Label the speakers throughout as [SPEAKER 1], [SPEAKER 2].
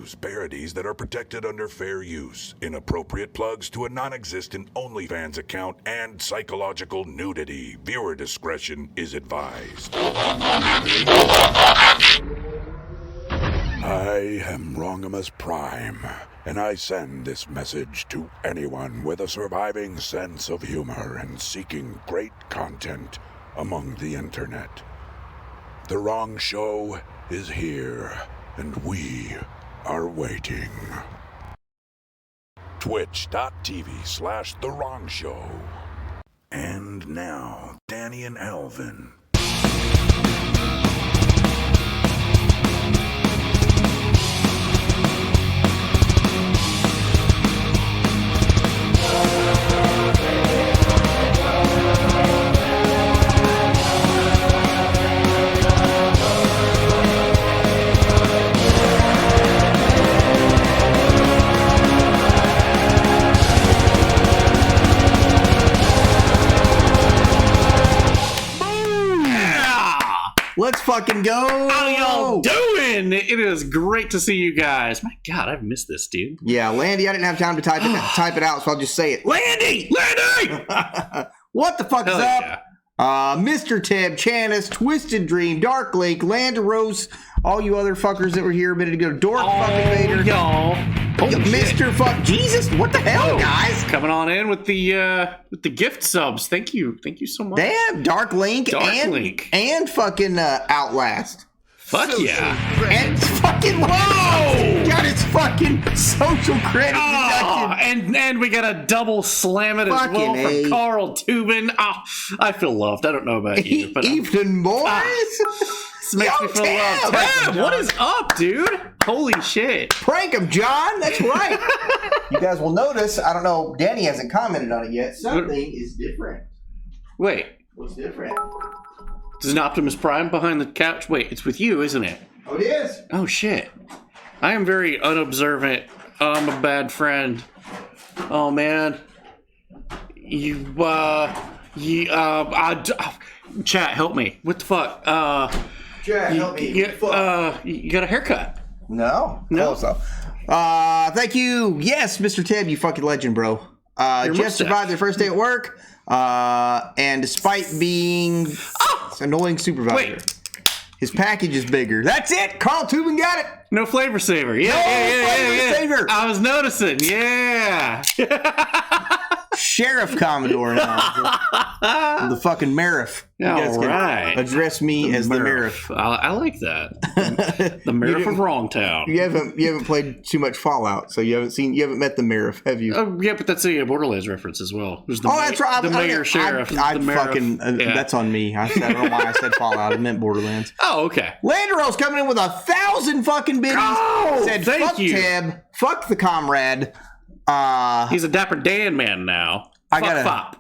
[SPEAKER 1] use parodies that are protected under fair use, inappropriate plugs to a non-existent OnlyFans account, and psychological nudity. Viewer discretion is advised. I am Wrongimus Prime, and I send this message to anyone with a surviving sense of humor and seeking great content among the internet. The Wrong Show is here, and we are waiting. Twitch.tv/The Wrong Show. And now, Danny and Alvin.
[SPEAKER 2] Let's fucking go!
[SPEAKER 3] How y'all doing? It is great to see you guys. My God, I've missed this, dude.
[SPEAKER 2] Yeah, Landy, I didn't have time to type it out, so I'll just say it.
[SPEAKER 3] Landy!
[SPEAKER 2] What the fuck is up?
[SPEAKER 3] Yeah.
[SPEAKER 2] Mr. Teb, Chanis, Twisted Dream, Dark Lake, Landeros, all you other fuckers that were here a minute ago. Dork fucking Vader.
[SPEAKER 3] Y'all.
[SPEAKER 2] Mr. Fuck Jesus, what the hell, guys?
[SPEAKER 3] Coming on in with the gift subs. Thank you so much.
[SPEAKER 2] Damn, Dark Link and fucking Outlast.
[SPEAKER 3] Fuck yeah.
[SPEAKER 2] And fucking got his fucking social credit deducted.
[SPEAKER 3] And we got a double slam it as
[SPEAKER 2] Fucking
[SPEAKER 3] well
[SPEAKER 2] A.
[SPEAKER 3] from Carl Tubin. Oh, I feel loved. I don't know about you, but
[SPEAKER 2] Evening, boys.
[SPEAKER 3] this makes me feel loved. Tab, what is up, dude? Holy shit.
[SPEAKER 2] Prank him, John. That's right. You guys will notice, I don't know, Danny hasn't commented on it yet. Something is different.
[SPEAKER 3] Wait.
[SPEAKER 2] What's different?
[SPEAKER 3] There's an Optimus Prime behind the couch. Wait, it's with you, isn't it?
[SPEAKER 2] Oh, it is.
[SPEAKER 3] Oh, shit. I am very unobservant. I'm a bad friend. Oh, man. Chat, help me. What the fuck?
[SPEAKER 2] Chat, help me.
[SPEAKER 3] You got a haircut.
[SPEAKER 2] No.
[SPEAKER 3] No.
[SPEAKER 2] Thank you. Yes, Mr. Ted, you fucking legend, bro. Jeff survived their first day at work. And despite being an annoying supervisor, his package is bigger. That's it. Carl Tubin got it.
[SPEAKER 3] No flavor saver. Yeah.
[SPEAKER 2] Saver.
[SPEAKER 3] I was noticing. Yeah.
[SPEAKER 2] Sheriff Commodore now. The fucking Mariff. You guys can address me as the Mariff.
[SPEAKER 3] I like that. The Mariff of Wrongtown.
[SPEAKER 2] You haven't played too much Fallout, so you haven't met the Mariff, have you?
[SPEAKER 3] Oh yeah, but that's a Borderlands reference as well. There's the
[SPEAKER 2] that's right.
[SPEAKER 3] The mayor sheriff.
[SPEAKER 2] That's on me. I don't know why I said Fallout. I meant Borderlands.
[SPEAKER 3] Oh, okay.
[SPEAKER 2] Landeros coming in with 1,000 fucking biddies.
[SPEAKER 3] Oh,
[SPEAKER 2] said
[SPEAKER 3] thank
[SPEAKER 2] fuck
[SPEAKER 3] you.
[SPEAKER 2] Tab, fuck the comrade.
[SPEAKER 3] He's a Dapper Dan man now. I got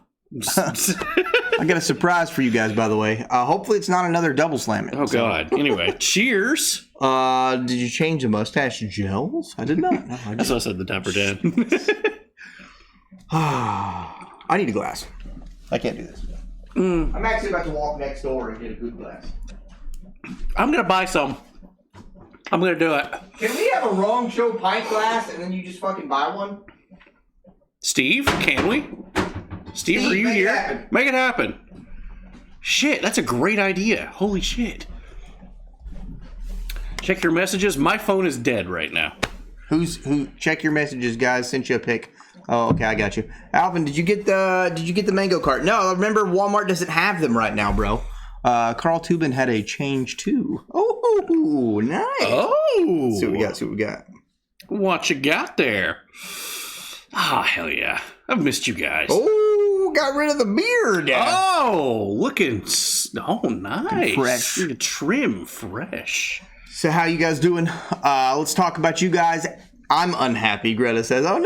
[SPEAKER 2] a surprise for you guys, by the way. Hopefully it's not another double slam.
[SPEAKER 3] Oh God. Anyway, cheers.
[SPEAKER 2] Did you change the mustache gels? I did not. No,
[SPEAKER 3] That's what I said. The Dapper Dan.
[SPEAKER 2] I need a glass. I can't do this. I'm actually about to walk next door and get a good glass.
[SPEAKER 3] I'm gonna buy some. I'm gonna do it.
[SPEAKER 2] Can we have a Wrong Show pint glass and then you just fucking buy one?
[SPEAKER 3] Steve, can we? Steve, are you here? Make it happen. Shit, that's a great idea. Holy shit. Check your messages. My phone is dead right now.
[SPEAKER 2] Who? Check your messages, guys. Sent you a pic. Oh, okay, I got you. Alvin, did you get the mango cart? No, remember Walmart doesn't have them right now, bro. Carl Tubin had a change too. Oh, nice.
[SPEAKER 3] Oh.
[SPEAKER 2] See what we got.
[SPEAKER 3] What you got there? Ah, hell yeah. I've missed you guys.
[SPEAKER 2] Oh, got rid of the beard.
[SPEAKER 3] Oh, looking nice.
[SPEAKER 2] Fresh.
[SPEAKER 3] Trim, fresh.
[SPEAKER 2] So how you guys doing? Let's talk about you guys. I'm unhappy, Greta says. Oh,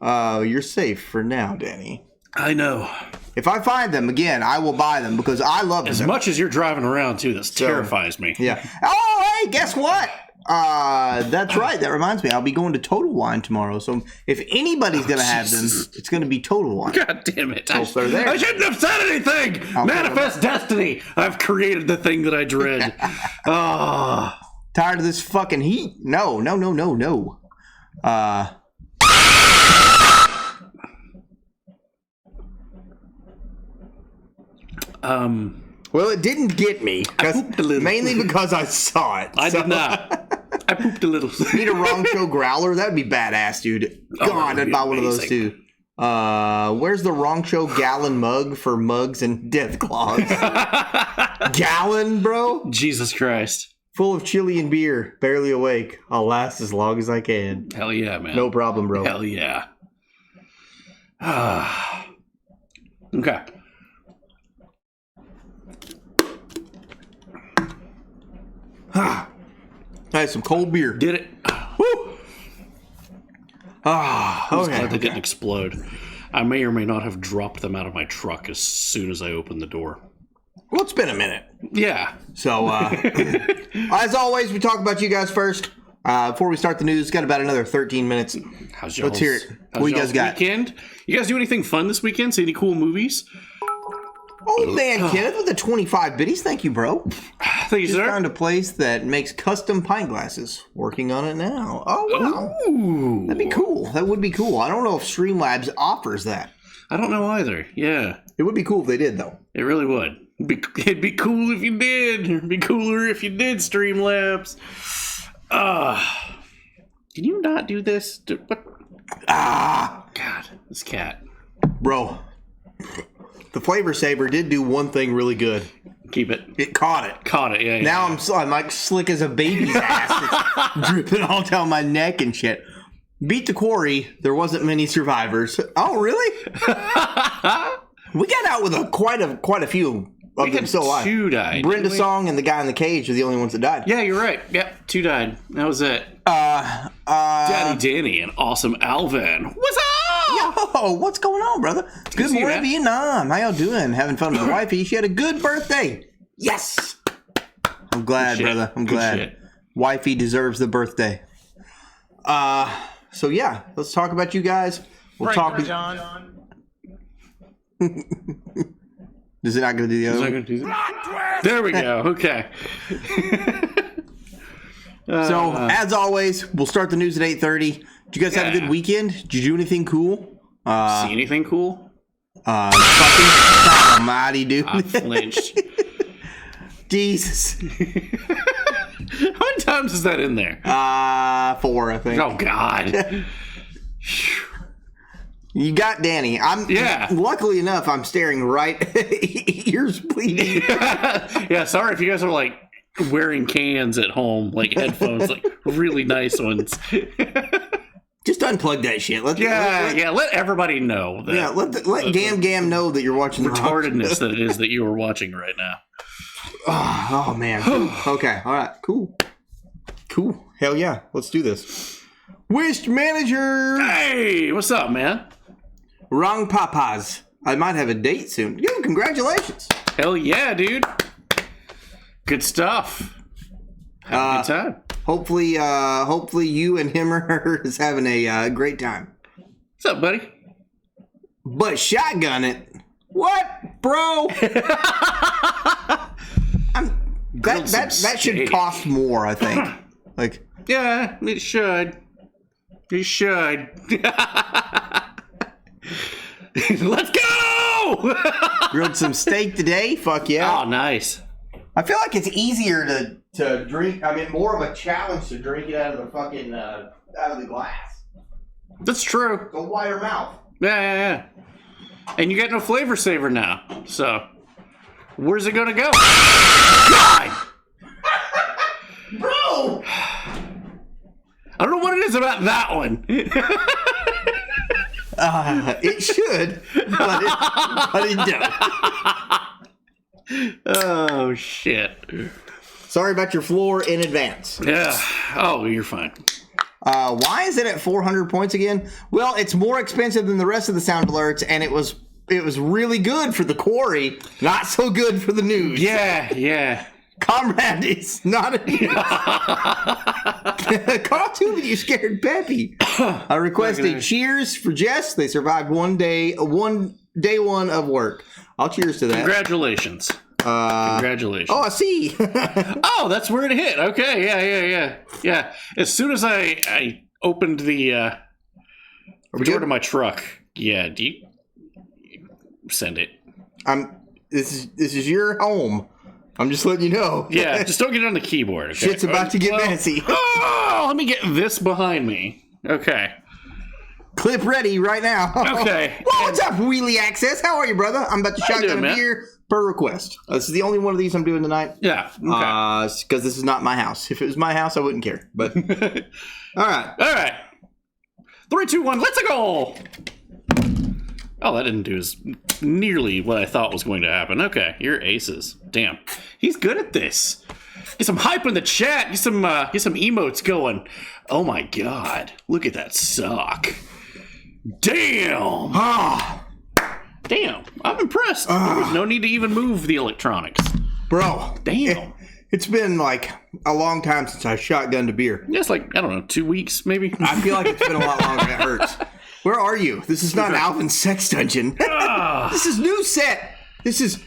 [SPEAKER 2] no. You're safe for now, Danny.
[SPEAKER 3] I know.
[SPEAKER 2] If I find them again, I will buy them because I love them.
[SPEAKER 3] As much as you're driving around, too, this terrifies me.
[SPEAKER 2] Yeah. Oh, hey, guess what? That's right. That reminds me. I'll be going to Total Wine tomorrow. So if anybody's going to have them, it's going to be Total Wine.
[SPEAKER 3] God damn it.
[SPEAKER 2] I
[SPEAKER 3] shouldn't have said anything. Manifest destiny. I've created the thing that I dread.
[SPEAKER 2] Tired of this fucking heat. No. Well, it didn't get me.
[SPEAKER 3] I pooped a little.
[SPEAKER 2] Mainly because I saw it.
[SPEAKER 3] I did not. I pooped a little.
[SPEAKER 2] Need a Wrong Show growler? That'd be badass, dude. God, I'd buy one of those too. Where's the Wrong Show gallon mug for mugs and death claws? Gallon, bro?
[SPEAKER 3] Jesus Christ.
[SPEAKER 2] Full of chili and beer. Barely awake. I'll last as long as I can.
[SPEAKER 3] Hell yeah, man.
[SPEAKER 2] No problem, bro.
[SPEAKER 3] Hell yeah. Okay.
[SPEAKER 2] I had some cold beer.
[SPEAKER 3] Did it?
[SPEAKER 2] Woo!
[SPEAKER 3] I was glad they didn't explode. I may or may not have dropped them out of my truck as soon as I opened the door.
[SPEAKER 2] Well, it's been a minute.
[SPEAKER 3] Yeah.
[SPEAKER 2] So, as always, we talk about you guys first. Before we start the news, got about another 13 minutes.
[SPEAKER 3] Let's
[SPEAKER 2] hear it. What you guys got?
[SPEAKER 3] Weekend? You guys do anything fun this weekend? See any cool movies?
[SPEAKER 2] Oh, man, Kenneth with the 25 biddies. Thank you, bro.
[SPEAKER 3] Thank you,
[SPEAKER 2] Just
[SPEAKER 3] sir.
[SPEAKER 2] found a place that makes custom pint glasses. Working on it now. Oh, wow.
[SPEAKER 3] Ooh.
[SPEAKER 2] That'd be cool. That would be cool. I don't know if Streamlabs offers that.
[SPEAKER 3] I don't know either. Yeah.
[SPEAKER 2] It would be cool if they did, though.
[SPEAKER 3] It really would. It'd be cool if you did. It'd be cooler if you did, Streamlabs. Can you not do this? What? God, this cat.
[SPEAKER 2] Bro, the Flavor Saver did do one thing really good.
[SPEAKER 3] Keep it.
[SPEAKER 2] It caught it.
[SPEAKER 3] Caught it, yeah.
[SPEAKER 2] Now I'm like slick as a baby's ass. It's dripping all down my neck and shit. Beat the quarry. There wasn't many survivors. Oh, really? We got out with quite a few of them still alive.
[SPEAKER 3] 2 died.
[SPEAKER 2] Brenda Song and the guy in the cage are the only ones that died.
[SPEAKER 3] Yeah, you're right. Yep, 2 died. That was it. Daddy Danny and Awesome Alvin. What's up?
[SPEAKER 2] Yo, what's going on, brother? Good morning, Vietnam. How y'all doing? Having fun with the wifey? She had a good birthday. Yes. I'm glad, brother. I'm glad. Wifey deserves the birthday. So yeah, let's talk about you guys. We'll talk. John. Is it not going to do the other one?
[SPEAKER 3] There we go. Okay.
[SPEAKER 2] So, as always, we'll start the news at 8:30. Did you guys have a good weekend? Did you do anything cool?
[SPEAKER 3] See anything cool?
[SPEAKER 2] Fucking almighty, dude.
[SPEAKER 3] I flinched.
[SPEAKER 2] Jesus.
[SPEAKER 3] How many times is that in there?
[SPEAKER 2] 4, I think.
[SPEAKER 3] Oh, God.
[SPEAKER 2] You got Danny. Luckily enough, I'm staring right. Ears bleeding.
[SPEAKER 3] Yeah, sorry if you guys are like wearing cans at home, like headphones, like really nice ones.
[SPEAKER 2] Just unplug that shit. Let
[SPEAKER 3] everybody know that.
[SPEAKER 2] Yeah, let Gam know that you're watching the
[SPEAKER 3] retardedness that it is that you are watching right now.
[SPEAKER 2] Oh man. Okay. All right. Cool. Hell yeah. Let's do this. Wish manager.
[SPEAKER 3] Hey, what's up, man?
[SPEAKER 2] Wrong papas. I might have a date soon. Yo, congratulations.
[SPEAKER 3] Hell yeah, dude. Good stuff. Have a good time.
[SPEAKER 2] Hopefully you and him is having a great time.
[SPEAKER 3] What's up, buddy?
[SPEAKER 2] But shotgun it. What, bro? That should cost more, I think. Like,
[SPEAKER 3] yeah, it should. It should. Let's go!
[SPEAKER 2] Grilled some steak today. Fuck yeah.
[SPEAKER 3] Oh, nice.
[SPEAKER 2] I feel like it's easier to drink. I mean, more of a challenge to drink it out of the fucking out of the glass.
[SPEAKER 3] That's true.
[SPEAKER 2] It's a wider mouth.
[SPEAKER 3] Yeah. And you got no flavor saver now. So, where's it gonna go? God!
[SPEAKER 2] Bro!
[SPEAKER 3] I don't know what it is about that one.
[SPEAKER 2] It should, but it don't.
[SPEAKER 3] Oh, shit.
[SPEAKER 2] Sorry about your floor in advance.
[SPEAKER 3] Yeah. Oh, you're fine.
[SPEAKER 2] Why is it at 400 points again? Well, it's more expensive than the rest of the sound alerts, and it was really good for the quarry, not so good for the news.
[SPEAKER 3] Yeah.
[SPEAKER 2] Comrade is not a cartoon that you scared Peppy. I request a cheers for Jess. They survived day one of work. I'll cheers to that.
[SPEAKER 3] Congratulations. Congratulations.
[SPEAKER 2] Oh, I see.
[SPEAKER 3] Oh, that's where it hit. Okay, yeah. As soon as I opened the door to my truck, do you send it?
[SPEAKER 2] This is your home. I'm just letting you know.
[SPEAKER 3] Yeah, just don't get it on the keyboard. Okay?
[SPEAKER 2] Shit's about to get messy.
[SPEAKER 3] Oh, let me get this behind me. Okay.
[SPEAKER 2] Clip ready right now.
[SPEAKER 3] Okay.
[SPEAKER 2] Well, what's up, Wheelie Access? How are you, brother? I'm about to shotgun a beer per request. This is the only one of these I'm doing tonight.
[SPEAKER 3] Yeah. Okay.
[SPEAKER 2] Because this is not my house. If it was my house, I wouldn't care. But all right.
[SPEAKER 3] 3, 2, 1. Let's go. Oh, that didn't do as nearly what I thought was going to happen. Okay, you're aces. Damn, he's good at this. Get some hype in the chat. Get some emotes going. Oh my god, look at that sock. Damn. Damn, I'm impressed. There was no need to even move the electronics.
[SPEAKER 2] Bro.
[SPEAKER 3] Damn.
[SPEAKER 2] It's been like a long time since I shotgunned a beer.
[SPEAKER 3] Yeah, it's like, I don't know, 2 weeks maybe?
[SPEAKER 2] I feel like it's been a lot longer. It hurts. Where are you? This is not Alvin's sex dungeon. This is new set. This is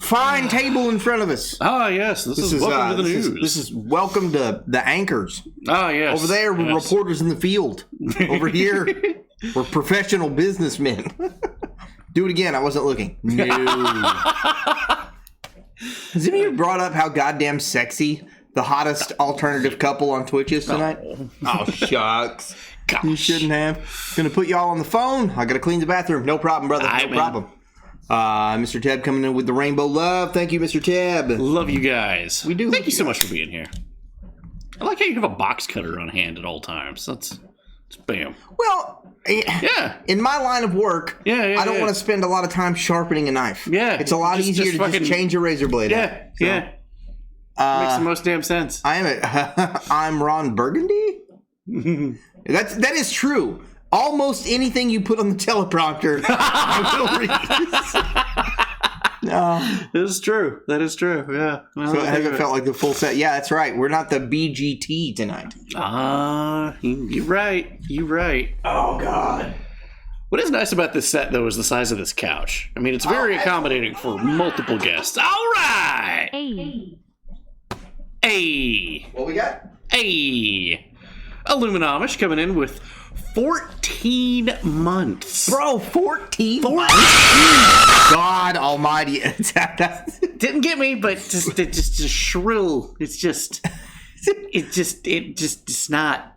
[SPEAKER 2] fine table in front of us.
[SPEAKER 3] Ah, yes. This is welcome to the news.
[SPEAKER 2] This is welcome to the anchors.
[SPEAKER 3] Ah, yes.
[SPEAKER 2] Over there, we're reporters in the field. Over here, we're professional businessmen. Do it again. I wasn't looking. No. Has anybody brought up how goddamn sexy the hottest alternative couple on Twitch is tonight? Oh, shucks.
[SPEAKER 3] Gosh.
[SPEAKER 2] You shouldn't have. Gonna put y'all on the phone. I gotta clean the bathroom. No problem, brother. No problem. Mr. Tab coming in with the rainbow love. Thank you, Mr. Tab.
[SPEAKER 3] Love you guys.
[SPEAKER 2] We do.
[SPEAKER 3] Thank you so much for being here. I like how you have a box cutter on hand at all times. That's bam.
[SPEAKER 2] Well,
[SPEAKER 3] yeah.
[SPEAKER 2] In my line of work, I don't want to spend a lot of time sharpening a knife.
[SPEAKER 3] Yeah.
[SPEAKER 2] It's a lot easier to just change a razor blade.
[SPEAKER 3] Yeah. Makes the most damn sense.
[SPEAKER 2] I'm Ron Burgundy? That is true. Almost anything you put on the teleprompter, I will read. No.
[SPEAKER 3] That is true. Yeah.
[SPEAKER 2] Well, so it hasn't felt like the full set. Yeah, that's right. We're not the BGT tonight.
[SPEAKER 3] You're right.
[SPEAKER 2] Oh, God.
[SPEAKER 3] What is nice about this set, though, is the size of this couch. I mean, it's very accommodating for multiple guests. All right. Hey.
[SPEAKER 2] What we got?
[SPEAKER 3] Hey. Illuminomish coming in with 14 months.
[SPEAKER 2] Bro, 14 months? God almighty.
[SPEAKER 3] Didn't get me, but just shrill. It's not.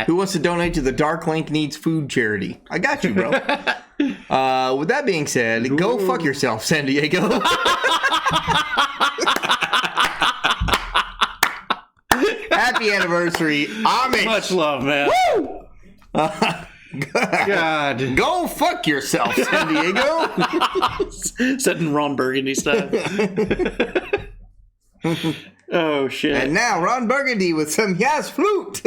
[SPEAKER 2] Who wants to donate to the Dark Link Needs Food charity? I got you, bro. With that being said, go fuck yourself, San Diego. Happy anniversary, Amish.
[SPEAKER 3] Much love, man.
[SPEAKER 2] Woo!
[SPEAKER 3] God.
[SPEAKER 2] Go fuck yourself, San Diego.
[SPEAKER 3] Set in Ron Burgundy style. Oh, shit.
[SPEAKER 2] And now Ron Burgundy with some flute.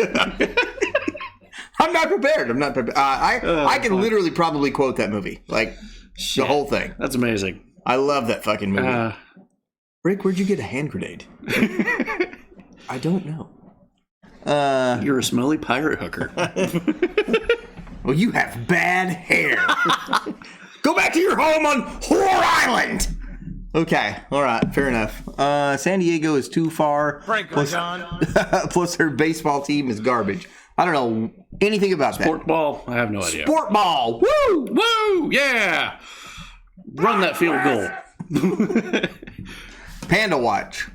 [SPEAKER 2] I'm not prepared. I can literally probably quote that movie. Like, the whole thing.
[SPEAKER 3] That's amazing.
[SPEAKER 2] I love that fucking movie. Rick, where'd you get a hand grenade? I don't know.
[SPEAKER 3] You're a smelly pirate hooker.
[SPEAKER 2] Well, you have bad hair. Go back to your home on Whore Island. Okay, all right, fair enough. San Diego is too far.
[SPEAKER 4] Frankly, John.
[SPEAKER 2] Plus, her baseball team is garbage. I don't know anything about that.
[SPEAKER 3] Sport ball? I have no idea.
[SPEAKER 2] Sport ball. Woo!
[SPEAKER 3] Woo! Yeah! Run that field goal.
[SPEAKER 2] Panda Watch.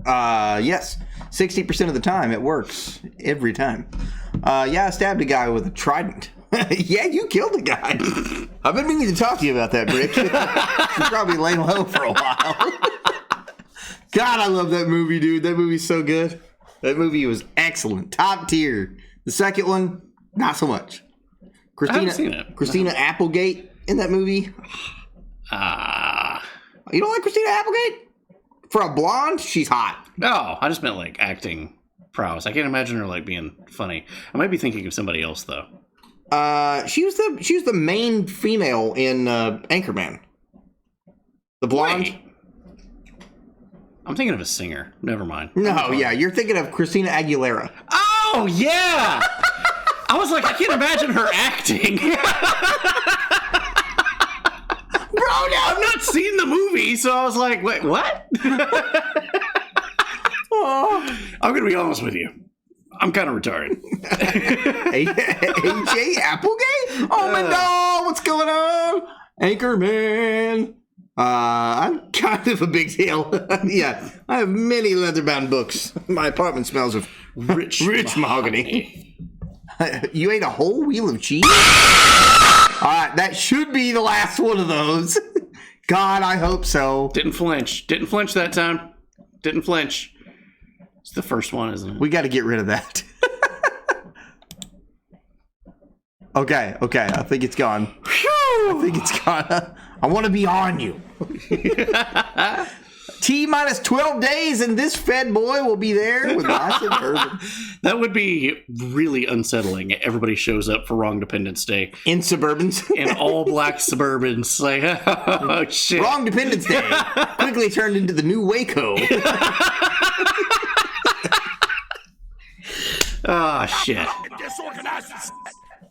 [SPEAKER 2] Yes. 60% of the time, it works. Every time. I stabbed a guy with a trident. Yeah, you killed a guy. I've been meaning to talk to you about that, Brick. You're probably laying low for a while. God, I love that movie, dude. That movie's so good. That movie was excellent. Top tier. The second one, not so much. Christina Applegate in that movie. You don't like Christina Applegate? For a blonde, she's hot.
[SPEAKER 3] No, I just meant like acting prowess. I can't imagine her like being funny. I might be thinking of somebody else though.
[SPEAKER 2] She was the main female in Anchorman. The blonde.
[SPEAKER 3] Wait. I'm thinking of a singer. Never mind.
[SPEAKER 2] No, yeah, you're thinking of Christina Aguilera.
[SPEAKER 3] Oh yeah. I was like, I can't imagine her acting. no, I've not seen the movie, so I was like, wait, what? I'm gonna be honest with you. I'm kind of retarded.
[SPEAKER 2] AJ Applegate? Oh my god, what's going on? Anchorman. I'm kind of a big deal. Yeah, I have many leather-bound books. My apartment smells of rich mahogany. You ate a whole wheel of cheese? Alright, that should be the last one of those. God, I hope so.
[SPEAKER 3] Didn't flinch. Didn't flinch that time. Didn't flinch. It's the first one, isn't it?
[SPEAKER 2] We got to get rid of that. Okay. I think it's gone. I think it's gone. I want to be on you. T-minus 12 days and this fed boy will be there with lots of bourbon.
[SPEAKER 3] That would be really unsettling. Everybody shows up for Wrong Dependence Day.
[SPEAKER 2] In Suburbans.
[SPEAKER 3] In all black Suburbans. Like, oh, shit.
[SPEAKER 2] Wrong Dependence Day. Quickly turned into the new Waco.
[SPEAKER 3] Ah, shit.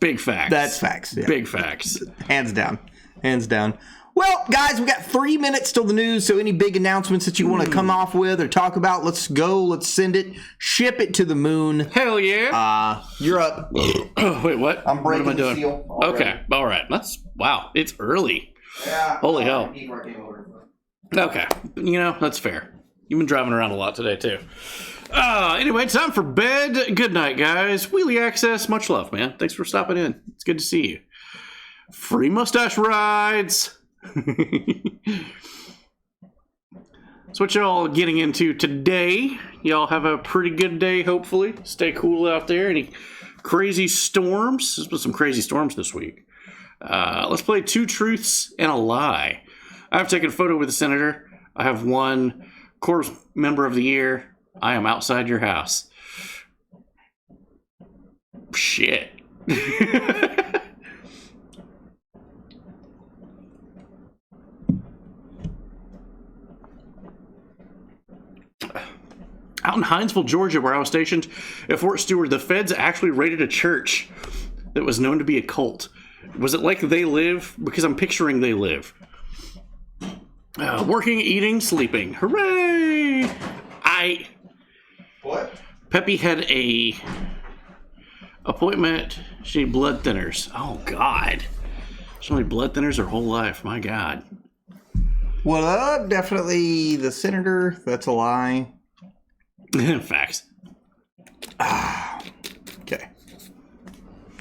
[SPEAKER 3] Big facts.
[SPEAKER 2] That's facts. Yeah.
[SPEAKER 3] Big facts.
[SPEAKER 2] Hands down. Well, guys, we got 3 minutes till the news, so any big announcements that you want to come off with or talk about, let's go. Let's send it. Ship it to the moon.
[SPEAKER 3] Hell yeah.
[SPEAKER 2] You're up.
[SPEAKER 3] Wait, what?
[SPEAKER 2] I'm breaking
[SPEAKER 3] what am I doing?
[SPEAKER 2] the seal already.
[SPEAKER 3] Okay, all right. Wow, it's early.
[SPEAKER 2] Yeah.
[SPEAKER 3] Holy hell. Okay, that's fair. You've been driving around a lot today, too. Anyway, time for bed. Good night, guys. Wheelie Access, much love, man. Thanks for stopping in. It's good to see you. Free mustache rides. That's what y'all getting into today. Y'all have a pretty good day, hopefully. Stay cool out there. Any crazy storms? There's been some crazy storms this week. Let's play Two Truths and a Lie. I've taken a photo with the senator. I have won Corps Member of the Year. I am outside your house. Shit. Out in Hinesville, Georgia, where I was stationed at Fort Stewart, the feds actually raided a church that was known to be a cult. Was it like They Live? Because I'm picturing They Live. Working, eating, sleeping. Hooray!
[SPEAKER 2] What?
[SPEAKER 3] Peppy had a appointment. She needed blood thinners. Oh, God. She only blood thinners her whole life. My God.
[SPEAKER 2] Well, definitely the senator. That's a lie.
[SPEAKER 3] Facts.
[SPEAKER 2] Okay.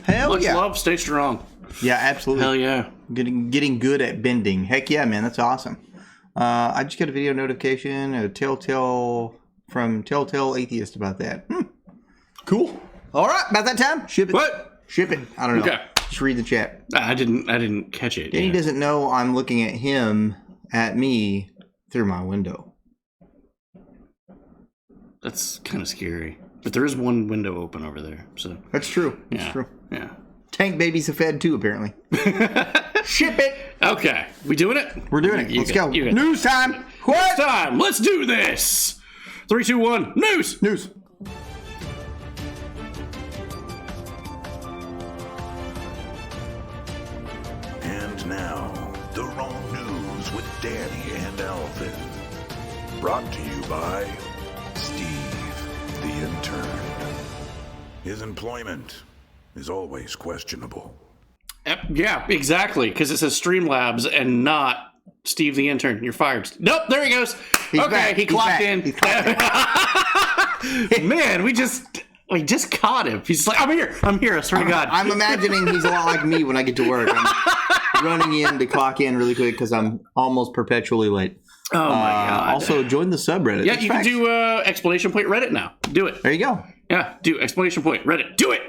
[SPEAKER 2] Hell
[SPEAKER 3] Much
[SPEAKER 2] yeah.
[SPEAKER 3] love. Stay strong.
[SPEAKER 2] Yeah, absolutely.
[SPEAKER 3] Hell yeah.
[SPEAKER 2] Getting good at bending. Heck yeah, man. That's awesome. I just got a video notification, from Telltale Atheist about that. Cool. All right, about that time. Ship it.
[SPEAKER 3] What?
[SPEAKER 2] Ship it. I don't know.
[SPEAKER 3] Okay.
[SPEAKER 2] Just read the chat.
[SPEAKER 3] I didn't catch it.
[SPEAKER 2] Danny
[SPEAKER 3] Yeah.
[SPEAKER 2] doesn't know I'm looking at him, at me, through my window.
[SPEAKER 3] That's kind of scary. But there is one window open over there. So
[SPEAKER 2] That's true. That's
[SPEAKER 3] yeah.
[SPEAKER 2] true.
[SPEAKER 3] Yeah.
[SPEAKER 2] Tank babies have fed too, apparently. Ship it.
[SPEAKER 3] Okay. We doing it?
[SPEAKER 2] We're doing it. Let's go. News time. What?
[SPEAKER 3] Time. Let's do this. 3, 2, 1. News.
[SPEAKER 2] News.
[SPEAKER 1] And now, the wrong news with Danny and Alvin. Brought to you by Steve, the intern. His employment is always questionable.
[SPEAKER 3] Yeah, exactly. Because it says Streamlabs and not Steve the intern. You're fired. Nope, there he goes.
[SPEAKER 2] He's
[SPEAKER 3] okay,
[SPEAKER 2] back.
[SPEAKER 3] he
[SPEAKER 2] He's
[SPEAKER 3] clocked
[SPEAKER 2] back.
[SPEAKER 3] in.
[SPEAKER 2] He's clocked
[SPEAKER 3] Man, we just caught him. He's like, I'm here. I swear to God.
[SPEAKER 2] I'm imagining he's a lot like me when I get to work. I'm running in to clock in really quick because I'm almost perpetually late.
[SPEAKER 3] Oh my God.
[SPEAKER 2] Also, join the subreddit.
[SPEAKER 3] Yeah,
[SPEAKER 2] That's
[SPEAKER 3] you
[SPEAKER 2] facts.
[SPEAKER 3] can do exclamation point Reddit now. Do it.
[SPEAKER 2] There you go.
[SPEAKER 3] Yeah, do exclamation point Reddit. Do it.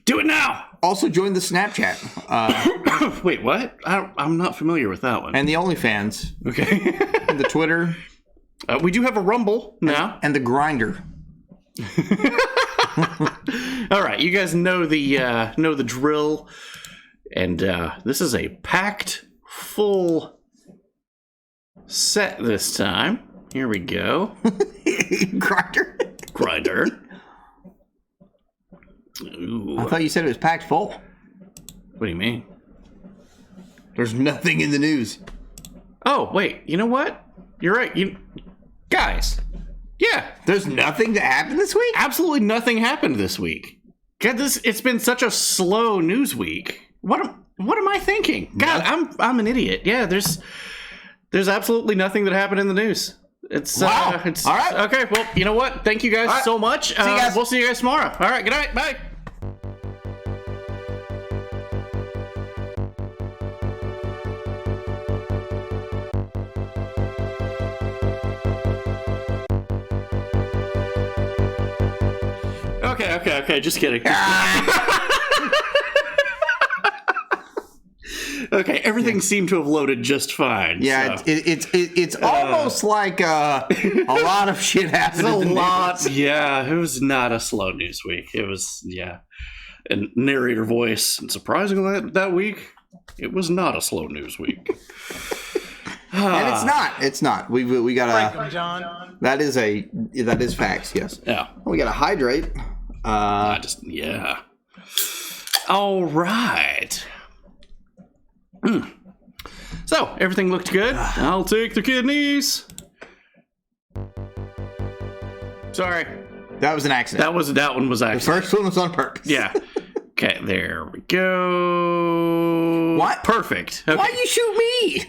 [SPEAKER 3] Do it now.
[SPEAKER 2] Also, join the Snapchat.
[SPEAKER 3] Wait, what? I'm not familiar with that one.
[SPEAKER 2] And the OnlyFans.
[SPEAKER 3] Okay.
[SPEAKER 2] And the Twitter.
[SPEAKER 3] We do have a Rumble now.
[SPEAKER 2] And the Grinder.
[SPEAKER 3] All right, you guys know the drill, and this is a packed full set this time. Here we go. Grinder. Ooh.
[SPEAKER 2] I thought you said it was packed full.
[SPEAKER 3] What do you mean?
[SPEAKER 2] There's nothing in the news.
[SPEAKER 3] Oh, wait. You know what? You're right. Guys. Yeah.
[SPEAKER 2] There's nothing that happened this week?
[SPEAKER 3] Absolutely nothing happened this week. God, it's been such a slow news week. What am I thinking? God, I'm an idiot. Yeah, there's absolutely nothing that happened in the news. It's
[SPEAKER 2] wow.
[SPEAKER 3] It's
[SPEAKER 2] all right.
[SPEAKER 3] Okay, well, you know what? Thank you guys so much.
[SPEAKER 2] See you guys.
[SPEAKER 3] We'll see you guys tomorrow. All right, good night. Bye. Okay. Just kidding. Okay, everything seemed to have loaded just fine.
[SPEAKER 2] Yeah,
[SPEAKER 3] so.
[SPEAKER 2] it's almost like a lot of shit happened.
[SPEAKER 3] A lot. Yeah, it was not a slow news week. It was, and narrator voice. And surprisingly, that week, it was not a slow news week.
[SPEAKER 2] And it's not. We gotta.
[SPEAKER 4] John.
[SPEAKER 2] That is facts. Yes.
[SPEAKER 3] Yeah.
[SPEAKER 2] We gotta hydrate.
[SPEAKER 3] All right. So everything looked good. I'll take the kidneys. Sorry,
[SPEAKER 2] that was an accident.
[SPEAKER 3] That one was accident.
[SPEAKER 2] The first one was on purpose.
[SPEAKER 3] Yeah. Okay, there we go.
[SPEAKER 2] What?
[SPEAKER 3] Perfect. Okay.
[SPEAKER 2] Why'd you shoot me?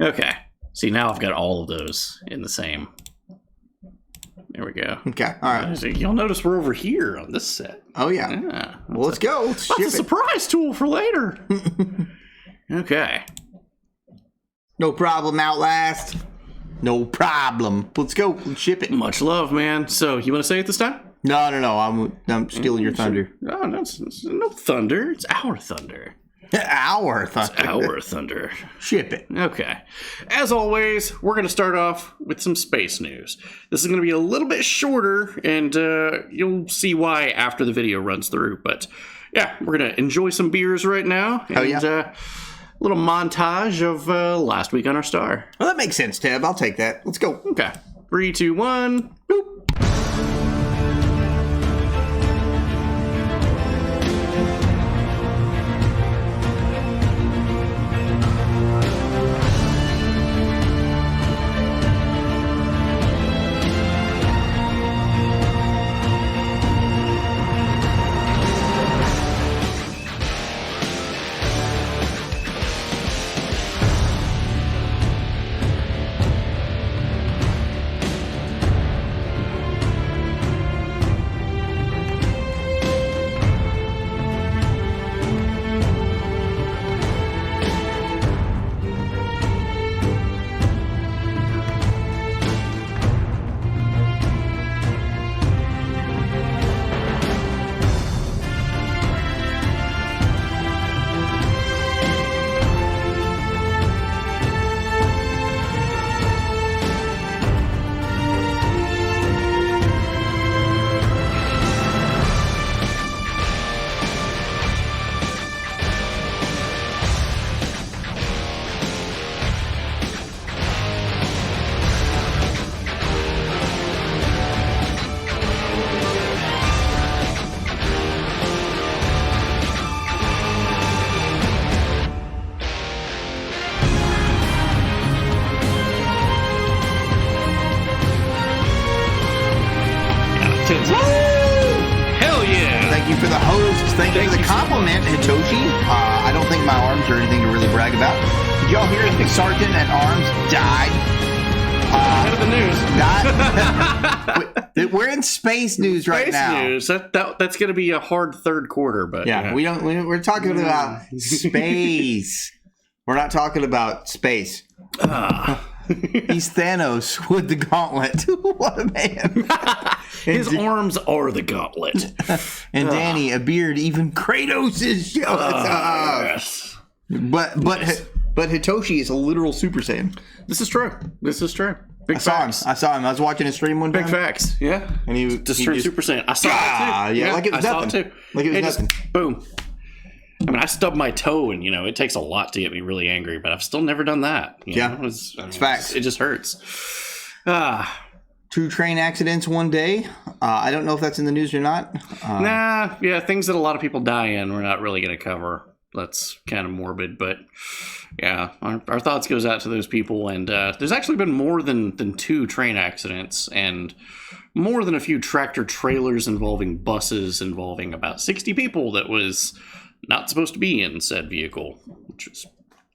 [SPEAKER 3] Okay. See, now I've got all of those in the same. There we go.
[SPEAKER 2] Okay. All right.
[SPEAKER 3] You'll notice we're over here on this set.
[SPEAKER 2] Oh yeah. Well, let's go. Let's ship
[SPEAKER 3] a surprise tool for later. Okay.
[SPEAKER 2] No problem, Outlast. No problem. Let's go. Let's ship it.
[SPEAKER 3] Much love, man. So, you want to say it this time?
[SPEAKER 2] No. I'm stealing your thunder.
[SPEAKER 3] No, it's no thunder. It's our thunder.
[SPEAKER 2] Our thunder.
[SPEAKER 3] It's our thunder.
[SPEAKER 2] Ship it.
[SPEAKER 3] Okay. As always, we're going to start off with some space news. This is going to be a little bit shorter, and you'll see why after the video runs through. But yeah, we're going to enjoy some beers right now. And, a little montage of last week on our star.
[SPEAKER 2] Well, that makes sense, Tab. I'll take that. Let's go.
[SPEAKER 3] Okay. 3, 2, 1. Boop. Hell yeah!
[SPEAKER 2] Thank you for the hosts. Thank you for the compliment, Hitoshi. I don't think my arms are anything to really brag about. Did y'all hear the sergeant at arms died?
[SPEAKER 3] Head of
[SPEAKER 2] the news. We're in space news right now.
[SPEAKER 3] Space news. That's going to be a hard third quarter, but
[SPEAKER 2] yeah. We're talking about space. We're not talking about space. He's Thanos with the gauntlet. What a man.
[SPEAKER 3] His arms are the gauntlet.
[SPEAKER 2] And Danny, a beard, even Kratos is jealous of.
[SPEAKER 3] Yes.
[SPEAKER 2] But Hitoshi is a literal Super Saiyan.
[SPEAKER 3] This is true.
[SPEAKER 2] I saw him. I was watching his stream one time.
[SPEAKER 3] Big facts. Yeah.
[SPEAKER 2] And he
[SPEAKER 3] just turned Super Saiyan. I saw it too.
[SPEAKER 2] Yeah, like it was nothing.
[SPEAKER 3] Saw it too.
[SPEAKER 2] Like it was nothing.
[SPEAKER 3] Boom. I mean, I stubbed my toe, and it takes a lot to get me really angry, but I've still never done that.
[SPEAKER 2] It's facts.
[SPEAKER 3] It just hurts.
[SPEAKER 2] 2 train accidents one day. I don't know if that's in the news or not.
[SPEAKER 3] Things that a lot of people die in, we're not really going to cover. that's kind of morbid, but yeah, our thoughts goes out to those people. And there's actually been more than 2 train accidents and more than a few tractor trailers involving buses involving about 60 people that was not supposed to be in said vehicle, which is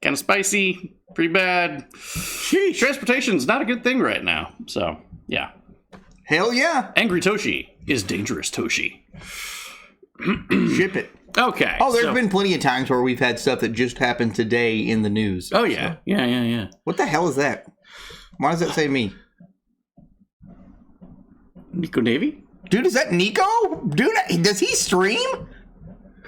[SPEAKER 3] kind of spicy, pretty bad. Sheesh. Transportation's not a good thing right now. So, yeah.
[SPEAKER 2] Hell yeah.
[SPEAKER 3] Angry Toshi is dangerous Toshi.
[SPEAKER 2] Ship it.
[SPEAKER 3] Okay.
[SPEAKER 2] Oh, there's been plenty of times where we've had stuff that just happened today in the news.
[SPEAKER 3] Oh, yeah. So. Yeah.
[SPEAKER 2] What the hell is that? Why does that say me?
[SPEAKER 3] Nico Navy?
[SPEAKER 2] Dude, is that Nico? Dude, does he stream?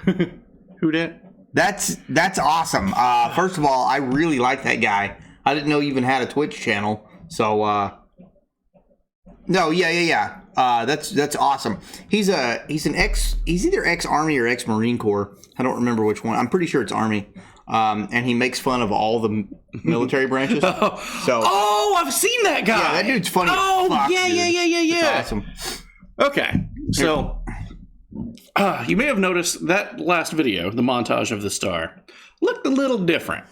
[SPEAKER 3] Who dat?
[SPEAKER 2] That's awesome. First of all, I really like that guy. I didn't know he even had a Twitch channel. So, no, yeah. That's awesome. He's either ex-Army or ex-Marine Corps. I don't remember which one. I'm pretty sure it's Army. And he makes fun of all the military branches.
[SPEAKER 3] I've seen that guy.
[SPEAKER 2] Yeah, that dude's funny.
[SPEAKER 3] Oh,
[SPEAKER 2] fuck,
[SPEAKER 3] yeah.
[SPEAKER 2] It's awesome.
[SPEAKER 3] Okay, so you may have noticed that last video, the montage of the star, looked a little different.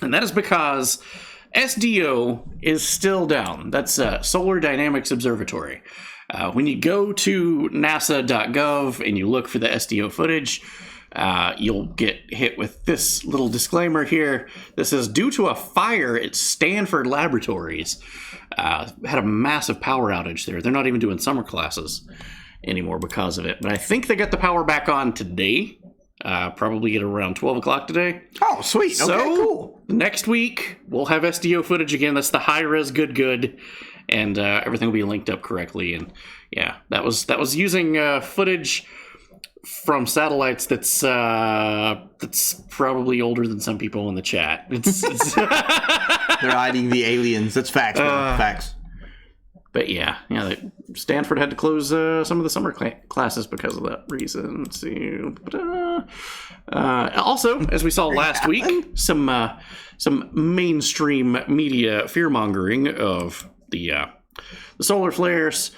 [SPEAKER 3] And that is because SDO is still down. That's Solar Dynamics Observatory. When you go to nasa.gov and you look for the SDO footage, you'll get hit with this little disclaimer here that says, due to a fire at Stanford Laboratories, had a massive power outage there. They're not even doing summer classes anymore because of it. But I think they got the power back on today. Probably at around 12 o'clock today.
[SPEAKER 2] Oh, sweet.
[SPEAKER 3] So,
[SPEAKER 2] okay, cool.
[SPEAKER 3] Next week, we'll have SDO footage again. That's the high-res good. And everything will be linked up correctly. And yeah, that was using footage from satellites that's probably older than some people in the chat. It's
[SPEAKER 2] They're hiding the aliens. That's facts, man. Facts.
[SPEAKER 3] But yeah, Stanford had to close some of the summer classes because of that reason. Let's see. Also, as we saw last week, some mainstream media fear-mongering of the solar flares.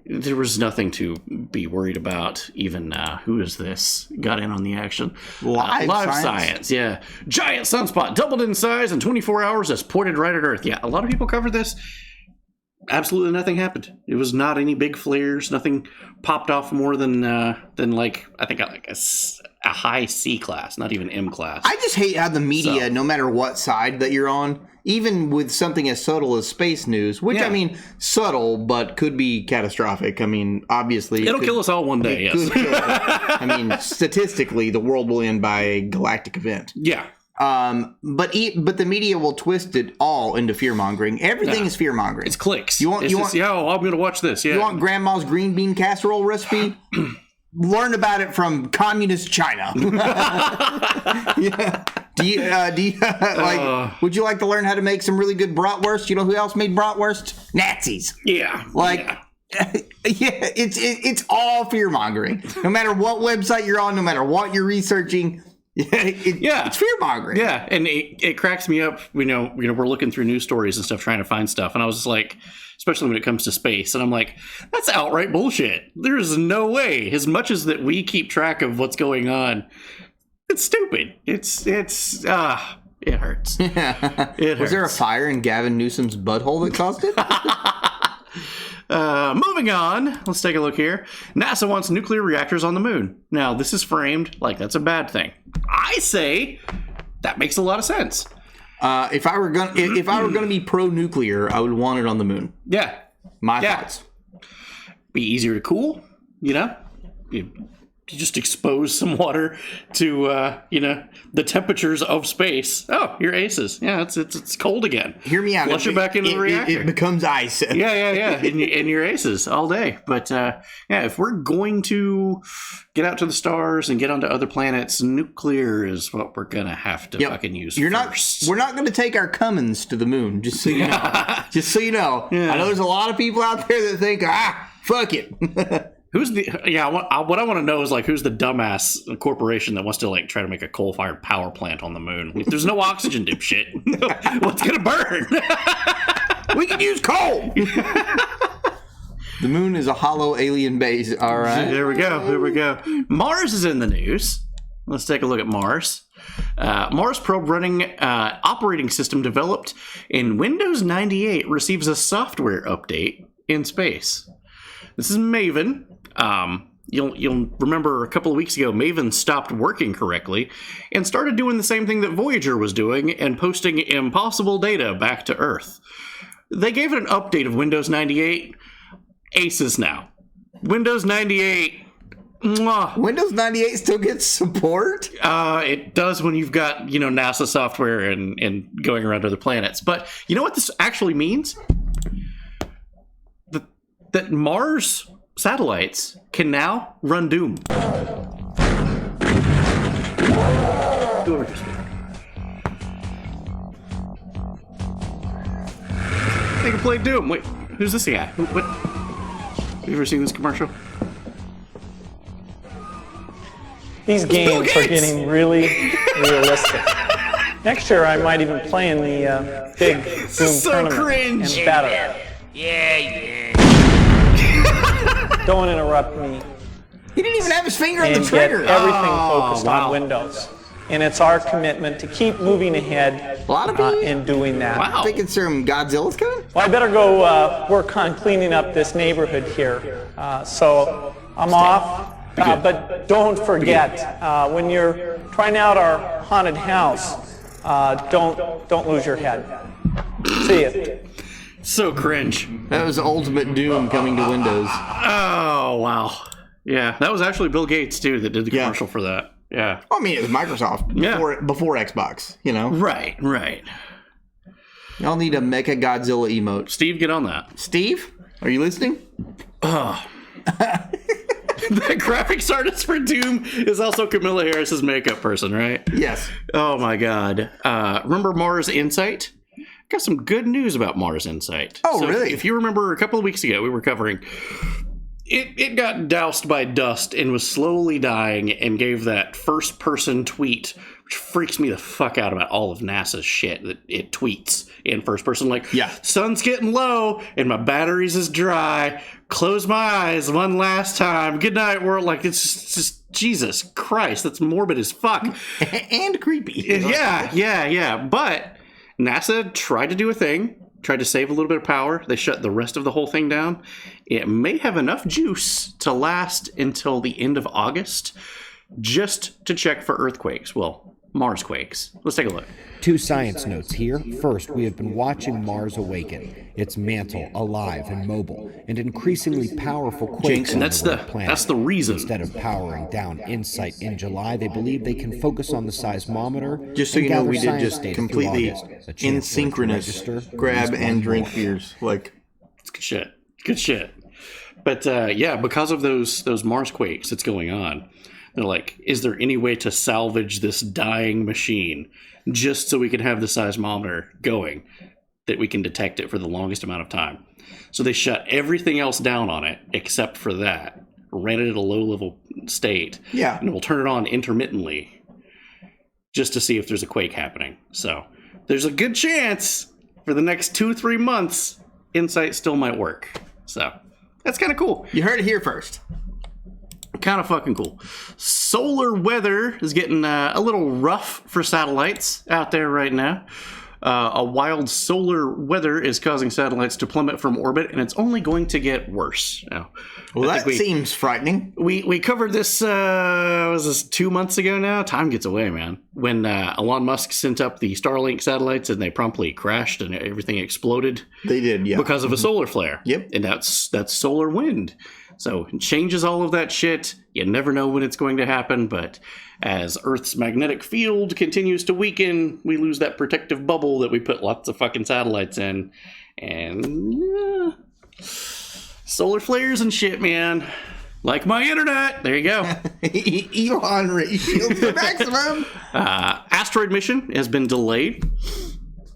[SPEAKER 3] There was nothing to be worried about. Even who is this? Got in on the action.
[SPEAKER 2] Live
[SPEAKER 3] science. Yeah. Giant sunspot doubled in size in 24 hours as pointed right at Earth. Yeah, a lot of people covered this. Absolutely nothing happened. It was not any big flares. Nothing popped off more than like I think like a high C class, not even M class.
[SPEAKER 2] I just hate how the media, no matter what side that you're on, even with something as subtle as space news, which I mean subtle but could be catastrophic. I mean, obviously
[SPEAKER 3] it'll kill us all one day. Yes.
[SPEAKER 2] I mean, statistically, the world will end by a galactic event.
[SPEAKER 3] Yeah.
[SPEAKER 2] But the media will twist it all into fear mongering. Everything is fear mongering.
[SPEAKER 3] It's clicks.
[SPEAKER 2] I'm going
[SPEAKER 3] to watch this. Yeah.
[SPEAKER 2] You want grandma's green bean casserole recipe? Learn about it from communist China. Yeah. Do you like? Would you like to learn how to make some really good bratwurst? You know who else made bratwurst? Nazis.
[SPEAKER 3] Yeah.
[SPEAKER 2] It's all fear mongering. No matter what website you're on, no matter what you're researching. It's fear mongering.
[SPEAKER 3] Yeah, and it cracks me up. We're looking through news stories and stuff trying to find stuff, and I was just like, especially when it comes to space, and I'm like, that's outright bullshit. There's no way. As much as that we keep track of what's going on, it's stupid. It hurts. It hurts.
[SPEAKER 2] Was there a fire in Gavin Newsom's butthole that caused it?
[SPEAKER 3] Moving on, let's take a look here. NASA wants nuclear reactors on the moon. Now, this is framed like that's a bad thing. I say that makes a lot of sense.
[SPEAKER 2] If I were gonna be pro-nuclear, I would want it on the moon.
[SPEAKER 3] Yeah,
[SPEAKER 2] my thoughts.
[SPEAKER 3] Be easier to cool. You just expose some water to the temperatures of space. Oh, you're aces. Yeah, it's cold again.
[SPEAKER 2] Hear me out.
[SPEAKER 3] Flush it back into the reactor.
[SPEAKER 2] It becomes ice.
[SPEAKER 3] Yeah. And you're aces all day. But if we're going to get out to the stars and get onto other planets, nuclear is what we're gonna have to fucking use. We're not
[SPEAKER 2] going to take our Cummins to the moon. Just so you know. Just so you know. Yeah. I know there's a lot of people out there that think, fuck it.
[SPEAKER 3] Who's the what I want to know is who's the dumbass corporation that wants to try to make a coal-fired power plant on the moon? There's no oxygen, dipshit. What's gonna burn?
[SPEAKER 2] We can use coal. The moon is a hollow alien base. All right.
[SPEAKER 3] There we go. Mars is in the news. Let's take a look at Mars. Mars probe running operating system developed in Windows 98 receives a software update in space. This is Maven. You'll remember a couple of weeks ago, Maven stopped working correctly and started doing the same thing that Voyager was doing and posting impossible data back to Earth. They gave it an update of Windows 98. Aces now. Windows 98. Mwah.
[SPEAKER 2] Windows 98 still gets support?
[SPEAKER 3] It does when you've got, NASA software and going around other planets. But you know what this actually means? That Mars satellites can now run Doom. Go over here, Steve. They can play Doom. Wait, who's this guy? What? Have you ever seen this commercial?
[SPEAKER 4] These games are getting really realistic. Next year, I might even play in the big Doom tournament
[SPEAKER 3] cringe.
[SPEAKER 4] and better.
[SPEAKER 5] Yeah.
[SPEAKER 4] Don't interrupt me.
[SPEAKER 2] He didn't even have his finger on the
[SPEAKER 4] And
[SPEAKER 2] trigger.
[SPEAKER 4] get everything focused
[SPEAKER 3] wow.
[SPEAKER 4] on Windows. And it's our commitment to keep moving ahead
[SPEAKER 2] A lot of people
[SPEAKER 4] in doing that.
[SPEAKER 3] Wow.
[SPEAKER 2] thinking some Godzilla's coming?
[SPEAKER 4] Well, I better go work on cleaning up this neighborhood here. So I'm off. But don't forget, when you're trying out our haunted house, don't lose your head. See ya.
[SPEAKER 3] So cringe.
[SPEAKER 2] That was Ultimate Doom coming to Windows.
[SPEAKER 3] Oh, wow. Yeah, that was actually Bill Gates, too, that did the commercial for that. Yeah.
[SPEAKER 2] I mean, it was Microsoft before Xbox,
[SPEAKER 3] Right.
[SPEAKER 2] Y'all need a Mecha Godzilla emote.
[SPEAKER 3] Steve, get on that.
[SPEAKER 2] Steve, are you listening?
[SPEAKER 3] The graphics artist for Doom is also Camilla Harris's makeup person, right?
[SPEAKER 2] Yes.
[SPEAKER 3] Oh, my God. Remember Mars Insight? Got some good news about Mars Insight.
[SPEAKER 2] Oh, really?
[SPEAKER 3] If you remember a couple of weeks ago, we were covering... It got doused by dust and was slowly dying and gave that first-person tweet, which freaks me the fuck out about all of NASA's shit that it tweets in first person. Like, sun's getting low and my batteries is dry. Close my eyes one last time. Good night, world. Like, it's just Jesus Christ. That's morbid as fuck.
[SPEAKER 2] And creepy.
[SPEAKER 3] Yeah. But NASA tried to do a thing. Tried to save a little bit of power. They shut the rest of the whole thing down. It may have enough juice to last until the end of August, just to check for earthquakes. Well, Mars quakes. Let's take a look.
[SPEAKER 6] 2 science notes here. First, we have been watching Mars awaken. Its mantle alive and mobile, and increasingly powerful quakes on the red planet.
[SPEAKER 3] That's the reason.
[SPEAKER 6] Instead of powering down Insight in July, they believe they can focus on the seismometer.
[SPEAKER 2] Just so
[SPEAKER 6] and
[SPEAKER 2] you know,
[SPEAKER 6] gather
[SPEAKER 2] we did
[SPEAKER 6] science
[SPEAKER 2] just
[SPEAKER 6] data through
[SPEAKER 2] completely
[SPEAKER 6] August. A chance for it to register
[SPEAKER 2] asynchronous
[SPEAKER 6] at
[SPEAKER 2] grab
[SPEAKER 6] least
[SPEAKER 2] and
[SPEAKER 6] one
[SPEAKER 2] drink
[SPEAKER 6] more.
[SPEAKER 2] beers. Like,
[SPEAKER 3] It's good shit. But because of those Mars quakes that's going on, they're like, is there any way to salvage this dying machine just so we can have the seismometer going, that we can detect it for the longest amount of time? So they shut everything else down on it except for that, ran it at a low-level state, and we'll turn it on intermittently just to see if there's a quake happening. So there's a good chance for the next 2-3 months, Insight still might work. So that's kind of cool.
[SPEAKER 2] you heard it here first.
[SPEAKER 3] Kind of fucking cool. Solar weather is getting a little rough for satellites out there right now. A wild solar weather is causing satellites to plummet from orbit, and it's only going to get worse. Now,
[SPEAKER 2] Well, that seems frightening.
[SPEAKER 3] we covered this, was this 2 months ago now? Time gets away, man. When Elon Musk sent up the Starlink satellites and they promptly crashed and everything exploded.
[SPEAKER 2] They did, yeah.
[SPEAKER 3] Because of a solar flare.
[SPEAKER 2] Yep.
[SPEAKER 3] And that's solar wind. So it changes all of that shit. You never know when it's going to happen, but as Earth's magnetic field continues to weaken, we lose that protective bubble that we put lots of fucking satellites in. And solar flares and shit, man. Like my internet. There you go.
[SPEAKER 2] Elon ray shields the maximum.
[SPEAKER 3] Asteroid mission has been delayed.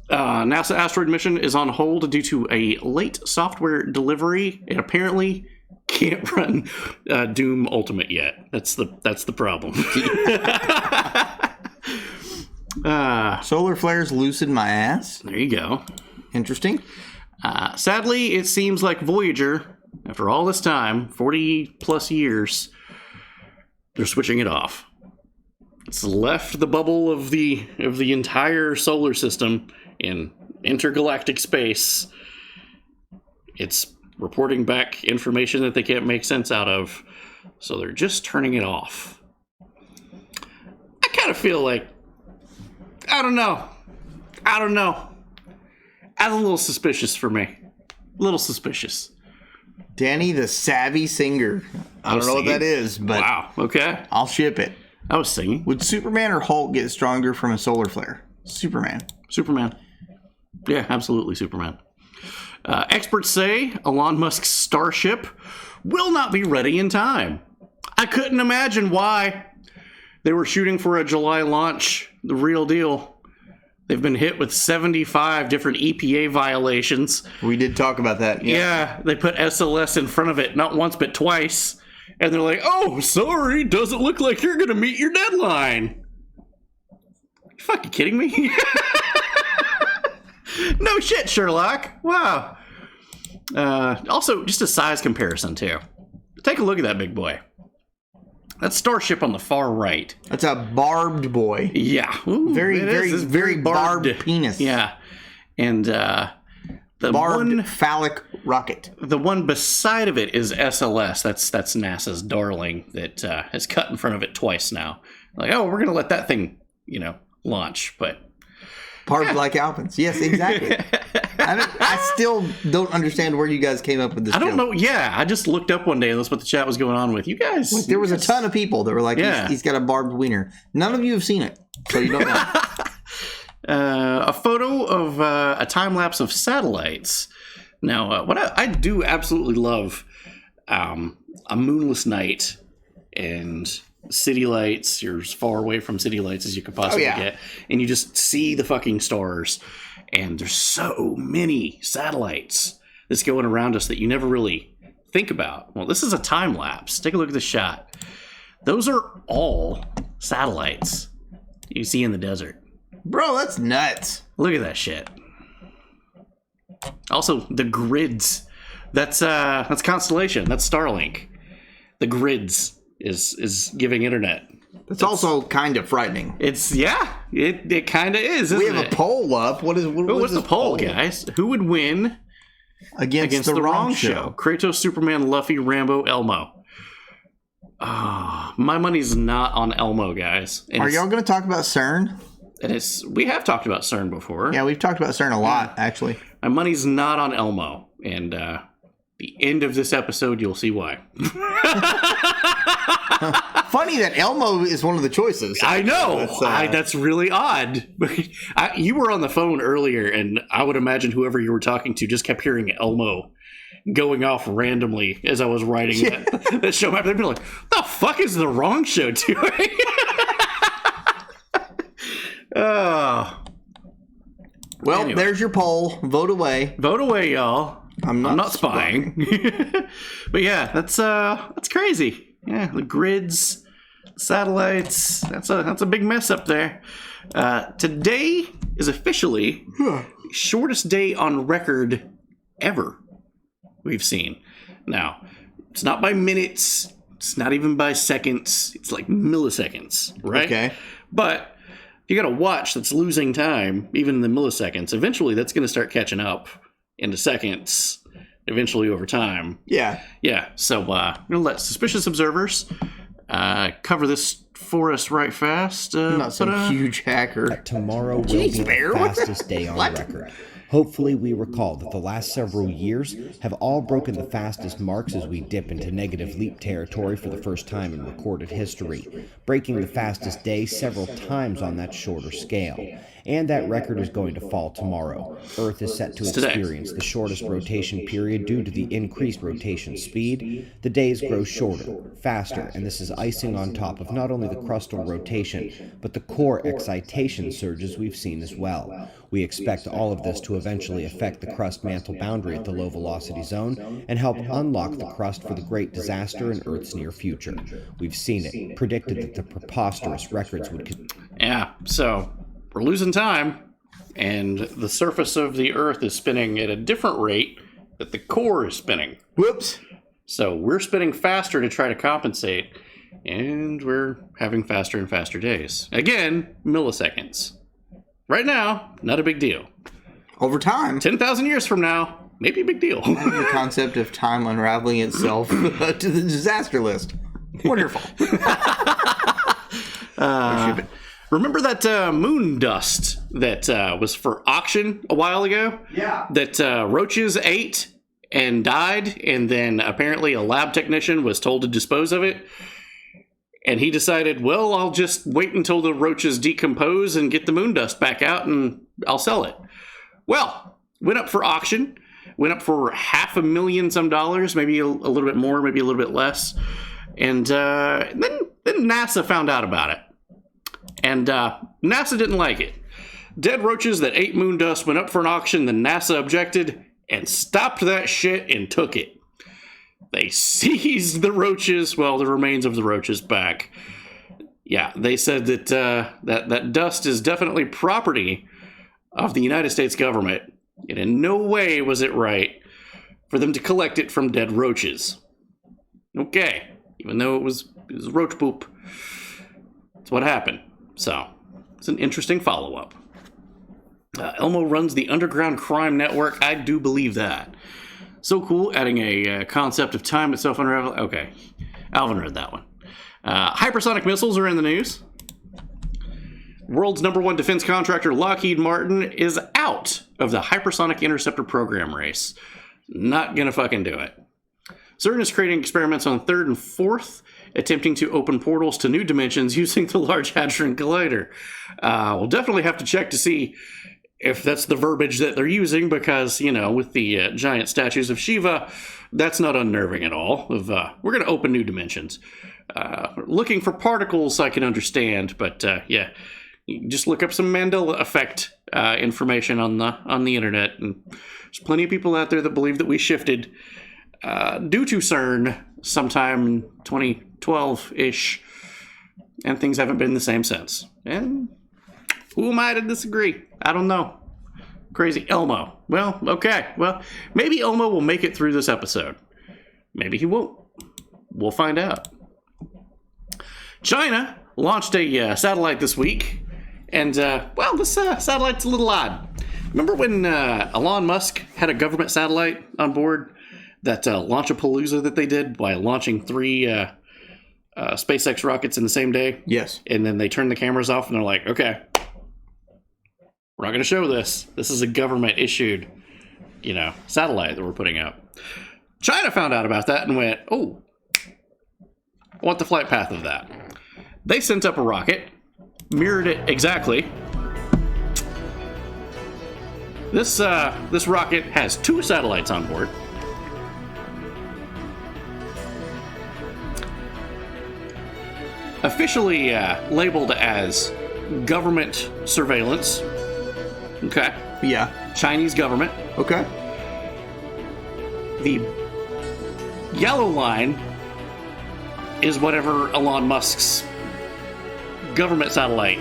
[SPEAKER 3] NASA asteroid mission is on hold due to a late software delivery. It apparently can't run Doom Ultimate yet. That's the problem.
[SPEAKER 2] Solar flares loosen my ass.
[SPEAKER 3] There you go.
[SPEAKER 2] Interesting.
[SPEAKER 3] Sadly, it seems like Voyager, after all this time, 40 plus years, they're switching it off. It's left the bubble of the entire solar system in intergalactic space. It's reporting back information that they can't make sense out of, so they're just turning it off. I kind of feel like, I don't know. That's a little suspicious for me. A little suspicious.
[SPEAKER 2] Danny the Savvy Singer. I don't know what that is, but
[SPEAKER 3] wow, okay.
[SPEAKER 2] I'll ship it.
[SPEAKER 3] I was singing.
[SPEAKER 2] Would Superman or Hulk get stronger from a solar flare? Superman.
[SPEAKER 3] Yeah, absolutely Superman. Experts say Elon Musk's Starship will not be ready in time. I couldn't imagine why. They were shooting for a July launch, the real deal. They've been hit with 75 different EPA violations.
[SPEAKER 2] We did talk about that.
[SPEAKER 3] Yeah, they put SLS in front of it, not once but twice. And they're like, oh, sorry, doesn't look like you're going to meet your deadline. You fucking kidding me? No shit, Sherlock. Wow. Also, just a size comparison, too. Take a look at that big boy. That Starship on the far right.
[SPEAKER 2] That's a barbed boy.
[SPEAKER 3] Yeah. Ooh,
[SPEAKER 2] very barbed penis.
[SPEAKER 3] Yeah. And the
[SPEAKER 2] barbed phallic rocket.
[SPEAKER 3] The one beside of it is SLS. That's NASA's darling that has cut in front of it twice now. Like, oh, we're going to let that thing, launch. But
[SPEAKER 2] barbed like Alpins. Yes, exactly. I still don't understand where you guys came up with this.
[SPEAKER 3] I don't know. Yeah, I just looked up one day and that's what the chat was going on with. You guys.
[SPEAKER 2] Like, there was a ton of people that were like, he's got a barbed wiener. None of you have seen it, so you don't know.
[SPEAKER 3] A photo of a time lapse of satellites. Now, what I do absolutely love a moonless night and city lights. You're as far away from city lights as you could possibly get, and you just see the fucking stars. And there's so many satellites that's going around us that you never really think about. Well, this is a time lapse. Take a look at this shot. Those are all satellites you see in the desert.
[SPEAKER 2] Bro, that's nuts.
[SPEAKER 3] Look at that shit. Also, the grids. That's Constellation. That's Starlink. The grids is giving internet.
[SPEAKER 2] It's also kind of frightening.
[SPEAKER 3] It kind of is.
[SPEAKER 2] We have a poll up. What's
[SPEAKER 3] the poll, guys? Who would win against the wrong show? Kratos, Superman, Luffy, Rambo, Elmo. My money's not on Elmo, guys.
[SPEAKER 2] Are y'all going to talk about CERN?
[SPEAKER 3] We have talked about CERN before.
[SPEAKER 2] Yeah, we've talked about CERN a lot, actually.
[SPEAKER 3] My money's not on Elmo, and the end of this episode, you'll see why.
[SPEAKER 2] Funny that Elmo is one of the choices.
[SPEAKER 3] I know. That's really odd. You were on the phone earlier, and I would imagine whoever you were talking to just kept hearing Elmo going off randomly as I was writing that show map. They'd be like, the fuck is the wrong show doing?
[SPEAKER 2] Well, anyway. There's your poll. Vote away.
[SPEAKER 3] Vote away, y'all. I'm not spying. But yeah, that's crazy. Yeah, the grids, satellites. That's a big mess up there. Today is officially shortest day on record ever we've seen. Now, it's not by minutes. It's not even by seconds. It's like milliseconds, right?
[SPEAKER 2] Okay.
[SPEAKER 3] But you got a watch that's losing time, even in the milliseconds. Eventually, that's going to start catching up into seconds. Eventually, over time.
[SPEAKER 2] Yeah.
[SPEAKER 3] Yeah. So, we're going to let suspicious observers cover this for us right fast.
[SPEAKER 2] Not some huge hacker.
[SPEAKER 6] Tomorrow will be the fastest day on record. Hopefully we recall that the last several years have all broken the fastest marks as we dip into negative leap territory for the first time in recorded history, breaking the fastest day several times on that shorter scale. And that record is going to fall tomorrow. Earth is set to experience the shortest rotation period due to the increased rotation speed. The days grow shorter, faster, and this is icing on top of not only the crustal rotation, but the core excitation surges we've seen as well. We expect all of this to eventually affect the crust-mantle boundary at the low-velocity zone and help unlock the crust for the great disaster in Earth's near future. We've seen it, predicted that the preposterous records would...
[SPEAKER 3] Yeah, so we're losing time, and the surface of the Earth is spinning at a different rate that the core is spinning.
[SPEAKER 2] Whoops.
[SPEAKER 3] So we're spinning faster to try to compensate, And we're having faster and faster days. Again, milliseconds. Right now, not a big deal.
[SPEAKER 2] Over time.
[SPEAKER 3] 10,000 years from now, maybe a big deal.
[SPEAKER 2] The concept of time unraveling itself to the disaster list. Wonderful.
[SPEAKER 3] Remember that moon dust that was for auction a while ago?
[SPEAKER 2] Yeah.
[SPEAKER 3] That roaches ate and died, and then apparently a lab technician was told to dispose of it. And he decided, well, I'll just wait until the roaches decompose and get the moon dust back out, and I'll sell it. Well, went up for auction, went up for $500,000 some, maybe a little bit more, maybe a little bit less. And then NASA found out about it. And NASA didn't like it. Dead roaches that ate moon dust went up for an auction, then NASA objected and stopped that shit and took it. They seized the roaches, well, the remains of the roaches back. Yeah, they said that that dust is definitely property of the United States government, and in no way was it right for them to collect it from dead roaches. Okay, even though it was roach poop. That's what happened. So, it's an interesting follow-up. Elmo runs the underground crime network. I do believe that. So cool, adding a concept of time itself unravel. Okay, Alvin read that one. Hypersonic missiles are in the news. World's #1 defense contractor Lockheed Martin is out of the hypersonic interceptor program race. Not gonna fucking do it. CERN is creating experiments on 3rd and 4th, attempting to open portals to new dimensions using the Large Hadron Collider. We'll definitely have to check to see if that's the verbiage that they're using, because, you know, with the giant statues of Shiva, that's not unnerving at all. We're going to open new dimensions. Looking for particles, I can understand, but yeah, you just look up some Mandela effect information on the internet, and there's plenty of people out there that believe that we shifted due to CERN sometime in 2012-ish, and things haven't been the same since. And who am I to disagree? I don't know. Crazy Elmo. Well, okay. Well, maybe Elmo will make it through this episode. Maybe he won't. We'll find out. China launched a satellite this week. And, well, this satellite's a little odd. Remember when Elon Musk had a government satellite on board? That Launchapalooza that they did by launching 3 SpaceX rockets in the same day?
[SPEAKER 2] Yes.
[SPEAKER 3] And then they turned the cameras off and they're like, okay, we're not going to show this. This is a government-issued, satellite that we're putting out. China found out about that and went, oh, I want the flight path of that. They sent up a rocket, mirrored it exactly. This rocket has 2 satellites on board. Officially labeled as government surveillance. Okay.
[SPEAKER 2] Yeah.
[SPEAKER 3] Chinese government.
[SPEAKER 2] Okay.
[SPEAKER 3] The yellow line is whatever Elon Musk's government satellite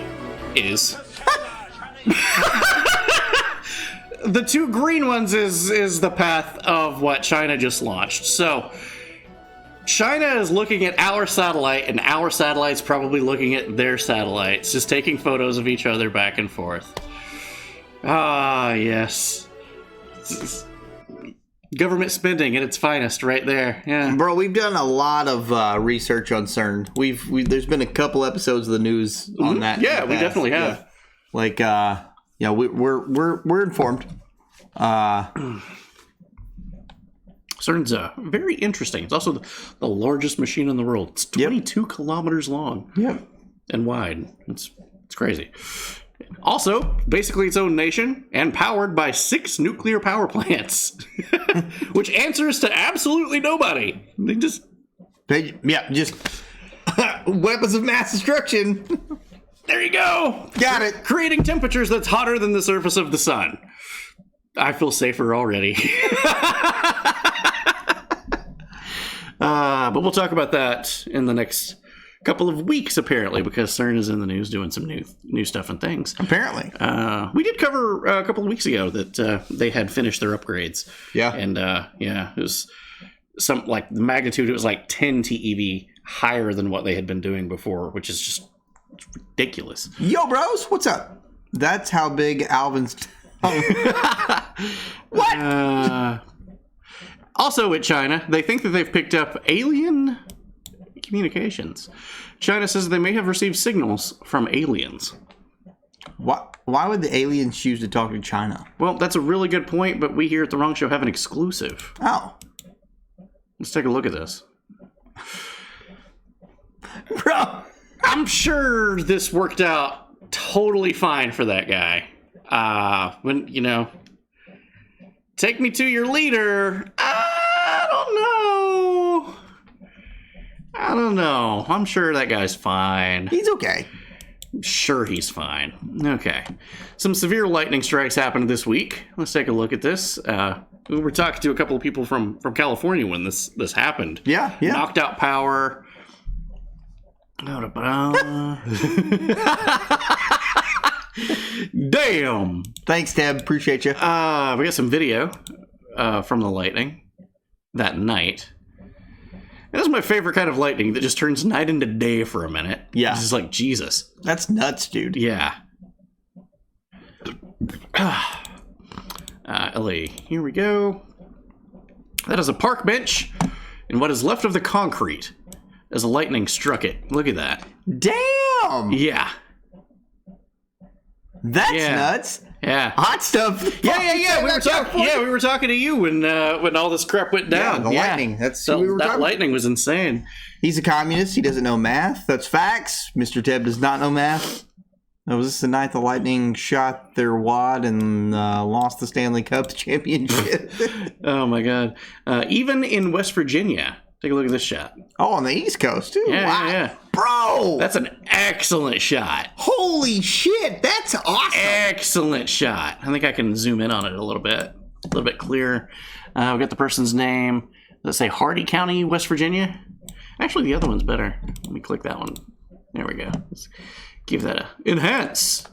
[SPEAKER 3] is. The 2 green ones is the path of what China just launched. So China is looking at our satellite, and our satellite's probably looking at their satellites, just taking photos of each other back and forth. Ah, yes. Government spending at its finest right there. Yeah.
[SPEAKER 2] Bro, we've done a lot of research on CERN. There's been a couple episodes of the news on that.
[SPEAKER 3] Yeah, we definitely have.
[SPEAKER 2] Yeah. We're informed.
[SPEAKER 3] CERN's very interesting. It's also the largest machine in the world. It's 22 kilometers long and wide. It's crazy. Also, basically its own nation and powered by 6 nuclear power plants, which answers to absolutely nobody. Just
[SPEAKER 2] weapons of mass destruction.
[SPEAKER 3] There you go.
[SPEAKER 2] Got it.
[SPEAKER 3] Creating temperatures that's hotter than the surface of the sun. I feel safer already. But we'll talk about that in the next couple of weeks, apparently, because CERN is in the news doing some new stuff and things.
[SPEAKER 2] Apparently.
[SPEAKER 3] We did cover a couple of weeks ago that they had finished their upgrades.
[SPEAKER 2] Yeah.
[SPEAKER 3] And, it was some, like, the magnitude, it was like 10 TeV higher than what they had been doing before, which is just ridiculous.
[SPEAKER 2] Yo, bros, what's up? That's how big Alvin's... What?
[SPEAKER 3] Also at China, they think that they've picked up alien communications. China says they may have received signals from aliens.
[SPEAKER 2] Why would the aliens choose to talk to China?
[SPEAKER 3] Well, that's a really good point, but we here at The Wrong Show have an exclusive.
[SPEAKER 2] Oh.
[SPEAKER 3] Let's take a look at this.
[SPEAKER 2] Bro.
[SPEAKER 3] I'm sure this worked out totally fine for that guy. When, you know, take me to your leader. I don't know. I'm sure that guy's fine.
[SPEAKER 2] He's okay.
[SPEAKER 3] I'm sure he's fine. Okay. Some severe lightning strikes happened this week. Let's take a look at this. We were talking to a couple of people from California when this happened.
[SPEAKER 2] Yeah.
[SPEAKER 3] Knocked out power. Damn.
[SPEAKER 2] Thanks, Tab. Appreciate you.
[SPEAKER 3] We got some video from the lightning that night. And this is my favorite kind of lightning that just turns night into day for a minute.
[SPEAKER 2] Yeah.
[SPEAKER 3] It's just like, Jesus.
[SPEAKER 2] That's nuts, dude.
[SPEAKER 3] Yeah. LA, here we go. That is a park bench and what is left of the concrete as the lightning struck it. Look at that.
[SPEAKER 2] Damn.
[SPEAKER 3] Yeah.
[SPEAKER 2] That's nuts.
[SPEAKER 3] Yeah.
[SPEAKER 2] Hot stuff.
[SPEAKER 3] Yeah. We were talking to you when all this crap went down.
[SPEAKER 2] Yeah, the lightning. That's what we were talking.
[SPEAKER 3] Lightning was insane.
[SPEAKER 2] He's a communist. He doesn't know math. That's facts. Mr. Teb does not know math. Was this the night the Lightning shot their wad and lost the Stanley Cup championship?
[SPEAKER 3] Oh my God! Even in West Virginia, take a look at this shot.
[SPEAKER 2] Oh, on the East Coast too.
[SPEAKER 3] Yeah,
[SPEAKER 2] wow.
[SPEAKER 3] yeah.
[SPEAKER 2] Bro,
[SPEAKER 3] that's an excellent shot.
[SPEAKER 2] Holy shit, that's awesome.
[SPEAKER 3] Excellent shot. I think I can zoom in on it a little bit clearer. We got the person's name. Let's say Hardy County, West Virginia. Actually, the other one's better. Let me click that one. There we go. Let's give that a enhance.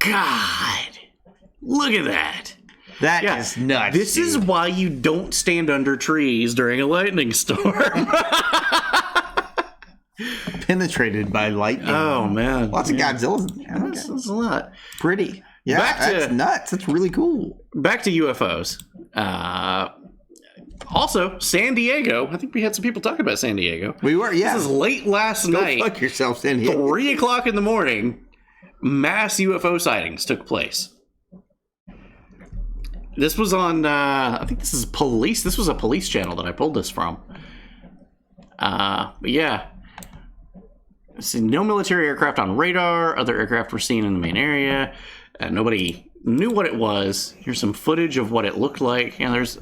[SPEAKER 3] God, look at that.
[SPEAKER 2] That is nuts.
[SPEAKER 3] This is why you don't stand under trees during a lightning storm.
[SPEAKER 2] Penetrated by lightning.
[SPEAKER 3] Oh man,
[SPEAKER 2] lots of Godzillas in there.
[SPEAKER 3] That's a lot.
[SPEAKER 2] Pretty. Yeah, that's nuts. That's really cool.
[SPEAKER 3] Back to UFOs. Also, San Diego. I think we had some people talking about San Diego.
[SPEAKER 2] We were, yeah.
[SPEAKER 3] This is late last night.
[SPEAKER 2] Fuck yourself, San Diego.
[SPEAKER 3] 3 o'clock in the morning, mass UFO sightings took place. This was on, I think this is police. This was a police channel that I pulled this from. But yeah. See, no military aircraft on radar. Other aircraft were seen in the main area. Nobody knew what it was. Here's some footage of what it looked like. And there's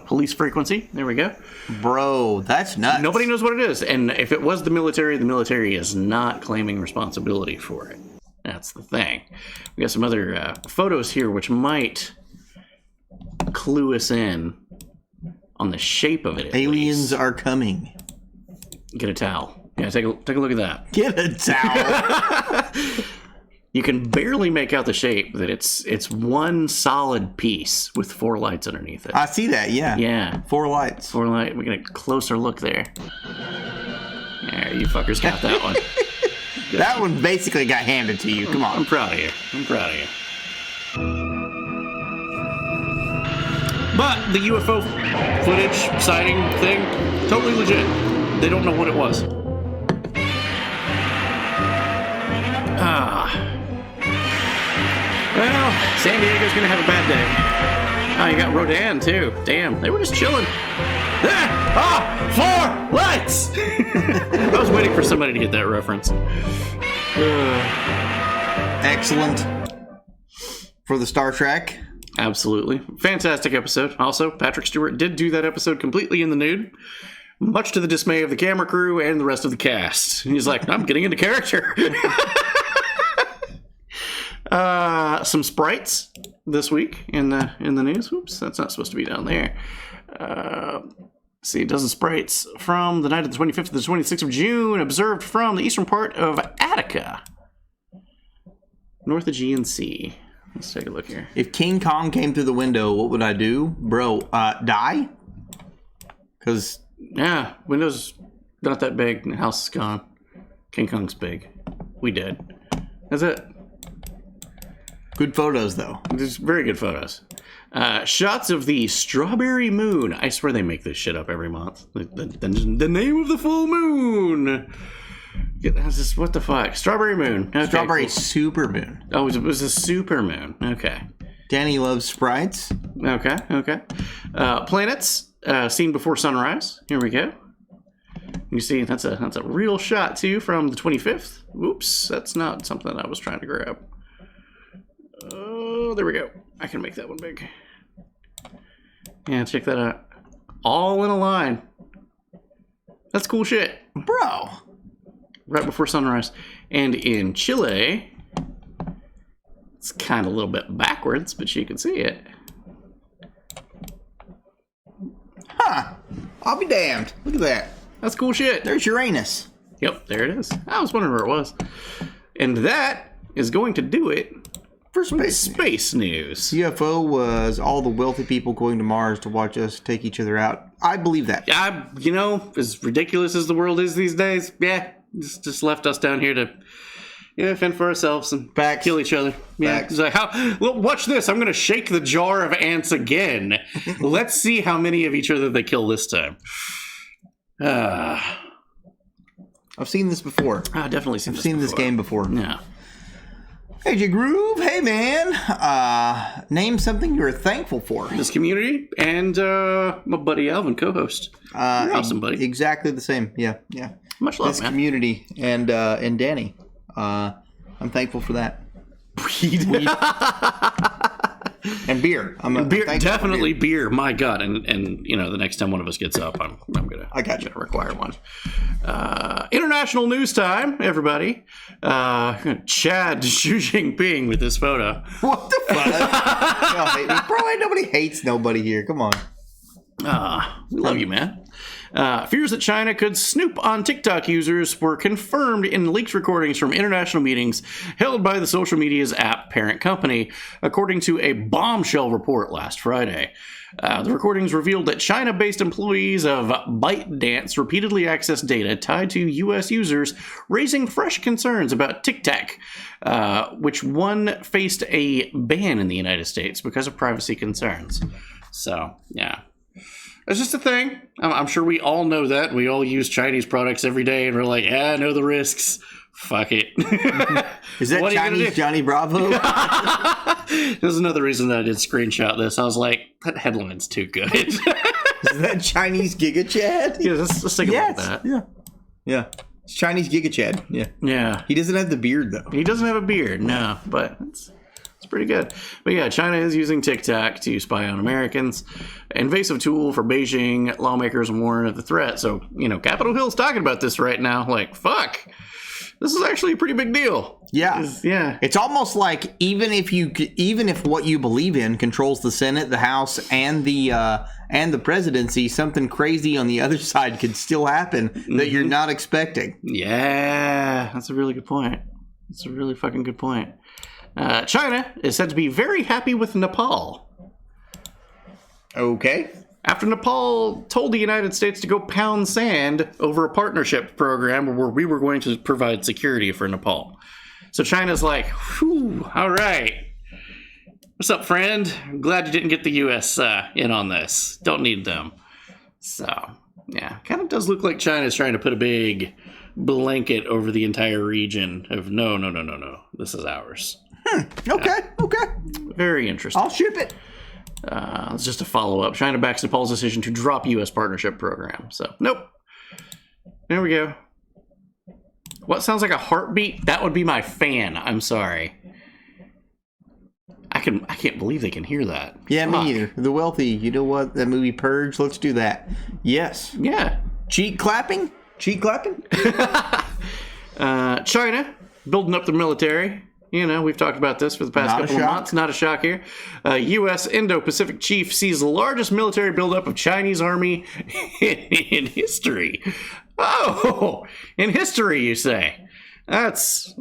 [SPEAKER 3] police frequency. There we go.
[SPEAKER 2] Bro, that's nuts.
[SPEAKER 3] Nobody knows what it is. And if it was the military is not claiming responsibility for it. That's the thing. We got some other photos here which might clue us in on the shape of it.
[SPEAKER 2] Aliens are coming.
[SPEAKER 3] Get a towel. Yeah, take a look at that.
[SPEAKER 2] Get a towel.
[SPEAKER 3] You can barely make out the shape, that it's one solid piece with 4 lights underneath it.
[SPEAKER 2] I see that, yeah.
[SPEAKER 3] Yeah.
[SPEAKER 2] 4 lights.
[SPEAKER 3] 4 lights. We get a closer look there. Yeah, you fuckers got that one.
[SPEAKER 2] That one basically got handed to you. Come on.
[SPEAKER 3] I'm proud of you. But the UFO footage, sighting thing, totally legit. They don't know what it was. Well, San Diego's gonna have a bad day. Oh, you got Rodan too. Damn, they were just chilling. 4 lights! I was waiting for somebody to get that reference.
[SPEAKER 2] Excellent. For the Star Trek.
[SPEAKER 3] Absolutely. Fantastic episode. Also, Patrick Stewart did do that episode completely in the nude, much to the dismay of the camera crew and the rest of the cast. He's like, I'm getting into character. Some sprites this week in the news. Oops, that's not supposed to be down there. See, a dozen sprites from the night of the 25th to the 26th of June, observed from the eastern part of Attica, north of GNC. Let's take a look here.
[SPEAKER 2] If King Kong came through the window, what would I do? Bro, die? Because...
[SPEAKER 3] Yeah, windows Not that big. The house is gone. King Kong's big. We did. That's it.
[SPEAKER 2] Good photos, though.
[SPEAKER 3] Just very good photos. Shots of the strawberry moon. I swear they make this shit up every month. The name of the full moon. That's just, what the fuck? Strawberry moon. Okay,
[SPEAKER 2] Strawberry
[SPEAKER 3] cool.
[SPEAKER 2] super moon.
[SPEAKER 3] Oh, it was a super moon. Okay.
[SPEAKER 2] Danny loves sprites.
[SPEAKER 3] Okay. Planets seen before sunrise. Here we go. You see, that's a real shot too from the 25th. Oops, that's not something I was trying to grab. Oh, there we go. I can make that one big. Yeah, check that out. All in a line. That's cool shit.
[SPEAKER 2] Bro.
[SPEAKER 3] Right before sunrise. And in Chile, it's kind of a little bit backwards, but you can see it.
[SPEAKER 2] Huh. I'll be damned. Look at that.
[SPEAKER 3] That's cool shit.
[SPEAKER 2] There's Uranus.
[SPEAKER 3] Yep, there it is. I was wondering where it was. And that is going to do it
[SPEAKER 2] for
[SPEAKER 3] space news.
[SPEAKER 2] UFO was all the wealthy people going to Mars to watch us take each other out. I believe that.
[SPEAKER 3] You know, as ridiculous as the world is these days, yeah, just left us down here to fend for ourselves and kill each other. Yeah, it's like, well, watch this. I'm going to shake the jar of ants again. Let's see how many of each other they kill this time.
[SPEAKER 2] I've seen this before.
[SPEAKER 3] I've definitely seen
[SPEAKER 2] this game before.
[SPEAKER 3] Yeah.
[SPEAKER 2] Hey, J Groove. Hey, man. Name something you're thankful for.
[SPEAKER 3] This community and my buddy Alvin, co-host. Awesome, buddy.
[SPEAKER 2] Exactly the same. Yeah.
[SPEAKER 3] Much love,
[SPEAKER 2] this
[SPEAKER 3] man.
[SPEAKER 2] Community and Danny. I'm thankful for that.
[SPEAKER 3] Weed.
[SPEAKER 2] And beer.
[SPEAKER 3] Beer, definitely beer. My God, and the next time one of us gets up, I'm gonna require one. International news time, everybody. Chad Xi Jinping with this photo.
[SPEAKER 2] What the fuck? Bro, ain't nobody hates nobody here. Come on.
[SPEAKER 3] We love you, man. Fears that China could snoop on TikTok users were confirmed in leaked recordings from international meetings held by the social media's app parent company, according to a bombshell report last Friday. The recordings revealed that China-based employees of ByteDance repeatedly accessed data tied to U.S. users, raising fresh concerns about TikTok, which one faced a ban in the United States because of privacy concerns. So, yeah. It's just a thing. I'm sure we all know that. We all use Chinese products every day, and we're like, I know the risks. Fuck it.
[SPEAKER 2] Is that Chinese Johnny Bravo?
[SPEAKER 3] There's another reason that I did screenshot this. I was like, that headline's too good.
[SPEAKER 2] Is that Chinese Giga Chad?
[SPEAKER 3] Yeah, let's take a look at that.
[SPEAKER 2] Yeah. It's Chinese Giga Chad.
[SPEAKER 3] Yeah.
[SPEAKER 2] He doesn't have the beard, though.
[SPEAKER 3] He doesn't have a beard, no, but it's pretty good. But yeah, China is using TikTok to spy on Americans. Invasive tool for Beijing. Lawmakers warn of the threat. So, Capitol Hill's talking about this right now. Like, fuck. This is actually a pretty big deal.
[SPEAKER 2] Yeah. It's almost like even if what you believe in controls the Senate, the House, and the presidency, something crazy on the other side could still happen that you're not expecting.
[SPEAKER 3] Yeah, that's a really good point. That's a really fucking good point. China is said to be very happy with Nepal.
[SPEAKER 2] Okay.
[SPEAKER 3] After Nepal told the United States to go pound sand over a partnership program where we were going to provide security for Nepal. So China's like, whew, all right. What's up, friend? I'm glad you didn't get the U.S. In on this. Don't need them. So, yeah, kind of does look like China's trying to put a big blanket over the entire region of no. This is ours.
[SPEAKER 2] Okay.
[SPEAKER 3] Very interesting.
[SPEAKER 2] I'll ship it.
[SPEAKER 3] It's just a follow-up. China backs Nepal's decision to drop U.S. partnership program. So, nope. There we go. What sounds like a heartbeat? That would be my fan. I'm sorry. I can't believe they can hear that.
[SPEAKER 2] Yeah, me either. The wealthy. You know what? That movie Purge. Let's do that. Yes.
[SPEAKER 3] Yeah.
[SPEAKER 2] Cheek clapping.
[SPEAKER 3] China building up the military. We've talked about this for the past couple of months. Not a shock here. U.S. Indo-Pacific chief sees the largest military buildup of Chinese army in history. Oh, in history, you say? That's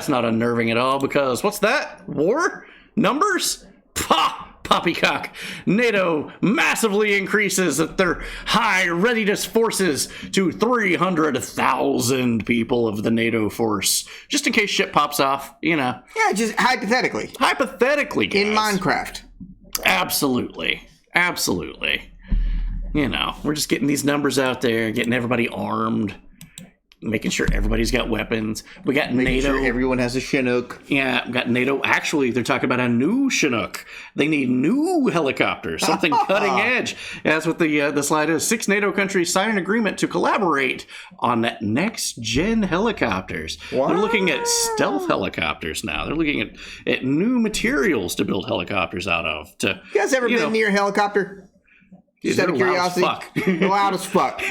[SPEAKER 3] not unnerving at all, because what's that? War? Numbers? poppycock. NATO massively increases their high readiness forces to 300,000 people of the NATO force. Just in case shit pops off,
[SPEAKER 2] Yeah, just hypothetically.
[SPEAKER 3] Hypothetically, guys.
[SPEAKER 2] In Minecraft.
[SPEAKER 3] Absolutely. We're just getting these numbers out there, getting everybody armed, making sure everybody's got weapons. We got
[SPEAKER 2] Making
[SPEAKER 3] NATO.
[SPEAKER 2] sure everyone has a Chinook.
[SPEAKER 3] Yeah, we got NATO. Actually, they're talking about a new Chinook. They need new helicopters, something cutting edge. That's what the slide is. 6 NATO countries sign an agreement to collaborate on next-gen helicopters.
[SPEAKER 2] Wow.
[SPEAKER 3] They're looking at stealth helicopters now. They're looking at new materials to build helicopters out of.
[SPEAKER 2] You guys ever been near a helicopter? Just out of curiosity. Loud as fuck.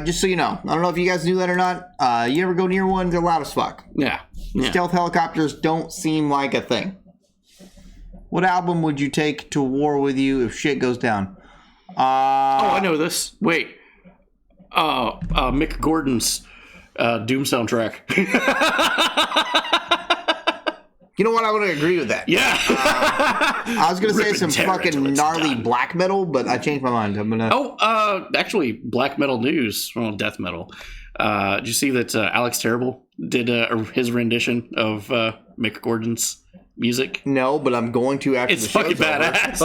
[SPEAKER 2] Just so you know, I don't know if you guys knew that or not. You ever go near one? They're loud as fuck.
[SPEAKER 3] Yeah.
[SPEAKER 2] Stealth helicopters don't seem like a thing. What album would you take to war with you if shit goes down?
[SPEAKER 3] I know this. Wait. Mick Gordon's Doom soundtrack.
[SPEAKER 2] You know what? I would agree with that.
[SPEAKER 3] Yeah.
[SPEAKER 2] I was gonna say some fucking gnarly
[SPEAKER 3] done.
[SPEAKER 2] black metal, but I changed my mind. I'm gonna.
[SPEAKER 3] Actually, black metal news. Well, death metal. Did you see that Alex Terrible did his rendition of Mick Gordon's music?
[SPEAKER 2] No, but I'm going to after
[SPEAKER 3] It's
[SPEAKER 2] the show's
[SPEAKER 3] fucking badass.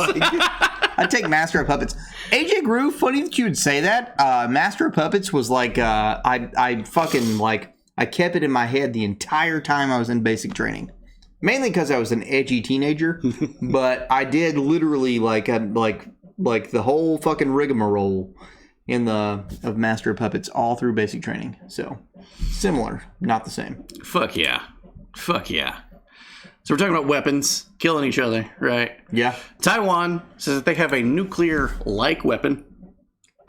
[SPEAKER 2] I'd take Master of Puppets. AJ Groove, funny that you would say that. Master of Puppets was like, I fucking like, I kept it in my head the entire time I was in basic training. Mainly because I was an edgy teenager, but I did literally like the whole fucking rigmarole of Master of Puppets all through basic training. So similar, not the same.
[SPEAKER 3] Fuck yeah. So we're talking about weapons, killing each other, right?
[SPEAKER 2] Yeah.
[SPEAKER 3] Taiwan says that they have a nuclear-like weapon.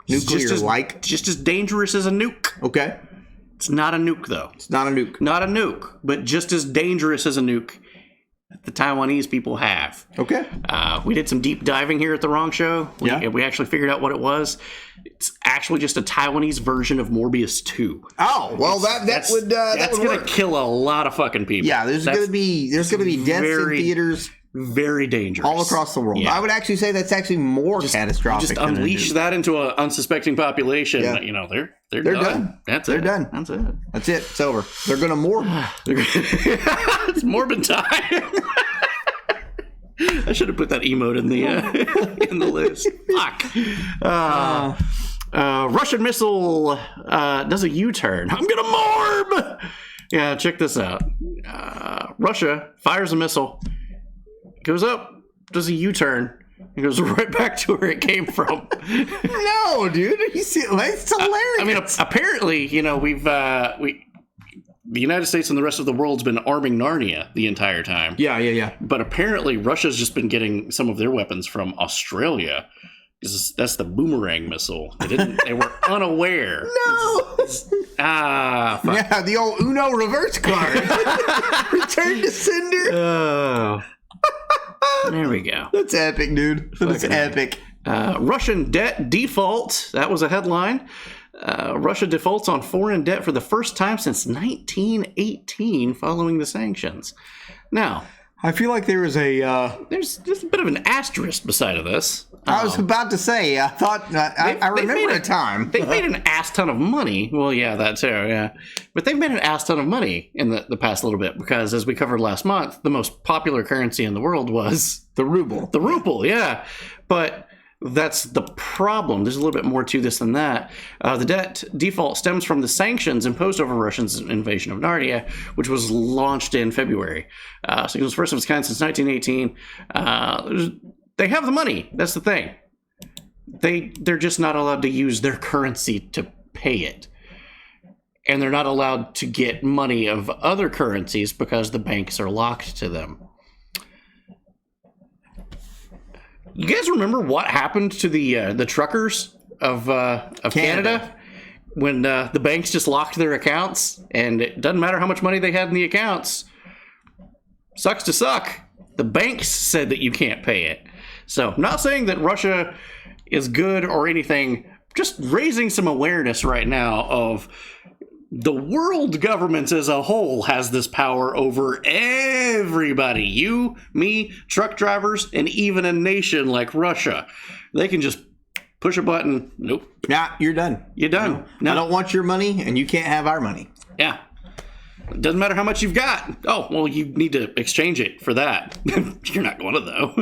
[SPEAKER 2] Nuclear-like?
[SPEAKER 3] Just as dangerous as a nuke.
[SPEAKER 2] Okay.
[SPEAKER 3] It's not a nuke, though.
[SPEAKER 2] It's not a nuke.
[SPEAKER 3] Not a nuke, but just as dangerous as a nuke that the Taiwanese people have.
[SPEAKER 2] Okay.
[SPEAKER 3] We did some deep diving here at the Wrong Show. We actually figured out what it was. It's actually just a Taiwanese version of Morbius 2.
[SPEAKER 2] Oh, well, that would
[SPEAKER 3] going to kill a lot of fucking people.
[SPEAKER 2] Yeah, there's going to be deaths in theaters.
[SPEAKER 3] Very dangerous.
[SPEAKER 2] All across the world. Yeah. I would actually say that's actually more catastrophic.
[SPEAKER 3] Just unleash that into an unsuspecting population. Yeah. They're done.
[SPEAKER 2] That's it. Done.
[SPEAKER 3] That's it.
[SPEAKER 2] That's it. It's over. They're going to morb.
[SPEAKER 3] It's morbid time. I should have put that emote in the list. Fuck. Russian missile does a U-turn. I'm gonna morb. Yeah, check this out. Russia fires a missile. Goes up, does a U-turn, and goes right back to where it came from.
[SPEAKER 2] No, dude, it's hilarious.
[SPEAKER 3] I mean, apparently, the United States and the rest of the world's been arming Narnia the entire time.
[SPEAKER 2] Yeah.
[SPEAKER 3] But apparently, Russia's just been getting some of their weapons from Australia. That's the boomerang missile. They were unaware.
[SPEAKER 2] No.
[SPEAKER 3] Fuck.
[SPEAKER 2] Yeah, the old Uno reverse card. Return to sender.
[SPEAKER 3] Oh. There we go.
[SPEAKER 2] That's epic, dude. That's epic.
[SPEAKER 3] Russian debt default. That was a headline. Russia defaults on foreign debt for the first time since 1918 following the sanctions. Now,
[SPEAKER 2] I feel like there is
[SPEAKER 3] there's just a bit of an asterisk beside of this.
[SPEAKER 2] I was about to say, I thought, I remember a time.
[SPEAKER 3] They've made an ass ton of money. Well, yeah, that too, yeah. But they've made an ass ton of money in the past little bit because, as we covered last month, the most popular currency in the world was
[SPEAKER 2] the ruble.
[SPEAKER 3] The ruble, yeah. But that's the problem. There's a little bit more to this than that. The debt default stems from the sanctions imposed over Russia's invasion of Narnia, which was launched in February. So it was first of its kind since 1918. They have the money. That's the thing. They're just not allowed to use their currency to pay it. And they're not allowed to get money of other currencies because the banks are locked to them. You guys remember what happened to the truckers of Canada when the banks just locked their accounts, and it doesn't matter how much money they had in the accounts. Sucks to suck. The banks said that you can't pay it. So, I'm not saying that Russia is good or anything, just raising some awareness right now of The world government as a whole has this power over everybody. You, me, truck drivers, and even a nation like Russia. They can just push a button. Nope.
[SPEAKER 2] Nah, you're done.
[SPEAKER 3] You're done.
[SPEAKER 2] No. I don't want your money, and you can't have our money.
[SPEAKER 3] Yeah. It doesn't matter how much you've got. Oh, well, you need to exchange it for that. You're not going to, though.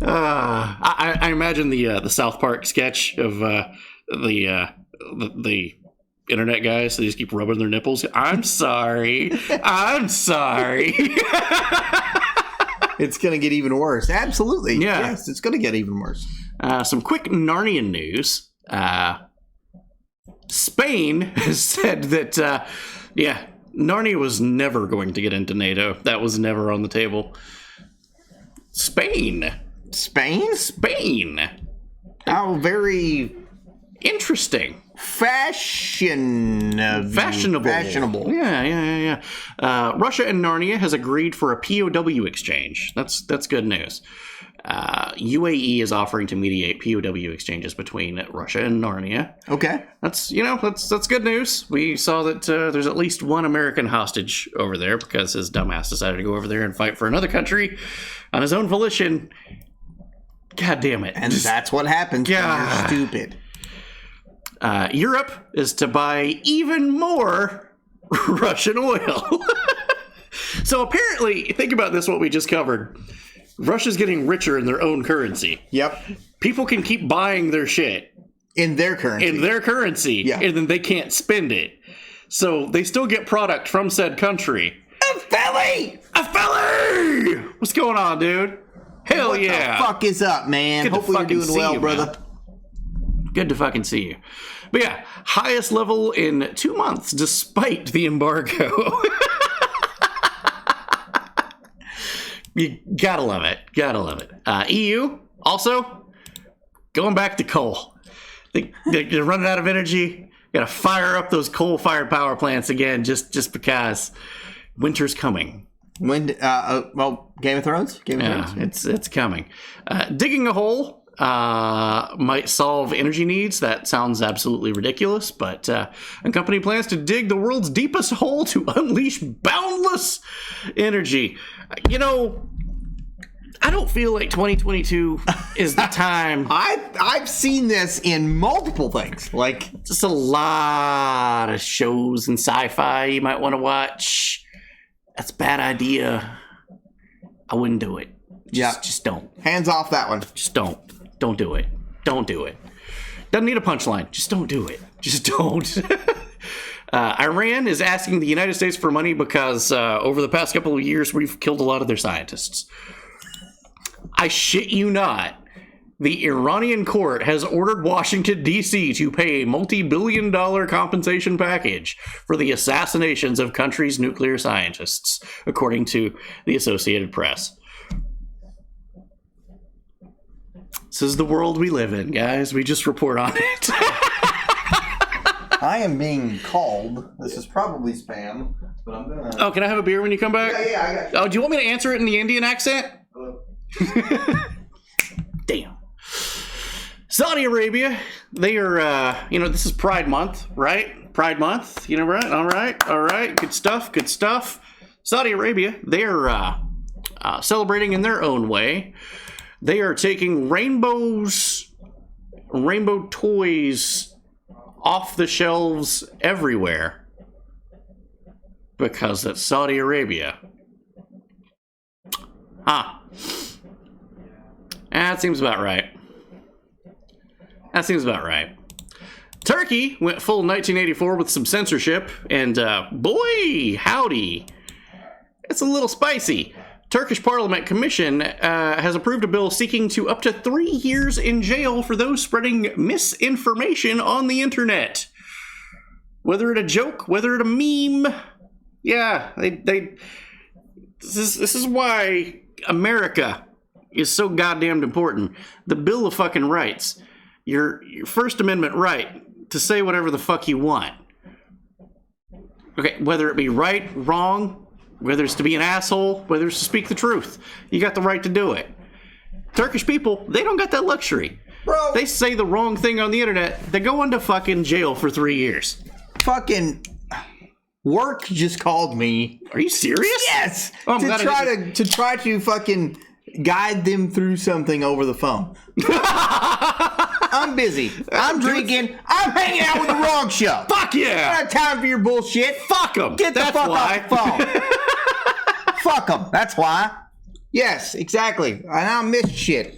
[SPEAKER 3] I imagine the South Park sketch of the internet guys. They just keep rubbing their nipples. I'm sorry. I'm sorry.
[SPEAKER 2] It's going to get even worse. Absolutely.
[SPEAKER 3] Yeah.
[SPEAKER 2] Yes, it's going to get even worse.
[SPEAKER 3] Some quick Narnian news. Spain has said that, Narnia was never going to get into NATO. That was never on the table. Spain.
[SPEAKER 2] How very
[SPEAKER 3] interesting.
[SPEAKER 2] Fashionable.
[SPEAKER 3] Yeah. Russia and Narnia has agreed for a POW exchange. That's good news. UAE is offering to mediate POW exchanges between Russia and Narnia.
[SPEAKER 2] Okay.
[SPEAKER 3] That's good news. We saw that there's at least one American hostage over there because his dumbass decided to go over there and fight for another country on his own volition. God damn it.
[SPEAKER 2] And that's what happens when you're stupid.
[SPEAKER 3] Europe is to buy even more Russian oil. So apparently, think about this, what we just covered. Russia's getting richer in their own currency.
[SPEAKER 2] Yep.
[SPEAKER 3] People can keep buying their shit.
[SPEAKER 2] In their currency.
[SPEAKER 3] Yeah. And then they can't spend it. So they still get product from said country.
[SPEAKER 2] A Philly!
[SPEAKER 3] What's going on, dude? Hell
[SPEAKER 2] what
[SPEAKER 3] yeah.
[SPEAKER 2] What the fuck is up, man?
[SPEAKER 3] Good
[SPEAKER 2] Hopefully you're doing well, brother.
[SPEAKER 3] Man. Good to fucking see you. But yeah, highest level in 2 months despite the embargo. You gotta love it. EU, also, going back to coal. They're running out of energy. Gotta fire up those coal-fired power plants again just because winter's coming.
[SPEAKER 2] Game of Thrones?
[SPEAKER 3] It's coming. Digging a hole might solve energy needs. That sounds absolutely ridiculous, but a company plans to dig the world's deepest hole to unleash boundless energy. You know, I don't feel like 2022 is the time.
[SPEAKER 2] I've seen this in multiple things. Like,
[SPEAKER 3] just a lot of shows and sci-fi you might want to watch. That's a bad idea. I wouldn't do it. Just don't.
[SPEAKER 2] Hands off that one.
[SPEAKER 3] Just don't. Don't do it. Don't do it. Doesn't need a punchline. Just don't do it. Just don't. Iran is asking the United States for money because over the past couple of years, we've killed a lot of their scientists. I shit you not. The Iranian court has ordered Washington, D.C. to pay a multi-billion-dollar compensation package for the assassinations of country's nuclear scientists, according to the Associated Press. This is the world we live in, guys. We just report on it.
[SPEAKER 2] I am being called. This is probably spam, but I'm gonna...
[SPEAKER 3] Oh, can I have a beer when you come back?
[SPEAKER 2] Yeah, I got you.
[SPEAKER 3] Oh, do you want me to answer it in the Indian accent?
[SPEAKER 2] Hello.
[SPEAKER 3] Damn. Saudi Arabia, they are, this is Pride Month, right? Pride Month, right? All right. Good stuff. Saudi Arabia, they are celebrating in their own way. They are taking rainbow toys off the shelves everywhere because it's Saudi Arabia. That seems about right. Turkey went full 1984 with some censorship, and boy, howdy, it's a little spicy. Turkish Parliament Commission has approved a bill seeking to up to 3 years in jail for those spreading misinformation on the internet. Whether it a joke, whether it a meme. Yeah, this is why America is so goddamn important. The Bill of fucking Rights. Your First Amendment right to say whatever the fuck you want. Okay, whether it be right, wrong, whether it's to be an asshole, whether it's to speak the truth. You got the right to do it. Turkish people, they don't got that luxury.
[SPEAKER 2] Bro.
[SPEAKER 3] They say the wrong thing on the internet. They go into fucking jail for 3 years.
[SPEAKER 2] Fucking work just called me.
[SPEAKER 3] Are you serious?
[SPEAKER 2] Yes.
[SPEAKER 3] Oh,
[SPEAKER 2] to try to fucking guide them through something over the phone. I'm busy. I'm drinking. I'm hanging out with the wrong show.
[SPEAKER 3] Fuck yeah.
[SPEAKER 2] I don't have time for your bullshit.
[SPEAKER 3] Fuck them.
[SPEAKER 2] Get the fuck off the phone. Fuck them. That's why. Yes, exactly. And I missed shit.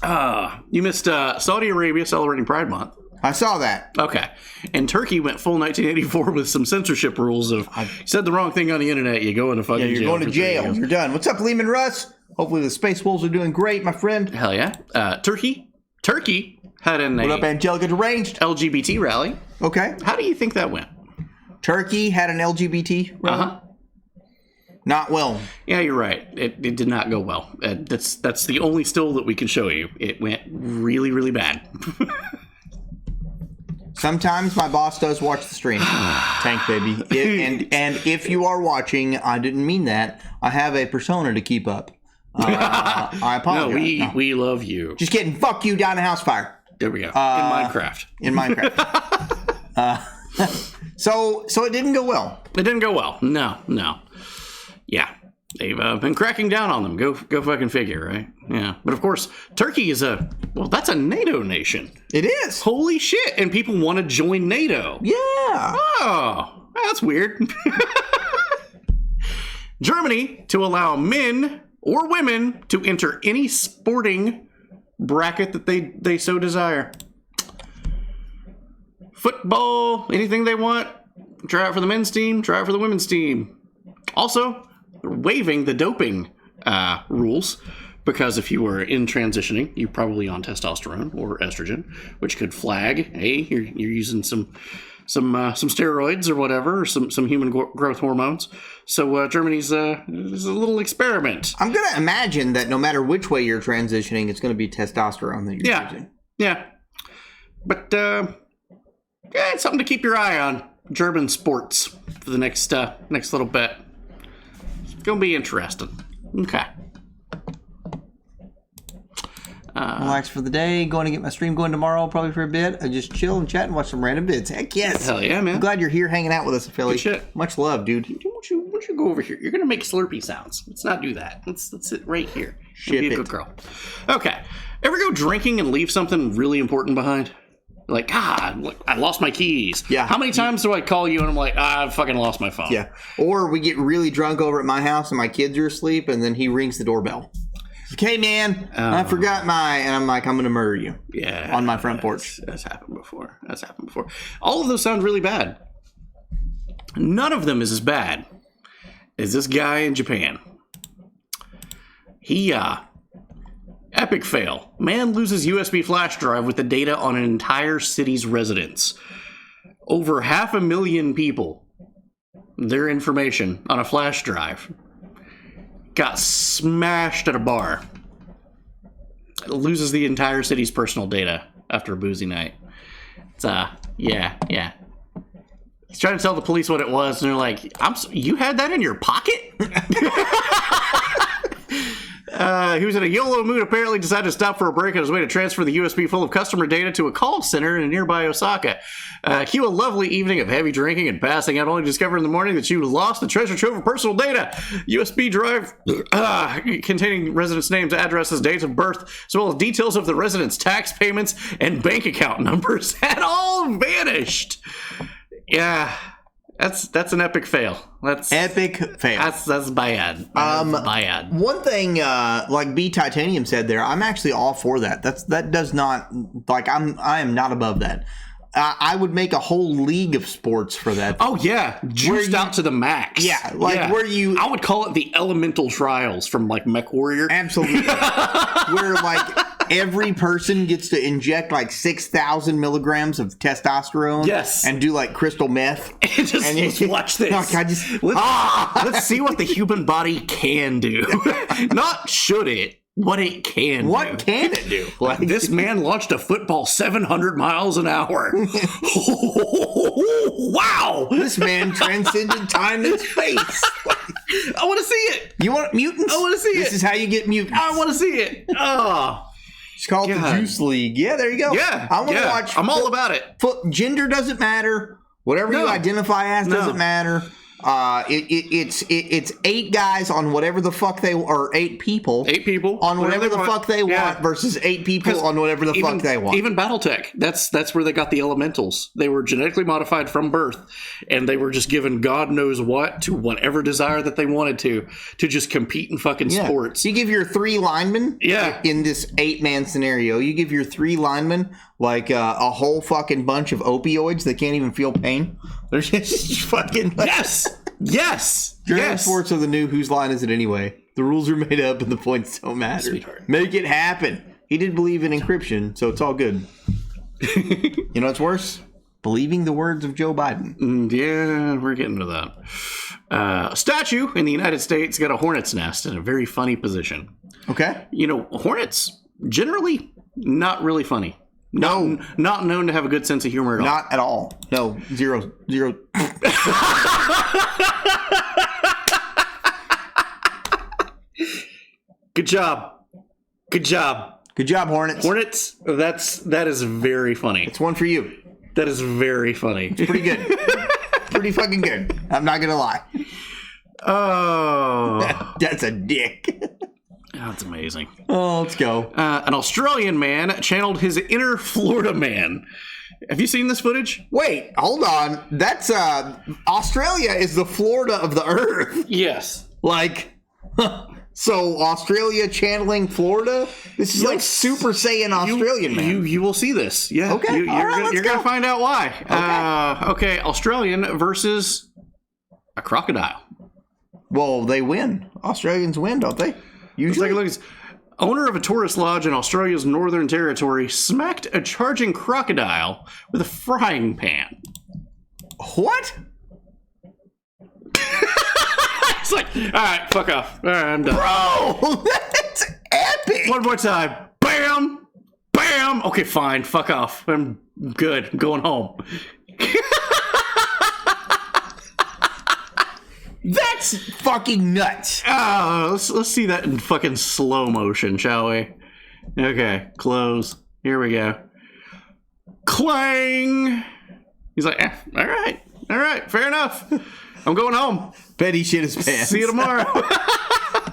[SPEAKER 3] You missed Saudi Arabia celebrating Pride Month.
[SPEAKER 2] I saw that.
[SPEAKER 3] Okay. And Turkey went full 1984 with some censorship rules of you said the wrong thing on the internet, you go into fucking jail.
[SPEAKER 2] You're going to jail. You're done. What's up, Lehman Russ? Hopefully the Space Wolves are doing great, my friend.
[SPEAKER 3] Hell yeah. Turkey had an
[SPEAKER 2] What up, Angelica Deranged?
[SPEAKER 3] LGBT rally.
[SPEAKER 2] Okay.
[SPEAKER 3] How do you think that went?
[SPEAKER 2] Turkey had an LGBT rally?
[SPEAKER 3] Uh-huh.
[SPEAKER 2] Not well.
[SPEAKER 3] Yeah, you're right. It did not go well. That's the only still that we can show you. It went really, really bad.
[SPEAKER 2] Sometimes my boss does watch the stream. Tank baby. And if you are watching, I didn't mean that. I have a persona to keep up. I apologize.
[SPEAKER 3] No, we love you.
[SPEAKER 2] Just kidding. Fuck you down in house fire.
[SPEAKER 3] There we go. In Minecraft.
[SPEAKER 2] In Minecraft. So it didn't go well.
[SPEAKER 3] It didn't go well. No. Yeah. They've been cracking down on them. Go fucking figure, right? Yeah. But of course, Turkey is that's a NATO nation.
[SPEAKER 2] It is.
[SPEAKER 3] Holy shit. And people want to join NATO.
[SPEAKER 2] Yeah.
[SPEAKER 3] Oh, that's weird. Germany to allow men or women to enter any sporting bracket that they so desire. Football, anything they want. Try out for the men's team, try out for the women's team. Also, they're waiving the doping rules because if you were in transitioning, you're probably on testosterone or estrogen, which could flag, hey, you're using some steroids or whatever, or some human growth hormones. So Germany's is a little experiment.
[SPEAKER 2] I'm gonna imagine that no matter which way you're transitioning, it's gonna be testosterone that you're using.
[SPEAKER 3] Yeah, but it's something to keep your eye on. German sports for the next little bit. It's gonna be interesting. Okay.
[SPEAKER 2] Relax for the day. Going to get my stream going tomorrow, probably for a bit. I just chill and chat and watch some random vids. Heck yes.
[SPEAKER 3] Hell yeah, man.
[SPEAKER 2] I'm glad you're here hanging out with us, Philly.
[SPEAKER 3] Good shit.
[SPEAKER 2] Much love, dude.
[SPEAKER 3] Why don't you go over here? You're gonna make Slurpee sounds. Let's not do that. Let's sit right here.
[SPEAKER 2] Ship
[SPEAKER 3] be a good girl. Okay. Ever go drinking and leave something really important behind? Like, look, I lost my keys. Yeah. How many times do I call you and I'm like, I fucking lost my phone?
[SPEAKER 2] Yeah. Or we get really drunk over at my house and my kids are asleep and then he rings the doorbell. Okay, man, I forgot and I'm like, I'm going to murder you.
[SPEAKER 3] Yeah.
[SPEAKER 2] On my front porch.
[SPEAKER 3] That's happened before. All of those sound really bad. None of them is as bad as this guy in Japan. He, epic fail. Man loses USB flash drive with the data on an entire city's residents. Over 500,000 people, their information on a flash drive, got smashed at a bar. It loses the entire city's personal data after a boozy night. It's, yeah. He's trying to tell the police what it was, and they're like, you had that in your pocket? He was in a YOLO mood, apparently decided to stop for a break on his way to transfer the USB full of customer data to a call center in nearby Osaka. Cue a lovely evening of heavy drinking and passing out, only to discover in the morning that you lost the treasure trove of personal data. USB drive containing residents' names, addresses, dates of birth, as well as details of the residents' tax payments and bank account numbers had all vanished. Yeah. That's an epic fail. That's
[SPEAKER 2] epic fail.
[SPEAKER 3] That's bad. That's bad.
[SPEAKER 2] One thing, like B Titanium said there, I'm actually all for that. That does not I am not above that. I would make a whole league of sports for that.
[SPEAKER 3] Oh yeah, juiced out to the max.
[SPEAKER 2] Yeah, where you.
[SPEAKER 3] I would call it the elemental trials from like Mech
[SPEAKER 2] Absolutely. Where every person gets to inject 6,000 milligrams of testosterone.
[SPEAKER 3] Yes.
[SPEAKER 2] And do crystal meth.
[SPEAKER 3] Let's watch this. Let's see what the human body can do. Not should it. What it can do.
[SPEAKER 2] What can it do?
[SPEAKER 3] This man launched a football 700 miles an hour. Wow!
[SPEAKER 2] This man transcended time and space.
[SPEAKER 3] I want to see it.
[SPEAKER 2] You want mutants?
[SPEAKER 3] I want to see it.
[SPEAKER 2] This is how you get mutants.
[SPEAKER 3] I want to see it. Oh.
[SPEAKER 2] Just call it the Juice League. Yeah, there you go.
[SPEAKER 3] Yeah,
[SPEAKER 2] I want to watch.
[SPEAKER 3] I'm all about it.
[SPEAKER 2] Gender doesn't matter. Whatever you identify as doesn't matter. It's 8 guys on whatever the fuck they or 8 people.
[SPEAKER 3] 8 people
[SPEAKER 2] on whatever the fuck they want versus 8 people on whatever the fuck they want.
[SPEAKER 3] Even BattleTech, that's where they got the elementals. They were genetically modified from birth, and they were just given God knows what to whatever desire that they wanted to just compete in fucking sports.
[SPEAKER 2] You give your 3 linemen in this 8-man scenario, you give your 3 linemen like a whole fucking bunch of opioids that can't even feel pain. They're just fucking
[SPEAKER 3] Yes.
[SPEAKER 2] German sports are the new Whose Line Is It Anyway? The rules are made up and the points don't matter.
[SPEAKER 3] Sweetheart.
[SPEAKER 2] Make it happen. He did believe in encryption, so it's all good. You know what's worse? Believing the words of Joe Biden.
[SPEAKER 3] Yeah, we're getting to that. A statue in the United States got a hornet's nest in a very funny position.
[SPEAKER 2] Okay.
[SPEAKER 3] You know, hornets, generally, not really funny.
[SPEAKER 2] No.
[SPEAKER 3] Not known to have a good sense of humor at all.
[SPEAKER 2] Not at all. No. Zero.
[SPEAKER 3] Good job. Good job,
[SPEAKER 2] Hornets.
[SPEAKER 3] Hornets, that is very funny.
[SPEAKER 2] It's one for you.
[SPEAKER 3] That is very funny.
[SPEAKER 2] It's pretty good. Pretty fucking good. I'm not going to lie.
[SPEAKER 3] Oh.
[SPEAKER 2] That's a dick.
[SPEAKER 3] That's amazing.
[SPEAKER 2] Oh, let's go.
[SPEAKER 3] An Australian man channeled his inner Florida man. Have you seen this footage?
[SPEAKER 2] Wait, hold on. That's Australia is the Florida of the Earth.
[SPEAKER 3] Yes.
[SPEAKER 2] Like, so Australia channeling Florida? This is like Super Saiyan Australian man.
[SPEAKER 3] You will see this. Yeah.
[SPEAKER 2] Okay.
[SPEAKER 3] You're going to find out why. Okay. Australian versus a crocodile.
[SPEAKER 2] Well, they win. Australians win, don't they? Usually.
[SPEAKER 3] Let's take a look. Owner of a tourist lodge in Australia's Northern Territory smacked a charging crocodile with a frying pan.
[SPEAKER 2] What?
[SPEAKER 3] It's like, all right, fuck off. All right, I'm done.
[SPEAKER 2] Bro, that's epic.
[SPEAKER 3] One more time. Bam! Bam! Okay, fine. Fuck off. I'm good. I'm going home.
[SPEAKER 2] That's fucking nuts.
[SPEAKER 3] Let's see that in fucking slow motion, shall we? Okay, close. Here we go. Clang! He's like, all right, fair enough. I'm going home.
[SPEAKER 2] Bet he shit his pants.
[SPEAKER 3] See you tomorrow.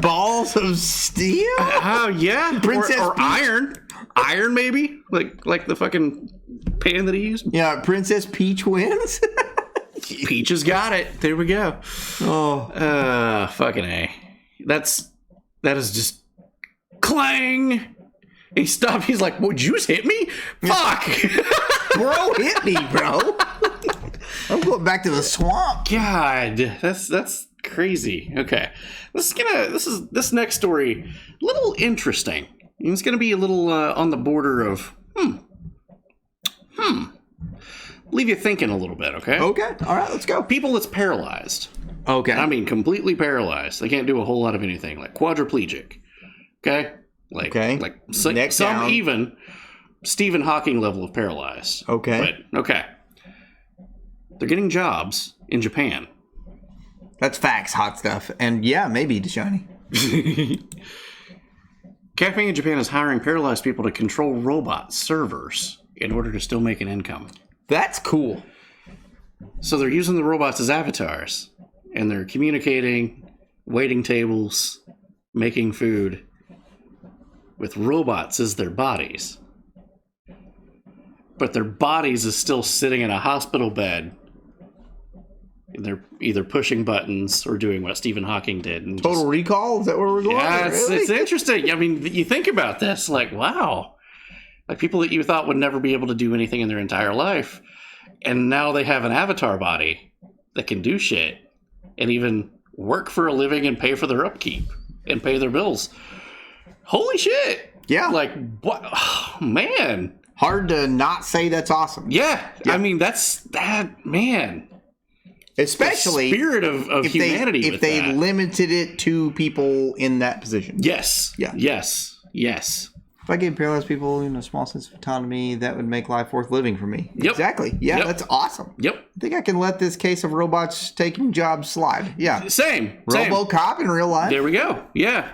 [SPEAKER 2] Balls of steel?
[SPEAKER 3] Oh, yeah.
[SPEAKER 2] Princess
[SPEAKER 3] or
[SPEAKER 2] Peach?
[SPEAKER 3] iron. Iron, maybe? Like the fucking pan that he used?
[SPEAKER 2] Yeah, Princess Peach wins?
[SPEAKER 3] Peach has got it. There we go.
[SPEAKER 2] Oh.
[SPEAKER 3] Fucking A. That is just clang. He stopped. He's like, would you just hit me? Fuck.
[SPEAKER 2] Bro, hit me, bro. I'm going back to the swamp.
[SPEAKER 3] God, that's crazy. Okay. This next story, a little interesting. It's gonna be a little on the border of leave you thinking a little bit, okay?
[SPEAKER 2] Okay. All right, let's go.
[SPEAKER 3] People that's paralyzed.
[SPEAKER 2] Okay.
[SPEAKER 3] I mean, completely paralyzed. They can't do a whole lot of anything, like quadriplegic. Okay? Like
[SPEAKER 2] Neck
[SPEAKER 3] some
[SPEAKER 2] down.
[SPEAKER 3] even Stephen Hawking level of paralyzed.
[SPEAKER 2] Okay.
[SPEAKER 3] But, okay. They're getting jobs in Japan.
[SPEAKER 2] That's facts, hot stuff. And yeah, maybe Deshani.
[SPEAKER 3] Cafe in Japan is hiring paralyzed people to control robot servers in order to still make an income.
[SPEAKER 2] That's cool.
[SPEAKER 3] So they're using the robots as avatars, and they're communicating, waiting tables, making food with robots as their bodies. But their bodies is still sitting in a hospital bed. And they're either pushing buttons or doing what Stephen Hawking did. And
[SPEAKER 2] Total Recall? Is that where we're going?
[SPEAKER 3] yeah,
[SPEAKER 2] Really?
[SPEAKER 3] it's interesting. I mean, you think about this, like, wow. Like people that you thought would never be able to do anything in their entire life. And now they have an avatar body that can do shit and even work for a living and pay for their upkeep and pay their bills. Holy shit.
[SPEAKER 2] Yeah.
[SPEAKER 3] Like, what? Oh, man.
[SPEAKER 2] Hard to not say that's awesome.
[SPEAKER 3] Yeah. I mean, that, man.
[SPEAKER 2] Especially
[SPEAKER 3] the spirit of humanity.
[SPEAKER 2] If they limited it to people in that position.
[SPEAKER 3] Yes.
[SPEAKER 2] Yeah.
[SPEAKER 3] Yes.
[SPEAKER 2] If I gave paralyzed people a small sense of autonomy, that would make life worth living for me.
[SPEAKER 3] Yep.
[SPEAKER 2] Exactly. Yeah,
[SPEAKER 3] Yep.
[SPEAKER 2] that's awesome.
[SPEAKER 3] Yep.
[SPEAKER 2] I think I can let this case of robots taking jobs slide. Yeah.
[SPEAKER 3] Same.
[SPEAKER 2] RoboCop in real life.
[SPEAKER 3] There we go. Yeah.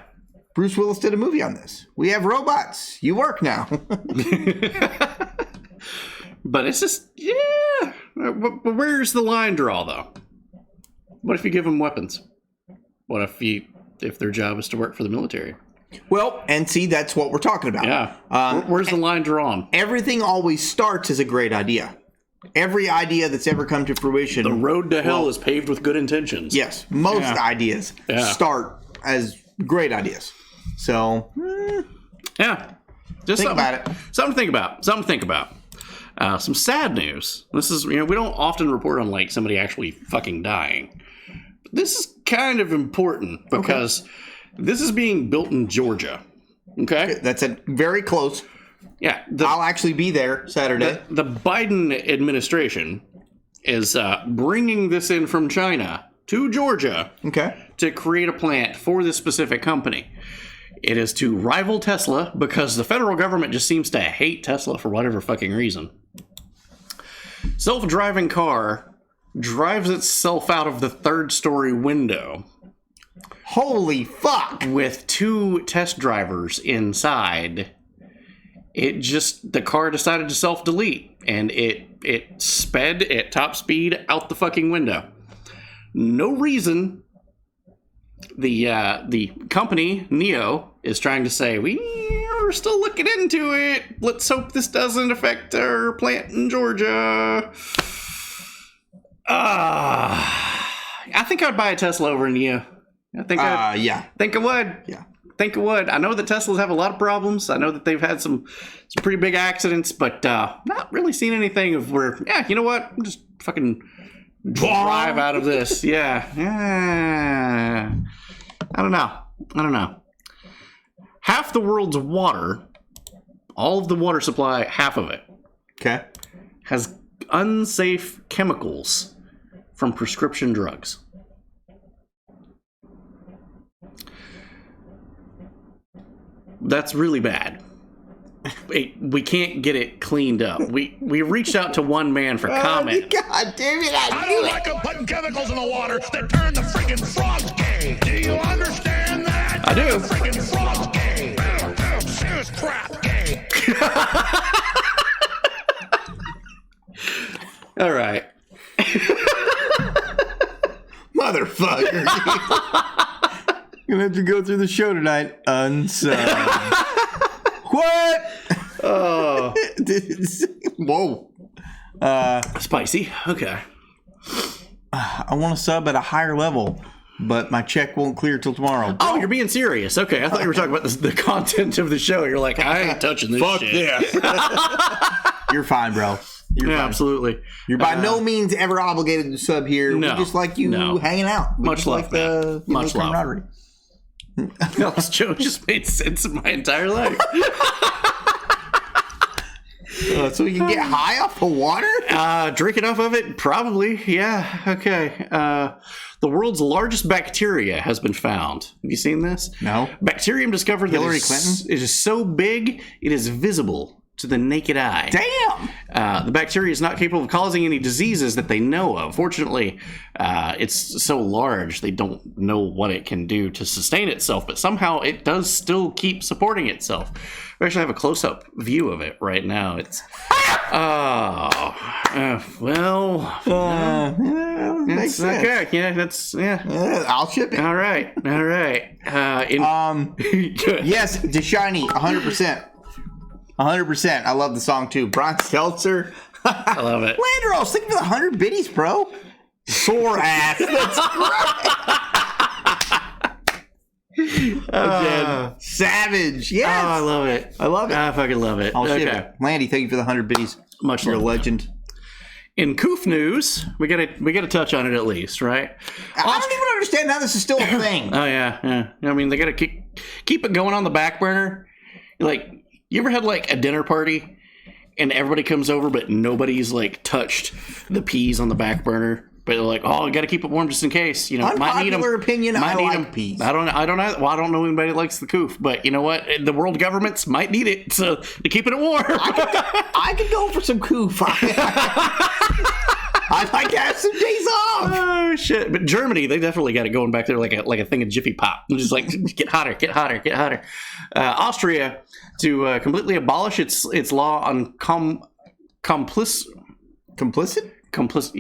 [SPEAKER 2] Bruce Willis did a movie on this. We have robots. You work now.
[SPEAKER 3] But it's just, yeah. But where's the line draw, though? What if you give them weapons? What if their job is to work for the military?
[SPEAKER 2] Well, and see, that's what we're talking about.
[SPEAKER 3] Yeah. Where's the line drawn?
[SPEAKER 2] Everything always starts as a great idea. Every idea that's ever come to fruition.
[SPEAKER 3] The road to hell is paved with good intentions.
[SPEAKER 2] Yes. Most ideas start as great ideas. So,
[SPEAKER 3] yeah. Just
[SPEAKER 2] think about it.
[SPEAKER 3] Something to think about. Something to think about. Some sad news. This is, we don't often report on like somebody actually fucking dying. But this is kind of important because this is being built in Georgia. Okay?
[SPEAKER 2] That's very close.
[SPEAKER 3] Yeah.
[SPEAKER 2] I'll actually be there Saturday.
[SPEAKER 3] The Biden administration is bringing this in from China to Georgia to create a plant for this specific company. It is to rival Tesla because the federal government just seems to hate Tesla for whatever fucking reason. Self-driving car drives itself out of the third-story window.
[SPEAKER 2] Holy fuck!
[SPEAKER 3] With 2 test drivers inside. The car decided to self-delete, and it sped at top speed out the fucking window. No reason. The company, NIO, is trying to say, we're still looking into it. Let's hope this doesn't affect our plant in Georgia. I think I'd buy a Tesla over NIO. I think I would.
[SPEAKER 2] Yeah.
[SPEAKER 3] Think it would. I know that Teslas have a lot of problems. I know that they've had some pretty big accidents, but not really seen anything of where, you know what? I'm just fucking drive out of this. Yeah. I don't know. Half the world's water, all of the water supply, half of it, has unsafe chemicals from prescription drugs. That's really bad. We can't get it cleaned up. We reached out to one man for comment.
[SPEAKER 2] God damn it!
[SPEAKER 5] I don't like them putting chemicals in the water that turn the friggin' frogs gay. Do you understand that?
[SPEAKER 3] I do.
[SPEAKER 5] The friggin' frogs gay. Serious crap gay.
[SPEAKER 3] All right.
[SPEAKER 2] Motherfucker. Gonna have to go through the show tonight. Unsubbed. What?
[SPEAKER 3] Oh.
[SPEAKER 2] Whoa.
[SPEAKER 3] Spicy. Okay.
[SPEAKER 2] I want to sub at a higher level, but my check won't clear till tomorrow.
[SPEAKER 3] Oh, you're being serious. Okay, I thought you were talking about the content of the show. You're like, I ain't touching this
[SPEAKER 2] Fuck
[SPEAKER 3] shit.
[SPEAKER 2] this. You're fine, bro. You're fine.
[SPEAKER 3] Absolutely.
[SPEAKER 2] You're by no means ever obligated to sub here.
[SPEAKER 3] No,
[SPEAKER 2] we just like you hanging out. We
[SPEAKER 3] Much
[SPEAKER 2] just
[SPEAKER 3] love,
[SPEAKER 2] like the
[SPEAKER 3] Much love.
[SPEAKER 2] camaraderie.
[SPEAKER 3] This show just made sense in my entire life.
[SPEAKER 2] So we can get high off the water?
[SPEAKER 3] Drink enough of it? Probably. Yeah. Okay. The world's largest bacteria has been found. Have you seen this?
[SPEAKER 2] No.
[SPEAKER 3] Bacterium discovered that
[SPEAKER 2] Hillary Clinton?
[SPEAKER 3] It is so big, it is visible to the naked eye.
[SPEAKER 2] Damn!
[SPEAKER 3] The bacteria is not capable of causing any diseases that they know of. Fortunately, it's so large they don't know what it can do to sustain itself, but somehow it does still keep supporting itself. We actually have a close-up view of it right now. It's
[SPEAKER 2] makes sense.
[SPEAKER 3] okay. Yeah, that's
[SPEAKER 2] I'll ship it.
[SPEAKER 3] All right.
[SPEAKER 2] Yes, DeShiny, 100%. 100%. I love the song too. Brian Stelzer.
[SPEAKER 3] I love it.
[SPEAKER 2] Landros, think of the 100 biddies, bro. Sore ass. That's great. Savage. Yes.
[SPEAKER 3] Oh, I love it.
[SPEAKER 2] I love it.
[SPEAKER 3] I fucking love it.
[SPEAKER 2] I'll ship it. Landy, thank you for the 100 biddies.
[SPEAKER 3] Much
[SPEAKER 2] You're a
[SPEAKER 3] love.
[SPEAKER 2] legend.
[SPEAKER 3] In Coof news, we gotta touch on it at least, right?
[SPEAKER 2] I don't even understand how this is still a thing.
[SPEAKER 3] Oh yeah. I mean, they gotta keep it going on the back burner. Like, you ever had like a dinner party and everybody comes over, but nobody's like touched the peas on the back burner? But they're like, oh, we got to keep it warm just in case. You know, might need them.
[SPEAKER 2] Unpopular opinion, I like
[SPEAKER 3] them.
[SPEAKER 2] peas.
[SPEAKER 3] I don't know. Well, I don't know anybody that likes the coof, but you know what? The world governments might need it to keep it warm.
[SPEAKER 2] I could go for some coof. I'd like to have some days off.
[SPEAKER 3] Oh shit! But Germany, they definitely got it going back there like a thing of Jiffy Pop. It's just like get hotter, get hotter, get hotter. Austria to completely abolish its law on complicit,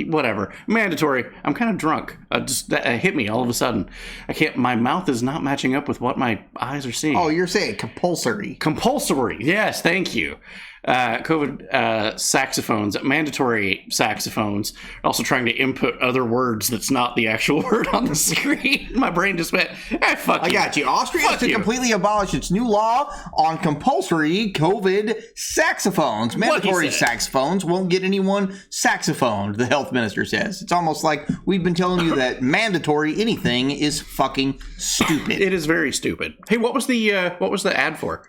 [SPEAKER 3] whatever, mandatory. I'm kind of drunk. That hit me all of a sudden. I can't. My mouth is not matching up with what my eyes are seeing.
[SPEAKER 2] Oh, you're saying compulsory?
[SPEAKER 3] Compulsory. Yes, thank you. COVID saxophones, mandatory saxophones. Also trying to input other words that's not the actual word on the screen. My brain just went, fuck you.
[SPEAKER 2] I got you. Austria has to completely abolish its new law on compulsory COVID saxophones. Mandatory saxophones won't get anyone saxophoned, the health minister says. It's almost like we've been telling you that mandatory anything is fucking stupid.
[SPEAKER 3] It is very stupid. Hey, what was the ad for?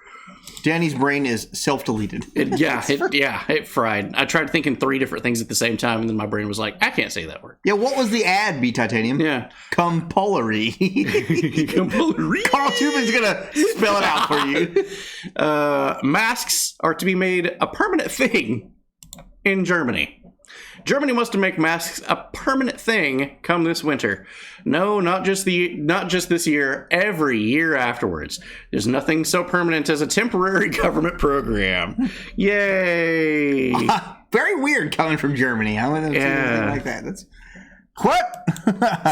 [SPEAKER 2] Danny's brain is self-deleted.
[SPEAKER 3] It fried. I tried thinking 3 different things at the same time, and then my brain was like, I can't say that word.
[SPEAKER 2] Yeah, what was the ad, B Titanium?
[SPEAKER 3] Yeah.
[SPEAKER 2] Compulsory.
[SPEAKER 3] Compulsory.
[SPEAKER 2] Carl Tubman's gonna spell it out for you.
[SPEAKER 3] Masks are to be made a permanent thing in Germany. Germany wants to make masks a permanent thing come this winter. No, not just this year, every year afterwards. There's nothing so permanent as a temporary government program. Yay!
[SPEAKER 2] Very weird coming from Germany. I wouldn't say anything like that. That's what?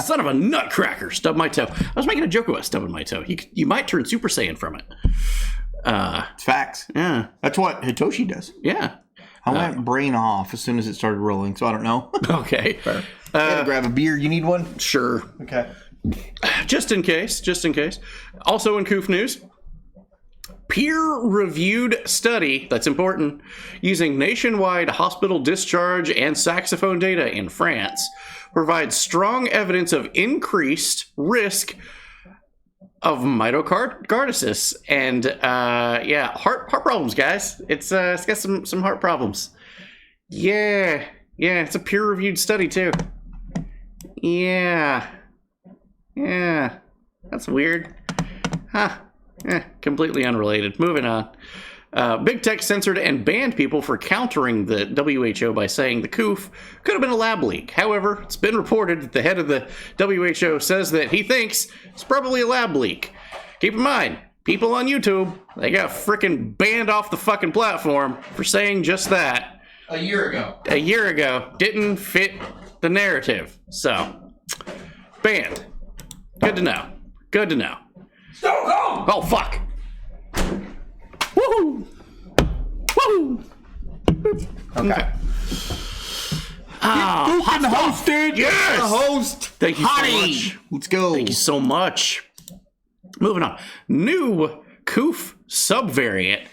[SPEAKER 3] Son of a nutcracker! Stubbed my toe. I was making a joke about stubbing my toe. You might turn Super Saiyan from it.
[SPEAKER 2] It's facts.
[SPEAKER 3] Yeah,
[SPEAKER 2] that's what Hitoshi does.
[SPEAKER 3] Yeah.
[SPEAKER 2] I went brain off as soon as it started rolling, so I don't know.
[SPEAKER 3] Okay. Fair.
[SPEAKER 2] Gotta grab a beer. You need one?
[SPEAKER 3] Sure.
[SPEAKER 2] Okay.
[SPEAKER 3] Just in case. Also in Koof News, peer-reviewed study, that's important, using nationwide hospital discharge and saxophone data in France, provides strong evidence of increased risk of myocarditis and heart problems, guys. It's got some heart problems. Yeah, it's a peer-reviewed study too. Yeah, that's weird. Completely unrelated. Moving on. Big Tech censored and banned people for countering the WHO by saying the Koof could have been a lab leak. However, it's been reported that the head of the WHO says that he thinks it's probably a lab leak. Keep in mind, people on YouTube, they got frickin' banned off the fucking platform for saying just that.
[SPEAKER 2] A year ago. Didn't
[SPEAKER 3] fit the narrative. So, banned. Good to know.
[SPEAKER 2] Stone Cold!
[SPEAKER 3] Oh, fuck. Woohoo! Okay.
[SPEAKER 2] Fucking hosted!
[SPEAKER 3] Yes!
[SPEAKER 2] The host!
[SPEAKER 3] Thank you so much.
[SPEAKER 2] Let's go.
[SPEAKER 3] Thank you so much. Moving on. New Koof subvariant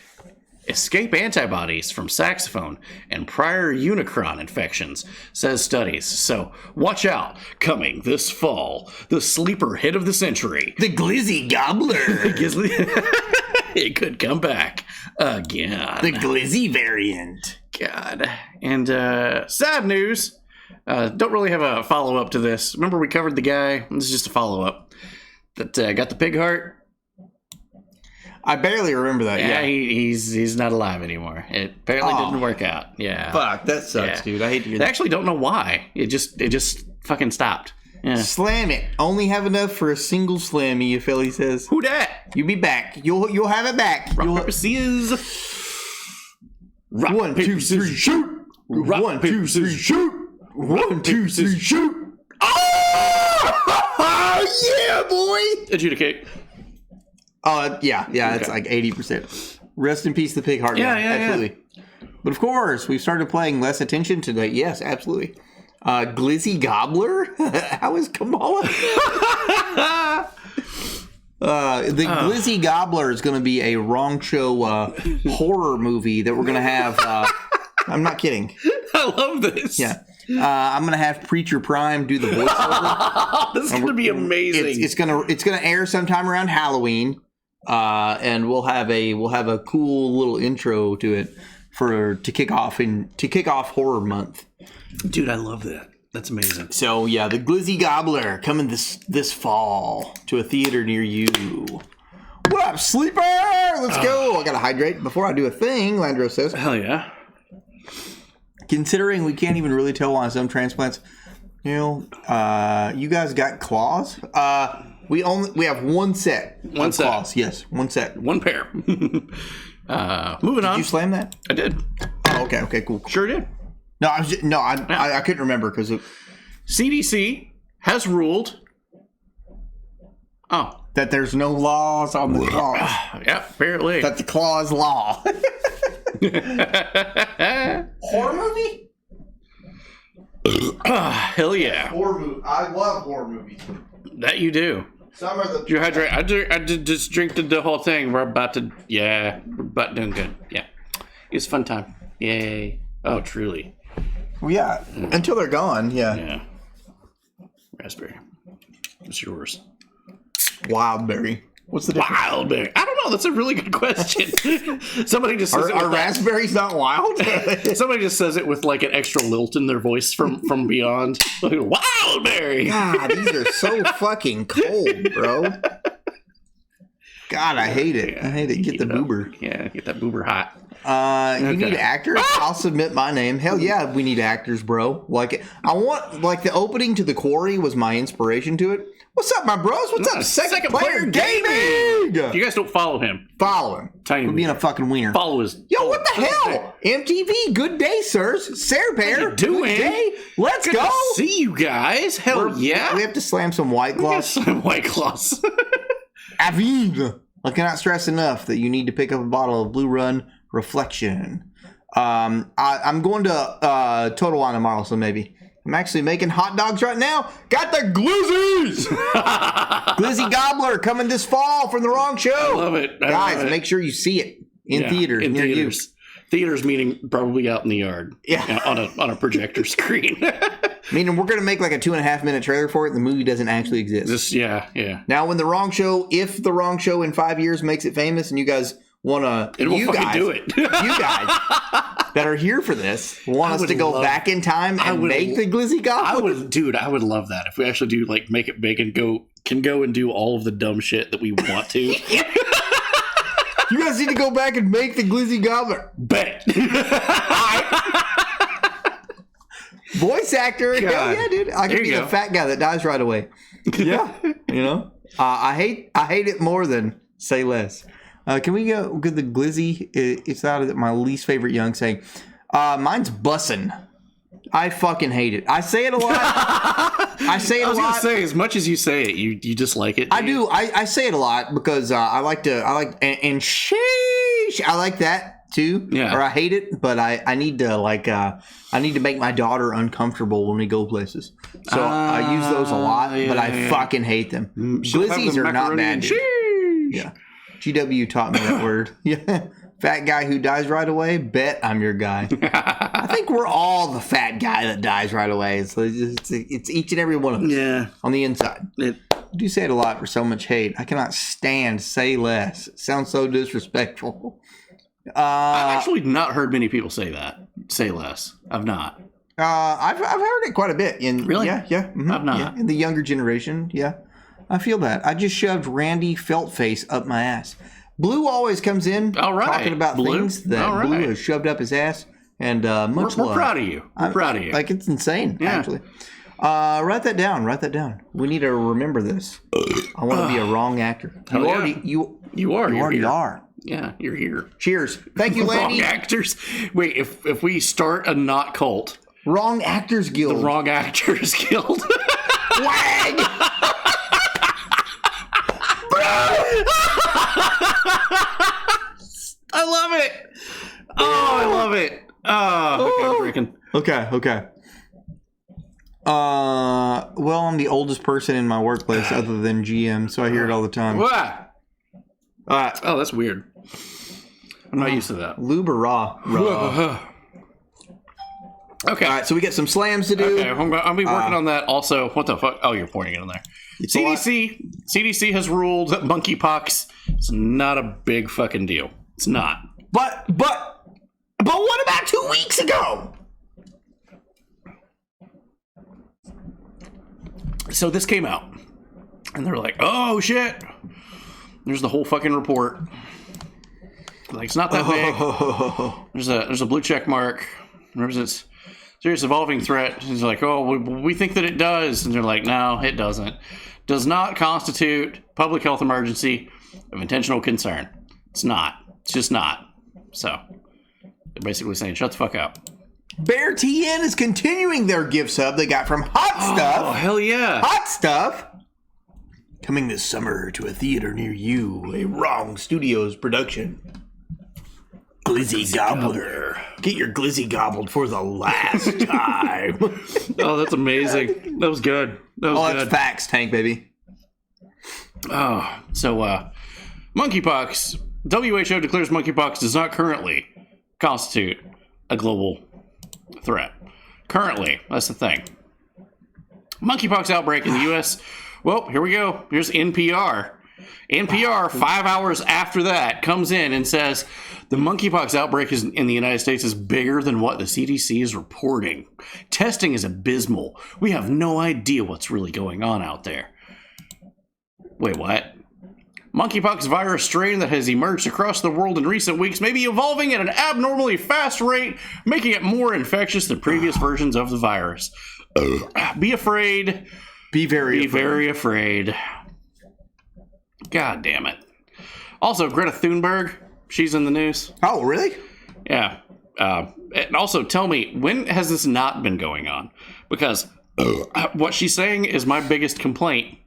[SPEAKER 3] escape antibodies from saxophone and prior Unicron infections, says studies. So watch out. Coming this fall, the sleeper hit of the century.
[SPEAKER 2] The Glizzy Gobbler.
[SPEAKER 3] It could come back again.
[SPEAKER 2] The Glizzy variant.
[SPEAKER 3] God. And sad news. Don't really have a follow-up to this. Remember we covered the guy? This is just a follow-up. That got the pig heart.
[SPEAKER 2] I barely remember that.
[SPEAKER 3] Yeah, he's not alive anymore. It apparently didn't work out. Yeah.
[SPEAKER 2] Fuck, that sucks, dude. I hate to hear that.
[SPEAKER 3] I actually don't know why. It just fucking stopped. Yeah.
[SPEAKER 2] Slam it. Only have enough for a single slammy, if Ellie says.
[SPEAKER 3] Who dat?
[SPEAKER 2] You be back. You'll have it back.
[SPEAKER 3] Rock, paper, scissors. Rock,
[SPEAKER 2] 1, 2, 3, shoot. 1, 2, 3, shoot. 1, 2, 3, shoot. Oh, yeah, boy.
[SPEAKER 3] Adjudicate.
[SPEAKER 2] Yeah, it's like 80%. Rest in peace, the pig heart.
[SPEAKER 3] Yeah,
[SPEAKER 2] absolutely. Yeah. But of course, we've started paying less attention to that. Yes, absolutely. Glizzy Gobbler? How is Kamala? The Glizzy Gobbler is going to be a wrong show horror movie that we're going to have. I'm not kidding.
[SPEAKER 3] I love this.
[SPEAKER 2] Yeah. I'm going to have Preacher Prime do the voiceover.
[SPEAKER 3] This is going to be amazing.
[SPEAKER 2] It's going to air sometime around Halloween. And we'll have a cool little intro to it to kick off horror month.
[SPEAKER 3] Dude, I love that. That's amazing.
[SPEAKER 2] So yeah, the Glizzy Gobbler coming this fall to a theater near you. What up, sleeper? Let's go. I gotta hydrate before I do a thing, Landro says.
[SPEAKER 3] Hell yeah.
[SPEAKER 2] considering we can't even really tell on some transplants, you guys got claws. We have one set.
[SPEAKER 3] One set.
[SPEAKER 2] Claws. Yes, one set.
[SPEAKER 3] One pair. Moving on.
[SPEAKER 2] Did you slam that?
[SPEAKER 3] I did.
[SPEAKER 2] Oh, okay, cool.
[SPEAKER 3] Sure did.
[SPEAKER 2] No, I couldn't remember because
[SPEAKER 3] CDC has ruled. Oh.
[SPEAKER 2] That there's no laws on the claws.
[SPEAKER 3] Yeah, apparently.
[SPEAKER 2] That the claws law. Horror movie?
[SPEAKER 3] Hell yeah.
[SPEAKER 2] Horror movie. I love horror movies.
[SPEAKER 3] That you do.
[SPEAKER 2] Some are the.
[SPEAKER 3] Did you hydrate? I did just drink the whole thing. We're about doing good. Yeah. It was a fun time. Yay. Oh, truly.
[SPEAKER 2] Well, yeah. Until they're gone, yeah.
[SPEAKER 3] Yeah. Raspberry. It's yours.
[SPEAKER 2] Wildberry. What's the difference?
[SPEAKER 3] Wildberry. I don't know. That's a really good question. Somebody just says
[SPEAKER 2] are raspberries not wild?
[SPEAKER 3] Somebody just says it with like an extra lilt in their voice from beyond. Like, Wildberry.
[SPEAKER 2] God, these are so fucking cold, bro. God, I hate it. I hate it. Get the boober.
[SPEAKER 3] Yeah, get that boober hot.
[SPEAKER 2] You need actors? I'll submit my name. Hell yeah, we need actors, bro. Like, I want, like, the opening to The Quarry was my inspiration to it. What's up, my bros? What's up, Second Player Gaming?
[SPEAKER 3] If you guys don't follow him,
[SPEAKER 2] follow him.
[SPEAKER 3] Tiny
[SPEAKER 2] We're being a fucking wiener.
[SPEAKER 3] Follow his.
[SPEAKER 2] Yo, what the hell? MTV, good day, sirs. Sarah Bear,
[SPEAKER 3] How you doing?
[SPEAKER 2] Good day. Let's
[SPEAKER 3] Good
[SPEAKER 2] go.
[SPEAKER 3] to see you guys. Hell yeah.
[SPEAKER 2] We have to slam some White Claws.
[SPEAKER 3] Some White Claws.
[SPEAKER 2] Aviv. I cannot stress enough that you need to pick up a bottle of Blue Run Reflection. I'm going to Total Wine tomorrow, so maybe. I'm actually making hot dogs right now. Got the glizzies! Glizzy Gobbler coming this fall from The Wrong Show.
[SPEAKER 3] I love it.
[SPEAKER 2] Guys, make sure you see it in theaters.
[SPEAKER 3] In
[SPEAKER 2] near
[SPEAKER 3] theaters. Theaters meaning probably out in the yard.
[SPEAKER 2] Yeah.
[SPEAKER 3] On a projector screen.
[SPEAKER 2] Meaning we're going to make like a 2.5 minute trailer for it. And the movie doesn't actually exist.
[SPEAKER 3] Yeah.
[SPEAKER 2] Now, when The Wrong Show, if The Wrong Show in 5 years makes it famous and you guys want to,
[SPEAKER 3] do it.
[SPEAKER 2] you guys that are here for this want us to go back in time and make the Glizzy Goblin?
[SPEAKER 3] I would love that if we actually do like make it big and can go and do all of the dumb shit that we want to.
[SPEAKER 2] You guys need to go back and make the Glizzy Gobbler.
[SPEAKER 3] Bet.
[SPEAKER 2] Voice actor.
[SPEAKER 3] God.
[SPEAKER 2] Hell yeah, dude. I could be the fat guy that dies right away. Yeah. You know? I hate it more than say less. Can we go with the Glizzy? It's out of my least favorite young saying. Mine's bussin'. I fucking hate it. I say it a lot. I was
[SPEAKER 3] gonna say, as much as you say it, you dislike it.
[SPEAKER 2] I do. I say it a lot because I like and sheesh. I like that too.
[SPEAKER 3] Yeah.
[SPEAKER 2] Or I hate it, but I need to make my daughter uncomfortable when we go places. So I use those a lot, but I fucking hate them. Glizzies are not bad. Yeah. GW taught me that word. Yeah. Fat guy who dies right away, bet I'm your guy. I think we're all the fat guy that dies right away. So it's each and every one of us.
[SPEAKER 3] Yeah.
[SPEAKER 2] On the inside. I do say it a lot for so much hate. I cannot stand say less. It sounds so disrespectful.
[SPEAKER 3] I've actually not heard many people say that. Say less. I've not.
[SPEAKER 2] I've heard it quite a bit.
[SPEAKER 3] Really?
[SPEAKER 2] Yeah. Mm-hmm,
[SPEAKER 3] I've not.
[SPEAKER 2] Yeah, in the younger generation, yeah. I feel that. I just shoved Randy Feltface up my ass. Blue always comes in talking about things that Blue has shoved up his ass. And much love.
[SPEAKER 3] We're proud of you. We're proud of you.
[SPEAKER 2] Like, it's insane, actually. Write that down. We need to remember this. I want to be a wrong actor. You already are.
[SPEAKER 3] Yeah, you're here.
[SPEAKER 2] Cheers. Thank you, lady.
[SPEAKER 3] Wrong actors. Wait, if we start a not cult.
[SPEAKER 2] Wrong Actors Guild.
[SPEAKER 3] The Wrong Actors Guild.
[SPEAKER 2] Wag!
[SPEAKER 3] I love it. Oh, I love it.
[SPEAKER 2] Okay. Well, I'm the oldest person in my workplace other than GM, so I hear it all the time.
[SPEAKER 3] What? Oh, that's weird. I'm not used to that.
[SPEAKER 2] Lube or raw?
[SPEAKER 3] Okay.
[SPEAKER 2] All right, so we got some slams to do.
[SPEAKER 3] Okay, I'll be working on that also. What the fuck? Oh, you're pointing it in there. CDC has ruled that monkeypox is not a big fucking deal. It's not.
[SPEAKER 2] But what about 2 weeks ago?
[SPEAKER 3] So this came out, and they were like, "Oh shit!" There's the whole fucking report. Like, it's not that big. There's a blue check mark. There's Serious evolving threat. He's like, oh, we think that it does. And they're like, no, it doesn't. Does not constitute public health emergency of intentional concern. It's not. It's just not. So they're basically saying, shut the fuck up.
[SPEAKER 2] Bear TN is continuing their gift sub they got from Hot Stuff.
[SPEAKER 3] Oh, hell yeah.
[SPEAKER 2] Hot Stuff. Coming this summer to a theater near you. A Wrong Studios production. Glizzy Gobbler. Get your glizzy gobbled for the last time.
[SPEAKER 3] Oh, that's amazing. That was good. That was good.
[SPEAKER 2] That's facts, Tank, baby.
[SPEAKER 3] Oh, so monkeypox. WHO declares monkeypox does not currently constitute a global threat. Currently, that's the thing. Monkeypox outbreak in the U.S. Well, here we go. Here's NPR. NPR, 5 hours after that, comes in and says the monkeypox outbreak in the United States is bigger than what the CDC is reporting. Testing is abysmal. We have no idea what's really going on out there. Wait, what? Monkeypox virus strain that has emerged across the world in recent weeks may be evolving at an abnormally fast rate, making it more infectious than previous versions of the virus. Be afraid.
[SPEAKER 2] Be very
[SPEAKER 3] afraid. God damn it. Also, Greta Thunberg, she's in the news.
[SPEAKER 2] Oh, really?
[SPEAKER 3] Yeah. And also, tell me, when has this not been going on? Because what she's saying is my biggest complaint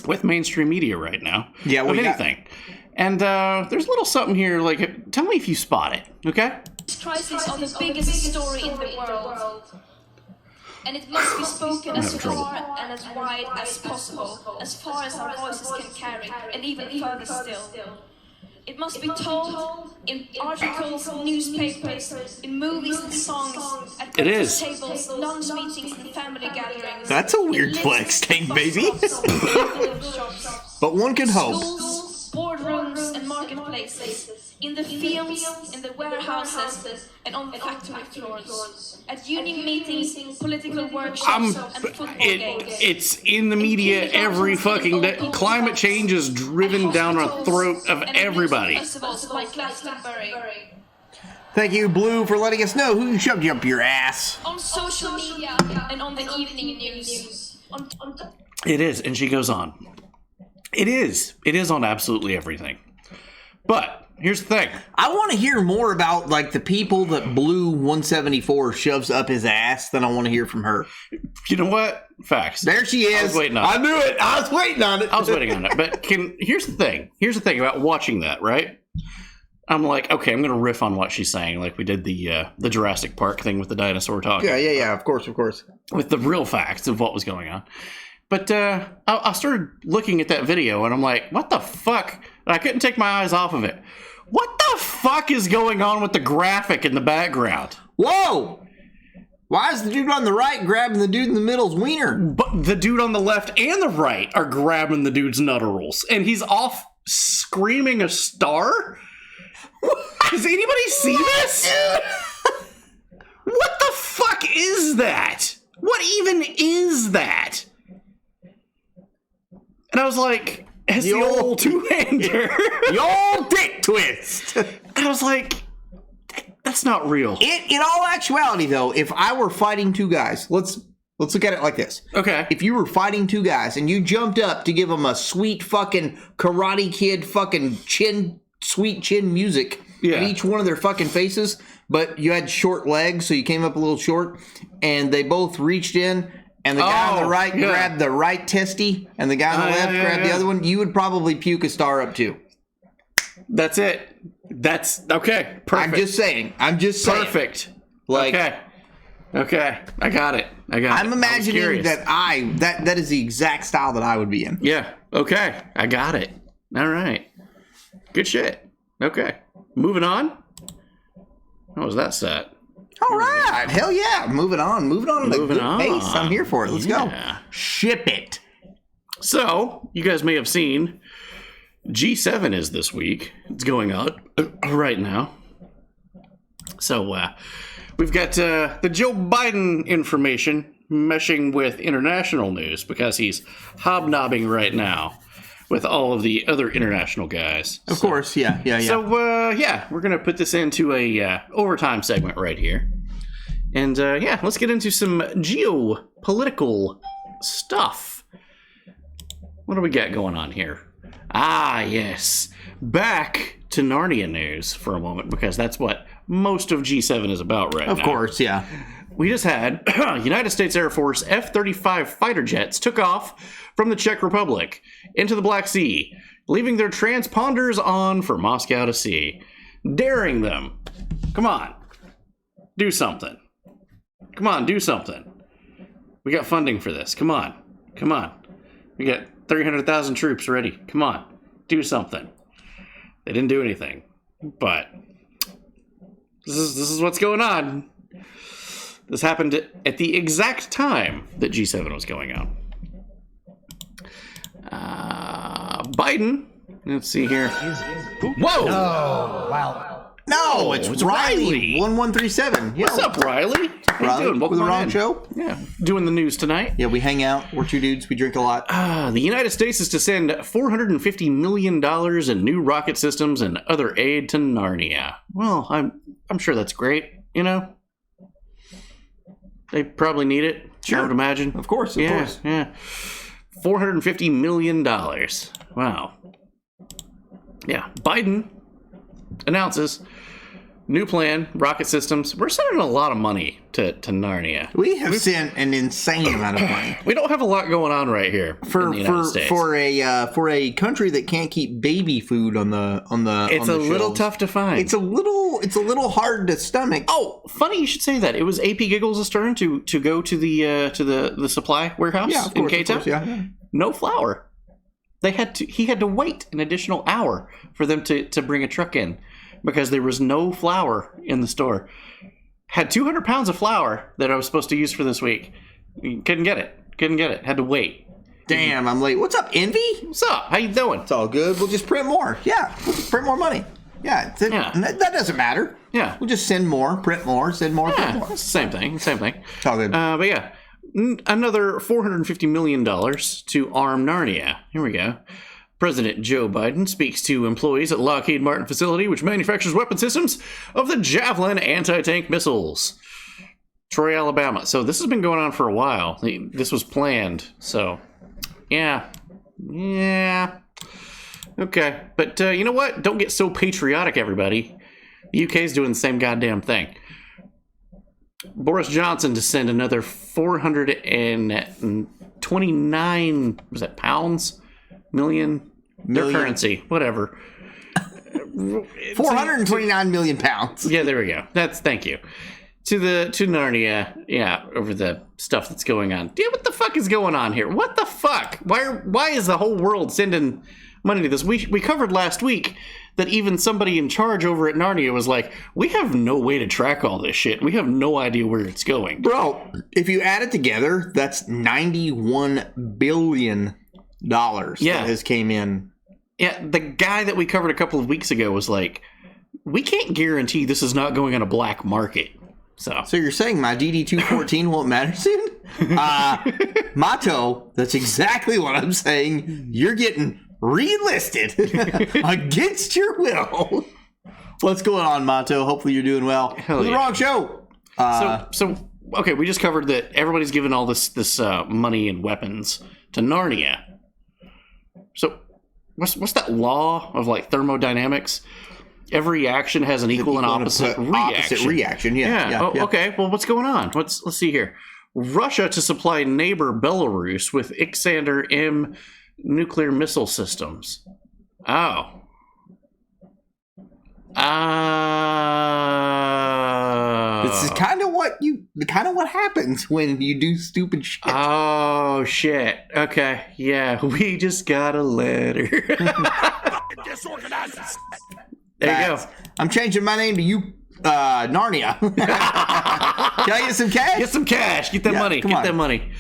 [SPEAKER 3] with mainstream media right now.
[SPEAKER 2] Yeah,
[SPEAKER 3] of anything. And there's a little something here, like, tell me if you spot it, okay?
[SPEAKER 7] This crisis is the biggest story in the world. And it must be spoken as far and as wide as possible, as far as our voices can carry, and even further still. It must be told in articles, newspapers, in movies and songs, at breakfast tables, lunch meetings, and family gatherings.
[SPEAKER 2] That's a weird flex, Tank, baby. But one can hope.
[SPEAKER 7] Schools, boardrooms, and marketplaces. In the fields, in the warehouses, and on the factory floors. At union meetings, political workshops, and football games.
[SPEAKER 3] It's in the media every fucking day. Climate change is driven down our throat of everybody.
[SPEAKER 2] Thank you, Blue, for letting us know who shoved you up your ass.
[SPEAKER 7] On social media and on the evening news.
[SPEAKER 3] It is, and she goes on. It is on absolutely everything. But here's the thing.
[SPEAKER 2] I want to hear more about, like, the people that Blue 174 shoves up his ass than I want to hear from her.
[SPEAKER 3] You know what? Facts.
[SPEAKER 2] There she is.
[SPEAKER 3] I was waiting on
[SPEAKER 2] I knew it. I was waiting on it.
[SPEAKER 3] I was waiting on it. But here's the thing. Here's the thing about watching that, right? I'm like, okay, I'm going to riff on what she's saying, like we did the Jurassic Park thing with the dinosaur talking.
[SPEAKER 2] Yeah, of course.
[SPEAKER 3] With the real facts of what was going on. But I started looking at that video, and I'm like, what the fuck? And I couldn't take my eyes off of it. What the fuck is going on with the graphic in the background?
[SPEAKER 2] Whoa! Why is the dude on the right grabbing the dude in the middle's wiener?
[SPEAKER 3] But the dude on the left and the right are grabbing the dude's nutterals, and he's off screaming a star? Does anybody see this? What the fuck is that? What even is that? And I was like, it's the old two-hander.
[SPEAKER 2] The old dick twist.
[SPEAKER 3] And I was like, that's not real.
[SPEAKER 2] In all actuality, though, if I were fighting two guys, let's look at it like this.
[SPEAKER 3] Okay.
[SPEAKER 2] If you were fighting two guys and you jumped up to give them a sweet fucking Karate Kid fucking sweet chin music at each one of their fucking faces, but you had short legs, so you came up a little short, and they both reached in, and the guy on the right grabbed the right testy, and the guy on the left grabbed the other one, you would probably puke a star up too.
[SPEAKER 3] That's it. That's okay. Perfect.
[SPEAKER 2] I'm just saying.
[SPEAKER 3] Perfect.
[SPEAKER 2] Like,
[SPEAKER 3] okay. I got it.
[SPEAKER 2] I'm imagining that is the exact style that I would be in.
[SPEAKER 3] Yeah. Okay. I got it. All right. Good shit. Okay. Moving on. How was that set?
[SPEAKER 2] All right. Hell yeah. Moving on. Moving on. Pace. I'm here for it. Let's go. Ship it.
[SPEAKER 3] So, you guys may have seen G7 is this week. It's going on right now. So, we've got the Joe Biden information meshing with international news because he's hobnobbing right now with all of the other international guys.
[SPEAKER 2] Of course, yeah.
[SPEAKER 3] So, we're going to put this into a overtime segment right here. And yeah, let's get into some geopolitical stuff. What do we got going on here? Ah, yes. Back to Narnia news for a moment, because that's what most of G7 is about right now.
[SPEAKER 2] Of course, yeah.
[SPEAKER 3] We just had United States Air Force F-35 fighter jets took off from the Czech Republic into the Black Sea, leaving their transponders on for Moscow to see, daring them. Come on. Do something. Come on, do something. We got funding for this. Come on. Come on. We got 300,000 troops ready. Come on. Do something. They didn't do anything. But this is what's going on. This happened at the exact time that G7 was going on. Biden. Let's see here. Whoa!
[SPEAKER 8] Oh, wow.
[SPEAKER 2] No, it's Riley. 1137.
[SPEAKER 3] What's up, Riley? How you doing? Welcome
[SPEAKER 2] With the
[SPEAKER 3] on
[SPEAKER 2] wrong
[SPEAKER 3] in.
[SPEAKER 2] show?
[SPEAKER 3] Yeah, doing the news tonight.
[SPEAKER 2] Yeah, we hang out. We're two dudes. We drink a lot.
[SPEAKER 3] The United States is to send $450 million in new rocket systems and other aid to Narnia. Well, I'm sure that's great, you know? They probably need it,
[SPEAKER 2] Sure.
[SPEAKER 3] I would imagine.
[SPEAKER 2] Of course, of course.
[SPEAKER 3] Yeah. $450 million. Wow. Yeah, Biden announces new plan, rocket systems. We're sending a lot of money to Narnia.
[SPEAKER 2] We have sent an insane amount of money.
[SPEAKER 3] We don't have a lot going on right here in the United States.
[SPEAKER 2] For a country that can't keep baby food on the
[SPEAKER 3] It's a little tough to find.
[SPEAKER 2] It's a little hard to stomach.
[SPEAKER 3] Oh, funny you should say that. It was AP Giggles' turn to go to the supply warehouse in K-Town.
[SPEAKER 2] Yeah.
[SPEAKER 3] No flour. He had to wait an additional hour for them to bring a truck in because there was no flour in the store. Had 200 pounds of flour that I was supposed to use for this week. Couldn't get it. Had to wait.
[SPEAKER 2] Damn, I'm late. What's up, Envy?
[SPEAKER 3] What's up? How you doing?
[SPEAKER 2] It's all good. We'll just print more. Yeah, we'll just print more money. Yeah, that doesn't matter.
[SPEAKER 3] Yeah.
[SPEAKER 2] We'll just send more, print more, send more, print more.
[SPEAKER 3] It's the same thing.
[SPEAKER 2] It's all good.
[SPEAKER 3] But yeah, another $450 million to arm Narnia. Here we go. President Joe Biden speaks to employees at Lockheed Martin facility, which manufactures weapon systems of the Javelin anti-tank missiles. Troy, Alabama. So this has been going on for a while. This was planned. So, yeah. Okay. But you know what? Don't get so patriotic, everybody. The UK's doing the same goddamn thing. Boris Johnson to send another 429, was that pounds? Million? Their currency, whatever.
[SPEAKER 2] 429 million pounds.
[SPEAKER 3] Yeah, there we go. Thank you. To Narnia, over the stuff that's going on. Dude, what the fuck is going on here? What the fuck? Why is the whole world sending money to this? We covered last week that even somebody in charge over at Narnia was like, we have no way to track all this shit. We have no idea where it's going.
[SPEAKER 2] Bro, if you add it together, that's $91 billion that has came in.
[SPEAKER 3] Yeah, the guy that we covered a couple of weeks ago was like, we can't guarantee this is not going on a black market. So
[SPEAKER 2] you're saying my DD-214 won't matter soon? Mato, that's exactly what I'm saying. You're getting relisted against your will. What's going on, Mato? Hopefully you're doing well. The wrong show.
[SPEAKER 3] So okay, we just covered that everybody's giving all this money and weapons to Narnia. So what's that law of like thermodynamics? Every action has an equal and opposite reaction.
[SPEAKER 2] Opposite reaction, yeah.
[SPEAKER 3] Okay, well, what's going on? Let's see here. Russia to supply neighbor Belarus with Iskander M nuclear missile systems. Oh.
[SPEAKER 2] This is kind of what happens when you do stupid shit.
[SPEAKER 3] Oh shit. Okay. Yeah, we just got a letter.
[SPEAKER 5] Disorganized.
[SPEAKER 3] There you go.
[SPEAKER 2] I'm changing my name to Narnia. Can I get some cash?
[SPEAKER 3] Get some cash. Get that money. Get that money.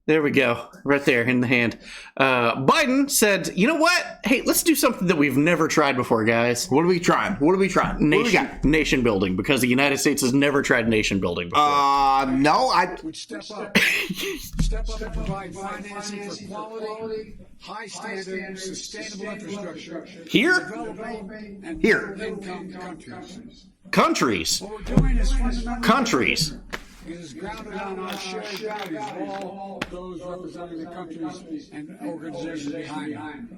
[SPEAKER 3] There we go. Right there in the hand. Biden said, you know what? Hey, let's do something that we've never tried before, guys.
[SPEAKER 2] What are we trying?
[SPEAKER 3] Nation building, because the United States has never tried nation building before.
[SPEAKER 2] No,
[SPEAKER 8] Would step up and provide financing for quality, high standard, sustainable infrastructure.
[SPEAKER 3] Here?
[SPEAKER 8] Developing and
[SPEAKER 2] Here.
[SPEAKER 8] income countries.
[SPEAKER 3] Countries.
[SPEAKER 8] What we're doing is fundamentally
[SPEAKER 3] Countries.
[SPEAKER 8] It is grounded on our shared values of all those representing the countries and organizations behind it.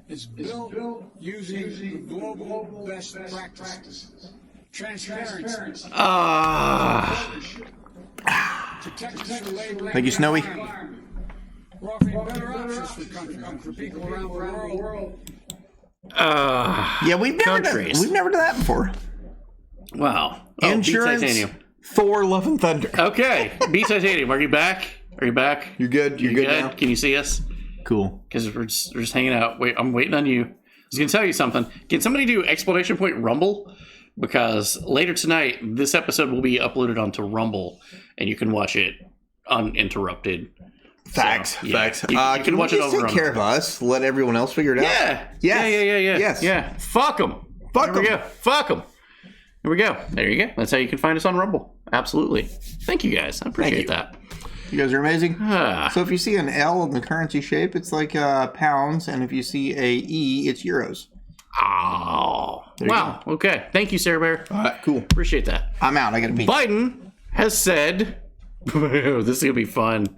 [SPEAKER 8] It's built using the global best practices. Transparency.
[SPEAKER 2] Thank you, Snowy.
[SPEAKER 8] We're offering better options for countries and for people around the world.
[SPEAKER 2] Yeah, we've never done that before.
[SPEAKER 3] Wow.
[SPEAKER 2] Insurance.
[SPEAKER 3] Titanium.
[SPEAKER 2] Thor: Love and Thunder.
[SPEAKER 3] Okay, B Titanium. Are you back? You're
[SPEAKER 2] good. You're good now.
[SPEAKER 3] Can you see us?
[SPEAKER 2] Cool.
[SPEAKER 3] Because we're just hanging out. Wait, I'm waiting on you. I was going to tell you something. Can somebody do exclamation point Rumble? Because later tonight, this episode will be uploaded onto Rumble, and you can watch it uninterrupted.
[SPEAKER 2] Facts.
[SPEAKER 3] So, yeah,
[SPEAKER 2] Facts.
[SPEAKER 3] You can watch it over
[SPEAKER 2] take care of us. Let everyone else figure it out.
[SPEAKER 3] Yeah.
[SPEAKER 2] Yes.
[SPEAKER 3] Yeah. Fuck them.
[SPEAKER 2] Fuck them.
[SPEAKER 3] Fuck them. There we go. There you go. That's how you can find us on Rumble. Absolutely. Thank you guys. I appreciate that.
[SPEAKER 2] You guys are amazing. So if you see an L in the currency shape, it's like pounds, and if you see a E, it's euros.
[SPEAKER 3] Oh. Wow. Okay. Thank you, Sarah Bear.
[SPEAKER 2] All right, cool.
[SPEAKER 3] Appreciate that.
[SPEAKER 2] I'm out. I got to pee.
[SPEAKER 3] Biden has said, this is going to be fun.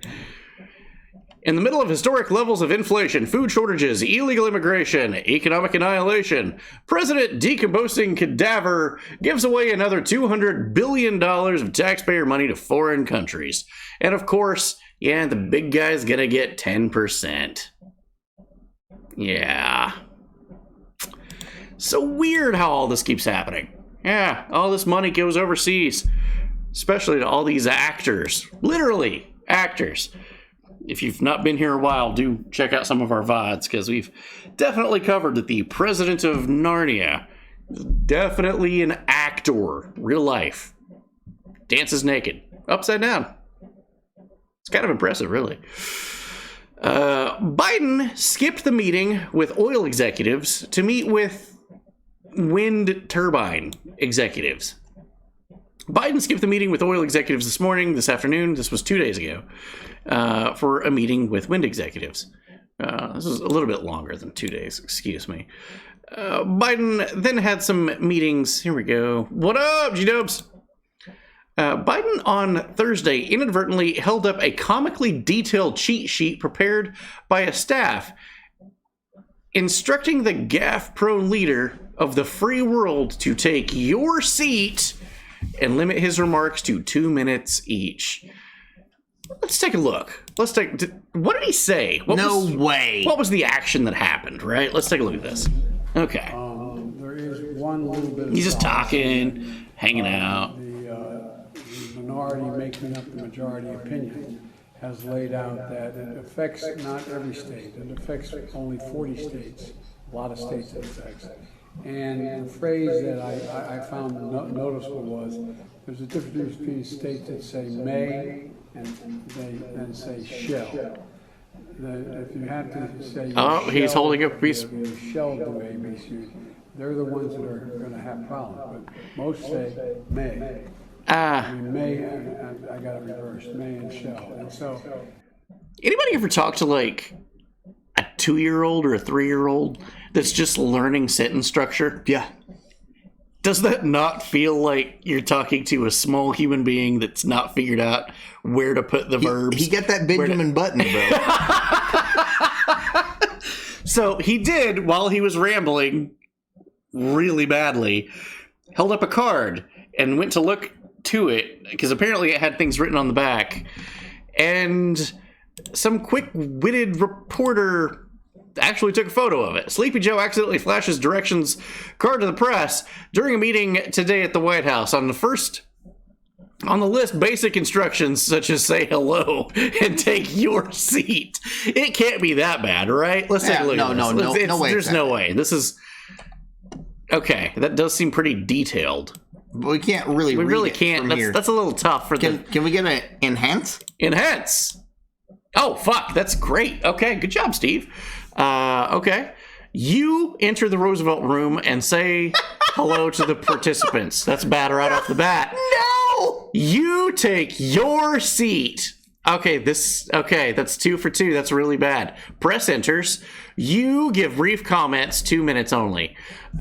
[SPEAKER 3] In the middle of historic levels of inflation, food shortages, illegal immigration, economic annihilation, President Decomposing Cadaver gives away another $200 billion of taxpayer money to foreign countries. And of course, the big guy's gonna get 10%. Yeah. So weird how all this keeps happening. Yeah, all this money goes overseas, especially to all these actors. Literally, actors. If you've not been here a while, do check out some of our VODs, because we've definitely covered that the president of Narnia is definitely an actor, real life. Dances naked, upside down. It's kind of impressive, really. Biden skipped the meeting with oil executives to meet with wind turbine executives. Biden skipped the meeting with oil executives this afternoon. This was 2 days ago. For a meeting with wind executives. This is a little bit longer than 2 days, excuse me. Biden then had some meetings. Here we go. What up, G-dubs? Biden on Thursday inadvertently held up a comically detailed cheat sheet prepared by a staff, instructing the gaffe-prone leader of the free world to take your seat and limit his remarks to 2 minutes each. Let's take a look. What did he say?
[SPEAKER 2] No way.
[SPEAKER 3] What was the action that happened, right? Let's take a look at this. Okay.
[SPEAKER 8] There is one little bit of
[SPEAKER 3] He's just talking, hanging out.
[SPEAKER 8] The minority making up the majority opinion has laid out that it affects not every state. It affects only 40 states. A lot of states it affects. And the phrase that I found noticeable was, there's a difference between states that say may and they then say shall. If you have to say
[SPEAKER 3] he's holding up a piece.
[SPEAKER 8] You shall do ABC. They're the ones that are going to have problems. But most say may. May, I got it reversed. May and shall. And so,
[SPEAKER 3] anybody ever talk to like a 2-year-old or a 3-year-old that's just learning sentence structure?
[SPEAKER 2] Yeah.
[SPEAKER 3] Does that not feel like you're talking to a small human being that's not figured out where to put the verbs?
[SPEAKER 2] He got that Benjamin Button, bro.
[SPEAKER 3] So he did, while he was rambling really badly, held up a card and went to look to it, because apparently it had things written on the back. And some quick-witted reporter actually took a photo of it. Sleepy Joe accidentally flashes directions card to the press during a meeting today at the White House. On the list, basic instructions such as say hello and take your seat. It can't be that bad, right? Let's take a look at this.
[SPEAKER 2] No way.
[SPEAKER 3] There's no way. This is... Okay, that does seem pretty detailed.
[SPEAKER 2] But we can't really read
[SPEAKER 3] really
[SPEAKER 2] it
[SPEAKER 3] can't.
[SPEAKER 2] from here.
[SPEAKER 3] That's a little tough for
[SPEAKER 2] Can we get an enhance?
[SPEAKER 3] Enhance. Oh, fuck. That's great. Okay, good job, Steve. Okay. You enter the Roosevelt room and say hello to the participants. That's bad right off the bat.
[SPEAKER 2] No!
[SPEAKER 3] You take your seat. Okay, that's 2 for 2. That's really bad. Press enters. You give brief comments, 2 minutes only.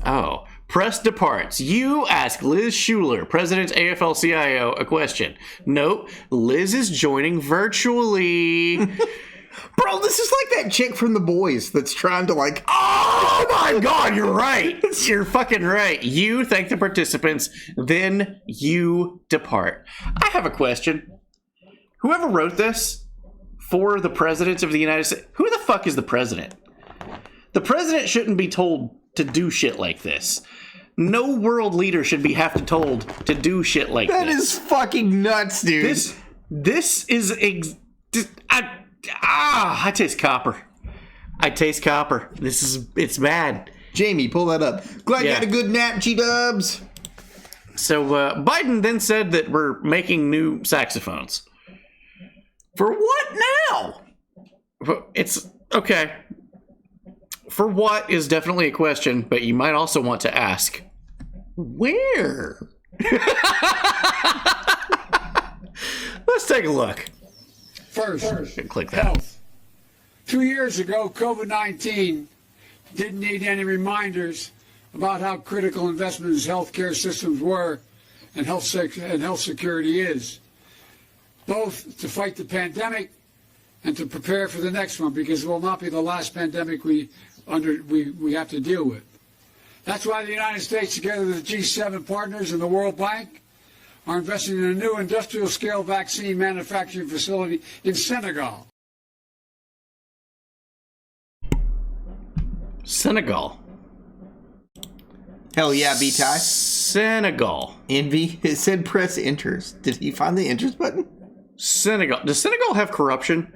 [SPEAKER 3] Oh. Press departs. You ask Liz Schuler, President's AFL-CIO, a question. Nope, Liz is joining virtually.
[SPEAKER 2] Bro, this is like that chick from The Boys that's trying to like...
[SPEAKER 3] Oh my God, you're right. You're fucking right. You thank the participants, then you depart. I have a question. Whoever wrote this for the presidents of the United States, who the fuck is the president? The president shouldn't be told to do shit like this. No world leader should be told to do shit like this.
[SPEAKER 2] That is fucking nuts, dude.
[SPEAKER 3] This is... I taste copper. I taste copper. It's bad.
[SPEAKER 2] Jamie, pull that up. Glad you had a good nap, G-dubs.
[SPEAKER 3] So Biden then said that we're making new saxophones.
[SPEAKER 2] For what now?
[SPEAKER 3] It's okay. For what is definitely a question, but you might also want to ask, where? Let's take a look.
[SPEAKER 8] First,
[SPEAKER 3] click that.
[SPEAKER 8] health. 2 years ago, COVID-19 didn't need any reminders about how critical investments in healthcare systems were and health security is, both to fight the pandemic and to prepare for the next one, because it will not be the last pandemic we have to deal with. That's why the United States, together with the G7 partners and the World Bank, are investing in a new industrial-scale vaccine manufacturing facility in Senegal.
[SPEAKER 3] Senegal.
[SPEAKER 2] Hell yeah, B-Tie.
[SPEAKER 3] Senegal.
[SPEAKER 2] Envy. It said press enters. Did he find the enters button?
[SPEAKER 3] Senegal. Does Senegal have corruption?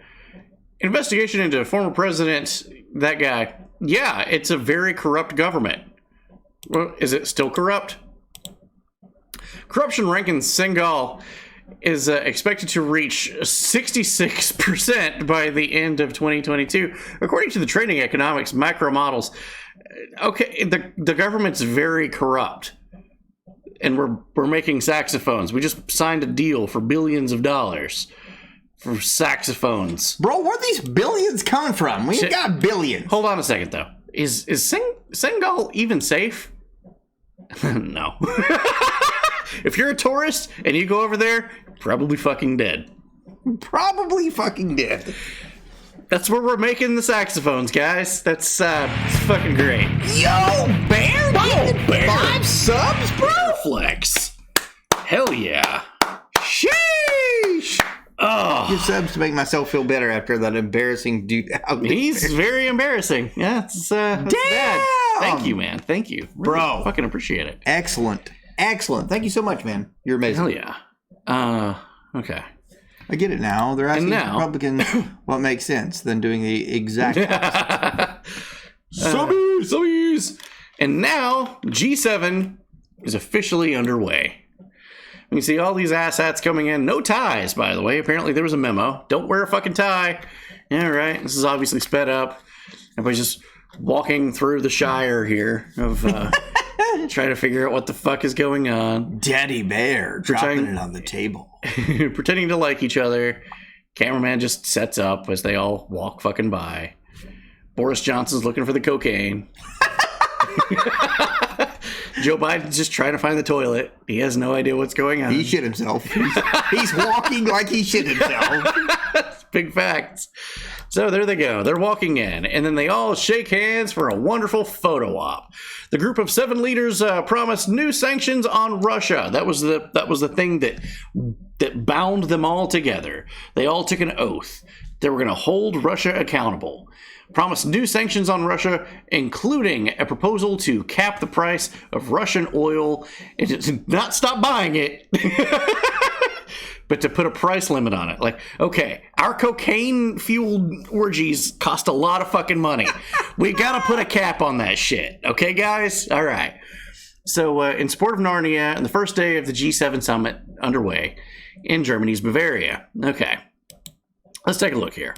[SPEAKER 3] Investigation into former president, that guy. Yeah, it's a very corrupt government. Well, is it still corrupt? Corruption rank in Senegal is expected to reach 66% by the end of 2022, according to the trading economics macro models. Okay, the government's very corrupt, and we're making saxophones. We just signed a deal for billions of dollars for saxophones.
[SPEAKER 2] Bro, where are these billions coming from? We ain't got billions.
[SPEAKER 3] Hold on a second, though. Is Senegal even safe? No. If you're a tourist and you go over there, probably fucking dead.
[SPEAKER 2] Probably fucking dead.
[SPEAKER 3] That's where we're making the saxophones, guys. That's it's fucking great.
[SPEAKER 2] Yo, Bear!
[SPEAKER 3] Yo, Bear!
[SPEAKER 2] 5 subs, bro?
[SPEAKER 3] Flex. Hell yeah.
[SPEAKER 2] Sheesh!
[SPEAKER 3] Oh.
[SPEAKER 2] Give subs to make myself feel better after that embarrassing dude out there.
[SPEAKER 3] He's very embarrassing. Yeah, it's bad. Thank you, man. Thank you. Really
[SPEAKER 2] Bro.
[SPEAKER 3] Fucking appreciate it.
[SPEAKER 2] Excellent. Excellent. Thank you so much, man. You're amazing.
[SPEAKER 3] Hell yeah. Okay.
[SPEAKER 2] I get it now. They're asking Republicans what makes sense than doing the exact
[SPEAKER 3] Subbies! And now, G7 is officially underway. You see all these asshats coming in. No ties, by the way. Apparently there was a memo. Don't wear a fucking tie. Yeah, right. This is obviously sped up. Everybody's just walking through the Shire here of trying to figure out what the fuck is going on.
[SPEAKER 2] Daddy Bear dropping it on the table.
[SPEAKER 3] Pretending to like each other. Cameraman just sets up as they all walk fucking by. Boris Johnson's looking for the cocaine. Joe Biden's just trying to find the toilet. He has no idea what's going on.
[SPEAKER 2] He shit himself. He's walking like he shit himself.
[SPEAKER 3] Big facts. So there they go. They're walking in, and then they all shake hands for a wonderful photo op. The group of 7 leaders promised new sanctions on Russia. That was the thing that bound them all together. They all took an oath. They were going to hold Russia accountable. Promised new sanctions on Russia, including a proposal to cap the price of Russian oil and to not stop buying it, but to put a price limit on it. Like, okay, our cocaine-fueled orgies cost a lot of fucking money. We gotta put a cap on that shit. Okay, guys? All right. So, in support of Narnia, and the first day of the G7 summit underway in Germany's Bavaria. Okay. Let's take a look here.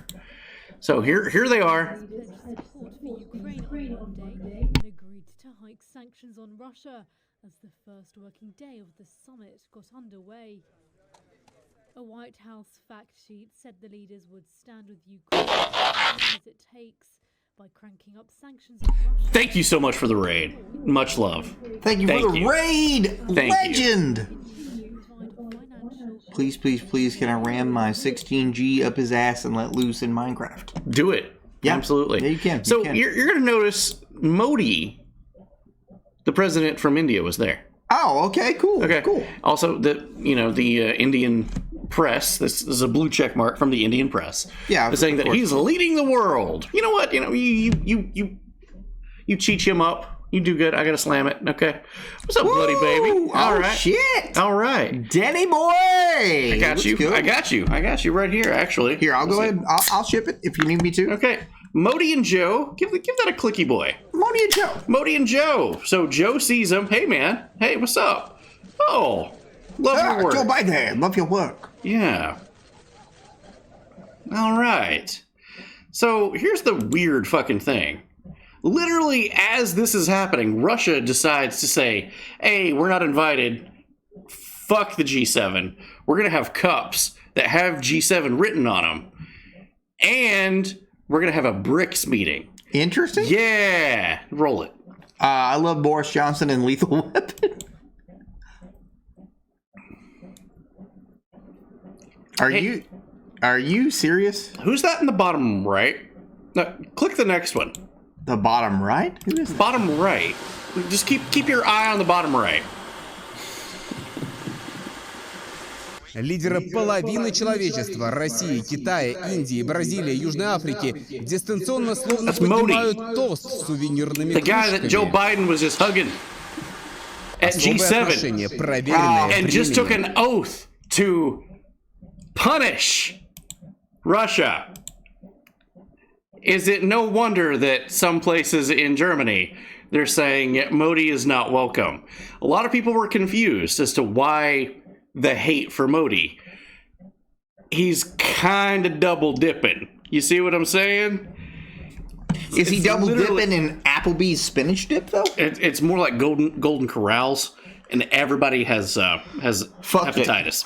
[SPEAKER 3] So here they are.
[SPEAKER 9] Agreed to hike sanctions on Russia as the first working day of the summit got underway. A White House fact sheet said the leaders would stand with Ukraine as long as it takes, by cranking up sanctions on Russia.
[SPEAKER 3] Thank you so much for the raid. Much love.
[SPEAKER 2] Thank you for the raid, legend. Please, please, please, can I ram my 16G up his ass and let loose in Minecraft?
[SPEAKER 3] Do it. Yeah, absolutely.
[SPEAKER 2] Yeah, you can.
[SPEAKER 3] So you're going to notice Modi, the president from India, was there.
[SPEAKER 2] Oh, okay, cool.
[SPEAKER 3] Okay,
[SPEAKER 2] cool.
[SPEAKER 3] Also, the Indian press. This is a blue check mark from the Indian press.
[SPEAKER 2] Yeah,
[SPEAKER 3] saying that he's leading the world. You know what? You cheat him up. You do good. I gotta slam it. Okay. What's up, bloody baby? All right.
[SPEAKER 2] Shit.
[SPEAKER 3] All right.
[SPEAKER 2] Denny boy.
[SPEAKER 3] I got you. I got you. I got you right here, actually.
[SPEAKER 2] Here, I'll go ahead. I'll ship it if you need me to.
[SPEAKER 3] Okay. Modi and Joe. Give that a clicky boy.
[SPEAKER 2] Modi and Joe.
[SPEAKER 3] Modi and Joe. So Joe sees him. Hey, man. Hey, what's up? Oh, love your work.
[SPEAKER 2] Joe Biden. Love your work.
[SPEAKER 3] Yeah. All right. So here's the weird fucking thing. Literally, as this is happening, Russia decides to say, hey, we're not invited. Fuck the G7. We're going to have cups that have G7 written on them. And we're going to have a BRICS meeting.
[SPEAKER 2] Interesting.
[SPEAKER 3] Yeah. Roll it.
[SPEAKER 2] I love Boris Johnson and Lethal Weapon. Are you serious?
[SPEAKER 3] Who's that in the bottom right? No, click the next one.
[SPEAKER 2] The bottom right? Who is that?
[SPEAKER 3] Bottom right. Just keep your eye on the bottom right.
[SPEAKER 10] Лидеры половины человечества, России, Китая, Индии, Бразилии, Южной Африки, дистанционно словно поднимают тост с сувенирными
[SPEAKER 3] The guy that Joe Biden was just hugging at G7 and just took an oath to punish Russia. Is it no wonder that some places in Germany, they're saying Modi is not welcome? A lot of people were confused as to why the hate for Modi. He's kind of double dipping. You see what I'm saying?
[SPEAKER 2] Is he double dipping in Applebee's spinach dip though?
[SPEAKER 3] It's more like Golden Corrals, and everybody has hepatitis.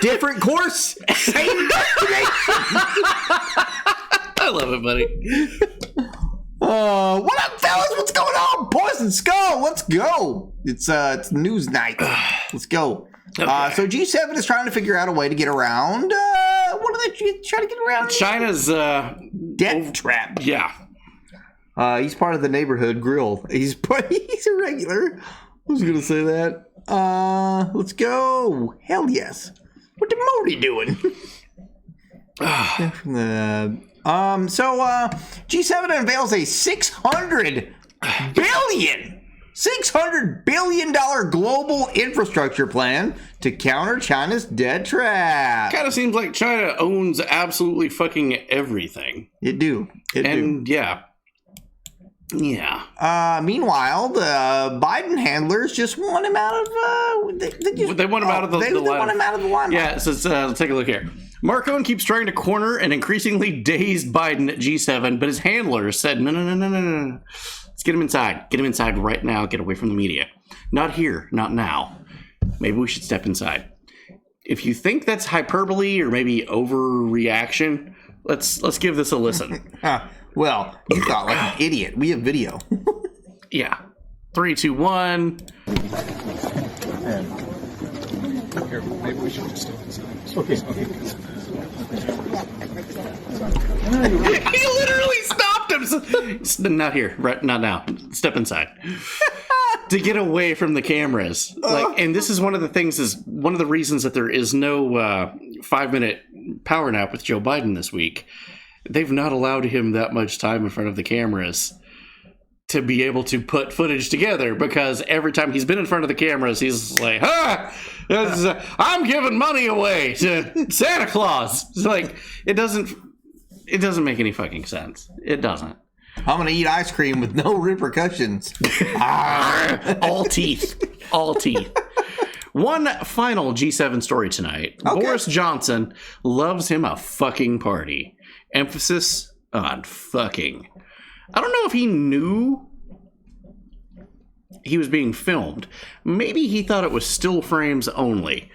[SPEAKER 2] Different course, same destination.
[SPEAKER 3] I love it, buddy.
[SPEAKER 2] What up, fellas? What's going on? Poison Skull, let's go. It's news night. Let's go. Okay. So G7 is trying to figure out a way to get around. What are they trying to get around?
[SPEAKER 3] China's
[SPEAKER 2] death trap.
[SPEAKER 3] Yeah.
[SPEAKER 2] He's part of the neighborhood grill. He's a regular. I was gonna say that. Let's go. Hell yes. What the Modi doing? So G7 unveils a $600 billion global infrastructure plan to counter China's debt trap.
[SPEAKER 3] Kind of seems like China owns absolutely fucking everything.
[SPEAKER 2] It do.
[SPEAKER 3] Yeah.
[SPEAKER 2] Meanwhile, the Biden handlers just want him out of. They want him out of the. They want him out of the limelight.
[SPEAKER 3] Yeah. So let's take a look here. Mark Cohen keeps trying to corner an increasingly dazed Biden at G7, but his handlers said, no. Let's get him inside. Get him inside right now. Get away from the media. Not here. Not now. Maybe we should step inside. If you think that's hyperbole or maybe overreaction, let's give this a listen.
[SPEAKER 2] Well, you thought like an idiot. We have video.
[SPEAKER 3] Yeah. 3, 2, 1.
[SPEAKER 11] Here, maybe we should just step inside. Okay.
[SPEAKER 3] He literally stopped him. Not here. Right, not now. Step inside. To get away from the cameras. And this is one of the reasons that there is no 5-minute power nap with Joe Biden this week. They've not allowed him that much time in front of the cameras to be able to put footage together, because every time he's been in front of the cameras, he's like, I'm giving money away to Santa Claus. It's like, it doesn't make any fucking sense. It doesn't.
[SPEAKER 2] I'm going to eat ice cream with no repercussions.
[SPEAKER 3] All teeth. All teeth. One final G7 story tonight. Okay. Boris Johnson loves him a fucking party. Emphasis on fucking. I don't know if he knew he was being filmed. Maybe he thought it was still frames only.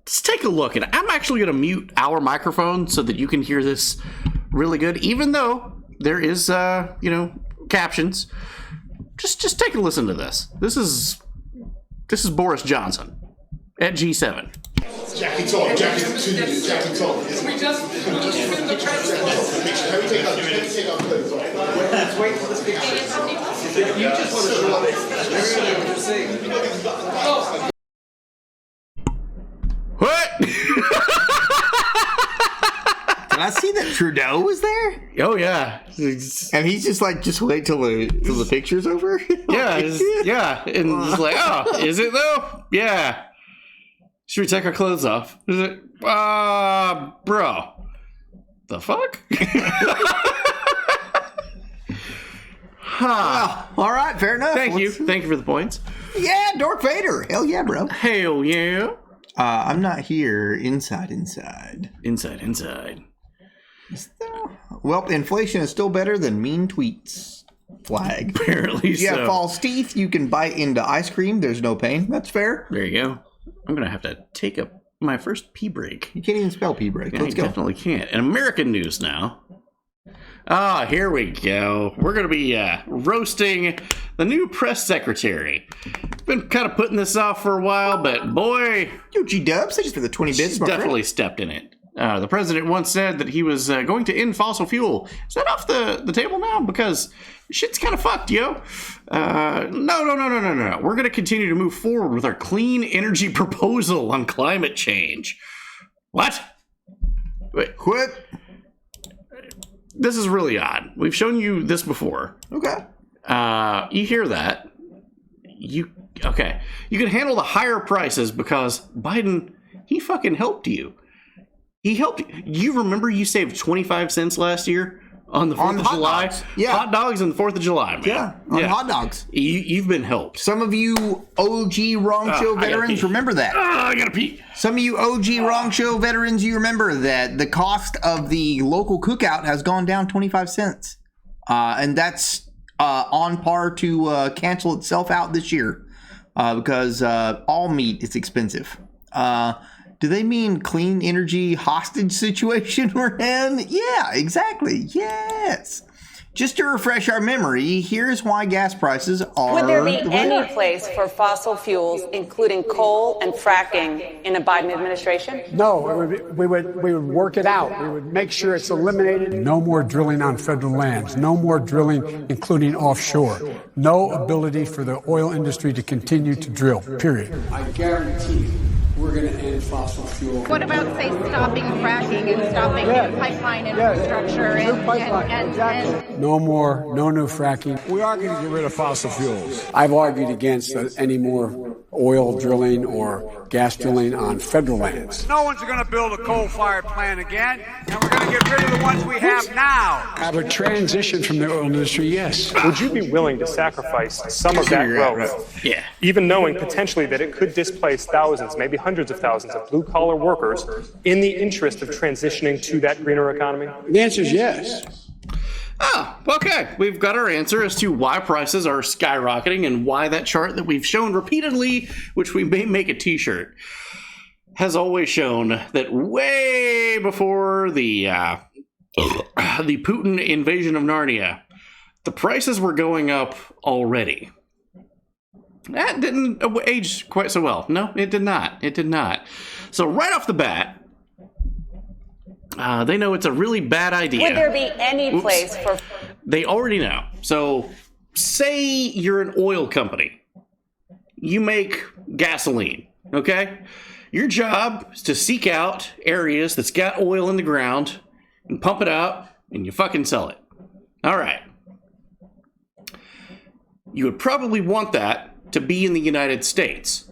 [SPEAKER 3] just take a look. And I'm actually going to mute our microphone so that you can hear this really good, even though there is, captions. Just take a listen to this. This is Boris Johnson at G7.
[SPEAKER 5] Jackie talk. Jackie talk. We just in the Let's wait for this picture. You just want to show what you're saying.
[SPEAKER 3] What?
[SPEAKER 2] Did I see that Trudeau was there?
[SPEAKER 3] Oh yeah,
[SPEAKER 2] and he's just like, just wait till the picture's over.
[SPEAKER 3] Yeah, and he's like, oh, is it though? Yeah. Should we take our clothes off? Is it? Bro, the fuck?
[SPEAKER 2] Well, all right, fair enough.
[SPEAKER 3] Thank you for the points.
[SPEAKER 2] Yeah, Dork Vader. Hell yeah, bro.
[SPEAKER 3] Hell yeah.
[SPEAKER 2] I'm not here. Inside. Well, inflation is still better than mean tweets. Flag.
[SPEAKER 3] Apparently
[SPEAKER 2] if you
[SPEAKER 3] so.
[SPEAKER 2] have false teeth, you can bite into ice cream. There's no pain. That's fair.
[SPEAKER 3] There you go. I'm going to have to take my first pee break.
[SPEAKER 2] You can't even spell pee break. Let's go.
[SPEAKER 3] Definitely can't. In American news now. Here we go. We're going to be roasting the new press secretary. Been kind of putting this off for a while, but boy...
[SPEAKER 2] Yo, G-Dubs, thanks for the 20 bits.
[SPEAKER 3] Definitely stepped in it. The president once said that he was going to end fossil fuel. Is that off the table now? Because shit's kind of fucked, yo. No. We're going to continue to move forward with our clean energy proposal on climate change. What? Wait.
[SPEAKER 2] What?
[SPEAKER 3] This is really odd. We've shown you this before.
[SPEAKER 2] Okay.
[SPEAKER 3] You hear that. You can handle the higher prices because Biden, he fucking helped you. He helped you. You remember you saved 25 cents last year on the 4th of July?
[SPEAKER 2] Dogs. Yeah.
[SPEAKER 3] Hot dogs on the 4th of July, man.
[SPEAKER 2] Yeah, hot dogs.
[SPEAKER 3] You've been helped.
[SPEAKER 2] Some of you OG Wrong Show veterans remember that.
[SPEAKER 3] I gotta pee.
[SPEAKER 2] Some of you OG Wrong Show veterans, you remember that the cost of the local cookout has gone down 25 cents. And that's on par to cancel itself out this year because all meat is expensive. Do they mean clean energy hostage situation we're in? Yeah, exactly. Yes. Just to refresh our memory, here's why gas prices are...
[SPEAKER 12] Would there be any place for fossil fuels, including coal and fracking, in a Biden administration?
[SPEAKER 8] No, we would work it out. We would make sure it's eliminated. No more drilling on federal lands. No more drilling, including offshore. No ability for the oil industry to continue to drill, period. I guarantee we're going to end fossil fuel.
[SPEAKER 13] What about, say, stopping fracking and stopping new pipeline infrastructure and
[SPEAKER 8] no new fracking. We are going to get rid of fossil fuels. I've argued against any more oil drilling or gas drilling on federal lands.
[SPEAKER 14] No one's going to build a coal-fired plant again, and we're going to get rid of the ones we have now.
[SPEAKER 8] Have a transition from the oil industry, yes.
[SPEAKER 15] Would you be willing to sacrifice some of that growth, even knowing potentially that it could displace thousands, maybe hundreds of thousands of blue-collar workers in the interest of transitioning to that greener economy?
[SPEAKER 8] The answer is yes.
[SPEAKER 3] Okay. We've got our answer as to why prices are skyrocketing and why that chart that we've shown repeatedly, which we may make a t-shirt, has always shown that way before the Putin invasion of Narnia, the prices were going up already. That didn't age quite so well. No, it did not. It did not. So right off the bat, they know it's a really bad idea.
[SPEAKER 12] Would there be any place for...
[SPEAKER 3] They already know. So say you're an oil company. You make gasoline, okay? Your job is to seek out areas that's got oil in the ground and pump it out and you fucking sell it. All right. You would probably want that to be in the United States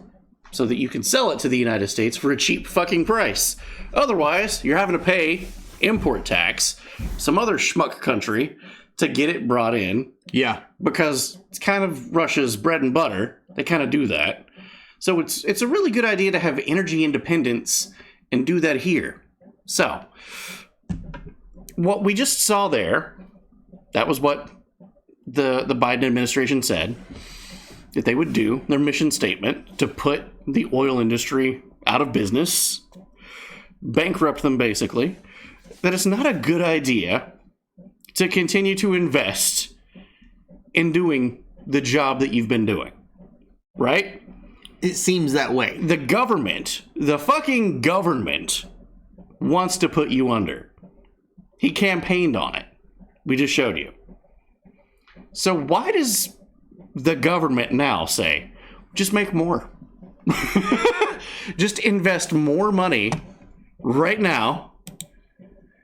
[SPEAKER 3] so that you can sell it to the United States for a cheap fucking price. Otherwise, you're having to pay import tax, some other schmuck country, to get it brought in.
[SPEAKER 2] Yeah.
[SPEAKER 3] Because it's kind of Russia's bread and butter. They kind of do that. So it's a really good idea to have energy independence and do that here. So, what we just saw there, that was what the Biden administration said that they would do, their mission statement, to put the oil industry out of business, bankrupt them basically, that it's not a good idea to continue to invest in doing the job that you've been doing. Right?
[SPEAKER 2] It seems that way.
[SPEAKER 3] The government, the fucking government, wants to put you under. He campaigned on it. We just showed you. So why does the government now say, just make more? Just invest more money right now.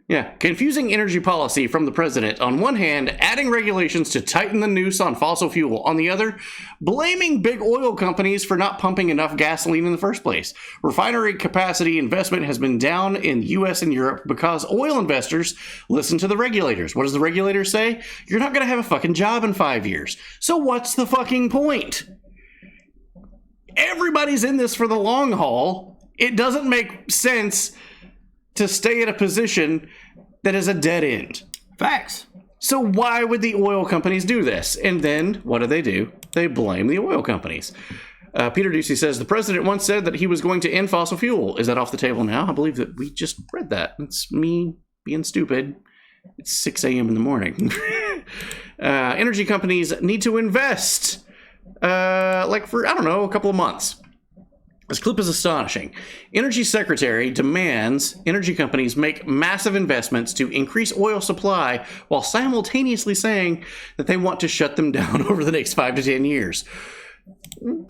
[SPEAKER 3] Yeah, confusing energy policy from the president. On one hand, adding regulations to tighten the noose on fossil fuel. On the other, blaming big oil companies for not pumping enough gasoline in the first place. Refinery capacity investment has been down in the US and Europe because oil investors listen to the regulators. What does the regulator say? You're not going to have a fucking job in 5 years. So what's the fucking point? Everybody's in this for the long haul. It doesn't make sense to stay at a position that is a dead end.
[SPEAKER 2] Facts.
[SPEAKER 3] So why would the oil companies do this? And then what do? They blame the oil companies. Peter Ducey says, the president once said that he was going to end fossil fuel. Is that off the table now? I believe that we just read that. It's me being stupid. It's 6 a.m. in the morning. Energy companies need to invest for, I don't know, a couple of months. This clip is astonishing. Energy Secretary demands energy companies make massive investments to increase oil supply while simultaneously saying that they want to shut them down over the next 5 to 10 years.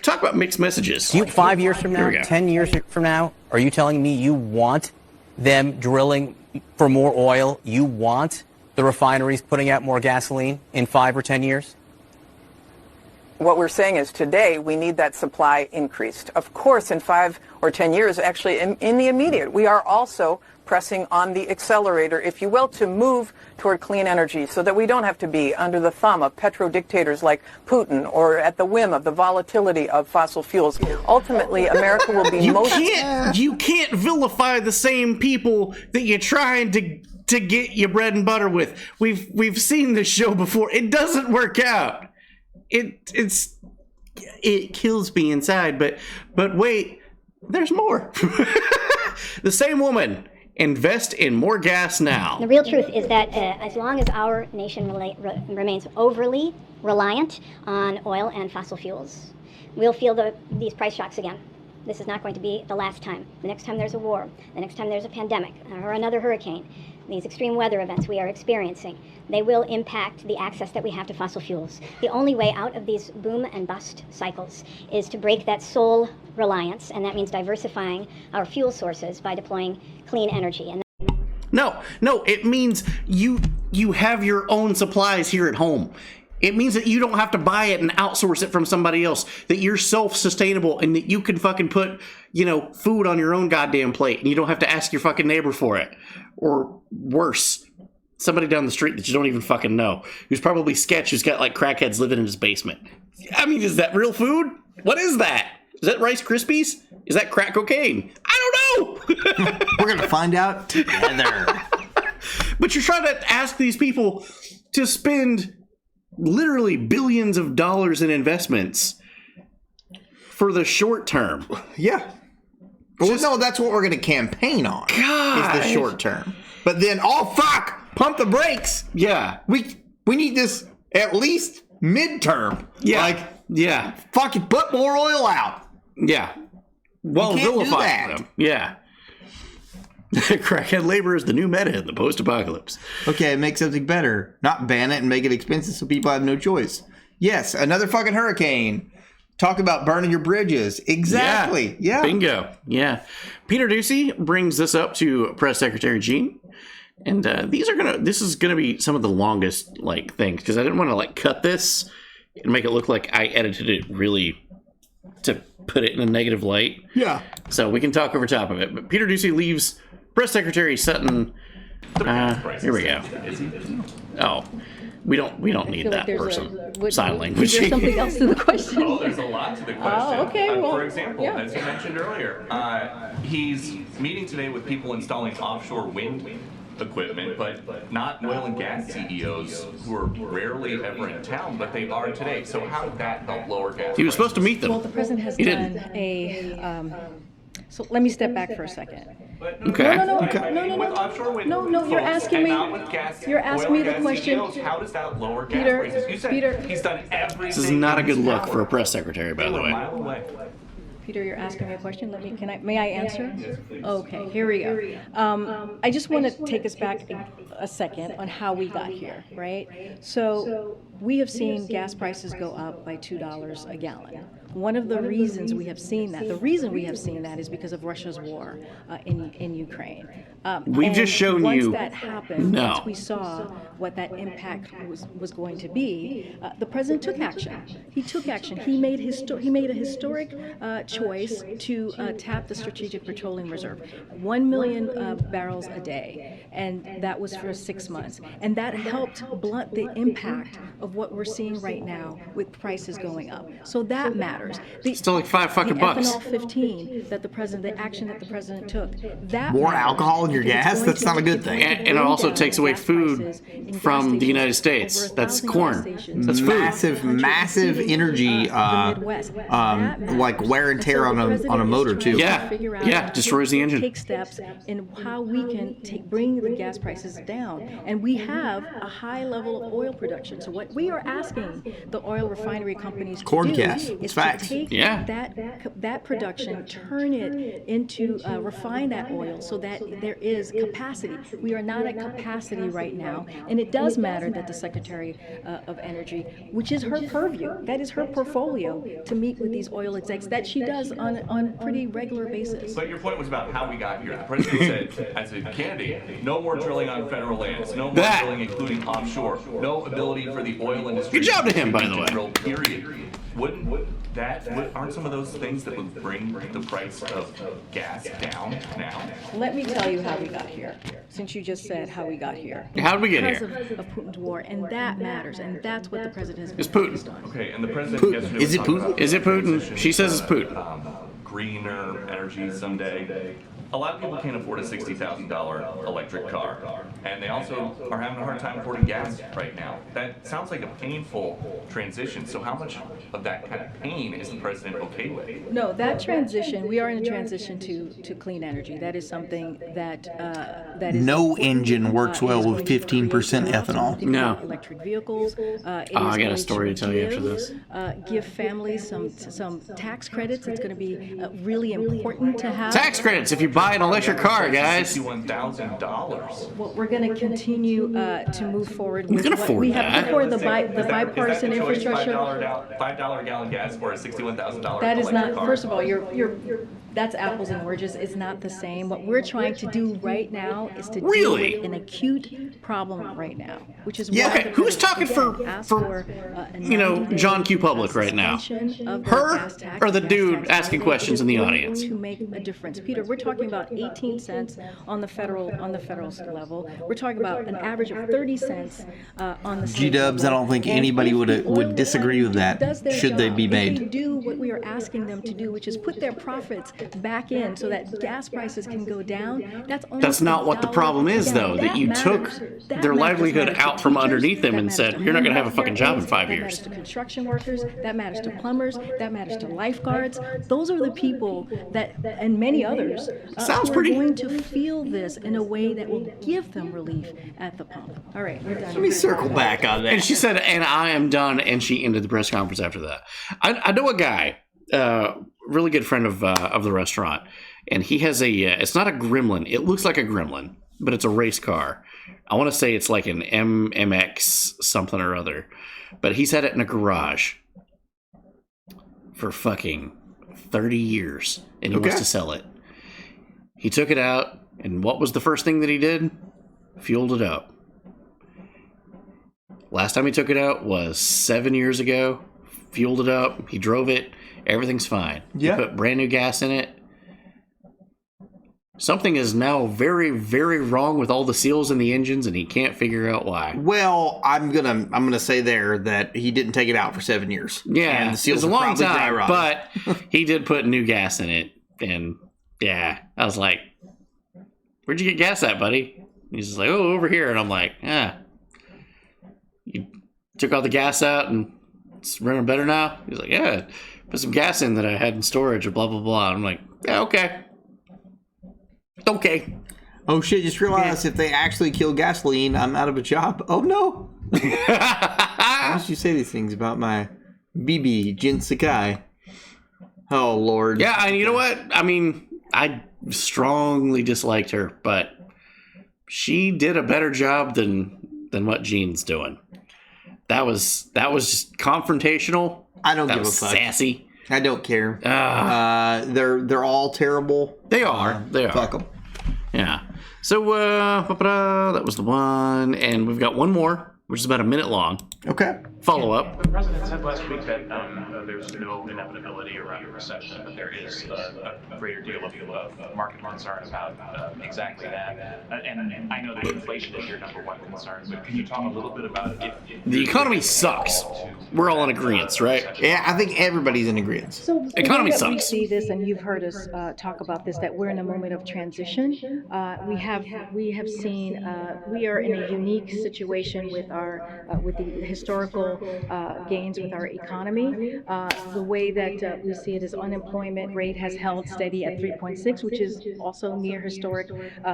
[SPEAKER 3] Talk about mixed messages.
[SPEAKER 16] 5 years from now, 10 years from now, are you telling me you want them drilling for more oil? You want the refineries putting out more gasoline in 5 or 10 years?
[SPEAKER 17] What we're saying is today we need that supply increased. Of course, in 5 or 10 years, actually in the immediate, we are also pressing on the accelerator, if you will, to move toward clean energy so that we don't have to be under the thumb of petro-dictators like Putin or at the whim of the volatility of fossil fuels. Ultimately, America will be
[SPEAKER 3] You can't vilify the same people that you're trying to get your bread and butter with. We've seen this show before. It doesn't work out. It kills me inside, but wait, there's more. The same woman, invest in more gas now.
[SPEAKER 18] The real truth is that as long as our nation remains overly reliant on oil and fossil fuels, we'll feel these price shocks again. This is not going to be the last time. The next time there's a war, the next time there's a pandemic or another hurricane, these extreme weather events we are experiencing, they will impact the access that we have to fossil fuels. The only way out of these boom and bust cycles is to break that sole reliance, and that means diversifying our fuel sources by deploying clean energy. And
[SPEAKER 3] No, it means you have your own supplies here at home. It means that you don't have to buy it and outsource it from somebody else, that you're self-sustainable and that you can fucking put, food on your own goddamn plate and you don't have to ask your fucking neighbor for it. Or worse, somebody down the street that you don't even fucking know, who's probably sketch, who's got like crackheads living in his basement. I mean, is that real food? What is that? Is that Rice Krispies? Is that crack cocaine? I don't know.
[SPEAKER 2] We're going to find out together.
[SPEAKER 3] But you're trying to ask these people to spend literally billions of dollars in investments for the short term.
[SPEAKER 2] Yeah. Well, no, that's what we're going to campaign on.
[SPEAKER 3] God.
[SPEAKER 2] Is the short term. But then, fuck, pump the brakes.
[SPEAKER 3] Yeah.
[SPEAKER 2] We need this at least midterm.
[SPEAKER 3] Yeah.
[SPEAKER 2] Fucking put more oil out.
[SPEAKER 3] Yeah. Well, vilify them. Yeah. Crackhead labor is the new meta in the post-apocalypse.
[SPEAKER 2] Okay, make something better. Not ban it and make it expensive so people have no choice. Yes, another fucking hurricane. Talk about burning your bridges. Exactly. Yeah.
[SPEAKER 3] Bingo. Yeah. Peter Ducey brings this up to Press Secretary Gene. And this is gonna be some of the longest things because I didn't want to cut this and make it look like I edited it really to put it in a negative light.
[SPEAKER 2] Yeah.
[SPEAKER 3] So we can talk over top of it. But Peter Ducey leaves Press Secretary Sutton. Here we go. Oh, we don't need that person. Sign language.
[SPEAKER 19] Is there something else to the question?
[SPEAKER 20] Oh, there's a lot to the question.
[SPEAKER 19] Oh, okay. Well,
[SPEAKER 20] for example, as you mentioned earlier, he's meeting today with people installing offshore wind equipment, but not oil and gas CEOs who are rarely ever in town, but they are today. So how did that help lower gas?
[SPEAKER 3] He was supposed to meet them.
[SPEAKER 19] Well, the president has done a
[SPEAKER 21] So let me step back for a second.
[SPEAKER 3] Okay.
[SPEAKER 21] No.
[SPEAKER 20] With offshore wind,
[SPEAKER 21] No, you're
[SPEAKER 20] folks,
[SPEAKER 21] asking
[SPEAKER 20] and
[SPEAKER 21] me.
[SPEAKER 20] not with gas,
[SPEAKER 21] You're asking me the
[SPEAKER 20] gas
[SPEAKER 21] question.
[SPEAKER 20] CEOs, how does that lower gas
[SPEAKER 21] Peter,
[SPEAKER 20] prices? You said
[SPEAKER 21] Peter,
[SPEAKER 20] he's done everything.
[SPEAKER 3] This is not a good
[SPEAKER 20] in his
[SPEAKER 3] look
[SPEAKER 20] power.
[SPEAKER 3] for a press secretary, by the
[SPEAKER 20] They were a
[SPEAKER 3] way.
[SPEAKER 20] mile away.
[SPEAKER 21] Peter, you're asking me a question. May I answer?
[SPEAKER 20] Yes, please.
[SPEAKER 21] Okay, here we go. I just want to take us back a second on how we got here, right? So we have seen gas prices go up by $2 a gallon. One of the reasons we have seen that, is because of Russia's war in Ukraine.
[SPEAKER 3] We've just shown
[SPEAKER 21] once
[SPEAKER 3] you.
[SPEAKER 21] that happened,
[SPEAKER 3] No.
[SPEAKER 21] once we saw what that impact was going to be, the president took action. He took action. He made a historic choice to tap the Strategic Petroleum Reserve, 1 million barrels a day, and that was for 6 months. And that helped blunt the impact of what we're seeing right now with prices going up. So that matters.
[SPEAKER 3] Still like $5 fucking bucks.
[SPEAKER 21] Ethanol 15 that the action that the president took, that
[SPEAKER 2] More
[SPEAKER 21] matters,
[SPEAKER 2] alcohol in your
[SPEAKER 21] because it's
[SPEAKER 2] gas?
[SPEAKER 21] going
[SPEAKER 2] That's
[SPEAKER 21] to-
[SPEAKER 2] not a good
[SPEAKER 21] it's
[SPEAKER 2] thing.
[SPEAKER 21] going to
[SPEAKER 3] And it
[SPEAKER 21] bring
[SPEAKER 3] also
[SPEAKER 21] down
[SPEAKER 3] takes away
[SPEAKER 21] gas
[SPEAKER 3] food
[SPEAKER 21] prices in gas
[SPEAKER 3] from the
[SPEAKER 21] stations.
[SPEAKER 3] United States.
[SPEAKER 21] Over 1,000
[SPEAKER 3] That's
[SPEAKER 21] gas
[SPEAKER 3] corn.
[SPEAKER 21] stations.
[SPEAKER 3] That's food.
[SPEAKER 2] Massive energy,
[SPEAKER 21] The Midwest. That
[SPEAKER 2] like wear and
[SPEAKER 21] matters.
[SPEAKER 2] tear
[SPEAKER 21] so
[SPEAKER 2] on
[SPEAKER 21] the
[SPEAKER 2] a
[SPEAKER 21] president
[SPEAKER 2] motor
[SPEAKER 21] is trying
[SPEAKER 2] too.
[SPEAKER 21] to
[SPEAKER 3] Yeah.
[SPEAKER 21] figure out
[SPEAKER 3] Yeah,
[SPEAKER 21] how to
[SPEAKER 3] destroys the engine.
[SPEAKER 21] Take steps in how we can bring the gas prices down. And we have a high level of oil production. So what we are asking the oil refinery companies to
[SPEAKER 2] Corn
[SPEAKER 21] do
[SPEAKER 2] gas.
[SPEAKER 21] is
[SPEAKER 2] It's
[SPEAKER 21] to
[SPEAKER 2] facts.
[SPEAKER 21] take
[SPEAKER 3] Yeah.
[SPEAKER 21] that production, turn it into refine that oil so that there is capacity. We are not at capacity right now, and it does matter that the Secretary of Energy, which is her purview, that is her portfolio, to meet with these oil execs that she does on a pretty regular basis.
[SPEAKER 20] But your point was about how we got here. The president said, as a candidate, no more drilling on federal lands, no more drilling including offshore, no ability for the oil industry.
[SPEAKER 3] Good job to him, by the way.
[SPEAKER 20] Drill, period. Aren't some of those things that would bring the price of gas down now?
[SPEAKER 21] Let me tell you how we got here, since you just said how we got here.
[SPEAKER 3] How did we get here?
[SPEAKER 21] Because of Putin's war, and that matters, and that's what the president has been
[SPEAKER 3] It's Putin.
[SPEAKER 21] focused on.
[SPEAKER 20] Okay, and the president yesterday
[SPEAKER 2] Is it
[SPEAKER 20] was talking
[SPEAKER 2] Putin?
[SPEAKER 20] about
[SPEAKER 3] Is it Putin?
[SPEAKER 20] transition
[SPEAKER 3] She says it's
[SPEAKER 20] to,
[SPEAKER 3] Putin.
[SPEAKER 20] Greener energy someday. A lot of people can't afford a $60,000 electric car, and they also are having a hard time affording gas right now. That sounds like a painful transition. So how much of that kind of pain is the president okay with?
[SPEAKER 21] No, that transition, we are in a transition to clean energy. That is something that is
[SPEAKER 2] No
[SPEAKER 21] important.
[SPEAKER 2] engine works well
[SPEAKER 21] It is
[SPEAKER 2] with
[SPEAKER 21] going to
[SPEAKER 2] 15%
[SPEAKER 21] create jobs,
[SPEAKER 2] ethanol.
[SPEAKER 21] to create
[SPEAKER 3] No.
[SPEAKER 21] electric vehicles. It
[SPEAKER 3] I
[SPEAKER 21] is
[SPEAKER 3] got a
[SPEAKER 21] going
[SPEAKER 3] story to tell you after this.
[SPEAKER 21] Give families some tax credits. It's going to be really important to have.
[SPEAKER 3] Tax credits if you buy an electric car, guys.
[SPEAKER 20] $61,000.
[SPEAKER 21] Well, we're going to continue to move forward with
[SPEAKER 3] can
[SPEAKER 21] what
[SPEAKER 3] afford
[SPEAKER 21] we have
[SPEAKER 3] that.
[SPEAKER 21] before the bipartisan infrastructure.
[SPEAKER 20] $5 a gallon gas or a $61,000
[SPEAKER 21] That is
[SPEAKER 20] electric
[SPEAKER 21] not.
[SPEAKER 20] car?
[SPEAKER 21] First of all, that's apples and oranges. It's not the same. What we're trying to do right now is to deal with an acute problem right now, which is why
[SPEAKER 3] Okay, who's talking for John Q. Public right now? Her or the dude asking questions in the audience?
[SPEAKER 21] To make a difference, Peter. We're talking about 18 cents on the federal level. We're talking about an average of 30 cents on the state
[SPEAKER 2] G-dubs, I
[SPEAKER 21] level.
[SPEAKER 2] don't think
[SPEAKER 21] And
[SPEAKER 2] anybody
[SPEAKER 21] if
[SPEAKER 2] would
[SPEAKER 21] the oil
[SPEAKER 2] disagree with
[SPEAKER 21] refinery
[SPEAKER 2] that,
[SPEAKER 21] does their
[SPEAKER 2] should they
[SPEAKER 21] job,
[SPEAKER 2] be
[SPEAKER 21] if they
[SPEAKER 2] made.
[SPEAKER 21] do what we are asking them to do, which is put their profits back in so that gas prices can go down.
[SPEAKER 3] That's not what the problem is, though, that you took their livelihood out from underneath them and said, you're not going to have a fucking job in 5 years.
[SPEAKER 21] That matters to construction workers, that matters to plumbers, that matters to lifeguards. Those are the people that, and many others,
[SPEAKER 3] Sounds
[SPEAKER 21] who
[SPEAKER 3] pretty-
[SPEAKER 21] are going to feel this in a way that will give them relief at the pump. All right, we're done.
[SPEAKER 2] Let me circle back on that.
[SPEAKER 3] And she said, and I am done, and she ended the press conference after that. I know a guy, really good friend of the restaurant, and he has it's not a Gremlin. It looks like a Gremlin, but it's a race car. I want to say it's like an MMX something or other, but he's had it in a garage for fucking 30 years, and he wants to sell it. He took it out, and what was the first thing that he did? Fueled it up. Last time he took it out was 7 years ago. Fueled it up. He drove it. Everything's fine.
[SPEAKER 2] Yeah.
[SPEAKER 3] He put brand new gas in it. Something is now very, very wrong with all the seals in the engines, and he can't figure out why.
[SPEAKER 2] Well, I'm gonna say there that he didn't take it out for 7 years.
[SPEAKER 3] Yeah,
[SPEAKER 2] and the seals
[SPEAKER 3] it's a
[SPEAKER 2] are
[SPEAKER 3] long
[SPEAKER 2] probably dry
[SPEAKER 3] time,
[SPEAKER 2] rotted.
[SPEAKER 3] but he did put new gas in it, and yeah, I was like, "Where'd you get gas at, buddy?" He's just like, "Oh, over here," and I'm like, "You took all the gas out, and it's running better now?" He's like, "Yeah, put some gas in that I had in storage, or blah blah blah." I'm like, "Yeah, okay." okay.
[SPEAKER 2] Oh shit, just realized if they actually kill gasoline, I'm out of a job. Oh no. Why don't you say these things about my BB Jin Sakai? Oh lord.
[SPEAKER 3] Yeah, and you know what? I mean, I strongly disliked her, but she did a better job than what Jean's doing. That was just confrontational.
[SPEAKER 2] I don't give a
[SPEAKER 3] fuck. Sassy.
[SPEAKER 2] I don't care. They're all terrible.
[SPEAKER 3] They are. They are.
[SPEAKER 2] Fuck them.
[SPEAKER 3] Yeah. So that was the one, and we've got one more, which is about a minute long.
[SPEAKER 2] Okay.
[SPEAKER 3] Follow up.
[SPEAKER 1] The president said last week that there's no inevitability around a recession, but there is a greater deal of market concern about exactly that. And I know that inflation is your number one concern, but can you talk a little bit about if
[SPEAKER 3] the economy sucks? We're all in agreement, right?
[SPEAKER 2] Yeah, I think everybody's in agreement.
[SPEAKER 21] So
[SPEAKER 3] economy
[SPEAKER 21] sucks. We
[SPEAKER 3] sucks.
[SPEAKER 21] see this, and you've heard us talk about this, that we're in a moment of transition. We have seen we are in a unique situation with our with the historical gains with our economy. The way that we see it is unemployment rate has held steady at 3.6, which is also near historic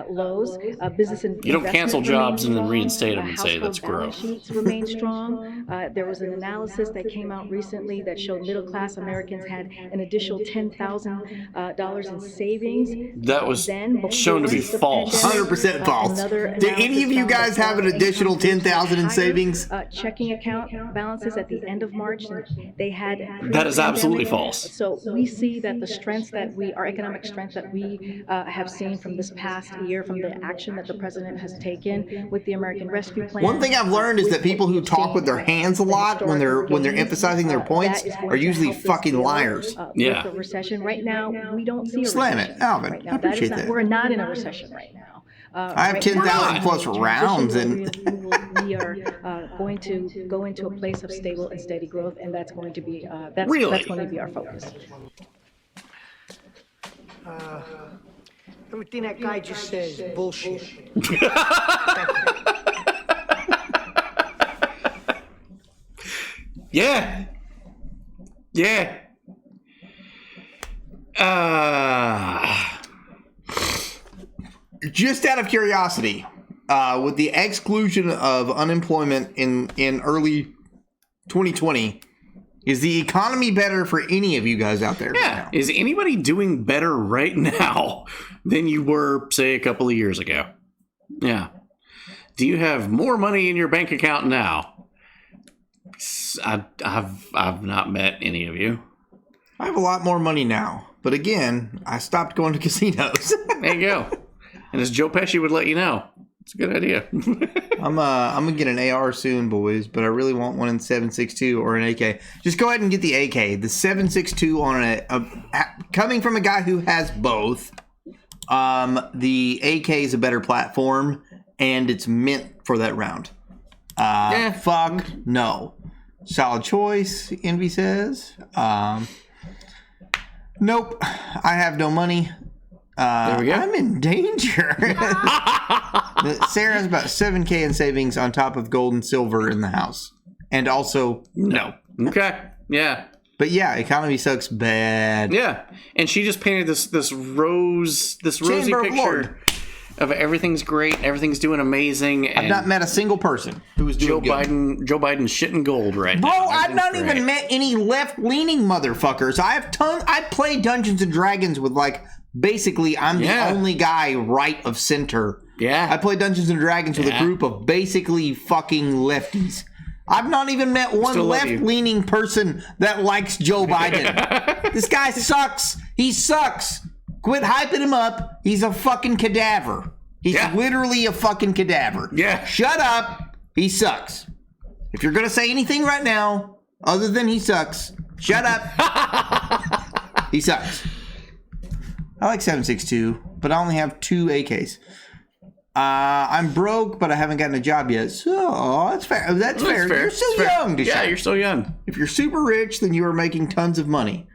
[SPEAKER 21] lows. Business and
[SPEAKER 3] you don't cancel jobs and then
[SPEAKER 21] strong.
[SPEAKER 3] reinstate them and say that's
[SPEAKER 21] Balance
[SPEAKER 3] growth.
[SPEAKER 21] sheets remain strong. There was an analysis that came out recently that showed middle-class Americans had an additional $10,000 in savings.
[SPEAKER 3] That was shown to be false.
[SPEAKER 2] 100% false. Do any of you guys have an additional $10,000 in savings?
[SPEAKER 21] Checking account balances at the end of March, they had.
[SPEAKER 3] That is absolutely false.
[SPEAKER 21] So we see that the strengths our economic strength that we have seen from this past year, from the action that the president has taken with the American Rescue Plan.
[SPEAKER 2] One thing I've learned is that people who talk with their hands a lot when they're emphasizing their points are usually fucking liars.
[SPEAKER 21] Yeah. The recession right now, we don't see a
[SPEAKER 2] Slam
[SPEAKER 21] recession
[SPEAKER 2] it, Alvin.
[SPEAKER 21] right now.
[SPEAKER 2] I appreciate that.
[SPEAKER 21] We're not in a recession right now.
[SPEAKER 2] I have 10,000 plus rounds, and
[SPEAKER 21] we are going to go into a place of stable and steady growth, and that's going to be that's going to be our focus.
[SPEAKER 22] Everything that guy just says is bullshit.
[SPEAKER 3] Yeah. Yeah.
[SPEAKER 2] Just out of curiosity, with the exclusion of unemployment in early 2020, is the economy better for any of you guys out there?
[SPEAKER 3] Yeah. Right now? Is anybody doing better right now than you were, say, a couple of years ago? Yeah. Do you have more money in your bank account now? I've not met any of you.
[SPEAKER 2] I have a lot more money now, but again, I stopped going to casinos.
[SPEAKER 3] There you go. And as Joe Pesci would let you know, it's a good idea.
[SPEAKER 2] I'm gonna get an AR soon, boys, but I really want one in 7.62 or an AK. Just go ahead and get the AK. The 7.62 on coming from a guy who has both. The AK is a better platform, and it's meant for that round. Fuck no. Solid choice, Envy says. Nope. I have no money.
[SPEAKER 3] There we go.
[SPEAKER 2] I'm in danger. Sarah has about 7K in savings on top of gold and silver in the house. And also, no.
[SPEAKER 3] Okay. Yeah.
[SPEAKER 2] But yeah, economy sucks bad.
[SPEAKER 3] Yeah. And she just painted this rosy picture of everything's great, everything's doing amazing. And
[SPEAKER 2] I've not met a single person who was doing good.
[SPEAKER 3] Joe Biden's shitting gold right now.
[SPEAKER 2] Bro, I've not even met any left-leaning motherfuckers. I play Dungeons and Dragons with basically I'm the only guy right of center.
[SPEAKER 3] Yeah.
[SPEAKER 2] I play Dungeons and Dragons with a group of basically fucking lefties. I've not even met one left-leaning person that likes Joe Biden. This guy sucks. He sucks. Quit hyping him up. He's a fucking cadaver. He's literally a fucking cadaver.
[SPEAKER 3] Yeah.
[SPEAKER 2] Shut up. He sucks. If you're going to say anything right now other than he sucks, shut up. He sucks. I like 7.62, but I only have 2 AKs. I'm broke, but I haven't gotten a job yet. So that's fair. That's fair. You're still young.
[SPEAKER 3] Yeah, you're still young.
[SPEAKER 2] If you're super rich, then you are making tons of money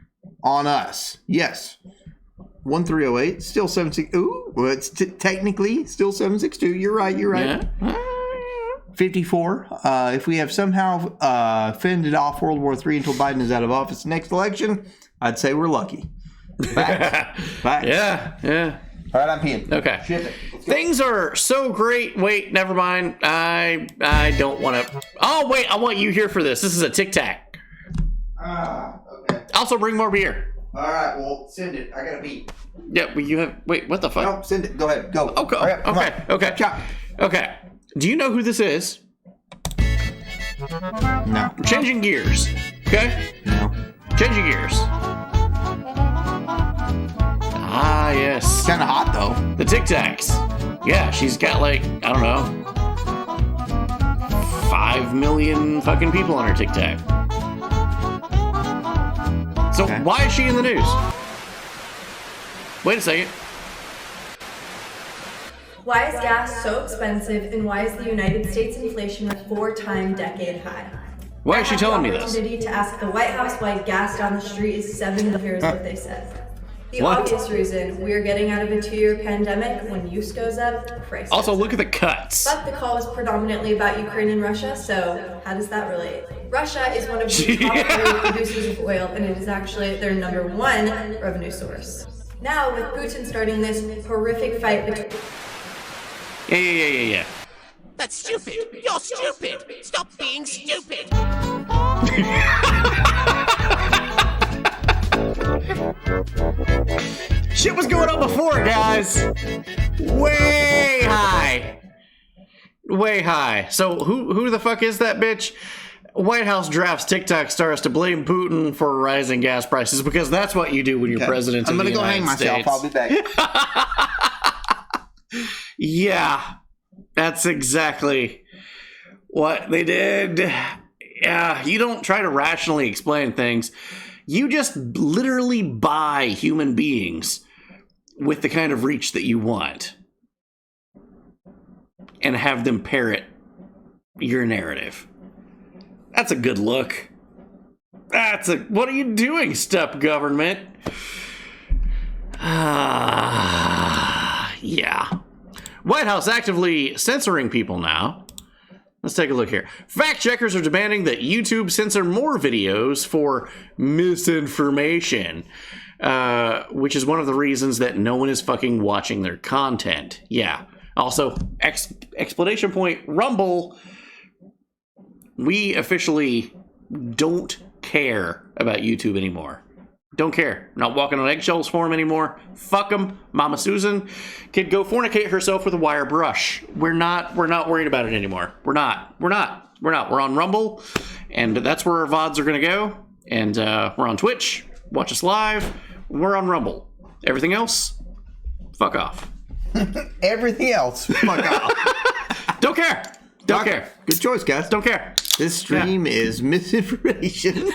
[SPEAKER 2] on us. Yes. 1308, still 7.6. Ooh, well, it's technically still 7.62. You're right. Yeah. 54. If we have somehow fended off World War III until Biden is out of office next election, I'd say we're lucky. Facts.
[SPEAKER 3] Yeah.
[SPEAKER 2] All right, I'm peeing.
[SPEAKER 3] Okay.
[SPEAKER 2] Ship it.
[SPEAKER 3] Things are so great. Wait, never mind. I don't want to. Oh, wait, I want you here for this. This is a Tic Tac.
[SPEAKER 2] Okay.
[SPEAKER 3] Also, bring more beer.
[SPEAKER 2] All right, well, send it. I gotta pee.
[SPEAKER 3] Yeah, but you have. Wait, what the fuck?
[SPEAKER 2] No, send it. Go ahead. Go.
[SPEAKER 3] Okay.
[SPEAKER 2] Right,
[SPEAKER 3] Okay.
[SPEAKER 2] Chop.
[SPEAKER 3] Okay. Do you know who this is?
[SPEAKER 2] No.
[SPEAKER 3] We're changing gears. Okay?
[SPEAKER 2] No.
[SPEAKER 3] Changing gears. Ah, yes.
[SPEAKER 2] Kind of hot, though.
[SPEAKER 3] The Tic Tacs. Yeah, she's got like, I don't know, 5 million fucking people on her Tic Tac. So why is she in the news? Wait a second.
[SPEAKER 4] Why is gas so expensive, and why is the United States inflation a 4-time decade high?
[SPEAKER 3] Why is she telling me
[SPEAKER 4] I had
[SPEAKER 3] this?
[SPEAKER 4] the opportunity to ask the White House why gas down the street is $7. Here's what they said. The
[SPEAKER 3] What?
[SPEAKER 4] obvious reason: we are getting out of a 2-year pandemic. When use goes up, price.
[SPEAKER 3] Also, look at the cuts.
[SPEAKER 4] But the call was predominantly about Ukraine and Russia, so how does that relate? Russia is one of the top 3 producers of oil, and it is actually their #1 revenue source. Now, with Putin starting this horrific fight between...
[SPEAKER 3] Yeah.
[SPEAKER 6] That's stupid. You're stupid. Stop being stupid.
[SPEAKER 3] Shit was going on before, guys. Way high. Way high. So who the fuck is that bitch? White House drafts TikTok stars to blame Putin for rising gas prices, because that's what you do when you're president of the United States.
[SPEAKER 2] I'm gonna go hang myself. I'll be back.
[SPEAKER 3] Yeah, that's exactly what they did. Yeah, you don't try to rationally explain things. You just literally buy human beings with the kind of reach that you want and have them parrot your narrative. That's a good look. What are you doing, step government? Yeah. White House actively censoring people now. Let's take a look here. Fact checkers are demanding that YouTube censor more videos for misinformation, which is one of the reasons that no one is fucking watching their content. Yeah. Also, explanation point, Rumble, we officially don't care about YouTube anymore. Don't care. Not walking on eggshells for him anymore. Fuck him. Mama Susan could go fornicate herself with a wire brush. We're not worried about it anymore. We're not. We're on Rumble, and that's where our VODs are going to go. And we're on Twitch. Watch us live. We're on Rumble. Everything else, fuck off.
[SPEAKER 2] Everything else, fuck off.
[SPEAKER 3] Don't care. Don't care.
[SPEAKER 2] Good choice, guys.
[SPEAKER 3] Don't care.
[SPEAKER 2] This stream is misinformation.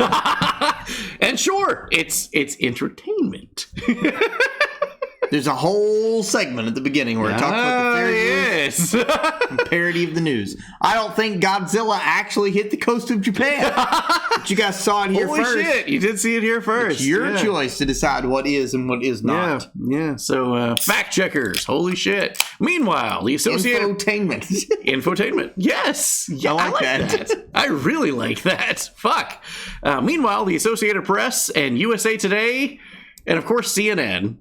[SPEAKER 3] And sure, it's entertainment.
[SPEAKER 2] There's a whole segment at the beginning where it talks about the
[SPEAKER 3] yes.
[SPEAKER 2] parody of the news. I don't think Godzilla actually hit the coast of Japan. But you guys saw it here
[SPEAKER 3] Holy
[SPEAKER 2] first.
[SPEAKER 3] Shit, you did see it here first.
[SPEAKER 2] It's your choice to decide what is and what is not.
[SPEAKER 3] Yeah. So, fact checkers. Holy shit. Meanwhile, the Associated... Infotainment. Yes. Yeah, I like that. I really like that. Fuck. Meanwhile, the Associated Press and USA Today, and of course CNN...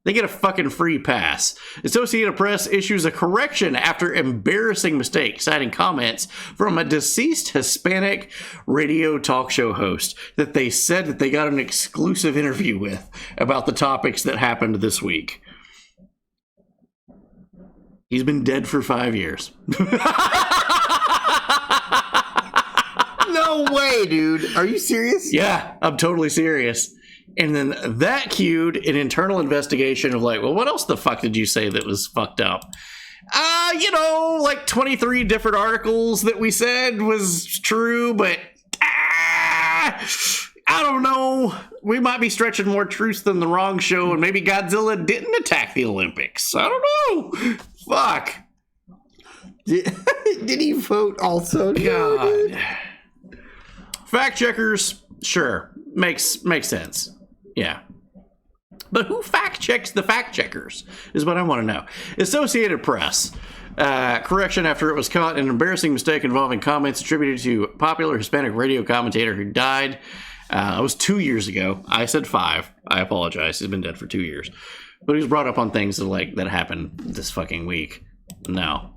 [SPEAKER 3] they get a fucking free pass. Associated Press issues a correction after embarrassing mistake, citing comments from a deceased Hispanic radio talk show host that they said that they got an exclusive interview with about the topics that happened this week. He's been dead for 5 years.
[SPEAKER 2] No way, dude. Are you serious?
[SPEAKER 3] Yeah, I'm totally serious. And then that cued an internal investigation of like, well, what else the fuck did you say that was fucked up? Like 23 different articles that we said was true, but I don't know. We might be stretching more truth than the wrong show, and maybe Godzilla didn't attack the Olympics. I don't know. Fuck.
[SPEAKER 2] Did he vote also?
[SPEAKER 3] God. Fact checkers, sure. Makes sense. Yeah. But who fact checks the fact checkers is what I want to know. Associated Press. Correction after it was caught in an embarrassing mistake involving comments attributed to a popular Hispanic radio commentator who died. It was 2 years ago. I said 5. I apologize. He's been dead for 2 years. But he was brought up on things that happened this fucking week. No.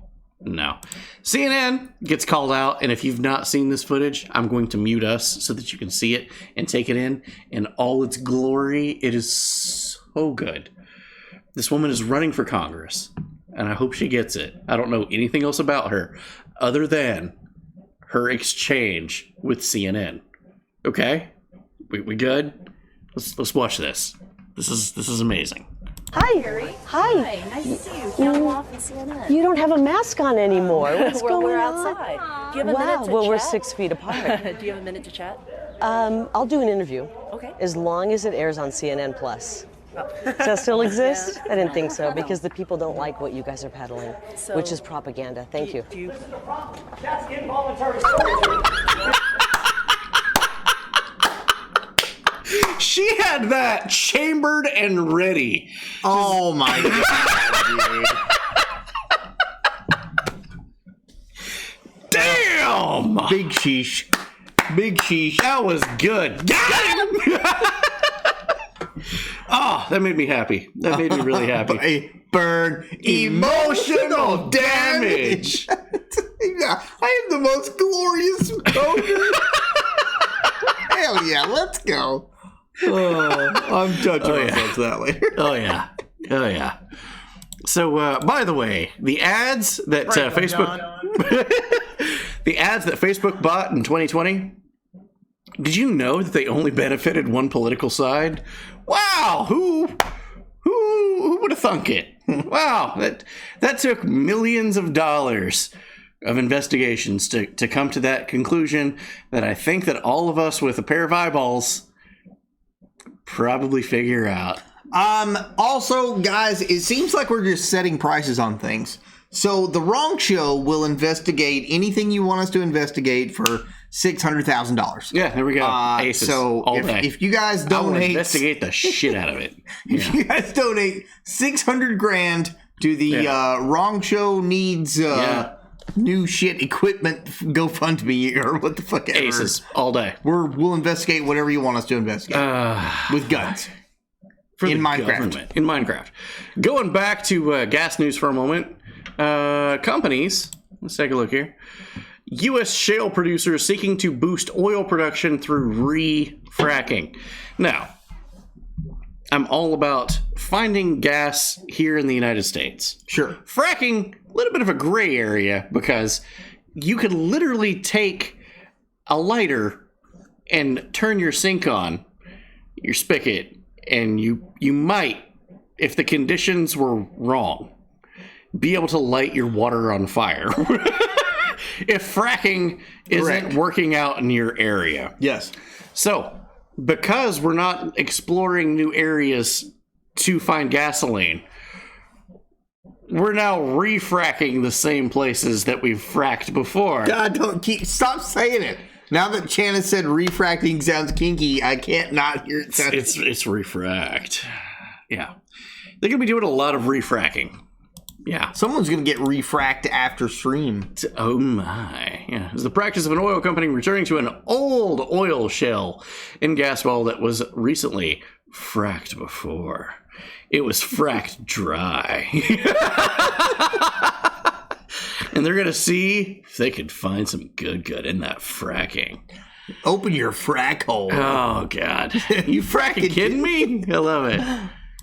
[SPEAKER 3] CNN gets called out, and if you've not seen this footage, I'm going to mute us so that you can see it and take it in all its glory. It is so good. This woman is running for Congress, and I hope she gets it. I don't know anything else about her other than her exchange with CNN. Okay? We good? Let's watch this. This is amazing.
[SPEAKER 7] Hi. Hi.
[SPEAKER 9] Nice to see you. Count off and CNN.
[SPEAKER 7] You don't have a mask on anymore. What's going
[SPEAKER 9] we're
[SPEAKER 7] on?
[SPEAKER 9] outside. Do you have a
[SPEAKER 7] Wow.
[SPEAKER 9] minute to
[SPEAKER 7] Well,
[SPEAKER 9] chat?
[SPEAKER 7] we're 6 feet apart.
[SPEAKER 9] Do you have a minute to chat?
[SPEAKER 7] I'll do an interview.
[SPEAKER 9] Okay.
[SPEAKER 7] As long as it airs on CNN Plus. Does that still exist? I didn't think so, because the people don't like what you guys are peddling, which is propaganda. Thank you.
[SPEAKER 5] That's involuntary.
[SPEAKER 3] She had that chambered and ready.
[SPEAKER 2] Oh my god, dude.
[SPEAKER 3] Damn!
[SPEAKER 2] Big sheesh.
[SPEAKER 3] That was good. Got him! Oh, that made me happy. That made me really happy.
[SPEAKER 2] Burn emotional damage. I am the most glorious smoker. Hell yeah, let's go. Oh, I'm touching myself that way.
[SPEAKER 3] Oh yeah. So, by the way, the ads that Facebook, the ads that Facebook bought in 2020. Did you know that they only benefited one political side? Wow, who would have thunk it? Wow, that took millions of dollars of investigations to come to that conclusion that I think that all of us with a pair of eyeballs probably figure out.
[SPEAKER 2] Also, guys, it seems like we're just setting prices on things. So the Wrong Show will investigate anything you want us to investigate for $600,000.
[SPEAKER 3] Yeah, there we go. Aces,
[SPEAKER 2] so
[SPEAKER 3] all day.
[SPEAKER 2] if you guys
[SPEAKER 3] I will
[SPEAKER 2] donate,
[SPEAKER 3] investigate the shit out of it.
[SPEAKER 2] If you guys donate $600,000 to the Wrong Show needs new shit equipment GoFundMe or what the fuck ever.
[SPEAKER 3] Aces all day.
[SPEAKER 2] We'll investigate whatever you want us to investigate with guns. In
[SPEAKER 3] Minecraft. Going back to gas news for a moment. Companies, let's take a look here. U.S. shale producers seeking to boost oil production through re-fracking. Now, I'm all about finding gas here in the United States.
[SPEAKER 2] Sure.
[SPEAKER 3] Fracking, a little bit of a gray area because you could literally take a lighter and turn your sink on, your spigot, and you might, if the conditions were wrong, be able to light your water on fire. If fracking isn't working out in your area.
[SPEAKER 2] Yes.
[SPEAKER 3] So, because we're not exploring new areas to find gasoline, we're now re-fracking the same places that we've fracked before.
[SPEAKER 2] God, stop saying it. Now that Shannon said refracting sounds kinky, I can't not hear it.
[SPEAKER 3] It's refract. Yeah. They're going to be doing a lot of refracking. Yeah.
[SPEAKER 2] Someone's going to get refracked after stream.
[SPEAKER 3] Oh my. Yeah. It's the practice of an oil company returning to an old oil shell in gas well that was recently fracked before. It was fracked dry. And they're going to see if they can find some good in that fracking.
[SPEAKER 2] Open your frack hole.
[SPEAKER 3] Oh, God. You fracking kidding me? I love it.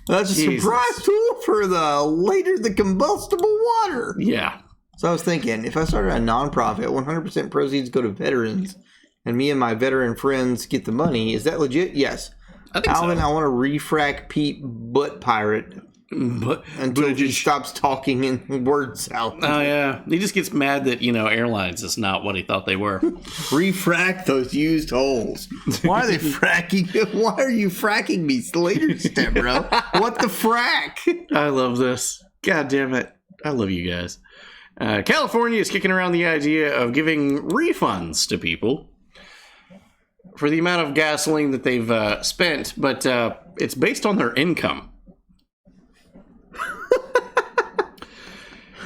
[SPEAKER 2] That's a surprise tool for the combustible water.
[SPEAKER 3] Yeah.
[SPEAKER 2] So I was thinking, if I started a nonprofit, 100% proceeds go to veterans, and me and my veteran friends get the money, is that legit? Yes.
[SPEAKER 3] I think
[SPEAKER 2] Alvin,
[SPEAKER 3] so.
[SPEAKER 2] I want to refract Pete Butt Pirate until he stops talking in word salad.
[SPEAKER 3] Oh, yeah. He just gets mad that, airlines is not what he thought they were.
[SPEAKER 2] Refract those used holes. Why are they fracking? Why are you fracking me? Later step, bro. What the frack?
[SPEAKER 3] I love this. God damn it. I love you guys. California is kicking around the idea of giving refunds to people for the amount of gasoline that they've spent, but it's based on their income.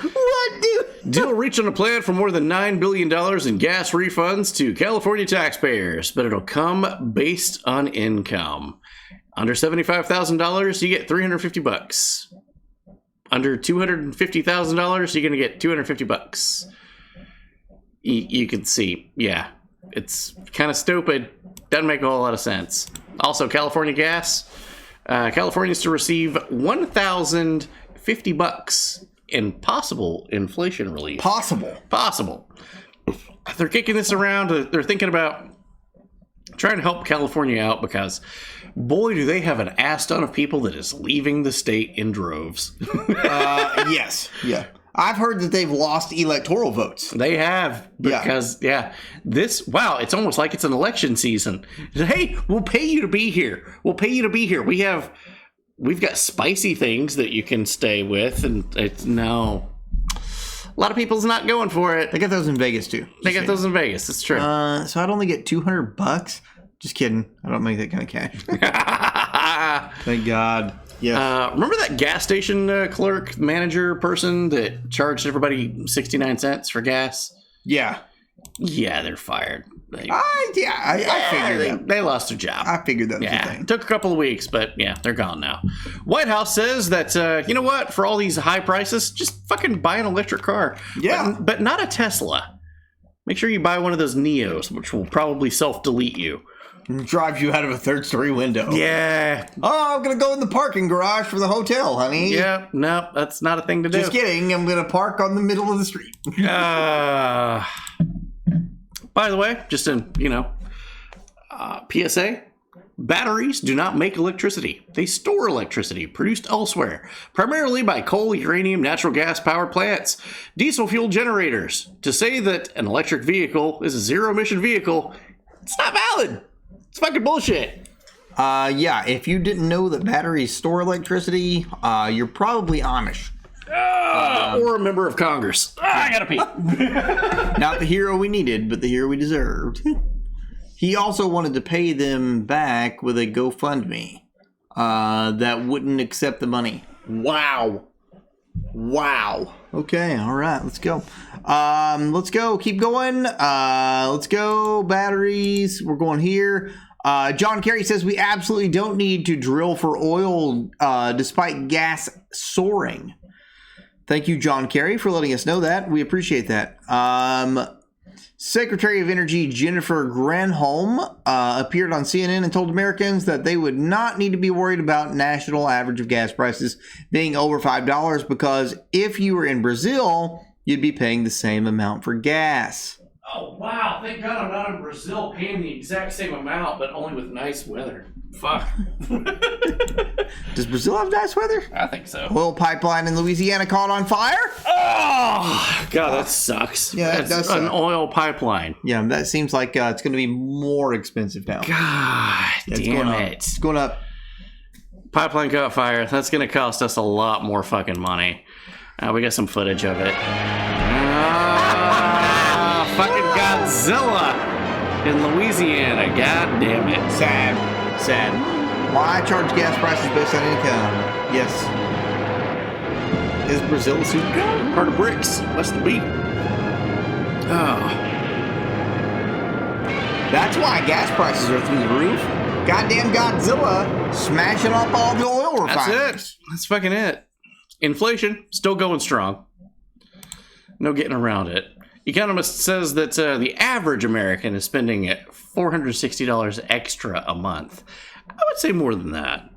[SPEAKER 2] What, dude?
[SPEAKER 3] Deal reached on a plan for more than $9 billion in gas refunds to California taxpayers, but it'll come based on income. Under $75,000, you get $350. Under $250,000, you're gonna get $250. You can see, yeah, it's kind of stupid. Doesn't make a whole lot of sense. Also, California gas. Californians to receive $1,050 in possible inflation relief. Possible. They're kicking this around. They're thinking about trying to help California out because, boy, do they have an ass ton of people that is leaving the state in droves.
[SPEAKER 2] Yes. Yeah. I've heard that they've lost electoral votes.
[SPEAKER 3] They have. Because, wow, it's almost like it's an election season. Hey, we'll pay you to be here. We've got spicy things that you can stay with, and no. A lot of people's not going for it.
[SPEAKER 2] They got those in Vegas, too.
[SPEAKER 3] Those in Vegas. It's true.
[SPEAKER 2] So I'd only get $200? Just kidding. I don't make that kind of cash. Thank God. Yes.
[SPEAKER 3] Remember that gas station clerk, manager person that charged everybody 69 cents for gas?
[SPEAKER 2] Yeah.
[SPEAKER 3] Yeah, they're fired.
[SPEAKER 2] I figured that.
[SPEAKER 3] They lost their job.
[SPEAKER 2] I figured that was the thing.
[SPEAKER 3] Took a couple of weeks, but yeah, they're gone now. White House says that, you know what? For all these high prices, just fucking buy an electric car.
[SPEAKER 2] Yeah.
[SPEAKER 3] But not a Tesla. Make sure you buy one of those Neos, which will probably self-delete you.
[SPEAKER 2] Drives you out of a third-story window.
[SPEAKER 3] Yeah.
[SPEAKER 2] Oh, I'm going to go in the parking garage for the hotel, honey.
[SPEAKER 3] Yeah, no, that's not a thing to do.
[SPEAKER 2] Just kidding. I'm going to park on the middle of the street.
[SPEAKER 3] By the way, just in, PSA, batteries do not make electricity. They store electricity produced elsewhere, primarily by coal, uranium, natural gas power plants, diesel fuel generators. To say that an electric vehicle is a zero-emission vehicle, it's not valid. It's fucking bullshit.
[SPEAKER 2] Yeah, if you didn't know that batteries store electricity, you're probably Amish.
[SPEAKER 3] Or a member of Congress. I gotta pee.
[SPEAKER 2] Not the hero we needed, but the hero we deserved. He also wanted to pay them back with a GoFundMe that wouldn't accept the money. Wow. Okay, all right, let's go. Let's go. Keep going. Let's go. Batteries. We're going here. John Kerry says we absolutely don't need to drill for oil despite gas soaring. Thank you, John Kerry, for letting us know that. We appreciate that. Secretary of Energy Jennifer Granholm appeared on CNN and told Americans that they would not need to be worried about national average of gas prices being over $5 because if you were in Brazil, you'd be paying the same amount for gas.
[SPEAKER 3] Oh, wow. Thank God I'm not in Brazil paying the exact same amount, but only with nice weather. Fuck.
[SPEAKER 2] Does Brazil have nice weather?
[SPEAKER 3] I think so.
[SPEAKER 2] Oil pipeline in Louisiana caught on fire?
[SPEAKER 3] Oh, God, that sucks.
[SPEAKER 2] Yeah,
[SPEAKER 3] that's
[SPEAKER 2] does
[SPEAKER 3] an
[SPEAKER 2] suck.
[SPEAKER 3] oil pipeline.
[SPEAKER 2] Yeah, that seems like it's going to be more expensive now.
[SPEAKER 3] God damn it.
[SPEAKER 2] It's going up.
[SPEAKER 3] Pipeline caught fire. That's going to cost us a lot more fucking money. We got some footage of it. Fucking Godzilla in Louisiana. God damn it.
[SPEAKER 2] Sad. Why charge gas prices based on income? Yes. Is Brazil a superpower?
[SPEAKER 3] Part of BRICS. Must be. Oh.
[SPEAKER 2] That's why gas prices are through the roof. Goddamn Godzilla smashing up all the oil refineries.
[SPEAKER 3] That's it. That's fucking it. Inflation still going strong. No getting around it. Economist says that the average American is spending $460 extra a month. I would say more than that.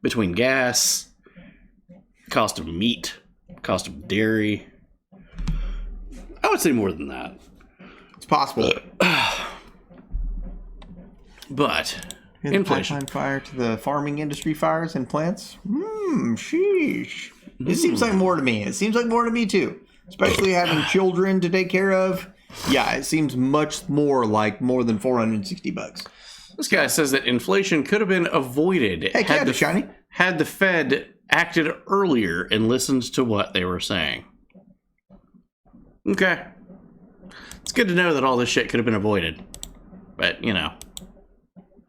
[SPEAKER 3] Between gas, cost of meat, cost of dairy. I would say more than that.
[SPEAKER 2] It's possible.
[SPEAKER 3] But
[SPEAKER 2] the
[SPEAKER 3] inflation.
[SPEAKER 2] Pipeline fire to the farming industry fires and plants? Sheesh. It seems like more to me. It seems like more to me too. Especially having children to take care of. Yeah, it seems much more like more than $460.
[SPEAKER 3] This guy says that inflation could have been avoided had the Fed acted earlier and listened to what they were saying. Okay. It's good to know that all this shit could have been avoided. But,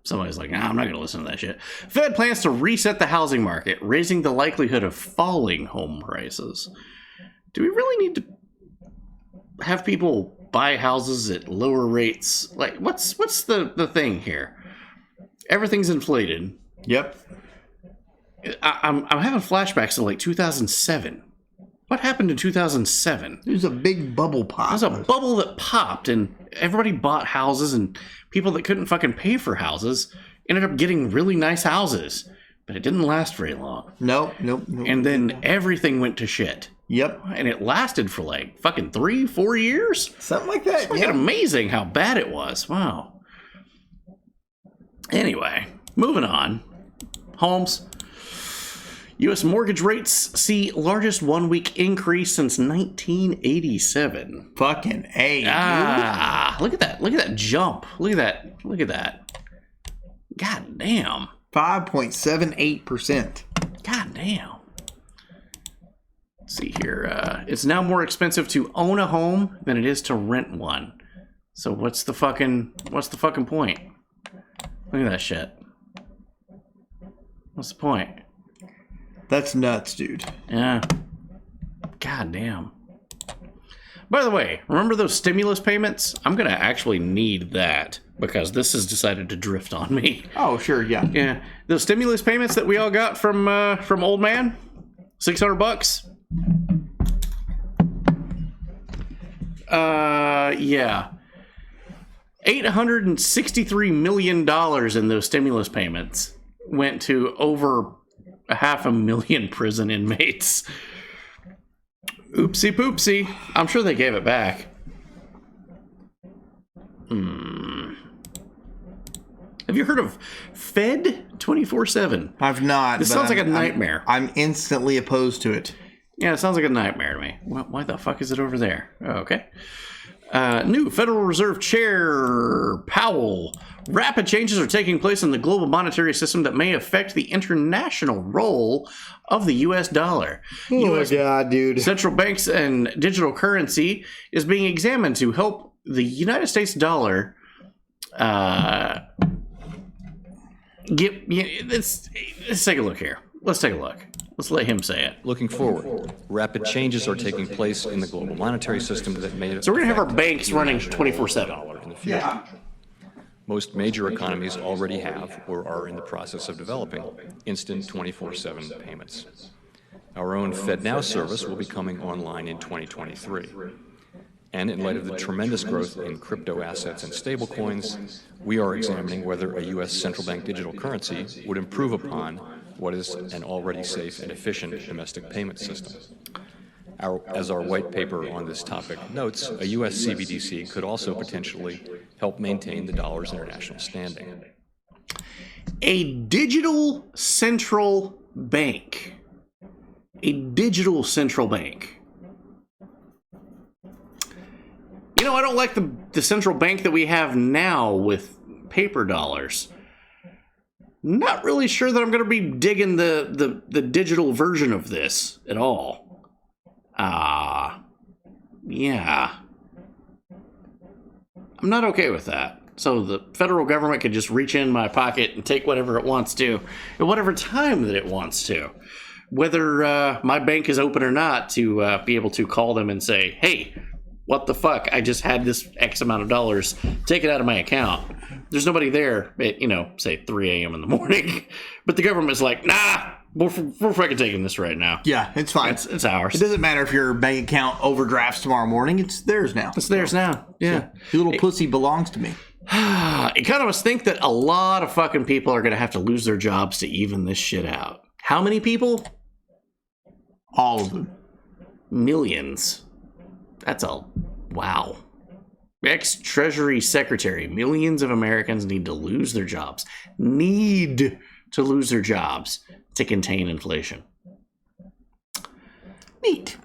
[SPEAKER 3] somebody's like, I'm not going to listen to that shit. Fed plans to reset the housing market, raising the likelihood of falling home prices. Do we really need to have people buy houses at lower rates? Like, what's the thing here? Everything's inflated.
[SPEAKER 2] Yep.
[SPEAKER 3] I'm having flashbacks to like 2007. What happened in 2007?
[SPEAKER 2] It was a big bubble pop.
[SPEAKER 3] It was a bubble that popped, and everybody bought houses, and people that couldn't fucking pay for houses ended up getting really nice houses. But it didn't last very long.
[SPEAKER 2] Nope.
[SPEAKER 3] And then everything went to shit.
[SPEAKER 2] Yep.
[SPEAKER 3] And it lasted for like fucking 3-4 years?
[SPEAKER 2] Something like that.
[SPEAKER 3] It's fucking amazing how bad it was. Wow. Anyway, moving on. Homes. U.S. mortgage rates see largest 1 week increase since 1987.
[SPEAKER 2] Fucking A,
[SPEAKER 3] dude. Look at that. Look at that jump. Look at that. Look at that. God damn.
[SPEAKER 2] 5.78%.
[SPEAKER 3] God damn. Let's see here. It's now more expensive to own a home than it is to rent one. So what's the fucking point? Look at that shit. What's the point?
[SPEAKER 2] That's nuts, dude.
[SPEAKER 3] Yeah. God damn. By the way, remember those stimulus payments? I'm going to actually need that because this has decided to drift on me.
[SPEAKER 2] Oh, sure, yeah.
[SPEAKER 3] Yeah. Those stimulus payments that we all got from old man? $600? Yeah. $863 million in those stimulus payments went to over 500,000 prison inmates. Oopsie poopsie. I'm sure they gave it back. Have you heard of Fed 24/7?
[SPEAKER 2] I've not.
[SPEAKER 3] This sounds like a nightmare.
[SPEAKER 2] I'm instantly opposed to it.
[SPEAKER 3] Yeah, it sounds like a nightmare to me. Why the fuck is it over there? Oh, okay. New Federal Reserve Chair Powell. Rapid changes are taking place in the global monetary system that may affect the international role of the U.S. dollar.
[SPEAKER 2] Oh my God, dude.
[SPEAKER 3] Central banks and digital currency is being examined to help the United States dollar let's take a look here. Let's take a look. Let's let him say it.
[SPEAKER 10] Looking forward, rapid changes are taking place in the global monetary system that may
[SPEAKER 3] So we're going to have our banks running 24/7
[SPEAKER 10] in the future. Yeah. Most major economies already have or are in the process of developing instant 24/7 payments. Our own FedNow service will be coming online in 2023. And in light of the tremendous growth in crypto assets and stablecoins, we are examining whether a U.S. central bank digital currency would improve upon what is an already safe and efficient domestic payment system. As our white paper on this topic notes, a U.S. CBDC could also potentially help maintain the dollar's international standing.
[SPEAKER 3] A digital central bank. A digital central bank. You know, I don't like the central bank that we have now with paper dollars. Not really sure that I'm going to be digging the digital version of this at all. Yeah. I'm not okay with that. So the federal government could just reach in my pocket and take whatever it wants to at whatever time that it wants to. Whether my bank is open or not, to be able to call them and say, hey, what the fuck? I just had this X amount of dollars taken out of my account. There's nobody there at, say 3 a.m. in the morning. But the government's like, nah, we're fucking taking this right now.
[SPEAKER 2] Yeah, it's fine.
[SPEAKER 3] It's ours.
[SPEAKER 2] It doesn't matter if your bank account overdrafts tomorrow morning. It's theirs now.
[SPEAKER 3] It's theirs now. Yeah.
[SPEAKER 2] So, your little pussy belongs to me.
[SPEAKER 3] Economists think that a lot of fucking people are going to have to lose their jobs to even this shit out. How many people?
[SPEAKER 2] All of them.
[SPEAKER 3] Millions. Wow. Ex-Treasury Secretary. Millions of Americans need to lose their jobs. Need to lose their jobs to contain inflation.
[SPEAKER 2] Neat.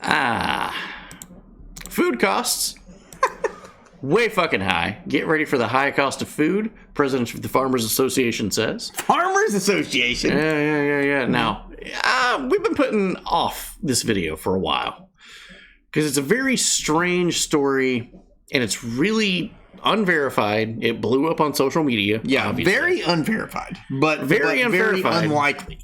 [SPEAKER 3] Food costs. Way fucking high. Get ready for the high cost of food, President of the Farmers Association says.
[SPEAKER 2] Farmers Association?
[SPEAKER 3] Yeah. Now, we've been putting off this video for a while because it's a very strange story and it's really unverified. It blew up on social media.
[SPEAKER 2] Yeah,
[SPEAKER 3] obviously.
[SPEAKER 2] Very unverified, but
[SPEAKER 3] very unverified.
[SPEAKER 2] Very unlikely.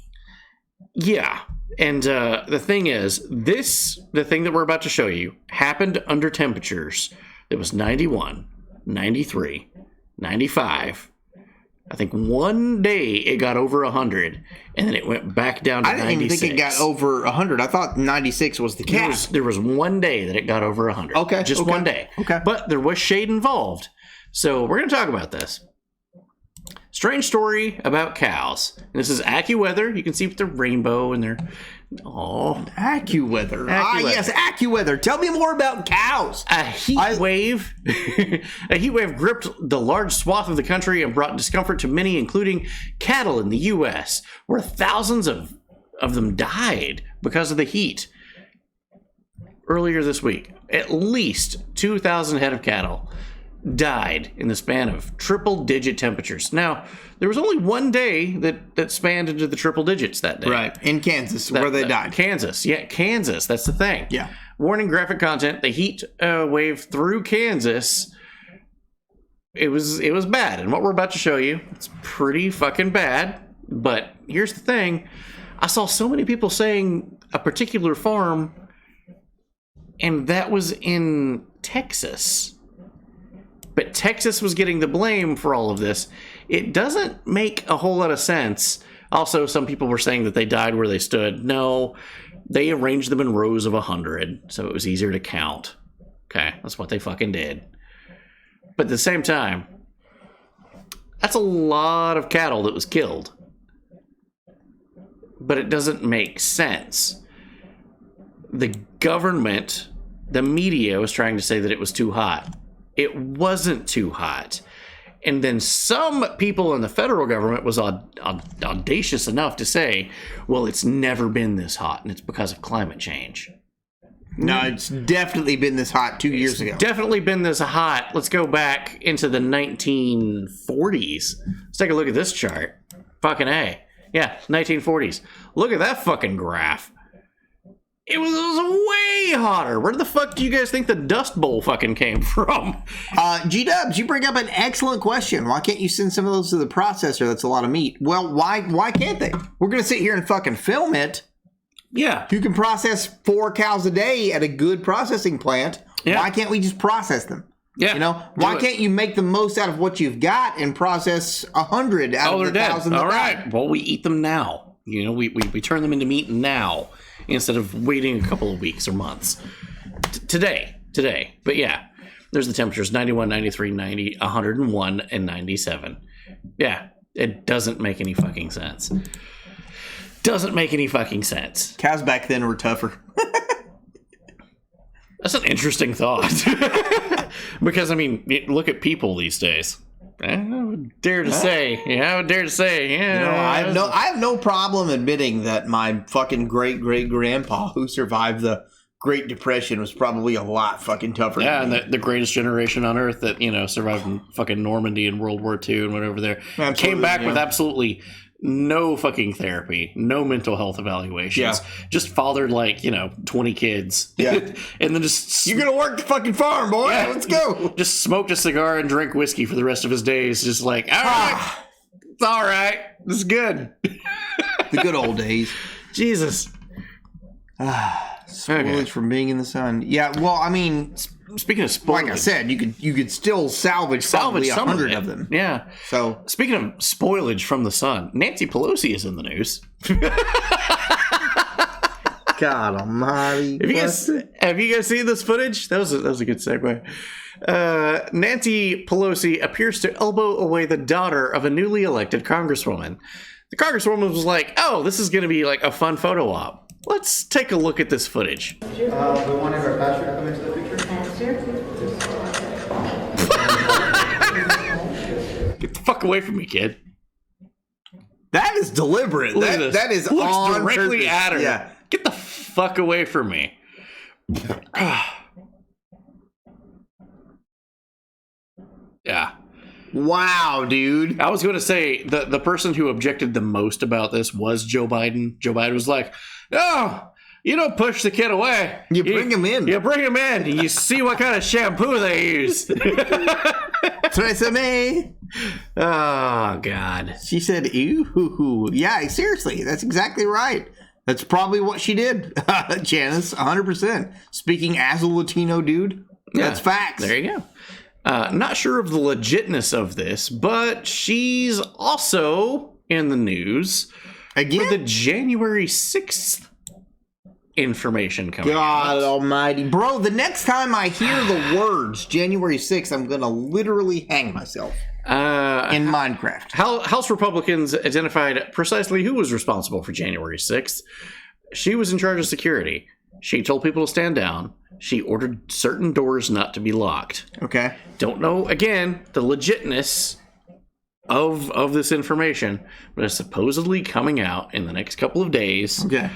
[SPEAKER 3] Yeah. And the thing is, the thing that we're about to show you happened under temperatures. It was 91, 93, 95, I think one day it got over 100, and then it went back down to 96.
[SPEAKER 2] I didn't even think it got over 100. I thought 96 was the cap.
[SPEAKER 3] There was one day that it got over 100.
[SPEAKER 2] Okay.
[SPEAKER 3] Just one day.
[SPEAKER 2] Okay.
[SPEAKER 3] But there was shade involved. So we're going to talk about this. Strange story about cows. And this is AccuWeather. You can see with the rainbow and their... Oh,
[SPEAKER 2] AccuWeather. Yes, AccuWeather. Tell me more about cows.
[SPEAKER 3] A heat wave gripped the large swath of the country and brought discomfort to many, including cattle in the U.S., where thousands of them died because of the heat. Earlier this week, at least 2,000 head of cattle died in the span of triple-digit temperatures. Now, there was only one day that spanned into the triple digits that day.
[SPEAKER 2] Right, in Kansas, where they died.
[SPEAKER 3] Kansas, that's the thing.
[SPEAKER 2] Yeah.
[SPEAKER 3] Warning: graphic content. The heat wave through Kansas, it was bad. And what we're about to show you, it's pretty fucking bad. But here's the thing. I saw so many people saying a particular farm, and that was in Texas. But Texas was getting the blame for all of this. It doesn't make a whole lot of sense. Also, some people were saying that they died where they stood. No, they arranged them in rows of 100, so it was easier to count. Okay, that's what they fucking did. But at the same time, that's a lot of cattle that was killed. But it doesn't make sense. The government, the media, was trying to say that it was too hot. It wasn't too hot. And then some people in the federal government was audacious enough to say, well, it's never been this hot, and it's because of climate change.
[SPEAKER 2] No, it's definitely been this hot 2 years ago.
[SPEAKER 3] Definitely been this hot. Let's go back into the 1940s. Let's take a look at this chart. Fucking A. Yeah, 1940s. Look at that fucking graph. It was way hotter. Where the fuck do you guys think the Dust Bowl fucking came from?
[SPEAKER 2] G-Dubs, you bring up an excellent question. Why can't you send some of those to the processor? That's a lot of meat. Well, why can't they? We're going to sit here and fucking film it.
[SPEAKER 3] Yeah.
[SPEAKER 2] If you can process 4 cows a day at a good processing plant, why can't we just process them?
[SPEAKER 3] Yeah.
[SPEAKER 2] You know, why can't you make the most out of what you've got and process 100 out of the thousands?
[SPEAKER 3] All right. Well, we eat them now. You know, we turn them into meat now, instead of waiting a couple of weeks or months. Today. But yeah, there's the temperatures, 91, 93, 90, 101, and 97. Yeah, it doesn't make any fucking sense. Doesn't make any fucking sense.
[SPEAKER 2] Cows back then were tougher.
[SPEAKER 3] That's an interesting thought. Because, I mean, look at people these days. I would dare to say. Yeah, I would dare to say. Yeah,
[SPEAKER 2] you know, I have no problem admitting that my fucking great-great-grandpa who survived the Great Depression was probably a lot fucking tougher.
[SPEAKER 3] Yeah, and the greatest generation on Earth that, you know, survived in fucking Normandy in World War II and went over there. Absolutely, came back with absolutely no fucking therapy, no mental health evaluations. Just fathered, like, you know, 20 kids.
[SPEAKER 2] Yeah.
[SPEAKER 3] And then just...
[SPEAKER 2] You're gonna work the fucking farm, boy. Yeah, let's go.
[SPEAKER 3] Just smoked a cigar and drank whiskey for the rest of his days. Just like, all right. It's all right. This is good.
[SPEAKER 2] The good old days.
[SPEAKER 3] Jesus.
[SPEAKER 2] Spoilage from being in the sun. Yeah, well, I mean...
[SPEAKER 3] Speaking of spoilage,
[SPEAKER 2] like I said, you could still salvage probably 100 of them.
[SPEAKER 3] Yeah.
[SPEAKER 2] So
[SPEAKER 3] speaking of spoilage from the sun, Nancy Pelosi is in the news.
[SPEAKER 2] God Almighty!
[SPEAKER 3] Have you guys seen this footage? That was a good segue. Nancy Pelosi appears to elbow away the daughter of a newly elected congresswoman. The congresswoman was like, "Oh, this is going to be like a fun photo op. Let's take a look at this footage."
[SPEAKER 11] We wanted our pastor to come into the picture.
[SPEAKER 3] Get the fuck away from me, kid.
[SPEAKER 2] That is deliberate. That is
[SPEAKER 3] looks
[SPEAKER 2] on
[SPEAKER 3] directly
[SPEAKER 2] purpose.
[SPEAKER 3] at her.
[SPEAKER 2] Yeah.
[SPEAKER 3] Get the fuck away from me. Yeah.
[SPEAKER 2] Wow, dude.
[SPEAKER 3] I was going to say the person who objected the most about this was Joe Biden. Joe Biden was like, "Oh, you don't push the kid away.
[SPEAKER 2] You bring him in.
[SPEAKER 3] You bring him in. You see what kind of shampoo they use."
[SPEAKER 2] Tresemme.
[SPEAKER 3] Oh, God.
[SPEAKER 2] She said, ew. Yeah, seriously. That's exactly right. That's probably what she did, Janice, 100%. Speaking as a Latino dude, that's facts.
[SPEAKER 3] There you go. Not sure of the legitness of this, but she's also in the news
[SPEAKER 2] again
[SPEAKER 3] for the January 6th information coming
[SPEAKER 2] God
[SPEAKER 3] out.
[SPEAKER 2] almighty. Bro, the next time I hear the words January 6th, I'm going to literally hang myself in Minecraft.
[SPEAKER 3] House Republicans identified precisely who was responsible for January 6th. She was in charge of security. She told people to stand down. She ordered certain doors not to be locked.
[SPEAKER 2] Okay.
[SPEAKER 3] Don't know, again, the legitness of this information, but it's supposedly coming out in the next couple of days.
[SPEAKER 2] Okay.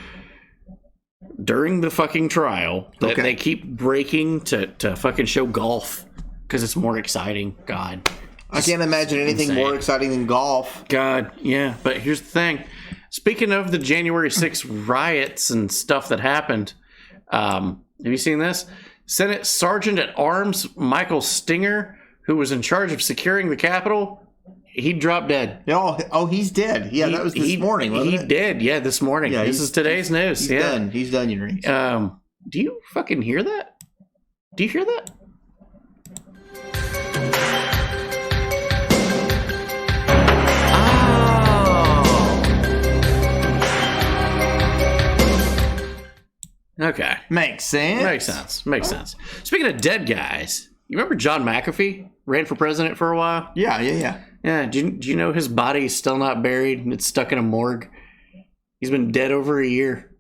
[SPEAKER 3] During the fucking trial that they keep breaking to fucking show golf because it's more exciting. God.
[SPEAKER 2] I can't imagine anything more exciting than golf.
[SPEAKER 3] God, yeah. But here's the thing. Speaking of the January 6th riots and stuff that happened, have you seen this? Senate Sergeant at Arms Michael Stinger, who was in charge of securing the Capitol, he dropped dead.
[SPEAKER 2] Oh, he's dead. Yeah, that was this morning, wasn't it?
[SPEAKER 3] He did, yeah, this morning.
[SPEAKER 2] Yeah,
[SPEAKER 3] this is today's news.
[SPEAKER 2] He's
[SPEAKER 3] done.
[SPEAKER 2] He's done, you read.
[SPEAKER 3] Do you fucking hear that? Do you hear that? Okay.
[SPEAKER 2] Makes sense.
[SPEAKER 3] Makes sense. Speaking of dead guys, you remember John McAfee ran for president for a while?
[SPEAKER 2] Yeah.
[SPEAKER 3] Yeah, do you know his body's still not buried and it's stuck in a morgue? He's been dead over a year.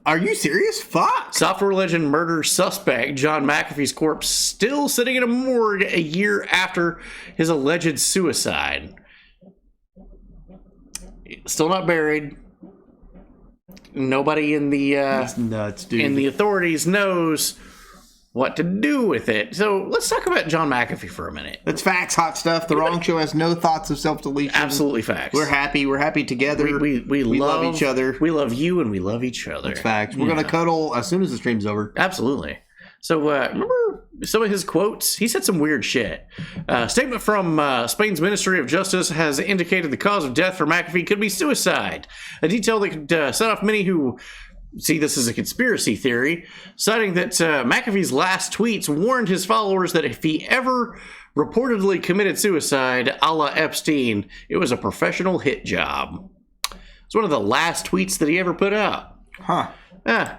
[SPEAKER 2] Are you serious? Fuck.
[SPEAKER 3] Software legend murder suspect John McAfee's corpse still sitting in a morgue a year after his alleged suicide. Still not buried. Nobody in the
[SPEAKER 2] That's nuts, dude.
[SPEAKER 3] in the authorities knows what to do with it. So let's talk about John McAfee for a minute.
[SPEAKER 2] That's facts, hot stuff. The Wrong Show has no thoughts of self-deletion.
[SPEAKER 3] Absolutely facts.
[SPEAKER 2] We're happy. We're happy together.
[SPEAKER 3] We
[SPEAKER 2] love each other.
[SPEAKER 3] We love you and we love each other.
[SPEAKER 2] That's facts. We're going to cuddle as soon as the stream's over.
[SPEAKER 3] Absolutely. So remember some of his quotes? He said some weird shit. Statement from Spain's Ministry of Justice has indicated the cause of death for McAfee could be suicide. A detail that could set off many who see this as a conspiracy theory, citing that McAfee's last tweets warned his followers that if he ever reportedly committed suicide, a la Epstein, it was a professional hit job. It's one of the last tweets that he ever put out.
[SPEAKER 2] Huh.
[SPEAKER 3] Yeah.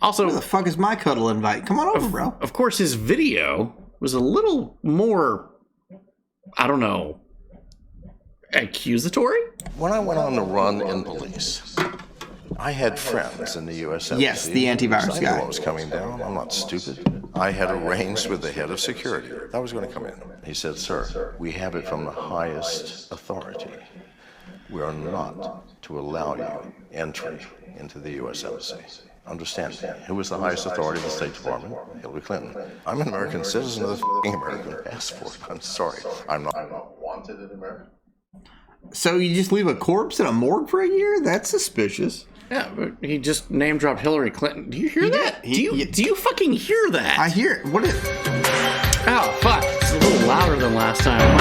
[SPEAKER 3] Also,
[SPEAKER 2] where the fuck is my cuddle invite? Come on over, bro.
[SPEAKER 3] Of course, his video was a little more, I don't know, accusatory?
[SPEAKER 13] When I went on the run in police, I had friends in the U.S. Embassy.
[SPEAKER 2] Yes, the antivirus
[SPEAKER 13] I
[SPEAKER 2] guy.
[SPEAKER 13] knew what was coming down. I'm not stupid. I had arranged with the head of security that I was going to come in. He said, "Sir, we have it from the highest authority. We are not to allow you entry into the U.S. Embassy." Understand me. Who was the highest authority in the State Department? Hillary Clinton. I'm an American citizen with a f***ing American passport. I'm sorry. I'm not wanted in America.
[SPEAKER 2] So you just leave a corpse in a morgue for a year? That's suspicious.
[SPEAKER 3] Yeah, he just name dropped Hillary Clinton. Do you hear that? Do you fucking hear that?
[SPEAKER 2] I hear it. What is?
[SPEAKER 3] Oh fuck! It's a little louder than last time.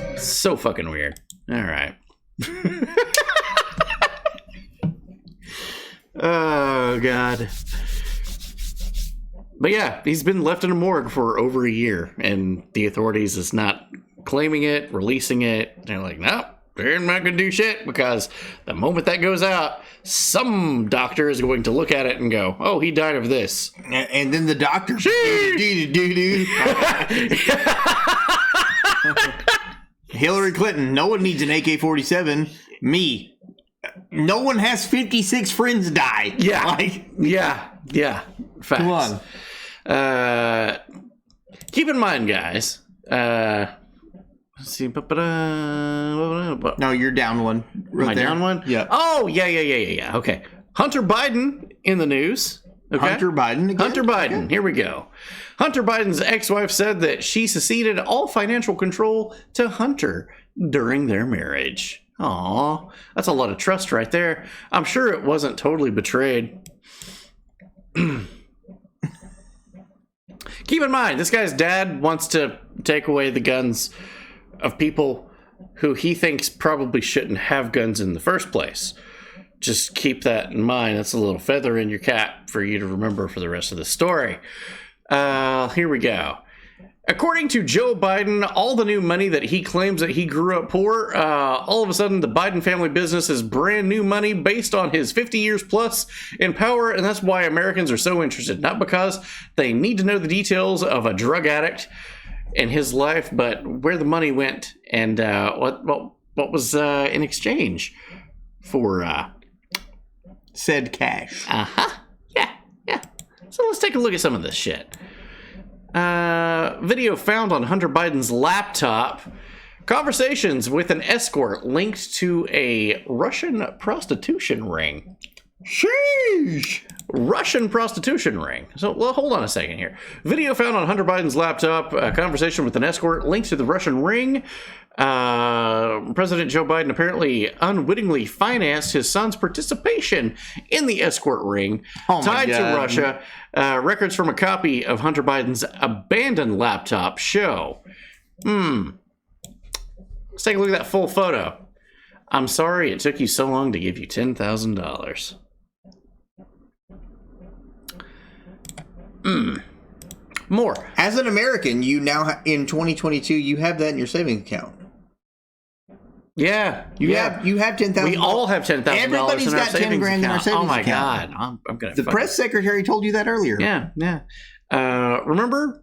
[SPEAKER 3] Wow. So fucking weird. All right. Oh god. But yeah, he's been left in a morgue for over a year, and the authorities is not claiming it, releasing it. They're like, no, they're not going to do shit, because the moment that goes out, some doctor is going to look at it and go, oh, he died of this.
[SPEAKER 2] And then the doctor... Hillary Clinton, no one needs an AK-47. Me. No one has 56 friends die.
[SPEAKER 3] Yeah. Yeah. Facts.
[SPEAKER 2] Come on.
[SPEAKER 3] Keep in mind, guys. Let's see.
[SPEAKER 2] No, you're down one.
[SPEAKER 3] Am I down one?
[SPEAKER 2] Yeah.
[SPEAKER 3] Oh, yeah. Okay. Hunter Biden in the news. Okay.
[SPEAKER 2] Hunter Biden again?
[SPEAKER 3] Hunter Biden. Okay. Here we go. Hunter Biden's ex-wife said that she seceded all financial control to Hunter during their marriage. Aw, that's a lot of trust right there. I'm sure it wasn't totally betrayed. Keep in mind, this guy's dad wants to take away the guns of people who he thinks probably shouldn't have guns in the first place. just keep that in mind. That's a little feather in your cap for you to remember for the rest of the story. Here we go. According to Joe Biden, all the new money that he claims that he grew up poor, all of a sudden the Biden family business is brand new money based on his 50 years plus in power, and that's why Americans are so interested. Not because they need to know the details of a drug addict in his life, but where the money went and what was in exchange for
[SPEAKER 2] said cash.
[SPEAKER 3] Yeah. So let's take a look at some of this shit. Video found on Hunter Biden's laptop. Conversations with an escort linked to a Russian prostitution ring.
[SPEAKER 2] Sheesh!
[SPEAKER 3] Russian prostitution ring. So, well, hold on a second here. Video found on Hunter Biden's laptop. A conversation with an escort linked to the Russian ring. President Joe Biden apparently unwittingly financed his son's participation in the escort ring tied to Russia. Records from a copy of Hunter Biden's abandoned laptop show. Let's take a look at that full photo. I'm sorry it took you so long to give you $10,000. More.
[SPEAKER 2] As an American, you now in 2022 you have that in your savings account.
[SPEAKER 3] Yeah,
[SPEAKER 2] you have $10,000.
[SPEAKER 3] We all have $10,000.
[SPEAKER 2] Everybody's got 10 grand in our savings account.
[SPEAKER 3] Oh my god, I'm gonna.
[SPEAKER 2] The press secretary told you that earlier.
[SPEAKER 3] Yeah. Remember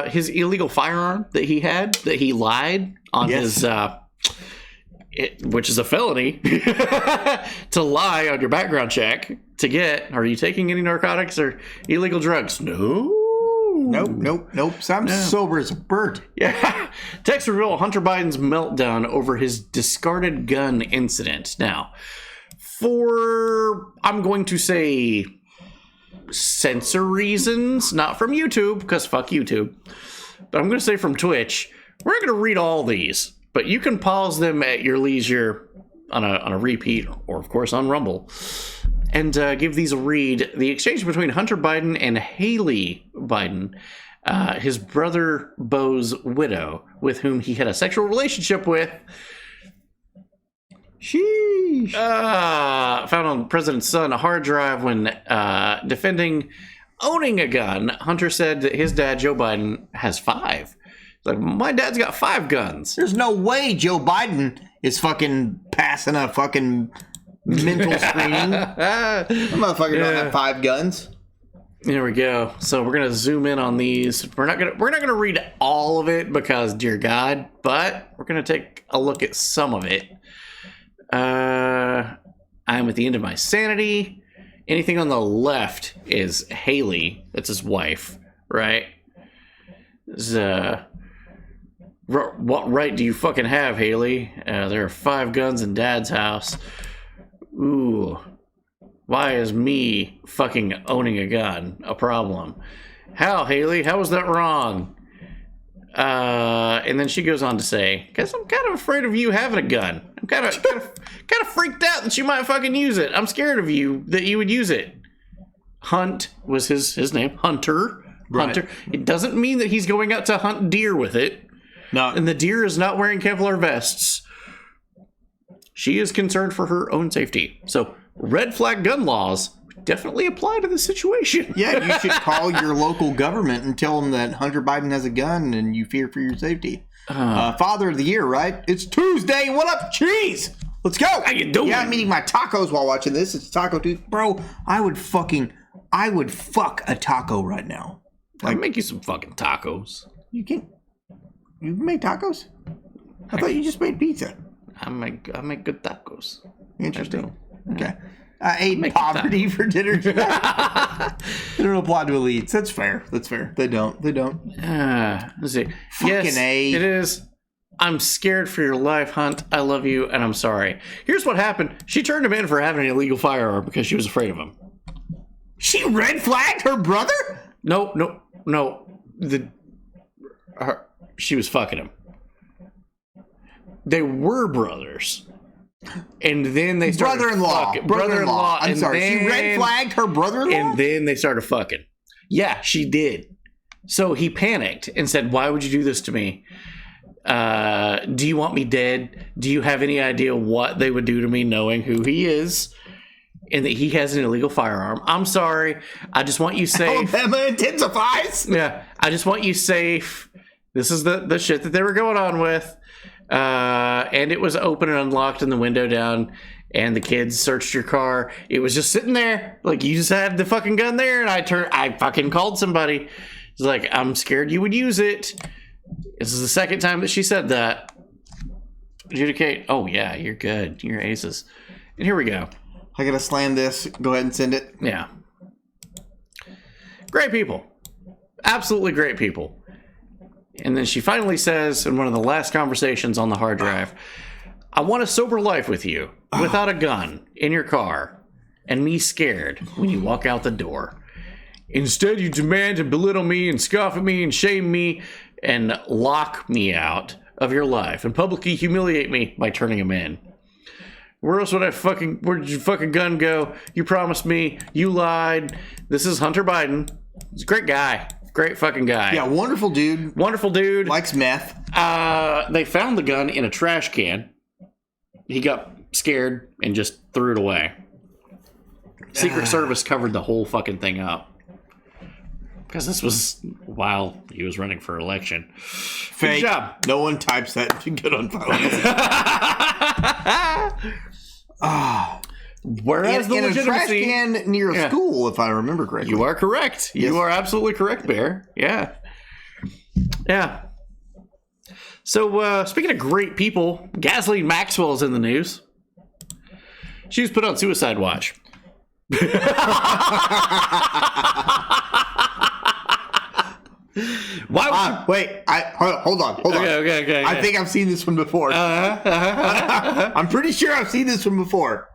[SPEAKER 3] his illegal firearm that he had that he lied on his, which is a felony, to lie on your background check to get. Are you taking any narcotics or illegal drugs? No.
[SPEAKER 2] Nope. So I'm sober as a bird.
[SPEAKER 3] Yeah. Text reveal Hunter Biden's meltdown over his discarded gun incident. Now, I'm going to say censor reasons, not from YouTube, because fuck YouTube, but I'm going to say from Twitch. We're not going to read all these, but you can pause them at your leisure on a repeat, or of course on Rumble, and give these a read. The exchange between Hunter Biden and Haley Biden, his brother Beau's widow, with whom he had a sexual relationship with.
[SPEAKER 2] Sheesh.
[SPEAKER 3] Found on the president's son a hard drive when defending owning a gun. Hunter said that his dad, Joe Biden, has 5. Like, my dad's got 5 guns.
[SPEAKER 2] There's no way Joe Biden is fucking passing a fucking mental screening. That motherfucker don't have 5 guns.
[SPEAKER 3] There we go. So we're gonna zoom in on these. We're not gonna read all of it because, dear God, but we're gonna take a look at some of it. I'm at the end of my sanity. Anything on the left is Haley. That's his wife, right? What right do you fucking have, Haley? There are 5 guns in Dad's house. Ooh. Why is me fucking owning a gun a problem? How, Haley? How was that wrong? And then she goes on to say, "Guess I'm kind of afraid of you having a gun. I'm kind of freaked out that you might fucking use it. I'm scared of you that you would use it." Hunt was his name. Hunter.
[SPEAKER 2] Right.
[SPEAKER 3] Hunter. It doesn't mean that he's going out to hunt deer with it.
[SPEAKER 2] No.
[SPEAKER 3] And the deer is not wearing Kevlar vests. She is concerned for her own safety. So red flag gun laws definitely apply to this situation.
[SPEAKER 2] Yeah, you should call your local government and tell them that Hunter Biden has a gun and you fear for your safety. Father of the year, right? It's Tuesday. What up, cheese? Let's go.
[SPEAKER 3] How you doing?
[SPEAKER 2] Yeah, I'm eating my tacos while watching this. It's Taco Tuesday. Bro, I would fuck a taco right now.
[SPEAKER 3] I'll make you some fucking tacos.
[SPEAKER 2] You made tacos? I thought you just made pizza.
[SPEAKER 3] I make good tacos.
[SPEAKER 2] Interesting. Okay. I ate poverty for dinner. They don't apply to elites. That's fair. They don't.
[SPEAKER 3] Let's see.
[SPEAKER 2] Fucking
[SPEAKER 3] yes,
[SPEAKER 2] A.
[SPEAKER 3] It is. I'm scared for your life, Hunt. I love you, and I'm sorry. Here's what happened. She turned him in for having an illegal firearm because she was afraid of him.
[SPEAKER 2] She red flagged her brother?
[SPEAKER 3] No. She was fucking him. They were brothers. And then they started
[SPEAKER 2] brother-in-law. I'm sorry. She red flagged her brother-in-law?
[SPEAKER 3] And then they started fucking. Yeah, she did. So he panicked and said, "Why would you do this to me? Do you want me dead? Do you have any idea what they would do to me knowing who he is?" and that he has an illegal firearm. I'm sorry. I just want you safe.
[SPEAKER 2] Alabama intensifies.
[SPEAKER 3] Yeah, I just want you safe. This is the shit that they were going on with. And it was open and unlocked and the window down, and the kids searched your car. It was just sitting there. Like, you just had the fucking gun there, and I fucking called somebody. It's like, I'm scared you would use it. This is the second time that she said that. Adjudicate. Oh, yeah, you're good. You're aces. And here we go.
[SPEAKER 2] I gotta slam this. Go ahead and send it.
[SPEAKER 3] Yeah. Great people. Absolutely great people. And then she finally says in one of the last conversations on the hard drive, I want a sober life with you, without a gun, in your car, and me scared when you walk out the door. Instead, you demand to belittle me and scoff at me and shame me and lock me out of your life and publicly humiliate me by turning him in. Where else would where'd your fucking gun go? You promised me, you lied. This is Hunter Biden. He's a great guy. Great fucking guy.
[SPEAKER 2] Yeah, wonderful dude.
[SPEAKER 3] Wonderful dude.
[SPEAKER 2] Likes meth.
[SPEAKER 3] They found the gun in a trash can. He got scared and just threw it away. Secret Service covered the whole fucking thing up. Because this was while he was running for election.
[SPEAKER 2] Fake.
[SPEAKER 3] Good job.
[SPEAKER 2] No one types that to get on phone.
[SPEAKER 3] Whereas
[SPEAKER 2] in
[SPEAKER 3] the
[SPEAKER 2] a trash
[SPEAKER 3] legitimacy
[SPEAKER 2] can near a school, if I remember correctly.
[SPEAKER 3] You are correct.
[SPEAKER 2] Yes.
[SPEAKER 3] You are absolutely correct, Bear. Yeah. Yeah. So, speaking of great people, Gasoline Maxwell's in the news. She was put on suicide watch.
[SPEAKER 2] Why? Wait. Hold on.
[SPEAKER 3] Okay.
[SPEAKER 2] I think I've seen this one before. I'm pretty sure I've seen this one before.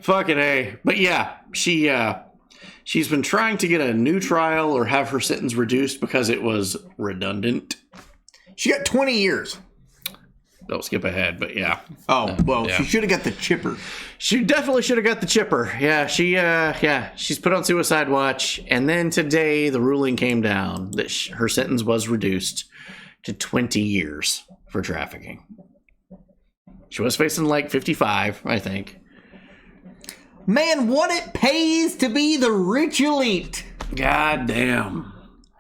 [SPEAKER 3] Fucking A. But yeah, she's been trying to get a new trial or have her sentence reduced because it was redundant.
[SPEAKER 2] She got 20 years.
[SPEAKER 3] Don't skip ahead, but yeah.
[SPEAKER 2] Oh, well,
[SPEAKER 3] yeah.
[SPEAKER 2] She should have got the chipper.
[SPEAKER 3] She definitely should have got the chipper. Yeah, she's put on suicide watch, and then today the ruling came down that her sentence was reduced to 20 years for trafficking. She was facing like 55, I think.
[SPEAKER 2] Man, what it pays to be the rich elite.
[SPEAKER 3] God damn.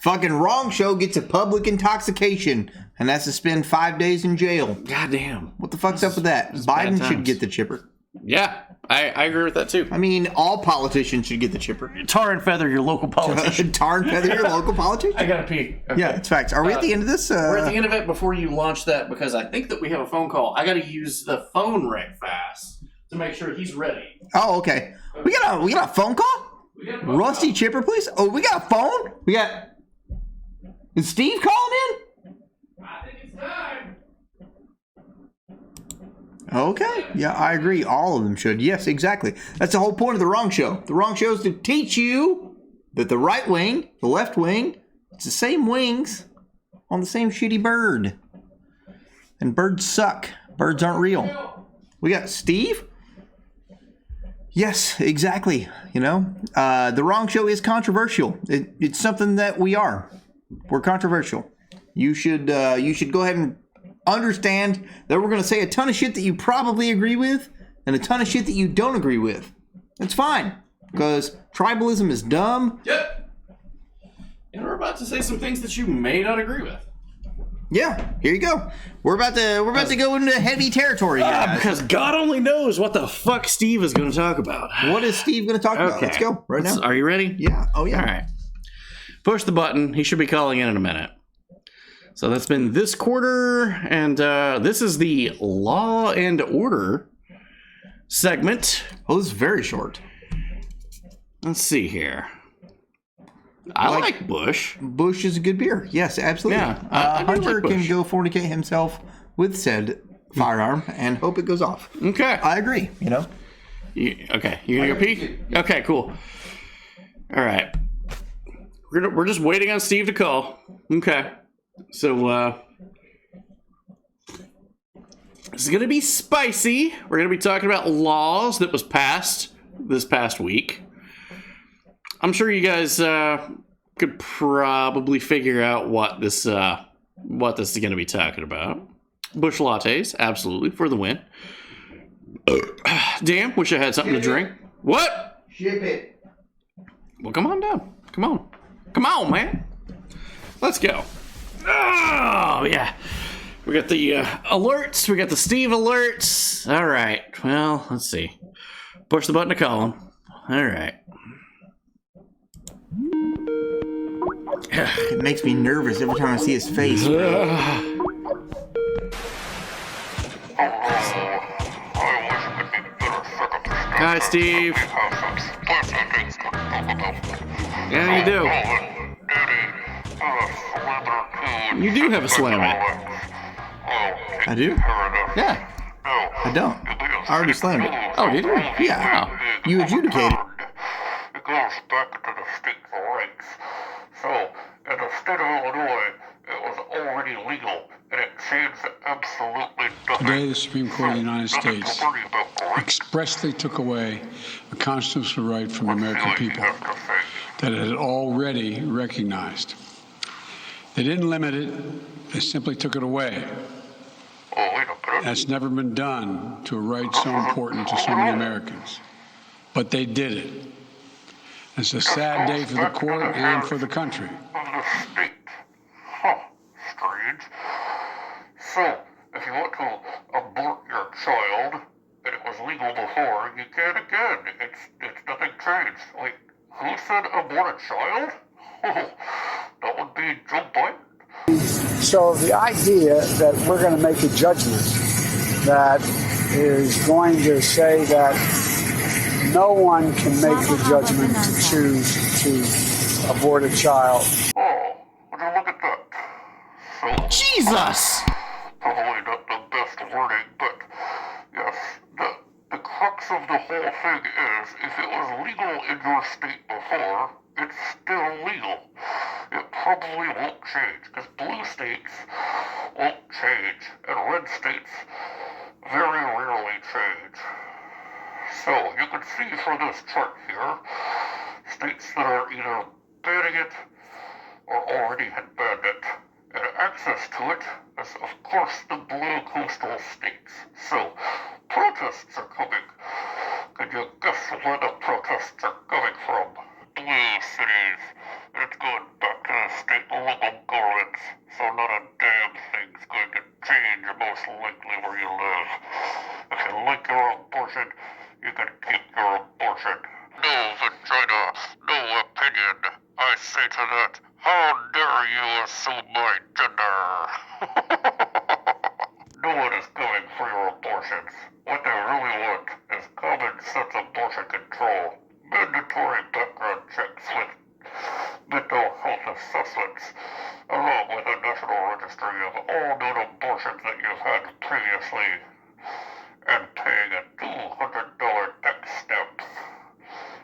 [SPEAKER 2] Fucking wrong show gets a public intoxication and has to spend 5 days in jail.
[SPEAKER 3] God damn.
[SPEAKER 2] What the fuck's up with that? Biden should get the chipper.
[SPEAKER 3] Yeah, I agree with that too.
[SPEAKER 2] I mean, all politicians should get the chipper.
[SPEAKER 3] Tar and feather your local politician.
[SPEAKER 2] Tar and feather your local politician?
[SPEAKER 3] I gotta pee. Okay.
[SPEAKER 2] Yeah, it's facts. Are we at the end of this?
[SPEAKER 3] We're at the end of it before you launch that because I think that we have a phone call. I gotta use the phone right fast to make sure he's ready.
[SPEAKER 2] Oh, okay. We got a phone call? Rusty chipper, please? Oh, we got a phone? Is Steve calling in?
[SPEAKER 3] I think it's time.
[SPEAKER 2] Okay. Yeah, I agree. All of them should. Yes, exactly. That's the whole point of the wrong show. The wrong show is to teach you that the right wing, the left wing, it's the same wings on the same shitty bird. And birds suck. Birds aren't real. We got Steve? Yes, exactly. You know, the wrong show is controversial. It's something that we are. We're controversial. You should go ahead and understand that we're going to say a ton of shit that you probably agree with and a ton of shit that you don't agree with. It's fine because tribalism is dumb.
[SPEAKER 3] Yep. And we're about to say some things that you may not agree with.
[SPEAKER 2] Yeah, here you go. We're about to go into heavy territory here.
[SPEAKER 3] Because God only knows what the fuck Steve is going to talk about.
[SPEAKER 2] What is Steve going to talk about? Let's go right now.
[SPEAKER 3] Are you ready?
[SPEAKER 2] Yeah. Oh yeah.
[SPEAKER 3] All right. Push the button. He should be calling in a minute. So that's been this quarter, and this is the Law and Order segment.
[SPEAKER 2] Oh, this is very short.
[SPEAKER 3] Let's see here. I like Bush.
[SPEAKER 2] Bush is a good beer. Yes, absolutely.
[SPEAKER 3] Yeah, I
[SPEAKER 2] Hunter
[SPEAKER 3] like Bush.
[SPEAKER 2] can go fornicate himself with said firearm and hope it goes off.
[SPEAKER 3] Okay.
[SPEAKER 2] I agree, you know?
[SPEAKER 3] Okay, you gonna go pee? Okay, cool. All right. We're just waiting on Steve to call. Okay. So, this is going to be spicy. We're going to be talking about laws that was passed this past week. I'm sure you guys could probably figure out what this is going to be talking about. Bush lattes, absolutely, for the win. Damn, wish I had something to drink. What?
[SPEAKER 2] Ship it.
[SPEAKER 3] Well, come on down. Come on. Come on, man. Let's go. Oh, yeah. We got the alerts. We got the Steve alerts. All right. Well, let's see. Push the button to call him. All right.
[SPEAKER 2] It makes me nervous every time I see his face.
[SPEAKER 3] Hi, Steve. Yeah, you do. You do have a slam-it.
[SPEAKER 2] I do?
[SPEAKER 3] Yeah.
[SPEAKER 2] I don't. I already slammed it.
[SPEAKER 3] Oh, did you?
[SPEAKER 2] Yeah. You adjudicated.
[SPEAKER 14] It goes back to the state's rights. So, in the state of Illinois, it was already legal, and it changed absolutely nothing.
[SPEAKER 8] Today, the Supreme Court of the United States expressly took away a constitutional right from the American people that it had already recognized. They didn't limit it, they simply took it away. That's never been done to a right so important to so many Americans. But they did it. It's a sad day for the court and for the country.
[SPEAKER 14] Strange. So, if you want to abort your child, and it was legal before, you can again. It's nothing changed. Like, who said abort a child? That would be Joe Biden.
[SPEAKER 8] So the idea that we're going to make a judgment that is going to say that no one can make the judgment to choose to abort a child.
[SPEAKER 14] Oh, would you look at that? So,
[SPEAKER 3] Jesus!
[SPEAKER 14] Probably not the best wording, but yes, the crux of the whole thing is, if it was legal in your state before, it's still legal. It probably won't change, because blue states won't change, and red states very rarely change. So, you can see from this chart here, states that are either banning it or already had banned it. And access to it is, of course, the blue coastal states. So, protests are coming. Can you guess where the protests are coming from? Blue cities. And it's going back to the state and local governments. So not a damn thing's going to change, most likely, where you live. If you like your abortion, you can keep your abortion. No vagina, no opinion. I say to that, how dare you assume my gender? No one is going for your abortions. What they really want is common sense abortion control, mandatory background checks with mental health assessments, along with a national registry of all known abortions that you've had previously, and paying a $200 tax stamp.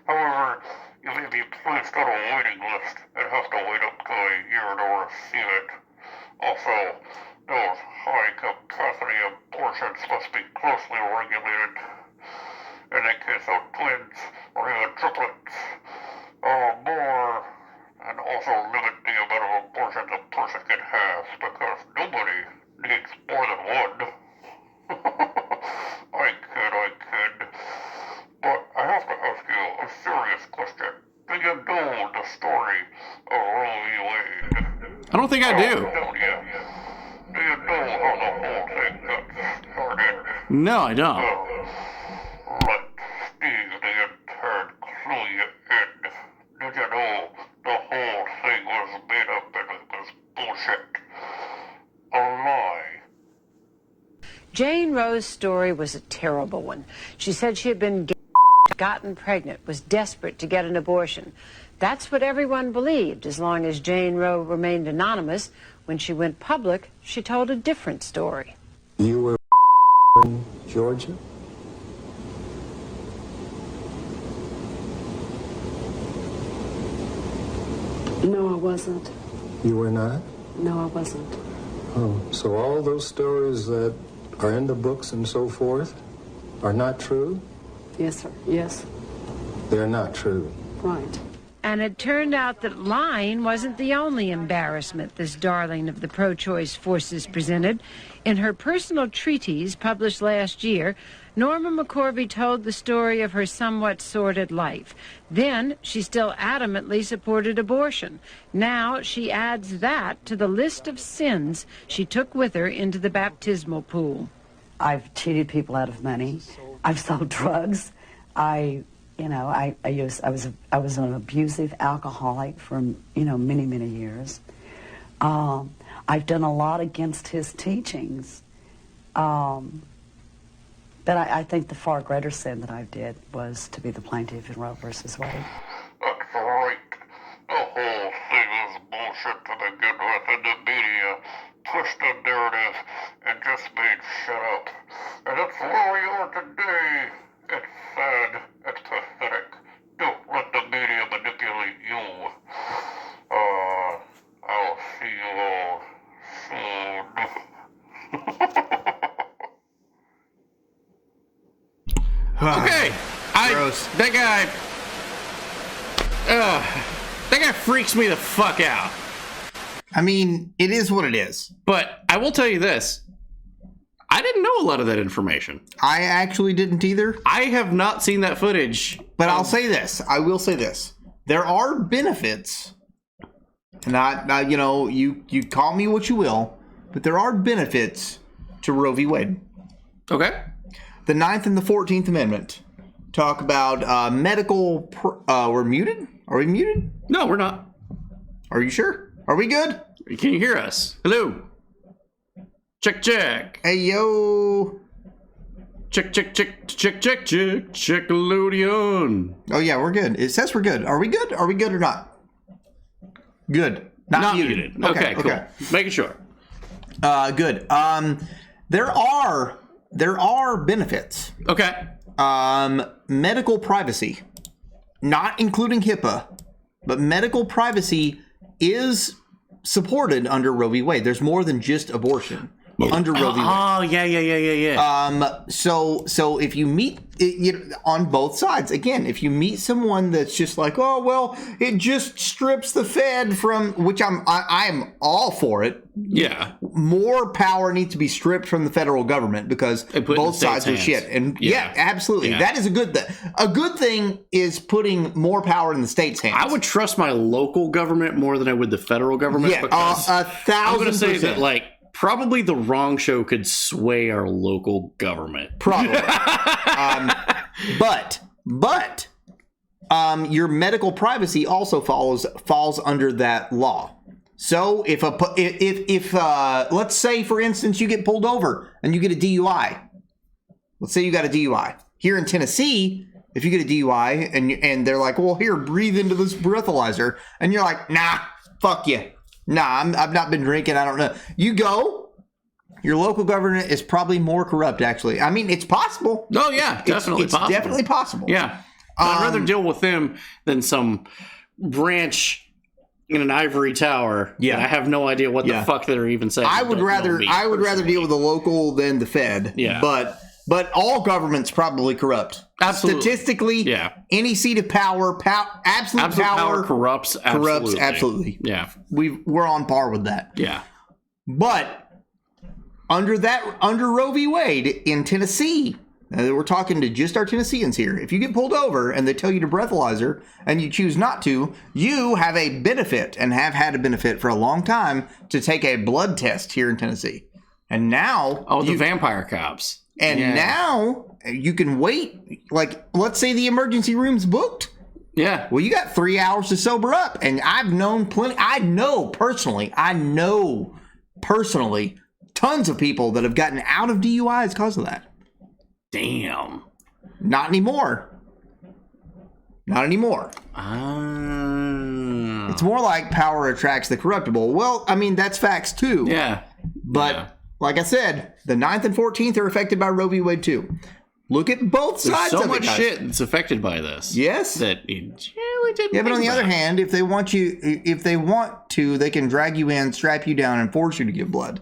[SPEAKER 14] However, you may be placed on a waiting list and have to wait up to a year to receive it. Also, those high-capacity abortions must be closely regulated. In the case of twins or even triplets, or more, and also limit the amount of abortions a person can have, because nobody needs more than one. I kid. But I have to ask you a serious question. Do you know the story of Roe v. Wade?
[SPEAKER 3] I don't think I do.
[SPEAKER 14] Don't you? Do you know how the whole thing got started?
[SPEAKER 3] No, I don't.
[SPEAKER 14] Well, let Steve the intern clue you in. Did you know the whole thing was made up and it was bullshit? A lie.
[SPEAKER 15] Jane Roe's story was a terrible one. She said she had been gotten pregnant, was desperate to get an abortion. That's what everyone believed, as long as Jane Roe remained anonymous. When she went public, she told a different story.
[SPEAKER 23] You were in Georgia?
[SPEAKER 24] No, I wasn't.
[SPEAKER 23] You were not?
[SPEAKER 24] No, I wasn't.
[SPEAKER 23] Oh, so all those stories that are in the books and so forth are not true?
[SPEAKER 24] Yes, sir. Yes.
[SPEAKER 23] They're not true.
[SPEAKER 24] Right.
[SPEAKER 15] And it turned out that lying wasn't the only embarrassment this darling of the pro-choice forces presented. In her personal treatise published last year, Norma McCorvey told the story of her somewhat sordid life. Then she still adamantly supported abortion. Now she adds that to the list of sins she took with her into the baptismal pool.
[SPEAKER 24] I've cheated people out of money. I've sold drugs. I was an abusive alcoholic for many years. I've done a lot against his teachings, but I think the far greater sin that I did was to be the plaintiff in Roe versus Wade.
[SPEAKER 14] That's right. The whole thing is bullshit to begin with, and the media twisted narrative and just made shit up. And that's where we are today. It's sad. It's pathetic. Don't let the media manipulate you. I'll see you all soon.
[SPEAKER 3] Okay. That guy freaks me the fuck out.
[SPEAKER 2] I mean, it is what it is.
[SPEAKER 3] But I will tell you this. I didn't know a lot of that information.
[SPEAKER 2] I actually didn't either.
[SPEAKER 3] I have not seen that footage.
[SPEAKER 2] But I'll say this. I will say this. There are benefits. And you call me what you will, but there are benefits to Roe v. Wade.
[SPEAKER 3] Okay.
[SPEAKER 2] The 9th and the 14th Amendment talk about medical... we're muted? Are we muted?
[SPEAKER 3] No, we're not.
[SPEAKER 2] Are you sure? Are we good?
[SPEAKER 3] Can you hear us? Hello? Check.
[SPEAKER 2] Hey, yo.
[SPEAKER 3] Check. Checkalodeon.
[SPEAKER 2] Oh, yeah, we're good. It says we're good. Are we good? Are we good or not? Good. Not muted.
[SPEAKER 3] Okay, cool. Okay. Making sure.
[SPEAKER 2] Good. There are benefits.
[SPEAKER 3] Okay.
[SPEAKER 2] Medical privacy, not including HIPAA, but medical privacy is supported under Roe v. Wade. There's more than just abortion under Roe v. Wade.
[SPEAKER 3] Oh, yeah.
[SPEAKER 2] So if you meet on both sides, again, if you meet someone that's just like, oh well, it just strips the Fed from, which I'm all for it.
[SPEAKER 3] Yeah.
[SPEAKER 2] More power needs to be stripped from the federal government because both sides are shit. And yeah absolutely. Yeah. That is a good thing. A good thing is putting more power in the state's hands.
[SPEAKER 3] I would trust my local government more than I would the federal government.
[SPEAKER 2] Yeah, 1,000%.
[SPEAKER 3] I'm going to say that, probably the wrong show could sway our local government.
[SPEAKER 2] Probably. But your medical privacy also falls under that law. So if let's say, for instance, you get pulled over and you get a DUI. Let's say you got a DUI. Here in Tennessee, if you get a DUI and they're like, well, here, breathe into this breathalyzer. And you're like, nah, fuck you. Nah, I've not been drinking. I don't know. You go. Your local government is probably more corrupt, actually. I mean, it's possible.
[SPEAKER 3] Oh, yeah, definitely
[SPEAKER 2] it's
[SPEAKER 3] possible.
[SPEAKER 2] Definitely possible.
[SPEAKER 3] Yeah. I'd rather deal with them than some branch in an ivory tower. Yeah. I have no idea what the fuck they're even saying.
[SPEAKER 2] I would rather deal with the local than the Fed.
[SPEAKER 3] Yeah.
[SPEAKER 2] But all government's probably corrupt.
[SPEAKER 3] Absolutely.
[SPEAKER 2] Statistically, any seat of power, absolute power
[SPEAKER 3] corrupts. Absolutely.
[SPEAKER 2] Absolutely.
[SPEAKER 3] Yeah.
[SPEAKER 2] We're on par with that.
[SPEAKER 3] Yeah.
[SPEAKER 2] But under Roe v. Wade in Tennessee, we're talking to just our Tennesseans here. If you get pulled over and they tell you to breathalyzer and you choose not to, you have a benefit and have had a benefit for a long time to take a blood test here in Tennessee. And now...
[SPEAKER 3] Oh, the vampire cops.
[SPEAKER 2] And now you can wait. Like, let's say the emergency room's booked.
[SPEAKER 3] Yeah.
[SPEAKER 2] Well, you got 3 hours to sober up. And I've known plenty. I know personally tons of people that have gotten out of DUIs because of that.
[SPEAKER 3] Damn.
[SPEAKER 2] Not anymore. It's more like power attracts the corruptible. Well, I mean, that's facts too.
[SPEAKER 3] Yeah.
[SPEAKER 2] But like I said, the 9th and 14th are affected by Roe v. Wade too. Look at both sides of it.
[SPEAKER 3] There's so much shit that's affected by this.
[SPEAKER 2] Yes.
[SPEAKER 3] That it really didn't.
[SPEAKER 2] Yeah, but on the other hand, if they want to, they can drag you in, strap you down, and force you to give blood.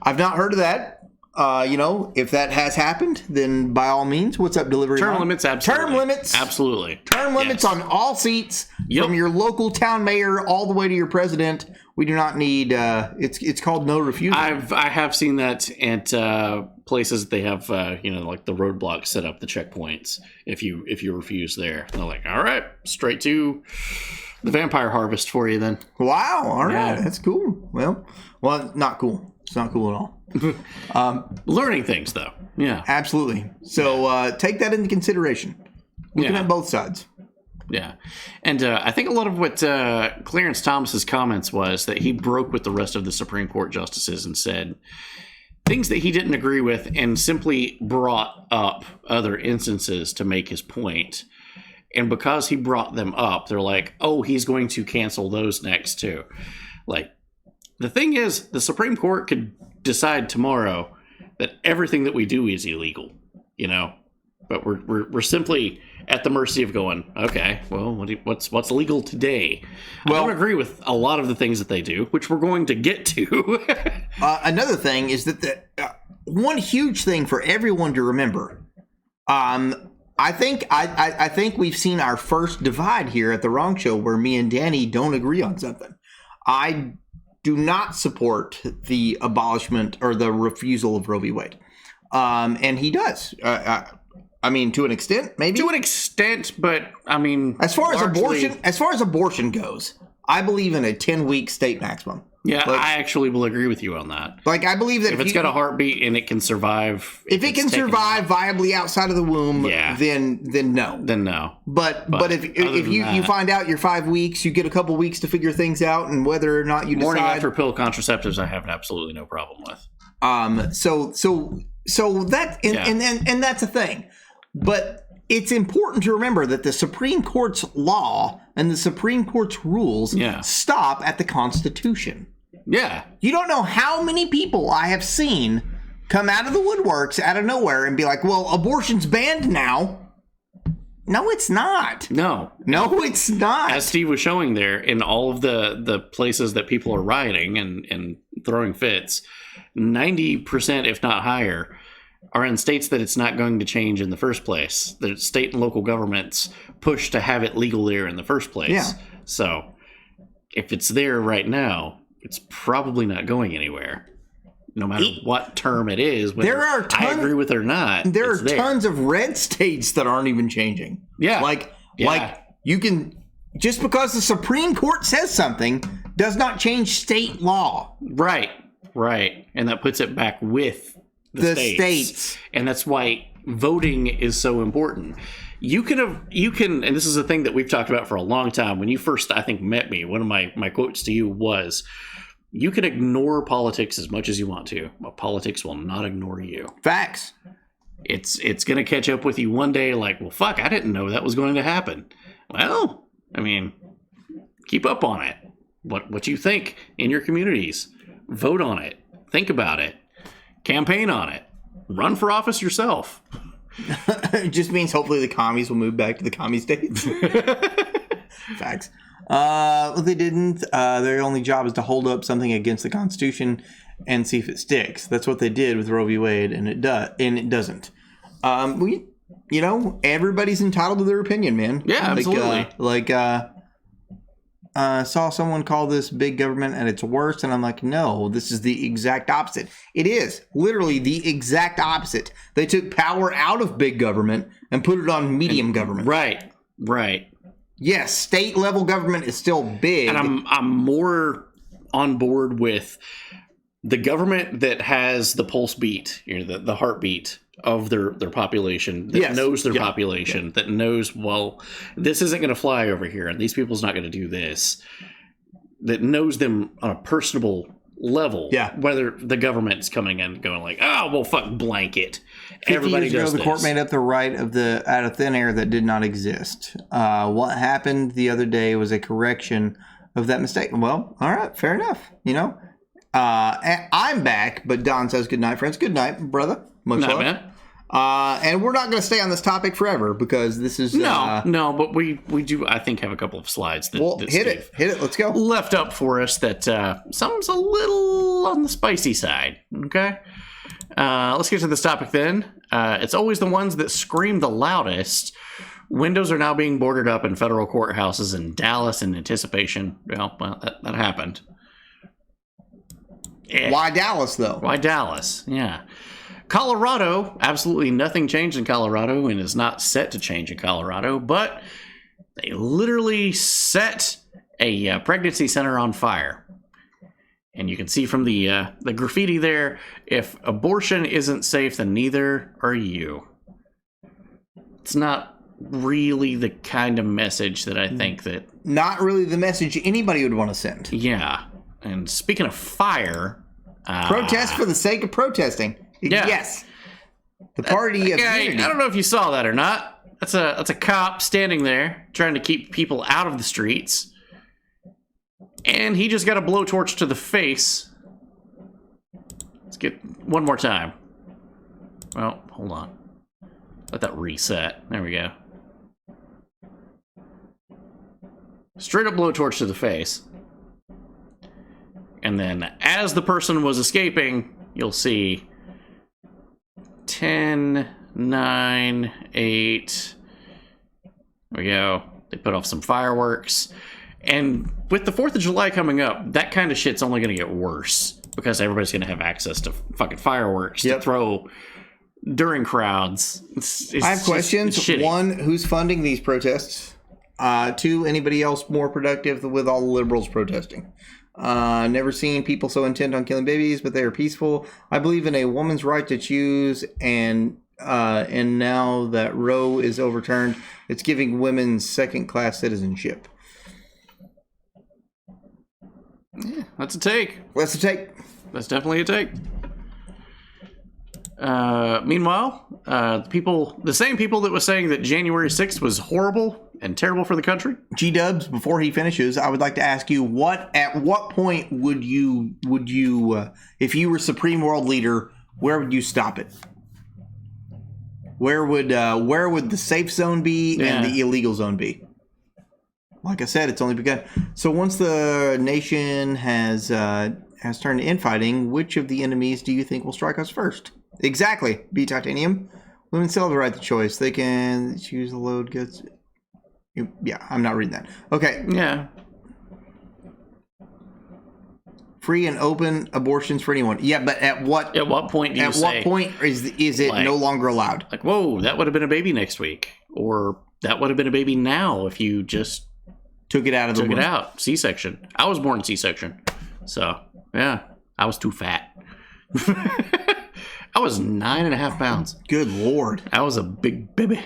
[SPEAKER 2] I've not heard of that. if that has happened, then by all means, what's up, delivery?
[SPEAKER 3] Term limits, absolutely.
[SPEAKER 2] Term limits,
[SPEAKER 3] absolutely.
[SPEAKER 2] Term limits on all seats, from your local town mayor all the way to your president. We do not need. It's called no refusal.
[SPEAKER 3] I have seen that at places that they have like the roadblocks set up, the checkpoints. If you refuse there, they're like, all right, straight to the vampire harvest for you then.
[SPEAKER 2] Wow, all right, that's cool. Well, not cool. It's not cool at all.
[SPEAKER 3] Learning things though. Yeah,
[SPEAKER 2] absolutely. So take that into consideration. Looking at both sides.
[SPEAKER 3] Yeah. And I think a lot of what Clarence Thomas's comments was that he broke with the rest of the Supreme Court justices and said things that he didn't agree with and simply brought up other instances to make his point. And because he brought them up, they're like, oh, he's going to cancel those next too. Like, the thing is, the Supreme Court could decide tomorrow that everything that we do is illegal, but we're simply at the mercy of going, okay, well, what's legal today? Well, I don't agree with a lot of the things that they do, which we're going to get to.
[SPEAKER 2] Another thing is that one huge thing for everyone to remember, I think we've seen our first divide here at the Wrong Show where me and Danny don't agree on something. I do not support the abolishment or the refusal of Roe v. Wade. And he does. I mean, to an extent, maybe.
[SPEAKER 3] To an extent, but I mean,
[SPEAKER 2] as far as abortion goes, I believe in a 10-week state maximum.
[SPEAKER 3] Yeah, I actually will agree with you on that.
[SPEAKER 2] Like, I believe that
[SPEAKER 3] if it's got a heartbeat and it can survive,
[SPEAKER 2] if it can survive viably outside of the womb, then no.
[SPEAKER 3] Then no.
[SPEAKER 2] But if you find out you're 5 weeks, you get a couple weeks to figure things out, and whether or not you decide.
[SPEAKER 3] Morning after pill contraceptives, I have absolutely no problem with.
[SPEAKER 2] So that and that's a thing. But it's important to remember that the Supreme Court's law and the Supreme Court's rules stop at the Constitution.
[SPEAKER 3] Yeah.
[SPEAKER 2] You don't know how many people I have seen come out of the woodworks out of nowhere and be like, well, abortion's banned now. No, it's not.
[SPEAKER 3] No,
[SPEAKER 2] it's not.
[SPEAKER 3] As Steve was showing there, in all of the places that people are rioting and throwing fits, 90%, if not higher, are in states that it's not going to change in the first place. The state and local governments push to have it legal there in the first place.
[SPEAKER 2] Yeah.
[SPEAKER 3] So if it's there right now, it's probably not going anywhere. No matter what term it is, whether I agree with it or not.
[SPEAKER 2] There are tons of red states that aren't even changing.
[SPEAKER 3] Yeah.
[SPEAKER 2] Like you can, just because the Supreme Court says something does not change state law.
[SPEAKER 3] Right. And that puts it back with the states. And that's why voting is so important. You can, and this is a thing that we've talked about for a long time. When you first, I think, met me, one of my quotes to you was, you can ignore politics as much as you want to, but politics will not ignore you.
[SPEAKER 2] Facts.
[SPEAKER 3] It's going to catch up with you one day like, well, fuck, I didn't know that was going to happen. Well, I mean, keep up on it. What you think in your communities. Vote on it. Think about it. Campaign on it. Run for office yourself.
[SPEAKER 2] It just means hopefully the commies will move back to the commie states. Facts. Well, they didn't. Their only job is to hold up something against the Constitution and see if it sticks. That's what they did with Roe v. Wade, and it doesn't. Everybody's entitled to their opinion, man.
[SPEAKER 3] Yeah, absolutely.
[SPEAKER 2] Saw someone call this big government at its worst, and I'm like, no, this is the exact opposite. It is literally the exact opposite. They took power out of big government and put it on medium government.
[SPEAKER 3] Right.
[SPEAKER 2] Yes, state level government is still big.
[SPEAKER 3] And I'm more on board with the government that has the pulse beat, the heartbeat of their population, that knows their population, that knows, well, this isn't going to fly over here, and these people's not going to do this, that knows them on a personable level, whether the government's coming in going like, oh, well, fuck, blanket. Everybody does this.
[SPEAKER 2] The court made up the right out of thin air that did not exist. What happened the other day was a correction of that mistake. Well, all right, fair enough. I'm back, but Don says good night, friends. Good night, brother. Much love.
[SPEAKER 3] Man.
[SPEAKER 2] And we're not going to stay on this topic forever because this is
[SPEAKER 3] no, but we do, I think, have a couple of slides that
[SPEAKER 2] hit it. Let's go.
[SPEAKER 3] Left up for us that something's a little on the spicy side. Okay. Let's get to this topic then. It's always the ones that scream the loudest. Windows are now being boarded up in federal courthouses in Dallas in anticipation. Well, that happened.
[SPEAKER 2] Why Dallas, though?
[SPEAKER 3] Why Dallas? Yeah. Colorado, absolutely nothing changed in Colorado and is not set to change in Colorado, but they literally set a pregnancy center on fire. And you can see from the graffiti there, if abortion isn't safe, then neither are you. It's not really the kind of message that I think that...
[SPEAKER 2] Not really the message anybody would want to send.
[SPEAKER 3] Yeah. And speaking of fire...
[SPEAKER 2] Protest for the sake of protesting.
[SPEAKER 3] Yeah.
[SPEAKER 2] Yes. The party of unity.
[SPEAKER 3] I don't know if you saw that or not. That's a cop standing there trying to keep people out of the streets. And he just got a blowtorch to the face. Let's get one more time. Well, hold on. Let that reset. There we go. Straight up blowtorch to the face. And then as the person was escaping, you'll see 10, 9, 8. There we go. They put off some fireworks. And with the 4th of July coming up, that kind of shit's only going to get worse. Because everybody's going to have access to fucking fireworks to throw during crowds.
[SPEAKER 2] I have questions. One, who's funding these protests? 2, anybody else more productive with all the liberals protesting? Never seen people so intent on killing babies, but they are peaceful. I believe in a woman's right to choose, and now that Roe is overturned, it's giving women second-class citizenship.
[SPEAKER 3] Yeah, that's a take.
[SPEAKER 2] That's a take.
[SPEAKER 3] That's definitely a take. Meanwhile, the same people that was saying that January 6th was horrible and terrible for the country.
[SPEAKER 2] G-Dubs, before he finishes, I would like to ask you, at what point would you, if you were Supreme World Leader, where would you stop it? Where would the safe zone be and the illegal zone be? Like I said, it's only begun. So once the nation has turned to infighting, which of the enemies do you think will strike us first? Exactly. B Titanium. Women still have the right to choice. They can choose the load goods. Yeah, I'm not reading that. Okay.
[SPEAKER 3] Yeah.
[SPEAKER 2] Free and open abortions for anyone. Yeah, but at what
[SPEAKER 3] point do you say?
[SPEAKER 2] At what point is it no longer allowed?
[SPEAKER 3] Like, whoa, that would have been a baby next week, or that would have been a baby now if you just
[SPEAKER 2] took it out of the womb.
[SPEAKER 3] Took it out. C-section. I was born C-section, so yeah, I was too fat. I was 9.5 pounds.
[SPEAKER 2] Good Lord.
[SPEAKER 3] I was a big baby.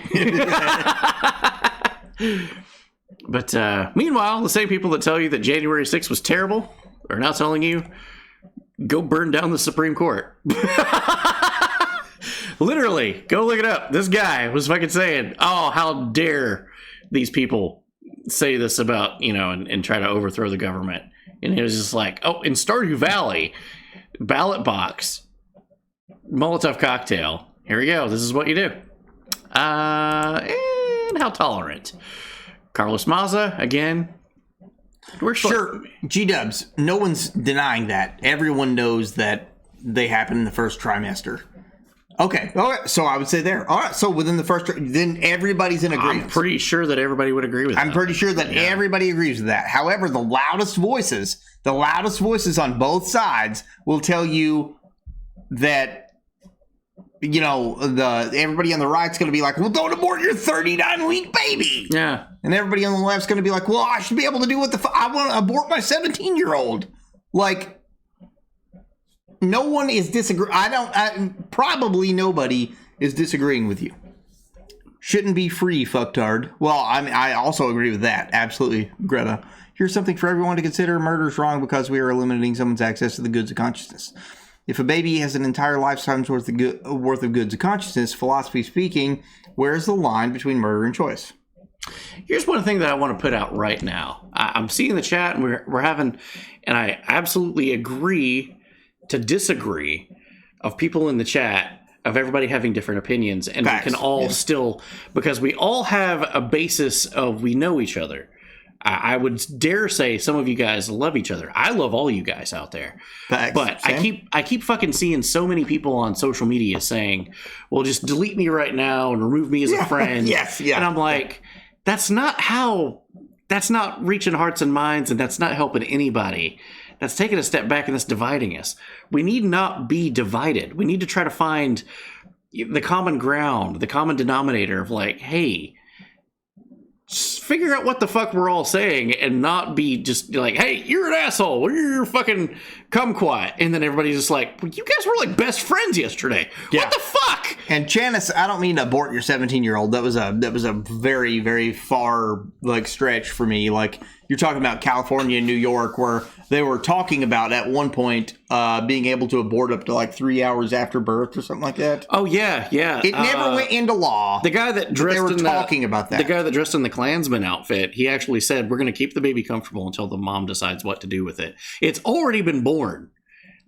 [SPEAKER 3] But meanwhile, the same people that tell you that January 6th was terrible are now telling you, go burn down the Supreme Court. Literally, go look it up. This guy was fucking saying, oh, how dare these people say this about, and try to overthrow the government. And it was just like, oh, in Stardew Valley, ballot box, Molotov cocktail. Here we go. This is what you do. And how tolerant. Carlos Maza, again.
[SPEAKER 2] Sure, G-dubs. No one's denying that. Everyone knows that they happen in the first trimester. Okay. All right. So I would say there. All right. So within the first, then everybody's in agreement.
[SPEAKER 3] I'm pretty sure that everybody would agree with that.
[SPEAKER 2] I'm pretty sure that everybody agrees with that. However, the loudest voices on both sides will tell you that, everybody on the right's going to be like, well, don't abort your 39-week baby.
[SPEAKER 3] Yeah.
[SPEAKER 2] And everybody on the left's going to be like, well, I should be able to do what I want to abort my 17-year-old. Like, no one is disagreeing. Probably nobody is disagreeing with you. Shouldn't be free, fucktard. Well, I also agree with that. Absolutely, Greta. Here's something for everyone to consider. Murder is wrong because we are limiting someone's access to the goods of consciousness. If a baby has an entire lifetime's worth of goods of consciousness, philosophy speaking, where's the line between murder and choice?
[SPEAKER 3] Here's one thing that I want to put out right now. I'm seeing the chat, and we're having, and I absolutely agree to disagree of people in the chat, of everybody having different opinions, and we can all still, because we all have a basis of we know each other. I would dare say some of you guys love each other. I love all you guys out there. But I keep fucking seeing so many people on social media saying, well, just delete me right now and remove me as a friend.
[SPEAKER 2] Yes, yeah.
[SPEAKER 3] And I'm like, that's not reaching hearts and minds, and that's not helping anybody. That's taking a step back and that's dividing us. We need not be divided. We need to try to find the common ground, the common denominator of like, hey, just figure out what the fuck we're all saying and not be just like, hey, you're an asshole, or you're fucking kumquat. And then everybody's just like, well, you guys were like best friends yesterday. Yeah. What the fuck?
[SPEAKER 2] And Janice, I don't mean to abort your 17-year-old. That was a very, very far like stretch for me. Like, you're talking about California and New York, where they were talking about at one point being able to abort up to like 3 hours after birth or something like that.
[SPEAKER 3] Oh yeah, yeah.
[SPEAKER 2] It never went into law.
[SPEAKER 3] The guy that dressed
[SPEAKER 2] they were talking about that.
[SPEAKER 3] The guy that dressed in the Klansman outfit, he actually said, "We're going to keep the baby comfortable until the mom decides what to do with it. It's already been born.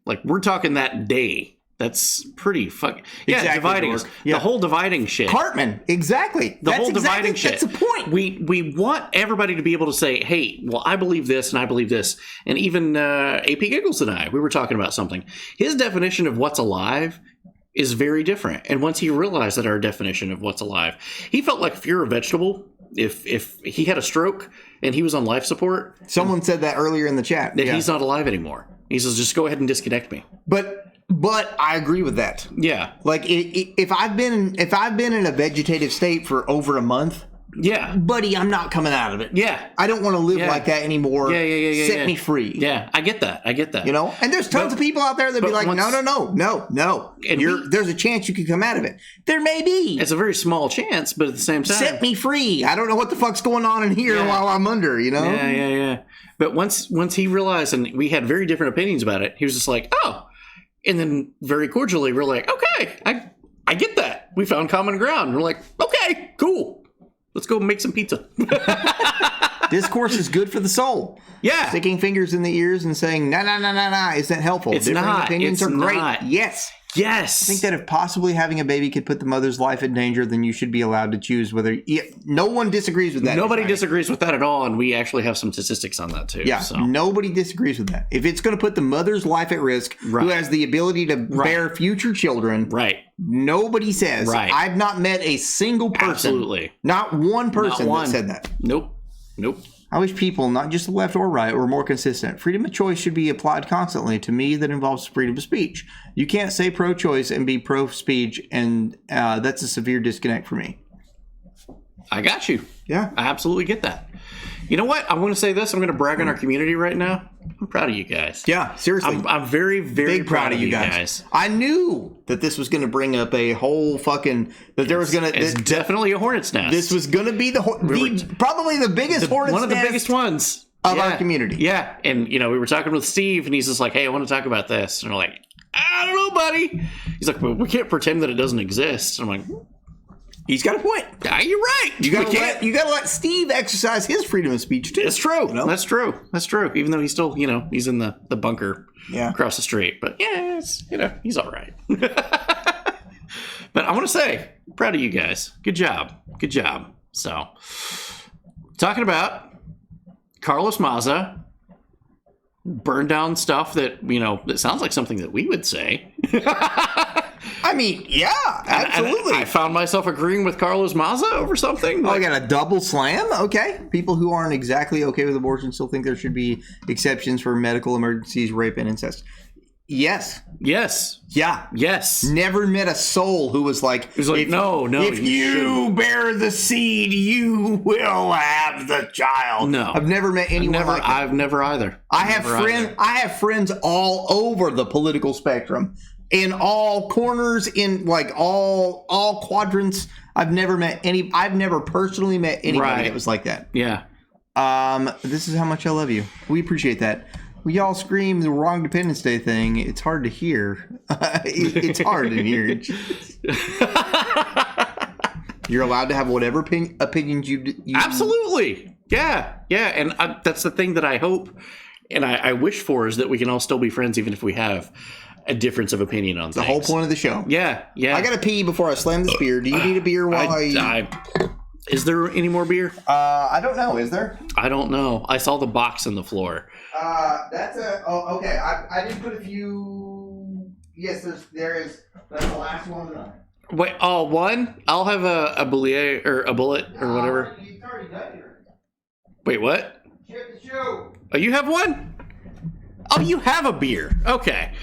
[SPEAKER 3] Like, we're talking that day." That's pretty fucking... Yeah,
[SPEAKER 2] exactly,
[SPEAKER 3] dividing.
[SPEAKER 2] Yeah.
[SPEAKER 3] The whole dividing shit.
[SPEAKER 2] Hartman, exactly.
[SPEAKER 3] The whole dividing shit.
[SPEAKER 2] That's the point.
[SPEAKER 3] We want everybody to be able to say, hey, well, I believe this and I believe this. And even AP Giggles and I, we were talking about something. His definition of what's alive is very different. And once he realized that our definition of what's alive, he felt like if you're a vegetable, if he had a stroke and he was on life support...
[SPEAKER 2] Someone said that earlier in the chat.
[SPEAKER 3] That he's not alive anymore. He says, just go ahead and disconnect me.
[SPEAKER 2] But I agree with that.
[SPEAKER 3] Yeah.
[SPEAKER 2] Like, if I've been in a vegetative state for over a month,
[SPEAKER 3] yeah,
[SPEAKER 2] buddy, I'm not coming out of it.
[SPEAKER 3] Yeah.
[SPEAKER 2] I don't want to live like that anymore.
[SPEAKER 3] Yeah.
[SPEAKER 2] Set me free.
[SPEAKER 3] Yeah, I get that.
[SPEAKER 2] You know? And there's tons of people out there that be like, no. And there's a chance you could come out of it. There may be.
[SPEAKER 3] It's a very small chance, but at the same time,
[SPEAKER 2] set me free. I don't know what the fuck's going on in here while I'm under, you know?
[SPEAKER 3] Yeah. But once he realized, and we had very different opinions about it, he was just like, oh. And then very cordially, we're like, okay, I get that. We found common ground. We're like, okay, cool. Let's go make some pizza.
[SPEAKER 2] Discourse is good for the soul.
[SPEAKER 3] Yeah.
[SPEAKER 2] Sticking fingers in the ears and saying, nah, isn't helpful.
[SPEAKER 3] It's
[SPEAKER 2] Different
[SPEAKER 3] not.
[SPEAKER 2] opinions
[SPEAKER 3] It's
[SPEAKER 2] are great.
[SPEAKER 3] not.
[SPEAKER 2] Yes. I
[SPEAKER 3] I
[SPEAKER 2] think that if possibly having a baby could put the mother's life in danger, then you should be allowed to choose whether... No one disagrees with that.
[SPEAKER 3] Nobody disagrees with that at all, and we actually have some statistics on that too.
[SPEAKER 2] Yeah, so. Nobody disagrees with that. If it's going to put the mother's life at risk, who has the ability to bear future children, nobody says. I've not met a single person,
[SPEAKER 3] absolutely,
[SPEAKER 2] not one person that said that.
[SPEAKER 3] Nope.
[SPEAKER 2] I wish people, not just the left or right, were more consistent. Freedom of choice should be applied constantly. To me, that involves freedom of speech. You can't say pro-choice and be pro-speech, and that's a severe disconnect for me.
[SPEAKER 3] I got you.
[SPEAKER 2] Yeah.
[SPEAKER 3] I absolutely get that. You know what? I want to say this. I'm going to brag on our community right now. I'm proud of you guys.
[SPEAKER 2] Yeah, seriously.
[SPEAKER 3] I'm very, very
[SPEAKER 2] big proud of you guys. I knew that this was going to bring up a whole fucking...
[SPEAKER 3] It's definitely a hornet's nest.
[SPEAKER 2] This was going to be probably the biggest hornet's nest.
[SPEAKER 3] One of the biggest ones.
[SPEAKER 2] Of our community.
[SPEAKER 3] Yeah. And, we were talking with Steve, and he's just like, hey, I want to talk about this. And we're like, I don't know, buddy. He's like, well, we can't pretend that it doesn't exist. And I'm like...
[SPEAKER 2] He's got a point.
[SPEAKER 3] Yeah, you're right.
[SPEAKER 2] You gotta let Steve exercise his freedom of speech too.
[SPEAKER 3] It's true. You know? That's true. Even though he's still, he's in the bunker across the street. But yeah, he's all right. But I want to say, proud of you guys. Good job. So, talking about Carlos Maza burned down stuff that, that sounds like something that we would say.
[SPEAKER 2] I mean, yeah, absolutely.
[SPEAKER 3] I found myself agreeing with Carlos Maza over something.
[SPEAKER 2] I got a double slam. Okay. People who aren't exactly okay with abortion still think there should be exceptions for medical emergencies, rape, and incest. Yes. Yeah.
[SPEAKER 3] Yes.
[SPEAKER 2] Never met a soul who was like,
[SPEAKER 3] no.
[SPEAKER 2] If you bear the seed, you will have the child.
[SPEAKER 3] No.
[SPEAKER 2] I've never met anyone like that.
[SPEAKER 3] I've never either.
[SPEAKER 2] I have friends all over the political spectrum. In all corners, in like all quadrants, I've never personally met anybody that was like that.
[SPEAKER 3] Yeah.
[SPEAKER 2] This is how much I love you. We appreciate that. We all scream the wrong Independence Day thing. It's hard to hear. It's hard to hear. You're allowed to have whatever opinions you
[SPEAKER 3] absolutely. Yeah. And that's the thing that I hope and I wish for is that we can all still be friends even if we have a difference of opinion on things.
[SPEAKER 2] The whole point of the show.
[SPEAKER 3] Yeah.
[SPEAKER 2] I gotta pee before I slam this beer. Do you need a beer while
[SPEAKER 3] Is there any more beer?
[SPEAKER 2] I don't know. Is there?
[SPEAKER 3] I don't know. I saw the box on the floor.
[SPEAKER 2] That's a. Oh, okay. I did put a few. Yes, there is. That's the last one.
[SPEAKER 3] Wait, one? I'll have a bullet or a bullet or whatever.
[SPEAKER 2] It's already done here.
[SPEAKER 3] Wait, what?
[SPEAKER 2] Ship the shoe.
[SPEAKER 3] Oh, you have one? Oh, you have a beer. Okay.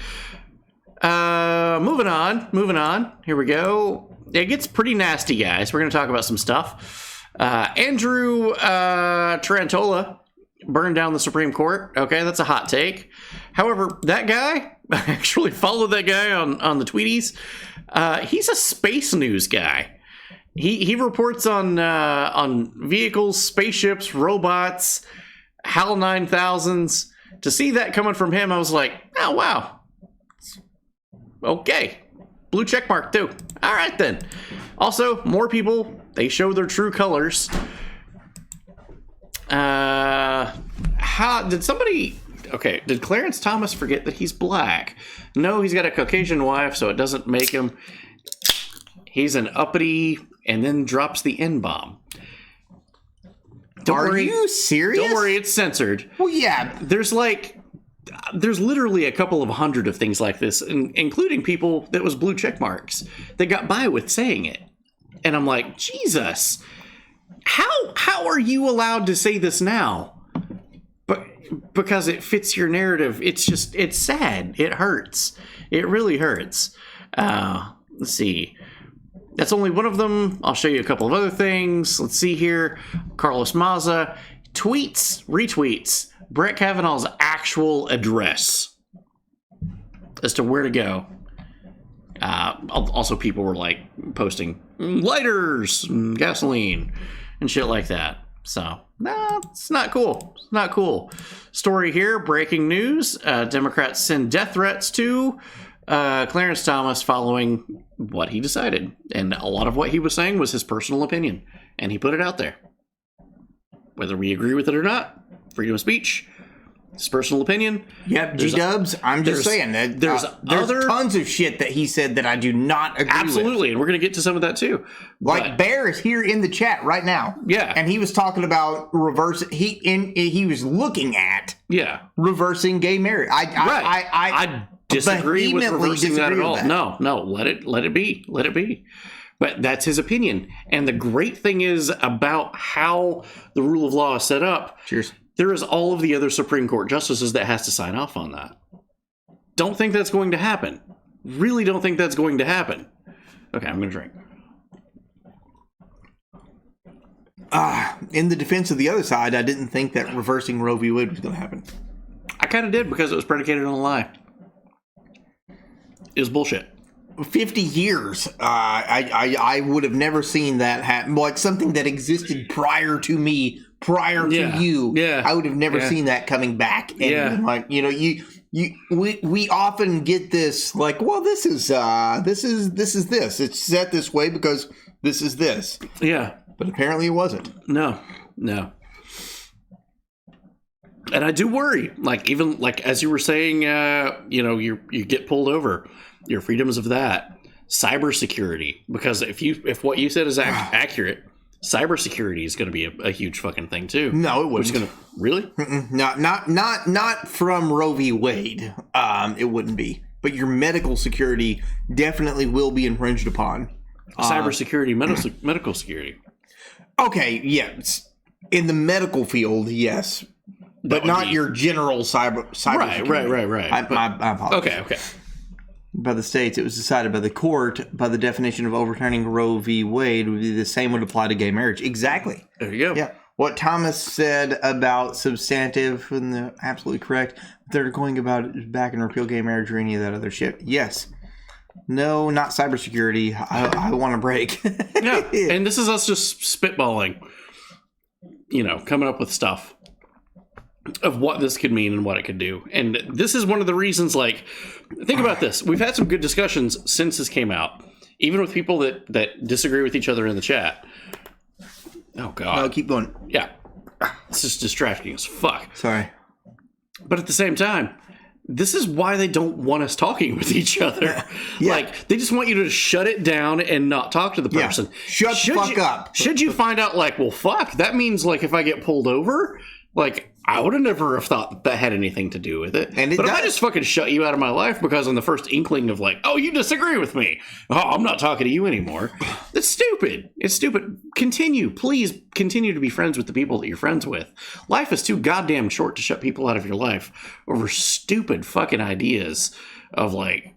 [SPEAKER 3] Moving on. Here we go. It gets pretty nasty, guys. We're going to talk about some stuff. Andrew Tarantola burned down the Supreme Court. Okay, that's a hot take. However, that guy, I actually followed that guy on the Tweeties. He's a space news guy. He reports on vehicles, spaceships, robots, HAL 9000s. To see that coming from him, I was like, oh, wow. Okay. Blue check mark, too. All right, then. Also, more people, they show their true colors. Did Clarence Thomas forget that he's black? No, he's got a Caucasian wife, so it doesn't make him. He's an uppity and then drops the N-bomb.
[SPEAKER 2] Are you serious?
[SPEAKER 3] Don't worry, it's censored.
[SPEAKER 2] Well, yeah.
[SPEAKER 3] There's literally a couple of hundred of things like this, including people that was blue check marks that got by with saying it. And I'm like, Jesus, how are you allowed to say this now? But because it fits your narrative. It's sad. It hurts. It really hurts. Let's see. That's only one of them. I'll show you a couple of other things. Let's see here. Carlos Maza retweets Brett Kavanaugh's actual address as to where to go. Also, people were like posting lighters, and gasoline, and shit like that. So, it's not cool. It's not cool. Story here, breaking news. Democrats send death threats to Clarence Thomas following what he decided. And a lot of what he was saying was his personal opinion. And he put it out there. Whether we agree with it or not, freedom of speech, his personal opinion.
[SPEAKER 2] Yep, G-dubs, I'm just saying that there's tons of shit that he said that I do not agree with.
[SPEAKER 3] Absolutely, and we're going to get to some of that too.
[SPEAKER 2] Like Bear is here in the chat right now.
[SPEAKER 3] Yeah.
[SPEAKER 2] And he was talking about he was looking at reversing gay marriage.
[SPEAKER 3] I disagree with reversing that at all. No, let it be. But that's his opinion. And the great thing is about how the rule of law is set up.
[SPEAKER 2] Cheers.
[SPEAKER 3] There is all of the other Supreme Court justices that has to sign off on that. Don't think that's going to happen. Really don't think that's going to happen. Okay, I'm going to drink.
[SPEAKER 2] In the defense of the other side, I didn't think that reversing Roe v. Wade was going to happen.
[SPEAKER 3] I kind of did because it was predicated on a lie. It was bullshit.
[SPEAKER 2] 50 years, I would have never seen that happen. Like something that existed prior to me, prior to you. Yeah. I would have never seen that coming back. And like, we often get this like, well, this is this. It's set this way because this is this.
[SPEAKER 3] Yeah.
[SPEAKER 2] But apparently it wasn't.
[SPEAKER 3] No. And I do worry, like even like as you were saying, you get pulled over. Your freedoms of that, cybersecurity, because if what you said is accurate, cybersecurity is going to be a huge fucking thing too.
[SPEAKER 2] No, it wouldn't.
[SPEAKER 3] Really?
[SPEAKER 2] Not from Roe v. Wade. It wouldn't be. But your medical security definitely will be infringed upon.
[SPEAKER 3] Cybersecurity, medical security.
[SPEAKER 2] Okay, yes. In the medical field, yes. But not your general cyber.
[SPEAKER 3] Right.
[SPEAKER 2] I apologize.
[SPEAKER 3] Okay.
[SPEAKER 2] By the states, it was decided by the court, by the definition of overturning Roe v. Wade, would be the same would apply to gay marriage. Exactly.
[SPEAKER 3] There you go.
[SPEAKER 2] Yeah. What Thomas said about substantive, and absolutely correct. They're going about it back and repeal gay marriage or any of that other shit. Yes. No, not cybersecurity. I want a break.
[SPEAKER 3] Yeah. And this is us just spitballing, coming up with stuff of what this could mean and what it could do. And this is one of the reasons, like, think about this. We've had some good discussions since this came out, even with people that disagree with each other in the chat. Oh, God.
[SPEAKER 2] No, keep going.
[SPEAKER 3] Yeah. It's just distracting as fuck.
[SPEAKER 2] Sorry.
[SPEAKER 3] But at the same time, this is why they don't want us talking with each other. Like, they just want you to shut it down and not talk to the person.
[SPEAKER 2] Shut the fuck up.
[SPEAKER 3] Should you find out, like, well, fuck, that means, like, if I get pulled over, like, I would have never have thought that had anything to do with it. But if I just fucking shut you out of my life because on the first inkling of, like, oh, you disagree with me. Oh, I'm not talking to you anymore. That's stupid. It's stupid. Please continue to be friends with the people that you're friends with. Life is too goddamn short to shut people out of your life over stupid fucking ideas of, like,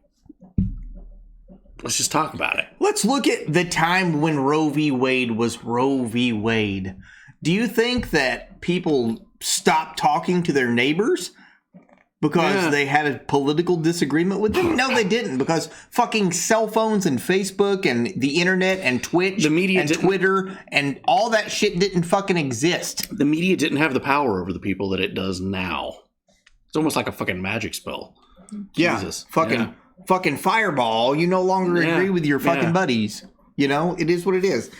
[SPEAKER 3] let's just talk about it.
[SPEAKER 2] Let's look at the time when Roe v. Wade was Roe v. Wade. Do you think that people stopped talking to their neighbors because they had a political disagreement with them? No, they didn't, because fucking cell phones and Facebook and the internet and Twitch, the media and Twitter and all that shit didn't fucking exist.
[SPEAKER 3] The media didn't have the power over the people that it does now. It's almost like a fucking magic spell. Jesus.
[SPEAKER 2] Fucking fireball. You no longer agree with your fucking buddies. You know, it is what it is.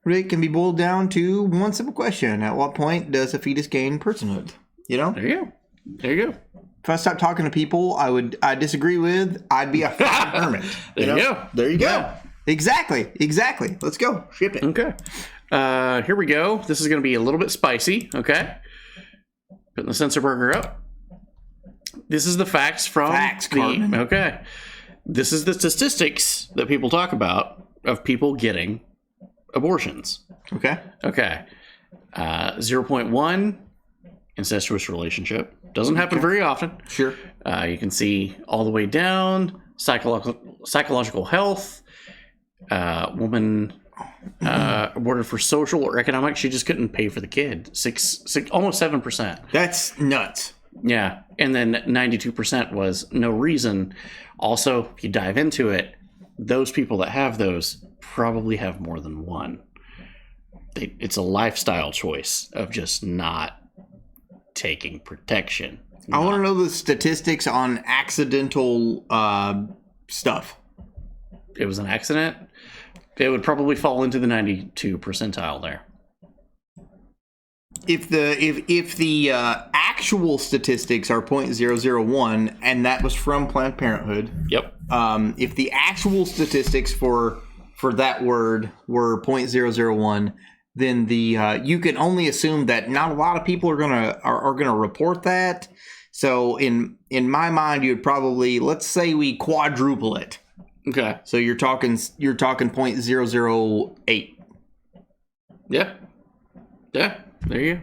[SPEAKER 2] It can be boiled down to one simple question. At what point does a fetus gain personhood? You know?
[SPEAKER 3] There you go.
[SPEAKER 2] If I stopped talking to people I disagree with, I'd be a fucking hermit.
[SPEAKER 3] There you go.
[SPEAKER 2] Yeah. Exactly. Let's go. Ship it.
[SPEAKER 3] Okay. Here we go. This is going to be a little bit spicy. Okay. Putting the sensor burger up. This is the facts from
[SPEAKER 2] Cartman.
[SPEAKER 3] Okay. This is the statistics that people talk about of people getting abortions.
[SPEAKER 2] Okay.
[SPEAKER 3] 0.1 incestuous relationship. Doesn't happen very often.
[SPEAKER 2] Sure.
[SPEAKER 3] You can see all the way down. Psychological health. Woman aborted for social or economic. She just couldn't pay for the kid. Almost 7%.
[SPEAKER 2] That's nuts.
[SPEAKER 3] Yeah. And then 92% was no reason. Also, if you dive into it, those people that have those probably have more than one. It's a lifestyle choice of just not taking protection.
[SPEAKER 2] I want to know the statistics on accidental stuff.
[SPEAKER 3] It was an accident? It would probably fall into the 92 percentile there.
[SPEAKER 2] If the actual statistics are 0.001, and that was from Planned Parenthood.
[SPEAKER 3] Yep.
[SPEAKER 2] If the actual statistics for that word were 0.001, then you can only assume that not a lot of people are gonna report that. So in my mind, you'd probably, let's say we quadruple it.
[SPEAKER 3] Okay.
[SPEAKER 2] So you're talking 0.008.
[SPEAKER 3] Yeah. Yeah. There you
[SPEAKER 2] go.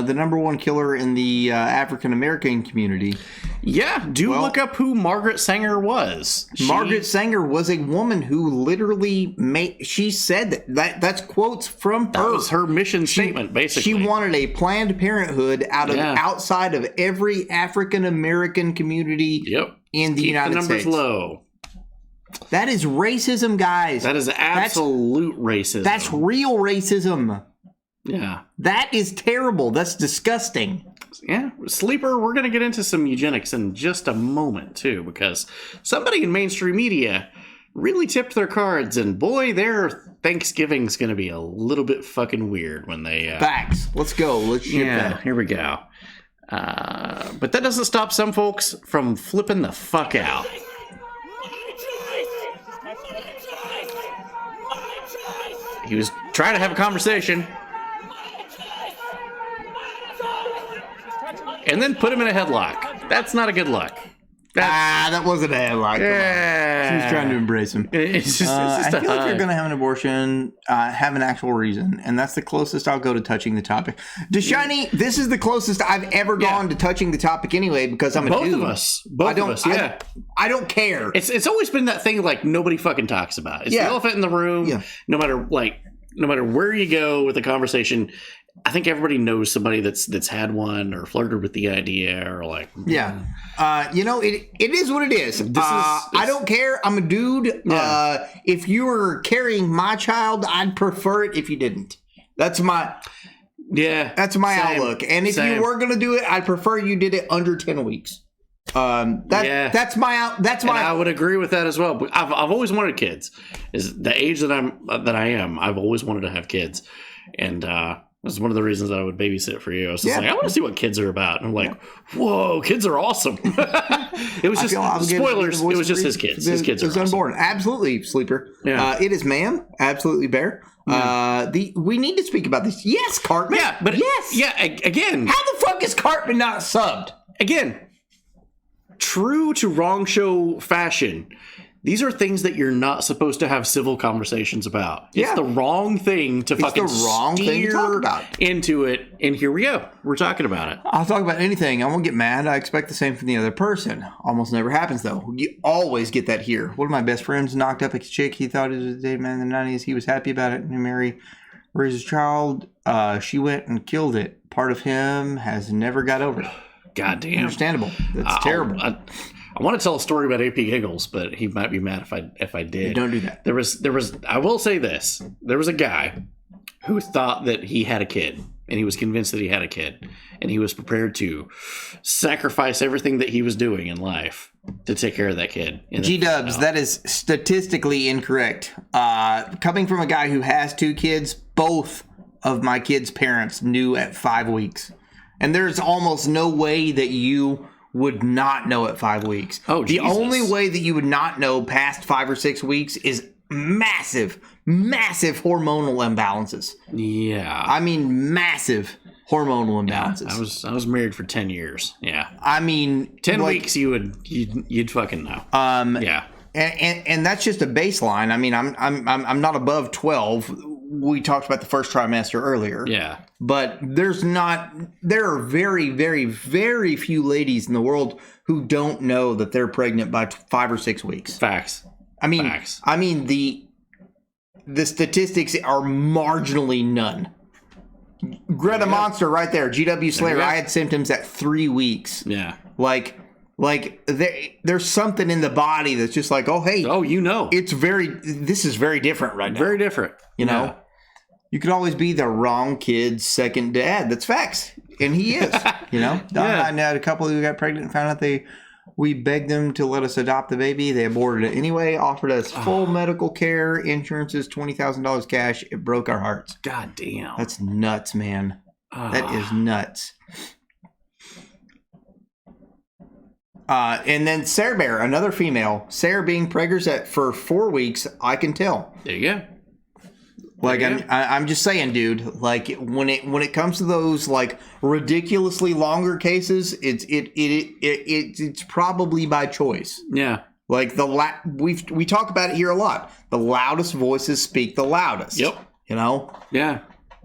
[SPEAKER 2] The number one killer in the African American community.
[SPEAKER 3] Yeah, look up who Margaret Sanger was.
[SPEAKER 2] Margaret Sanger was a woman who literally she said that's quotes from her.
[SPEAKER 3] That was her mission statement, basically.
[SPEAKER 2] She wanted a Planned Parenthood outside of every African American community in the United States.
[SPEAKER 3] Keep the numbers low.
[SPEAKER 2] That is racism, guys.
[SPEAKER 3] That is absolute racism.
[SPEAKER 2] That's real racism.
[SPEAKER 3] Yeah.
[SPEAKER 2] That is terrible. That's disgusting.
[SPEAKER 3] Yeah. Sleeper, we're going to get into some eugenics in just a moment, too, because somebody in mainstream media really tipped their cards, and boy, their Thanksgiving's going to be a little bit fucking weird when they...
[SPEAKER 2] Facts. Let's go. Let's ship that.
[SPEAKER 3] Here we go. But that doesn't stop some folks from flipping the fuck out. He was trying to have a conversation. And then put him in a headlock. That's not a good look.
[SPEAKER 2] That wasn't a headlock.
[SPEAKER 3] Yeah.
[SPEAKER 2] She was trying to embrace him.
[SPEAKER 3] It's just
[SPEAKER 2] I feel like you're going to have an abortion, have an actual reason. And that's the closest I'll go to touching the topic. DeShiny, this is the closest I've ever gone to touching the topic anyway, because I'm a dude.
[SPEAKER 3] Both of us, yeah.
[SPEAKER 2] I don't care.
[SPEAKER 3] It's always been that thing like nobody fucking talks about. It's the elephant in the room.
[SPEAKER 2] Yeah.
[SPEAKER 3] No matter where you go with the conversation, I think everybody knows somebody that's had one or flirted with the idea or like.
[SPEAKER 2] Yeah. It is what it is. I don't care. I'm a dude.
[SPEAKER 3] Yeah.
[SPEAKER 2] If you were carrying my child, I'd prefer it if you didn't. That's my outlook. And if you were going to do it, I'd prefer you did it under 10 weeks. That's my.
[SPEAKER 3] I would agree with that as well. But I've always wanted kids. Is the age that I am. I've always wanted to have kids, and That's one of the reasons that I would babysit for you. I was just like, I want to see what kids are about. And I'm like, whoa, kids are awesome. It was just spoilers. It was just his kids. His kids are awesome.
[SPEAKER 2] Unborn. Absolutely, Sleeper.
[SPEAKER 3] Yeah.
[SPEAKER 2] It is, ma'am. Absolutely, Bear. We need to speak about this. Yes, Cartman.
[SPEAKER 3] Yeah, but again,
[SPEAKER 2] how the fuck is Cartman not subbed?
[SPEAKER 3] Again, true to Wrong Show fashion. These are things that you're not supposed to have civil conversations about. It's the wrong thing to fucking steer into it, and here we go. We're talking about it.
[SPEAKER 2] I'll talk about anything. I won't get mad. I expect the same from the other person. Almost never happens, though. You always get that here. One of my best friends knocked up a chick he thought he was a dating man in the 90s. He was happy about it. And Mary raised his child. She went and killed it. Part of him has never got over it.
[SPEAKER 3] Goddamn.
[SPEAKER 2] Understandable. That's terrible.
[SPEAKER 3] I want to tell a story about AP Giggles, but he might be mad if I did.
[SPEAKER 2] Don't do that.
[SPEAKER 3] There was. I will say this: there was a guy who thought that he had a kid, and he was convinced that he had a kid, and he was prepared to sacrifice everything that he was doing in life to take care of that kid.
[SPEAKER 2] G-dubs, that is statistically incorrect. Coming from a guy who has 2 kids, both of my kids' parents knew at 5 weeks, and there's almost no way that you would not know at 5 weeks.
[SPEAKER 3] Oh,
[SPEAKER 2] the only way that you would not know past 5 or 6 weeks is massive hormonal imbalances.
[SPEAKER 3] Yeah,
[SPEAKER 2] I mean massive hormonal imbalances.
[SPEAKER 3] I was married for 10 years. Yeah,
[SPEAKER 2] I mean
[SPEAKER 3] 10 weeks you'd fucking know. Yeah,
[SPEAKER 2] and that's just a baseline. I mean I'm not above 12. We talked about the first trimester earlier.
[SPEAKER 3] Yeah.
[SPEAKER 2] But there are very, very, very few ladies in the world who don't know that they're pregnant by 5 or 6 weeks.
[SPEAKER 3] Facts.
[SPEAKER 2] I mean the statistics are marginally none. Greta Monster right there. GW Slayer, I had symptoms at 3 weeks.
[SPEAKER 3] Yeah.
[SPEAKER 2] Like there's something in the body that's just like, oh, hey.
[SPEAKER 3] Oh, you know.
[SPEAKER 2] This is very different right now.
[SPEAKER 3] Very different.
[SPEAKER 2] You know? Yeah. You could always be the wrong kid's second dad. That's facts. And he is. You know? I had a couple who got pregnant and found out we begged them to let us adopt the baby. They aborted it anyway, offered us full medical care, insurances, $20,000 cash. It broke our hearts.
[SPEAKER 3] God damn.
[SPEAKER 2] That's nuts, man. That is nuts. And then Sarah Bear, another female. Sarah being preggers for 4 weeks, I can tell.
[SPEAKER 3] There you go.
[SPEAKER 2] Like I'm just saying, dude. Like when it comes to those like ridiculously longer cases, it's probably by choice.
[SPEAKER 3] Yeah.
[SPEAKER 2] Like we talk about it here a lot. The loudest voices speak the loudest.
[SPEAKER 3] Yep.
[SPEAKER 2] You know.
[SPEAKER 3] Yeah.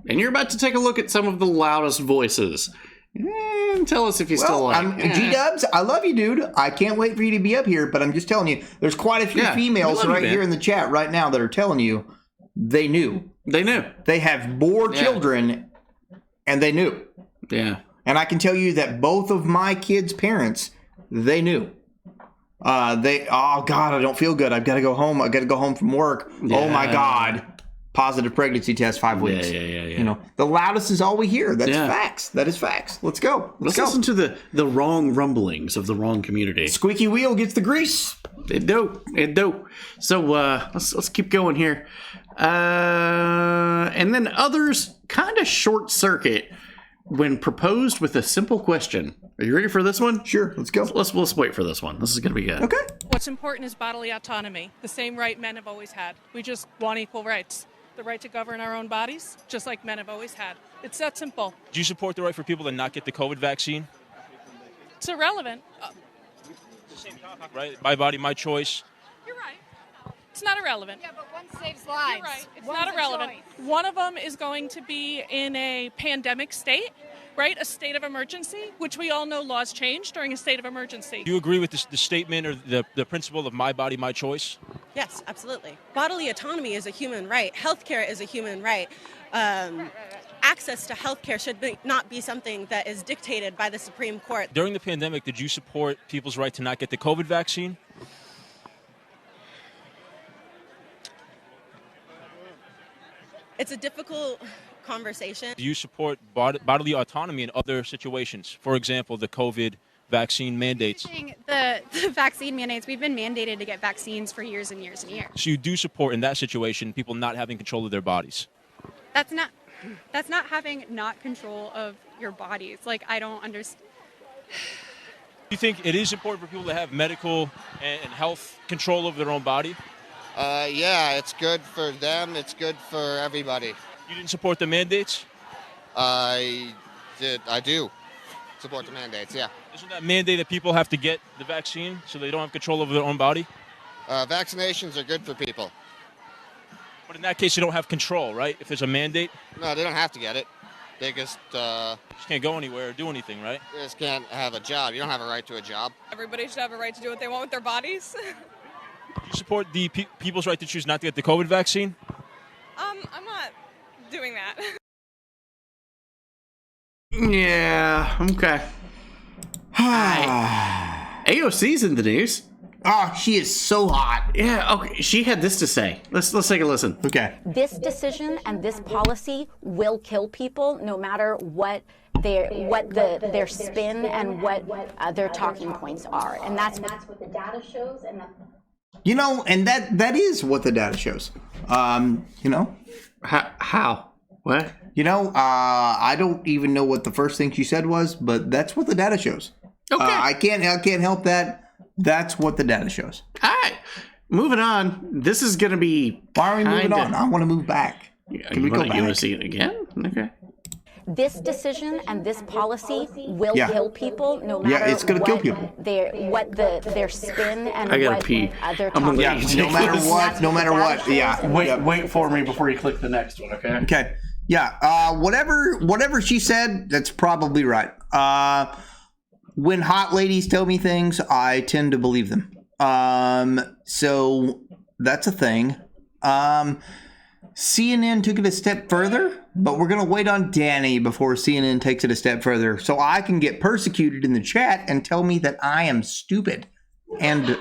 [SPEAKER 3] And you're about to take a look at some of the loudest voices. And tell us if you still like
[SPEAKER 2] G-dubs, I love you, dude. I can't wait for you to be up here, but I'm just telling you, there's quite a few females right here in the chat right now that are telling you they knew.
[SPEAKER 3] They knew.
[SPEAKER 2] They have more children, and they knew.
[SPEAKER 3] Yeah.
[SPEAKER 2] And I can tell you that both of my kids' parents, they knew. Oh, God, I don't feel good. I've got to go home. I've got to go home from work. Yeah. Oh, my God. Positive pregnancy test, 5 weeks.
[SPEAKER 3] Yeah.
[SPEAKER 2] You know, the loudest is all we hear. That's facts. That is facts. Let's go.
[SPEAKER 3] Let's listen to the wrong rumblings of the wrong community.
[SPEAKER 2] Squeaky wheel gets the grease.
[SPEAKER 3] It do. So let's keep going here. And then others kind of short circuit when proposed with a simple question. Are you ready for this one?
[SPEAKER 2] Sure, let's go.
[SPEAKER 3] Let's wait for this one. This is going to be good.
[SPEAKER 2] Okay.
[SPEAKER 12] What's important is bodily autonomy, the same right men have always had. We just want equal rights. The right to govern our own bodies, just like men have always had. It's that simple.
[SPEAKER 16] Do you support the right for people to not get the COVID vaccine?
[SPEAKER 12] It's irrelevant.
[SPEAKER 16] It's the same topic, right? My body, my choice.
[SPEAKER 12] You're right. It's not irrelevant.
[SPEAKER 17] Yeah, but one saves lives.
[SPEAKER 12] You're right. It's not irrelevant. One of them is going to be in a pandemic state, right? A state of emergency, which we all know laws change during a state of emergency.
[SPEAKER 16] Do you agree with the statement or the principle of my body, my choice?
[SPEAKER 18] Yes, absolutely. Bodily autonomy is a human right. Healthcare is a human right. Access to healthcare should not be something that is dictated by the Supreme Court.
[SPEAKER 16] During the pandemic, did you support people's right to not get the COVID vaccine?
[SPEAKER 18] It's a difficult conversation.
[SPEAKER 16] Do you support bodily autonomy in other situations? For example, the COVID vaccine mandates.
[SPEAKER 25] The vaccine mandates, we've been mandated to get vaccines for years and years and years.
[SPEAKER 16] So you do support in that situation people not having control of their bodies?
[SPEAKER 25] That's not, That's not having not control of your bodies. Like, I don't understand.
[SPEAKER 16] Do you think it is important for people to have medical and health control over their own body?
[SPEAKER 1] Yeah, it's good for them. It's good for everybody.
[SPEAKER 16] You didn't support the mandates?
[SPEAKER 1] I do support the mandates, yeah.
[SPEAKER 16] Isn't that mandate that people have to get the vaccine so they don't have control over their own body?
[SPEAKER 1] Vaccinations are good for people.
[SPEAKER 16] But in that case, you don't have control, right? If there's a mandate?
[SPEAKER 1] No, they don't have to get it. They just
[SPEAKER 16] can't go anywhere or do anything, right?
[SPEAKER 1] They just can't have a job. You don't have a right to a job.
[SPEAKER 12] Everybody should have a right to do what they want with their bodies.
[SPEAKER 16] Do you support the people's right to choose not to get the COVID vaccine?
[SPEAKER 12] I'm not doing that.
[SPEAKER 3] Yeah, okay. AOC's in the news.
[SPEAKER 2] Oh, she is so hot.
[SPEAKER 3] Yeah, okay. She had this to say. Let's take a listen.
[SPEAKER 2] Okay.
[SPEAKER 17] This decision and this policy will kill people, no matter what their spin and what their talking points are, and that's what the data shows. And
[SPEAKER 2] you know, and that is what the data shows. You know,
[SPEAKER 3] how? What?
[SPEAKER 2] You know, I don't even know what the first thing she said was, but that's what the data shows.
[SPEAKER 3] Okay.
[SPEAKER 2] I can't help that. That's what the data shows.
[SPEAKER 3] All right. Moving on. This is going to be...
[SPEAKER 2] Why are we moving on? I want to move back. Can we go back?
[SPEAKER 3] You want to see it again? Okay.
[SPEAKER 17] This decision and this policy will kill people, no matter
[SPEAKER 2] it's going to kill people.
[SPEAKER 17] Their spin and
[SPEAKER 3] I gotta
[SPEAKER 17] what
[SPEAKER 3] pee.
[SPEAKER 17] Their
[SPEAKER 3] I'm gonna
[SPEAKER 17] talking
[SPEAKER 3] leave.
[SPEAKER 17] points.
[SPEAKER 2] No matter what. Yeah.
[SPEAKER 3] Wait for me before you click the next one, okay?
[SPEAKER 2] Okay. Yeah. Whatever she said, that's probably right. When hot ladies tell me things, I tend to believe them. So that's a thing. CNN took it a step further, but we're going to wait on Danny before CNN takes it a step further so I can get persecuted in the chat and tell me that I am stupid. And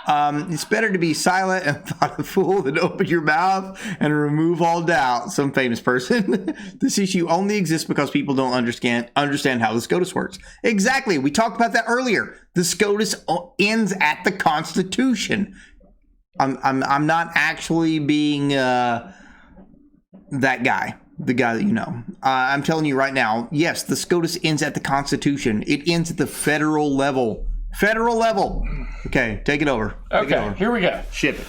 [SPEAKER 2] it's better to be silent and thought a fool than open your mouth and remove all doubt, some famous person. This issue only exists because people don't understand how the SCOTUS works. Exactly. We talked about that earlier. The SCOTUS ends at the Constitution. I'm not actually being that guy, the guy that you know. I'm telling you right now, yes, the SCOTUS ends at the Constitution. It ends at the federal level. Federal level. Okay, take it over.
[SPEAKER 3] Okay, here we go.
[SPEAKER 2] Ship it.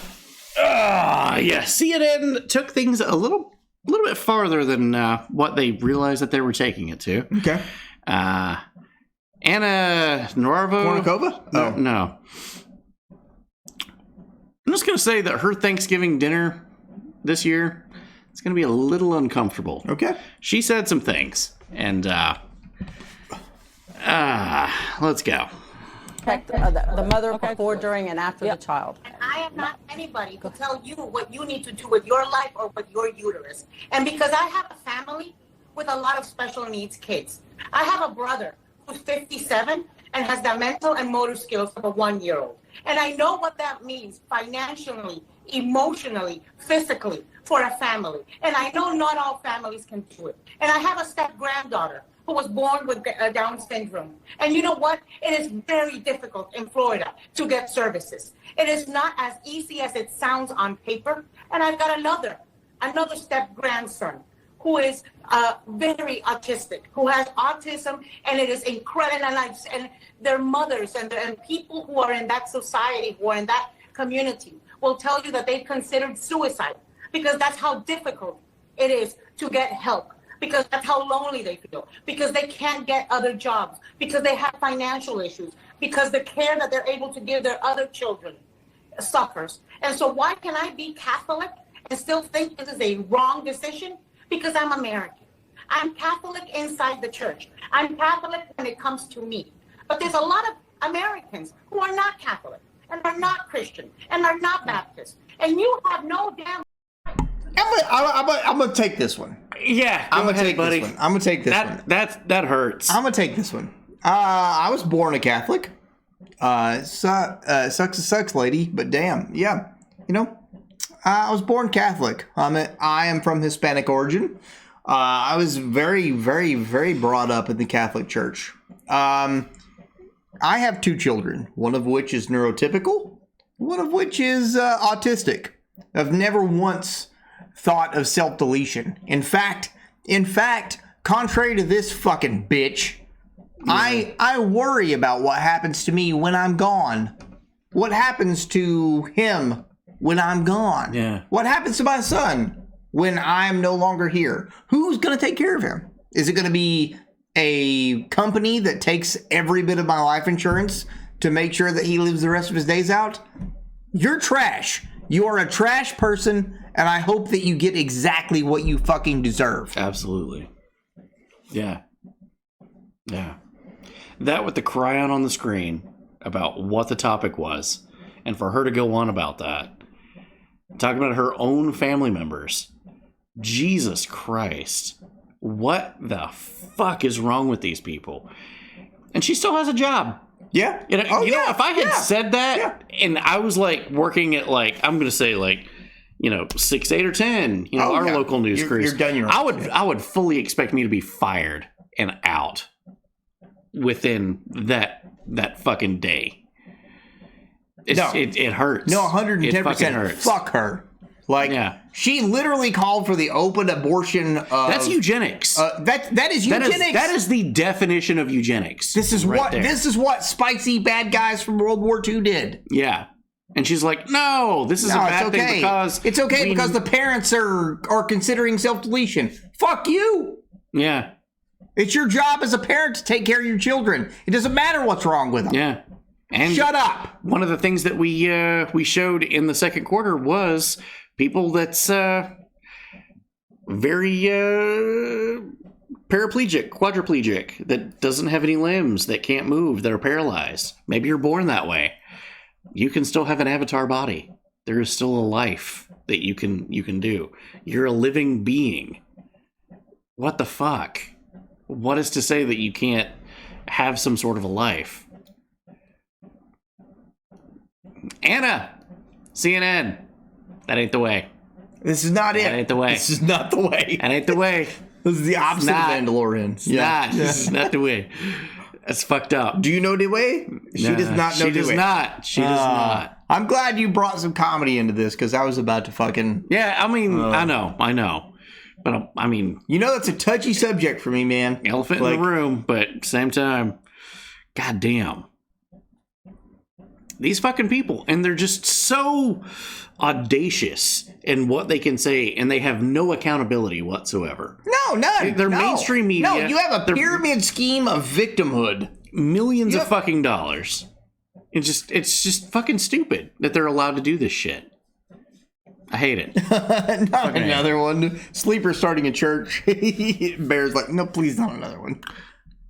[SPEAKER 3] Yeah, CNN took things a little bit farther than what they realized that they were taking it to.
[SPEAKER 2] Okay.
[SPEAKER 3] Anna Novarvo.
[SPEAKER 2] Kournikova?
[SPEAKER 3] No. I'm just going to say that her Thanksgiving dinner this year, it's going to be a little uncomfortable.
[SPEAKER 2] Okay.
[SPEAKER 3] She said some things, and let's go.
[SPEAKER 19] The mother before, during, and after the child.
[SPEAKER 20] And I am not anybody to tell you what you need to do with your life or with your uterus. And because I have a family with a lot of special needs kids, I have a brother who's 57 and has the mental and motor skills of a 1-year-old. And I know what that means financially, emotionally, physically for a family. And I know not all families can do it. And I have a step-granddaughter who was born with Down syndrome. And you know what? It is very difficult in Florida to get services. It is not as easy as it sounds on paper. And I've got another step-grandson who is very autistic, who has autism, and it is incredible. And their mothers and people who are in that society, who are in that community, will tell you that they considered suicide because that's how difficult it is to get help, because that's how lonely they feel, because they can't get other jobs, because they have financial issues, because the care that they're able to give their other children suffers. And so why can I be Catholic and still think this is a wrong decision? Because I'm American. I'm Catholic inside the church. I'm Catholic when it comes to me. But there's a lot of Americans who are not Catholic and are not Christian and are not Baptist. And you have no damn...
[SPEAKER 2] I'm gonna take this one.
[SPEAKER 3] Yeah,
[SPEAKER 2] I'm gonna
[SPEAKER 3] ahead,
[SPEAKER 2] take
[SPEAKER 3] buddy.
[SPEAKER 2] this one. I'm gonna take this one.
[SPEAKER 3] That hurts.
[SPEAKER 2] I'm gonna take this one. I was born a Catholic. Sucks, lady, but damn, yeah. You know, I was born Catholic. I am from Hispanic origin. I was very, very, very brought up in the Catholic Church. I have 2 children, one of which is neurotypical, one of which is autistic. I've never once thought of self-deletion. In fact, contrary to this fucking bitch, I worry about what happens to me when I'm gone. What happens to him when I'm gone?
[SPEAKER 3] Yeah.
[SPEAKER 2] What happens to my son when I'm no longer here? Who's going to take care of him? Is it going to be a company that takes every bit of my life insurance to make sure that he lives the rest of his days out? You're trash. You are a trash person, and I hope that you get exactly what you fucking deserve.
[SPEAKER 3] Absolutely. Yeah. Yeah. That with the cry out on the screen about what the topic was, and for her to go on about that, talking about her own family members. Jesus Christ. What the fuck is wrong with these people? And she still has a job.
[SPEAKER 2] Yeah.
[SPEAKER 3] You know, if I had said that and I was like working at like, I'm going to say like, 6, 8, or 10, our local news crews.
[SPEAKER 2] You're done your
[SPEAKER 3] I would fully expect me to be fired and out within that fucking day. It hurts.
[SPEAKER 2] No, 110%.
[SPEAKER 3] It fucking hurts.
[SPEAKER 2] Fuck her. Like, she literally called for the open abortion of...
[SPEAKER 3] That's eugenics.
[SPEAKER 2] That is eugenics.
[SPEAKER 3] That is the definition of eugenics.
[SPEAKER 2] This is what spicy bad guys from World War II did.
[SPEAKER 3] Yeah. And she's like, no, this is a bad thing because...
[SPEAKER 2] It's okay because the parents are considering self-deletion. Fuck you.
[SPEAKER 3] Yeah.
[SPEAKER 2] It's your job as a parent to take care of your children. It doesn't matter what's wrong with them.
[SPEAKER 3] Yeah. And
[SPEAKER 2] shut up.
[SPEAKER 3] One of the things that we showed in the second quarter was people that's very paraplegic, quadriplegic, that doesn't have any limbs, that can't move, that are paralyzed. Maybe you're born that way. You can still have an avatar body. There is still a life that you can do. You're a living being. What the fuck? What is to say that you can't have some sort of a life? Anna, CNN. That ain't the way.
[SPEAKER 2] This is not it.
[SPEAKER 3] That ain't the way.
[SPEAKER 2] This is not the way.
[SPEAKER 3] That ain't the way.
[SPEAKER 2] This is the opposite of Mandalorian.
[SPEAKER 3] It's not. This is not the way. That's fucked up.
[SPEAKER 2] Do you know the way? She does not know the way.
[SPEAKER 3] She does not. She does not.
[SPEAKER 2] I'm glad you brought some comedy into this because I was about to fucking...
[SPEAKER 3] Yeah, I mean, I know. But I mean...
[SPEAKER 2] that's a touchy subject for me, man.
[SPEAKER 3] Elephant in the room, but at the same time, goddamn. These fucking people, and they're just so audacious in what they can say, and they have no accountability whatsoever.
[SPEAKER 2] No, none.
[SPEAKER 3] They're mainstream media.
[SPEAKER 2] No, you have a pyramid scheme of victimhood.
[SPEAKER 3] Millions of fucking dollars. It's just fucking stupid that they're allowed to do this shit. I hate it.
[SPEAKER 2] Not another one. Sleeper starting a church. Bear's like, no, please not another one.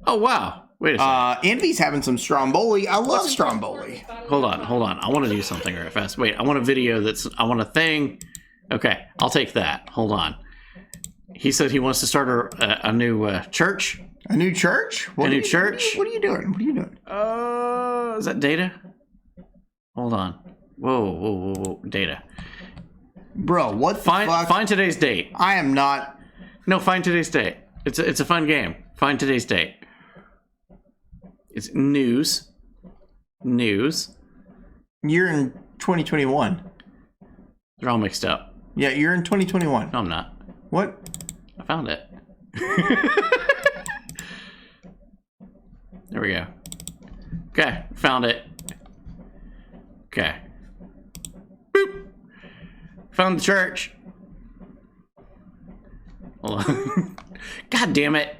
[SPEAKER 3] Oh, wow. Wait a second.
[SPEAKER 2] Envy's having some Stromboli. I love Stromboli.
[SPEAKER 3] Hold on. I want to do something right fast. Wait, I want a video I want a thing. Okay, I'll take that. Hold on. He said he wants to start a new church.
[SPEAKER 2] A new church?
[SPEAKER 3] What are you doing? Is that data? Hold on. Whoa. Data.
[SPEAKER 2] Bro, what the fuck?
[SPEAKER 3] Find today's date.
[SPEAKER 2] I am not...
[SPEAKER 3] No, find today's date. It's a fun game. Find today's date. It's news.
[SPEAKER 2] You're in 2021.
[SPEAKER 3] They're all mixed up.
[SPEAKER 2] Yeah, you're in 2021.
[SPEAKER 3] No, I'm not.
[SPEAKER 2] What?
[SPEAKER 3] I found it. There we go. Okay, found it. Okay. Boop. Found the church. Hold on. God damn it.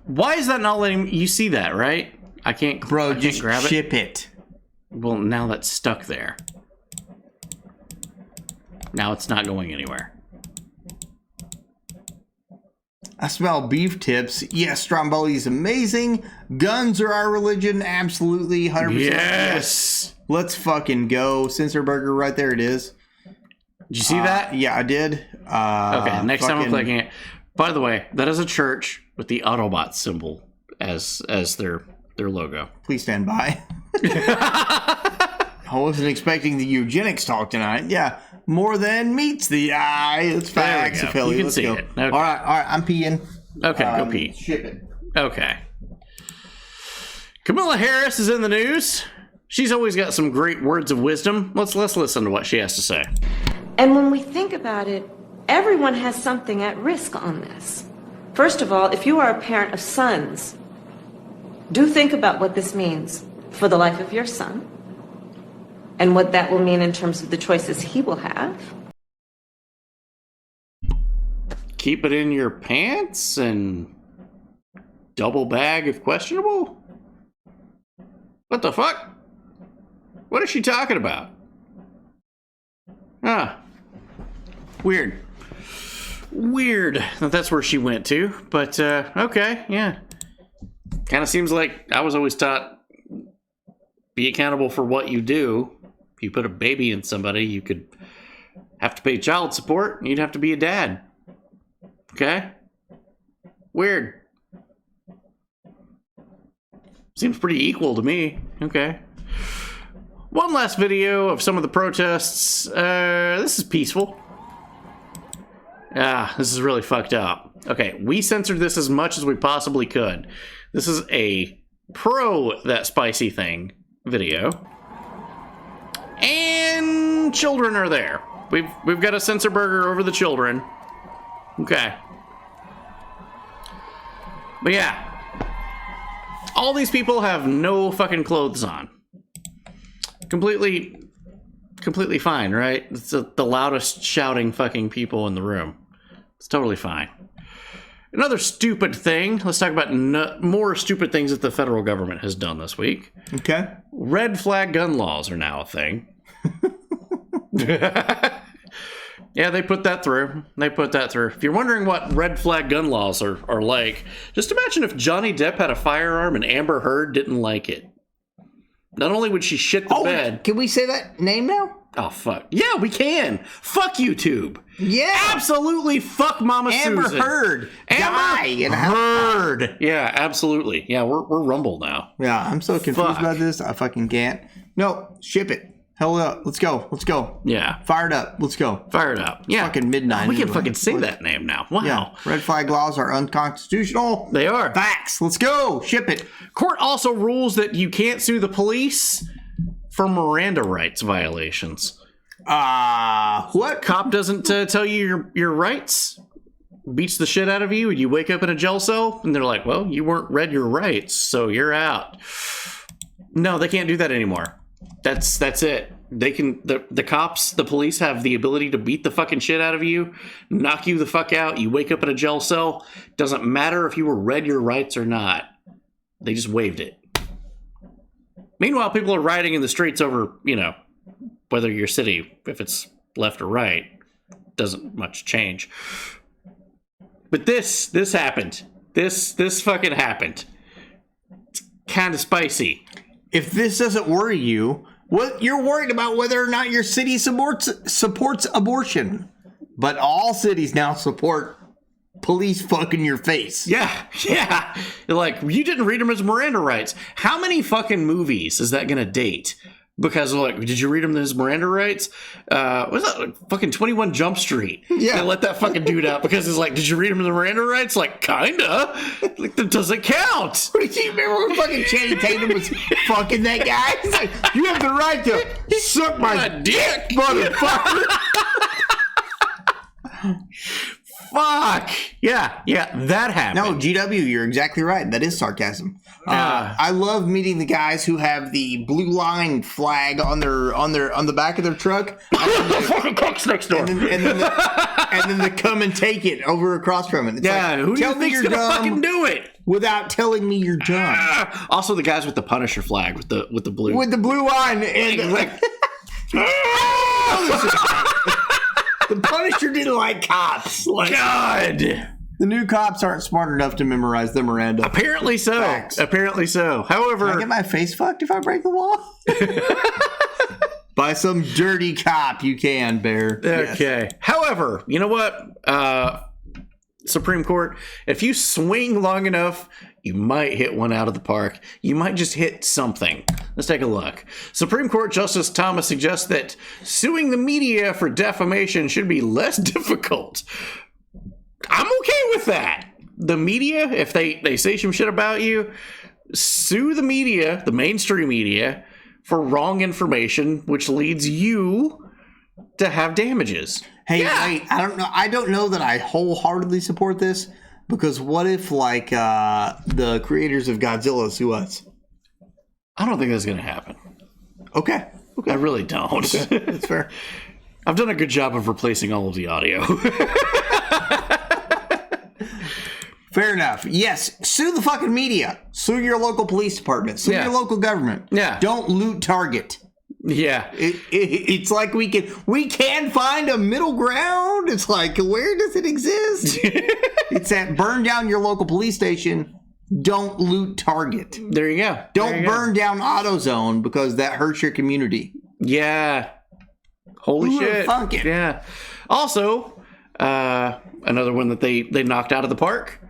[SPEAKER 3] Why is that not letting me? You see that, right? I can't.
[SPEAKER 2] Bro, just
[SPEAKER 3] grab it.
[SPEAKER 2] ship it.
[SPEAKER 3] Well, now that's stuck there. Now it's not going anywhere.
[SPEAKER 2] I smell beef tips. Yes, Stromboli is amazing. Guns are our religion. Absolutely. 100%.
[SPEAKER 3] Yes.
[SPEAKER 2] Let's fucking go. Censor burger, right there it is.
[SPEAKER 3] Did you see that?
[SPEAKER 2] Yeah, I did.
[SPEAKER 3] Okay, next time I'm clicking it. By the way, that is a church with the Autobot symbol as their logo.
[SPEAKER 2] Please stand by. I wasn't expecting the eugenics talk tonight. Yeah, more than meets the eye. It's facts.
[SPEAKER 3] You can
[SPEAKER 2] Let's
[SPEAKER 3] see
[SPEAKER 2] go.
[SPEAKER 3] it. Okay.
[SPEAKER 2] All right. I'm peeing.
[SPEAKER 3] Okay, go pee.
[SPEAKER 2] Ship it.
[SPEAKER 3] Okay. Kamala Harris is in the news. She's always got some great words of wisdom. Let's listen to what she has to say.
[SPEAKER 4] And when we think about it, everyone has something at risk on this. First of all, if you are a parent of sons, do think about what this means for the life of your son and what that will mean in terms of the choices he will have.
[SPEAKER 3] Keep it in your pants and double bag if questionable? What the fuck? What is she talking about? Weird. Weird that that's where she went to, but okay, yeah. Kind of seems like I was always taught be accountable for what you do. If you put a baby in somebody, you could have to pay child support, and you'd have to be a dad. Okay? Weird. Seems pretty equal to me. Okay. One last video of some of the protests. This is peaceful. This is really fucked up. Okay, we censored this as much as we possibly could. This is a pro that spicy thing video. And children are there. We've got a censor burger over the children. Okay. But yeah. All these people have no fucking clothes on. Completely fine, right? It's the loudest shouting fucking people in the room. It's totally fine. Another stupid thing. Let's talk about more stupid things that the federal government has done this week.
[SPEAKER 2] Okay.
[SPEAKER 3] Red flag gun laws are now a thing. Yeah, they put that through. If you're wondering what red flag gun laws are like, just imagine if Johnny Depp had a firearm and Amber Heard didn't like it. Not only would she shit the bed...
[SPEAKER 2] Can we say that name now?
[SPEAKER 3] Oh, fuck. Yeah, we can. Fuck YouTube.
[SPEAKER 2] Yeah.
[SPEAKER 3] Absolutely fuck Mama
[SPEAKER 2] Amber
[SPEAKER 3] Susan.
[SPEAKER 2] Heard.
[SPEAKER 3] Amber Heard. Yeah, absolutely. Yeah, we're Rumble now.
[SPEAKER 2] Yeah, I'm so confused about this. I fucking can't. No, ship it. Hell up. Let's go.
[SPEAKER 3] Yeah.
[SPEAKER 2] Fired up. Let's go.
[SPEAKER 3] Fired up. Yeah.
[SPEAKER 2] Fucking midnight.
[SPEAKER 3] We can fucking say that name now. Wow.
[SPEAKER 2] Yeah. Red flag laws are unconstitutional.
[SPEAKER 3] They are.
[SPEAKER 2] Facts. Let's go. Ship it.
[SPEAKER 3] Court also rules that you can't sue the police for Miranda rights violations.
[SPEAKER 2] What?
[SPEAKER 3] Cop doesn't tell you your rights, beats the shit out of you, and you wake up in a jail cell, and they're like, well, you weren't read your rights, so you're out. No, they can't do that anymore. That's it. They can, the cops, the police have the ability to beat the fucking shit out of you, knock you the fuck out, you wake up in a jail cell, doesn't matter if you were read your rights or not. They just waived it. Meanwhile, people are rioting in the streets over, whether your city, if it's left or right, doesn't much change. But this happened. This fucking happened. It's kind of spicy.
[SPEAKER 2] If this doesn't worry you, what you're worried about whether or not your city supports abortion. But all cities now support police fucking your face.
[SPEAKER 3] Yeah. You're like, you didn't read them as Miranda rights. How many fucking movies is that going to date? Because, like, did you read them as Miranda rights? Was that like fucking 21 Jump Street?
[SPEAKER 2] Yeah.
[SPEAKER 3] They let that fucking dude out because it's like, did you read them as Miranda rights? Like, kinda. Like, that doesn't count.
[SPEAKER 2] Do you remember when fucking Channing Tatum was fucking that guy? He's like, you have the right to suck my
[SPEAKER 3] dick,
[SPEAKER 2] motherfucker.
[SPEAKER 3] Fuck. Yeah, that happened.
[SPEAKER 2] No, GW, you're exactly right. That is sarcasm. I love meeting the guys who have the blue line flag on the back of their truck.
[SPEAKER 3] Fucking cooks next door.
[SPEAKER 2] And then they come and take it over across from it. It's like,
[SPEAKER 3] who do you
[SPEAKER 2] tell me
[SPEAKER 3] think's
[SPEAKER 2] you're
[SPEAKER 3] gonna
[SPEAKER 2] dumb
[SPEAKER 3] fucking do it?
[SPEAKER 2] Without telling me you're dumb.
[SPEAKER 3] Also, the guys with the Punisher flag with the blue.
[SPEAKER 2] With the blue line. And like, the Punisher didn't like cops. Like,
[SPEAKER 3] God.
[SPEAKER 2] The new cops aren't smart enough to memorize the Miranda.
[SPEAKER 3] Apparently so.
[SPEAKER 2] Facts.
[SPEAKER 3] However,
[SPEAKER 2] can I get my face fucked if I break the law? By some dirty cop, you can, Bear.
[SPEAKER 3] Okay. Yes. However, you know what? Supreme Court, if you swing long enough, you might hit one out of the park. You might just hit something. Let's take a look. Supreme Court Justice Thomas suggests that suing the media for defamation should be less difficult. I'm okay with that. The media, if they say some shit about you, sue the media, the mainstream media, for wrong information, which leads you to have damages.
[SPEAKER 2] Hey, wait, I don't know that I wholeheartedly support this, because what if, like, the creators of Godzilla sue us?
[SPEAKER 3] I don't think that's going to happen.
[SPEAKER 2] Okay.
[SPEAKER 3] I really don't.
[SPEAKER 2] Okay. That's fair.
[SPEAKER 3] I've done a good job of replacing all of the audio.
[SPEAKER 2] Fair enough. Yes, sue the fucking media. Sue your local police department. Sue your local government.
[SPEAKER 3] Yeah.
[SPEAKER 2] Don't loot Target.
[SPEAKER 3] Yeah.
[SPEAKER 2] It's like we can find a middle ground. It's like, where does it exist? It's that burn down your local police station. Don't loot Target.
[SPEAKER 3] There you go.
[SPEAKER 2] Don't burn down AutoZone, because that hurts your community.
[SPEAKER 3] Yeah. Holy shit.
[SPEAKER 2] Funkin'.
[SPEAKER 3] Yeah. Also, another one that they knocked out of the park.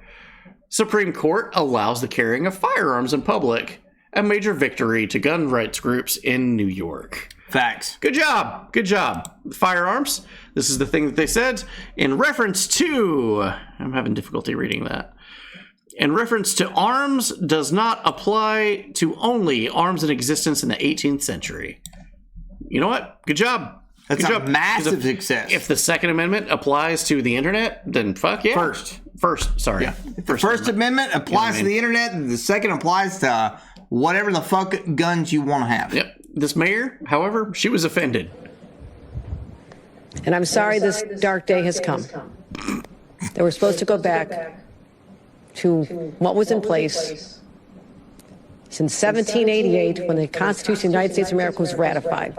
[SPEAKER 3] Supreme Court allows the carrying of firearms in public. A major victory to gun rights groups in New York.
[SPEAKER 2] Facts.
[SPEAKER 3] Good job. Good job. Firearms. This is the thing that they said in reference to... I'm having difficulty reading that. In reference to arms does not apply to only arms in existence in the 18th century. You know what? Good job.
[SPEAKER 2] That's
[SPEAKER 3] Good
[SPEAKER 2] a
[SPEAKER 3] job.
[SPEAKER 2] massive success.
[SPEAKER 3] If the Second Amendment applies to the internet, then fuck yeah. First, sorry.
[SPEAKER 2] Yeah. If the First Amendment applies to the internet, and the second applies to whatever the fuck guns you want to have.
[SPEAKER 3] Yep. This mayor, however, she was offended.
[SPEAKER 6] And I'm sorry this dark day has come. That we're supposed to go back to what was in place since 1788, when the Constitution of the United States of America was ratified.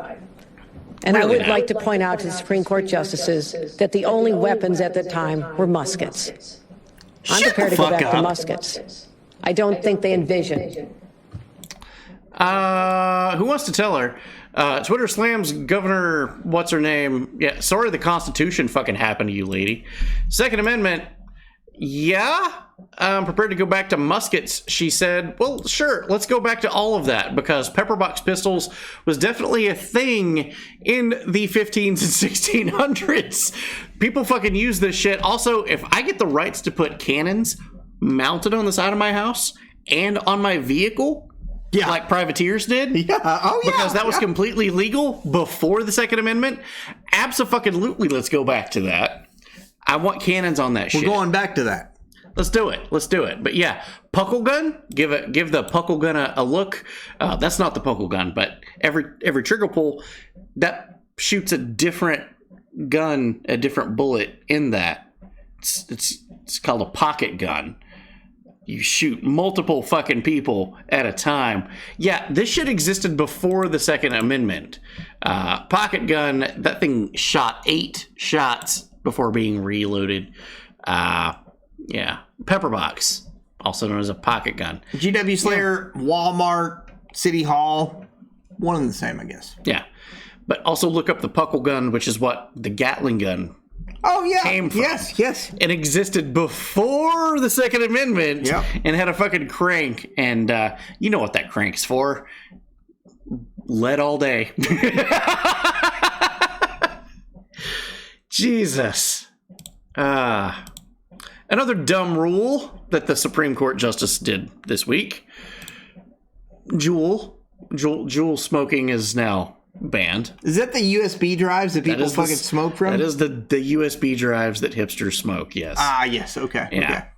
[SPEAKER 6] And I would like to point out to the Supreme Court justices that the only weapons at the time were muskets. I'm prepared to go back to muskets. I don't think they envision.
[SPEAKER 3] Who wants to tell her? Twitter slams Governor, what's her name? Yeah, sorry the Constitution fucking happened to you, lady. Second Amendment, yeah, I'm prepared to go back to muskets, she said. Well, sure, let's go back to all of that, because pepperbox pistols was definitely a thing in the 1500s and 1600s. People fucking use this shit. Also, if I get the rights to put cannons mounted on the side of my house and on my vehicle, like privateers did, because that was completely legal before the Second Amendment, abso-fucking-lutely, let's go back to that. I want cannons on that shit.
[SPEAKER 2] We're going back to that.
[SPEAKER 3] Let's do it. Let's do it. But yeah, puckle gun. Give the puckle gun a look. That's not the puckle gun, but every trigger pull that shoots a different gun, a different bullet in that. It's called a pocket gun. You shoot multiple fucking people at a time. Yeah, this shit existed before the Second Amendment. Pocket gun. That thing shot 8 shots before being reloaded. Yeah. Pepperbox, also known as a pocket gun.
[SPEAKER 2] GW Slayer, Walmart, City Hall, one and the same, I guess.
[SPEAKER 3] Yeah. But also look up the puckle gun, which is what the Gatling gun came from.
[SPEAKER 2] Yes.
[SPEAKER 3] It existed before the Second Amendment and had a fucking crank. And you know what that crank's for. Lead all day. Jesus. Another dumb rule that the Supreme Court justice did this week. Juul smoking is now banned.
[SPEAKER 2] Is that the USB drives that people fucking smoke from?
[SPEAKER 3] That is the USB drives that hipsters smoke, yes.
[SPEAKER 2] Ah, yes, okay.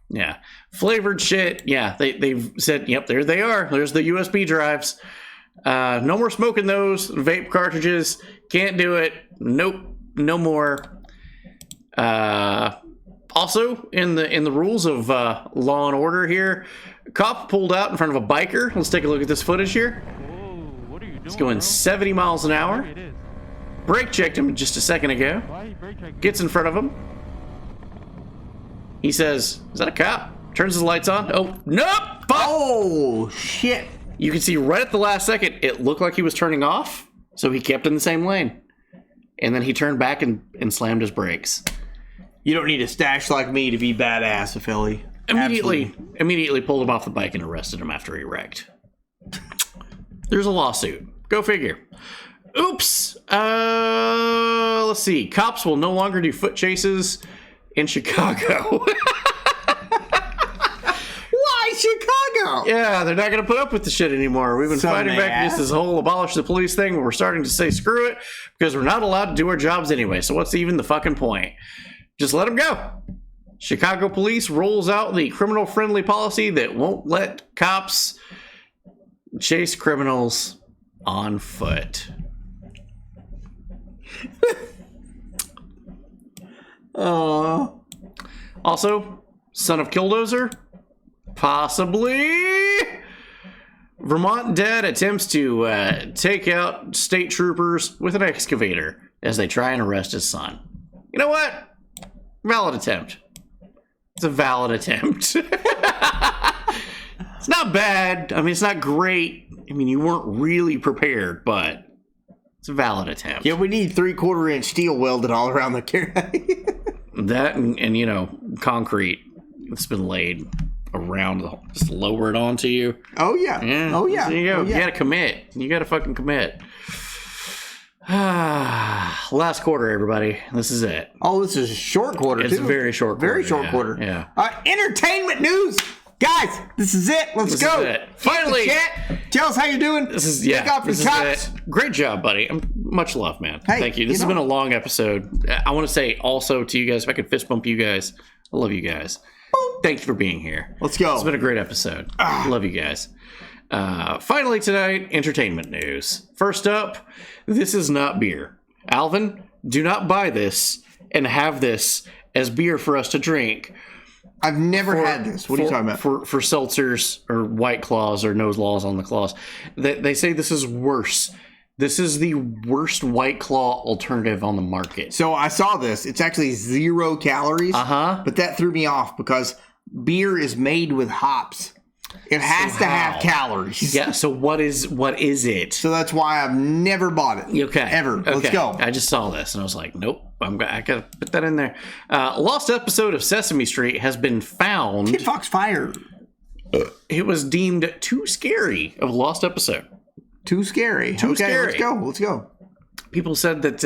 [SPEAKER 3] Yeah. Flavored shit, yeah. They've said, yep, there they are. There's the USB drives. No more smoking those. Vape cartridges. Can't do it. Nope. No more. Also, in the rules of law and order here, a cop pulled out in front of a biker. Let's take a look at this footage here. He's going 70 miles an hour. Brake checked him just a second ago. Gets in front of him. He says, "Is that a cop?" Turns his lights on. Oh, nope! Fuck!
[SPEAKER 2] Oh, shit.
[SPEAKER 3] You can see right at the last second, it looked like he was turning off, so he kept in the same lane. And then he turned back and slammed his brakes.
[SPEAKER 2] You don't need a stash like me to be badass, Philly.
[SPEAKER 3] Immediately pulled him off the bike and arrested him after he wrecked. There's a lawsuit. Go figure. Oops. Let's see. Cops will no longer do foot chases in Chicago.
[SPEAKER 2] Why Chicago? out.
[SPEAKER 3] Yeah, they're not going to put up with the shit anymore. We've been fighting back against this whole abolish the police thing, but we're starting to say screw it because we're not allowed to do our jobs anyway. So what's even the fucking point? Just let them go. Chicago police rolls out the criminal-friendly policy that won't let cops chase criminals on foot. Also, son of Killdozer, possibly. Vermont dad attempts to take out state troopers with an excavator as they try and arrest his son. You know what? Valid attempt. It's a valid attempt. It's not bad. I mean, it's not great. I mean, you weren't really prepared, but it's a valid attempt.
[SPEAKER 2] Yeah, we need 3/4-inch steel welded all around the car.
[SPEAKER 3] That and, you know, concrete that's been laid around, just lower it onto you.
[SPEAKER 2] Oh, yeah. Oh, yeah.
[SPEAKER 3] There you go.
[SPEAKER 2] Oh, yeah.
[SPEAKER 3] You gotta commit. You gotta fucking commit. Last quarter, everybody. This is it.
[SPEAKER 2] Oh, this is a short quarter,
[SPEAKER 3] It's
[SPEAKER 2] too.
[SPEAKER 3] a very short quarter.
[SPEAKER 2] Very short quarter.
[SPEAKER 3] Yeah.
[SPEAKER 2] Entertainment news. Guys, this is it. Let's
[SPEAKER 3] This
[SPEAKER 2] go.
[SPEAKER 3] is it. Finally.
[SPEAKER 2] Chat. Tell us how you're doing.
[SPEAKER 3] This is,
[SPEAKER 2] Take off your
[SPEAKER 3] this
[SPEAKER 2] tops.
[SPEAKER 3] is it. Great job, buddy. Much love, man.
[SPEAKER 2] Hey,
[SPEAKER 3] Thank you. This has been a long episode. I want to say also to you guys, if I could fist bump you guys, I love you guys. Thank you for being here.
[SPEAKER 2] Let's go.
[SPEAKER 3] It's been a great episode. Love you guys. Finally tonight, entertainment news. First up, this is not beer. Alvin, do not buy this and have this as beer for us to drink.
[SPEAKER 2] I've never had this. What are you talking about?
[SPEAKER 3] For seltzers or White Claws or Nose Laws on the Claws. They say this is worse. This is the worst White Claw alternative on the market.
[SPEAKER 2] So I saw this. It's actually 0 calories. But that threw me off because beer is made with hops. It has to have calories.
[SPEAKER 3] Yeah, so what is it?
[SPEAKER 2] So that's why I've never bought it.
[SPEAKER 3] Okay.
[SPEAKER 2] Ever.
[SPEAKER 3] Okay.
[SPEAKER 2] Let's go.
[SPEAKER 3] I just saw this and I was like, nope, I gotta put that in there. Lost episode of Sesame Street has been found.
[SPEAKER 2] Kid Fox fired.
[SPEAKER 3] It was deemed too scary of a lost episode.
[SPEAKER 2] Too scary.
[SPEAKER 3] Too scary.
[SPEAKER 2] Let's go. Let's go.
[SPEAKER 3] People said that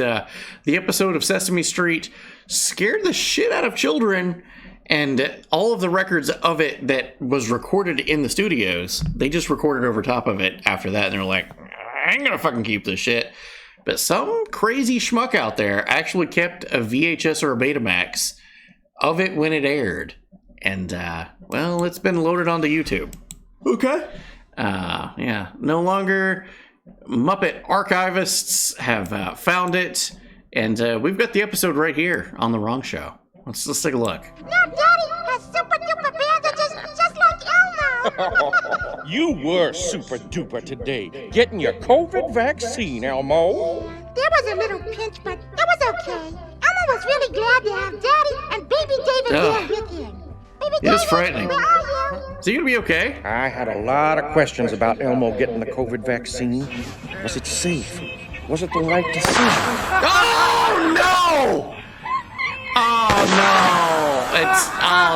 [SPEAKER 3] the episode of Sesame Street scared the shit out of children, and all of the records of it that was recorded in the studios, they just recorded over top of it after that, and they're like, I ain't gonna fucking keep this shit. But some crazy schmuck out there actually kept a VHS or a Betamax of it when it aired. And, well, it's been loaded onto YouTube.
[SPEAKER 2] Okay.
[SPEAKER 3] Yeah. No longer Muppet archivists have found it. And we've got the episode right here on The Wrong Show. Let's take a look.
[SPEAKER 5] Now Daddy has super duper bandages just like Elmo.
[SPEAKER 7] You were super duper today, getting your COVID vaccine, Elmo.
[SPEAKER 5] There was a little pinch, but it was okay. Elmo was really glad to have Daddy and baby David there with him. Baby
[SPEAKER 3] It is
[SPEAKER 5] David,
[SPEAKER 3] frightening.
[SPEAKER 5] where are you?
[SPEAKER 3] Is he gonna be okay?
[SPEAKER 7] I had a lot of questions about Elmo getting the COVID vaccine. Was it safe? Was it the right decision?
[SPEAKER 3] Oh no! Oh no!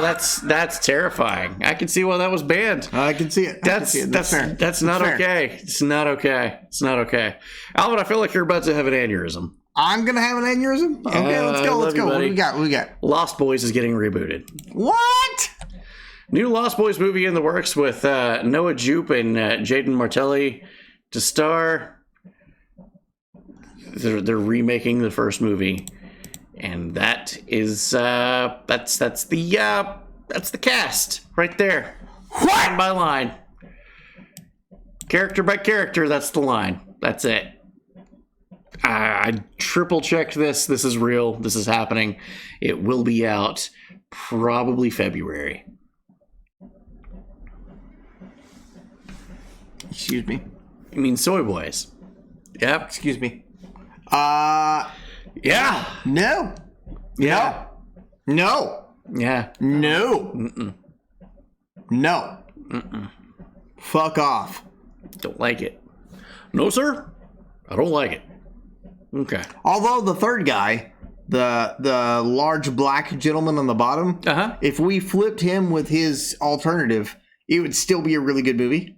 [SPEAKER 3] That's terrifying. I can see why that was banned.
[SPEAKER 2] I can see it.
[SPEAKER 3] That's
[SPEAKER 2] fair.
[SPEAKER 3] That's not
[SPEAKER 2] fair.
[SPEAKER 3] okay. It's not okay. It's not okay. Alvin, I feel like you're about to have an aneurysm.
[SPEAKER 2] I'm gonna have an aneurysm. Okay, let's go. Let's go. What do we got? What do we got?
[SPEAKER 3] Lost Boys is getting rebooted.
[SPEAKER 2] What?
[SPEAKER 3] New Lost Boys movie in the works with Noah Jupe and Jaden Martelli to star. They're remaking the first movie, and that is that's the cast right there, line by line, character by character. That's the line. That's it. I triple checked this. This is real. This is happening. It will be out probably February.
[SPEAKER 2] Excuse me.
[SPEAKER 3] You mean Soy Boys? Yep.
[SPEAKER 2] Excuse me.
[SPEAKER 3] Yeah.
[SPEAKER 2] No.
[SPEAKER 3] Yeah.
[SPEAKER 2] No.
[SPEAKER 3] Yeah.
[SPEAKER 2] No.
[SPEAKER 3] Mm-mm.
[SPEAKER 2] No.
[SPEAKER 3] Mm-mm.
[SPEAKER 2] Fuck off.
[SPEAKER 3] Don't like it. No, sir. I don't like it. Okay.
[SPEAKER 2] Although the third guy, the large black gentleman on the bottom, if we flipped him with his alternative, it would still be a really good movie.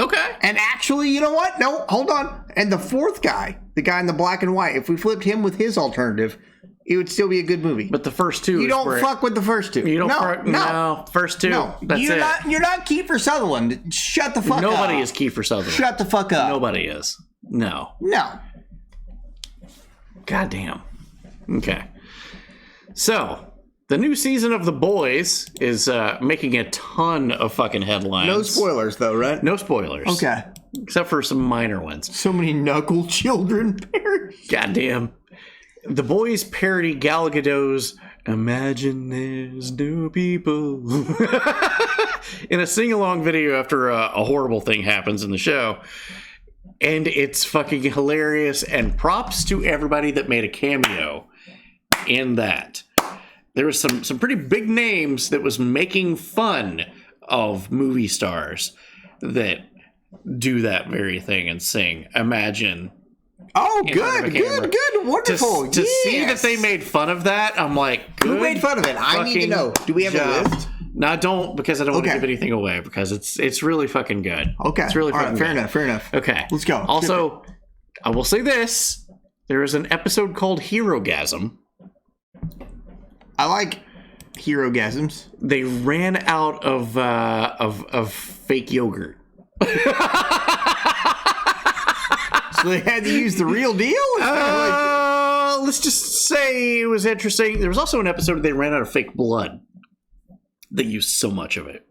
[SPEAKER 3] Okay.
[SPEAKER 2] And actually, you know what? No, hold on. And the fourth guy, the guy in the black and white, if we flipped him with his alternative, it would still be a good movie.
[SPEAKER 3] But the first two,
[SPEAKER 2] you don't fuck with the first two.
[SPEAKER 3] You don't.
[SPEAKER 2] No,
[SPEAKER 3] first two.
[SPEAKER 2] No,
[SPEAKER 3] that's
[SPEAKER 2] you're
[SPEAKER 3] it.
[SPEAKER 2] not. You're not Kiefer Sutherland. Shut the fuck up.
[SPEAKER 3] Nobody is Kiefer Sutherland.
[SPEAKER 2] Shut the fuck up.
[SPEAKER 3] Nobody is. No. God damn. Okay. So, the new season of The Boys is making a ton of fucking headlines.
[SPEAKER 2] No spoilers, though, right?
[SPEAKER 3] No spoilers.
[SPEAKER 2] Okay.
[SPEAKER 3] Except for some minor ones.
[SPEAKER 2] So many knuckle children perish.
[SPEAKER 3] Goddamn. The Boys parody Gal Gadot's Imagine There's No People in a sing-along video after a horrible thing happens in the show. And it's fucking hilarious, and props to everybody that made a cameo in that. There was some pretty big names that was making fun of movie stars that do that very thing and sing Imagine.
[SPEAKER 2] Oh, good, wonderful.
[SPEAKER 3] To see that they made fun of that, I'm like, good.
[SPEAKER 2] Who made fun of it? I need to know. Do we have a list?
[SPEAKER 3] No, I don't, because I don't want to give anything away, because it's really fucking good.
[SPEAKER 2] Okay.
[SPEAKER 3] It's really
[SPEAKER 2] All
[SPEAKER 3] fucking
[SPEAKER 2] right,
[SPEAKER 3] good.
[SPEAKER 2] fair enough.
[SPEAKER 3] Okay.
[SPEAKER 2] Let's go.
[SPEAKER 3] Also, I will say this. There is an episode called Herogasm.
[SPEAKER 2] I like Herogasms.
[SPEAKER 3] They ran out of fake yogurt.
[SPEAKER 2] So they had to use the real deal?
[SPEAKER 3] Let's just say it was interesting. There was also an episode where they ran out of fake blood. They used so much of it.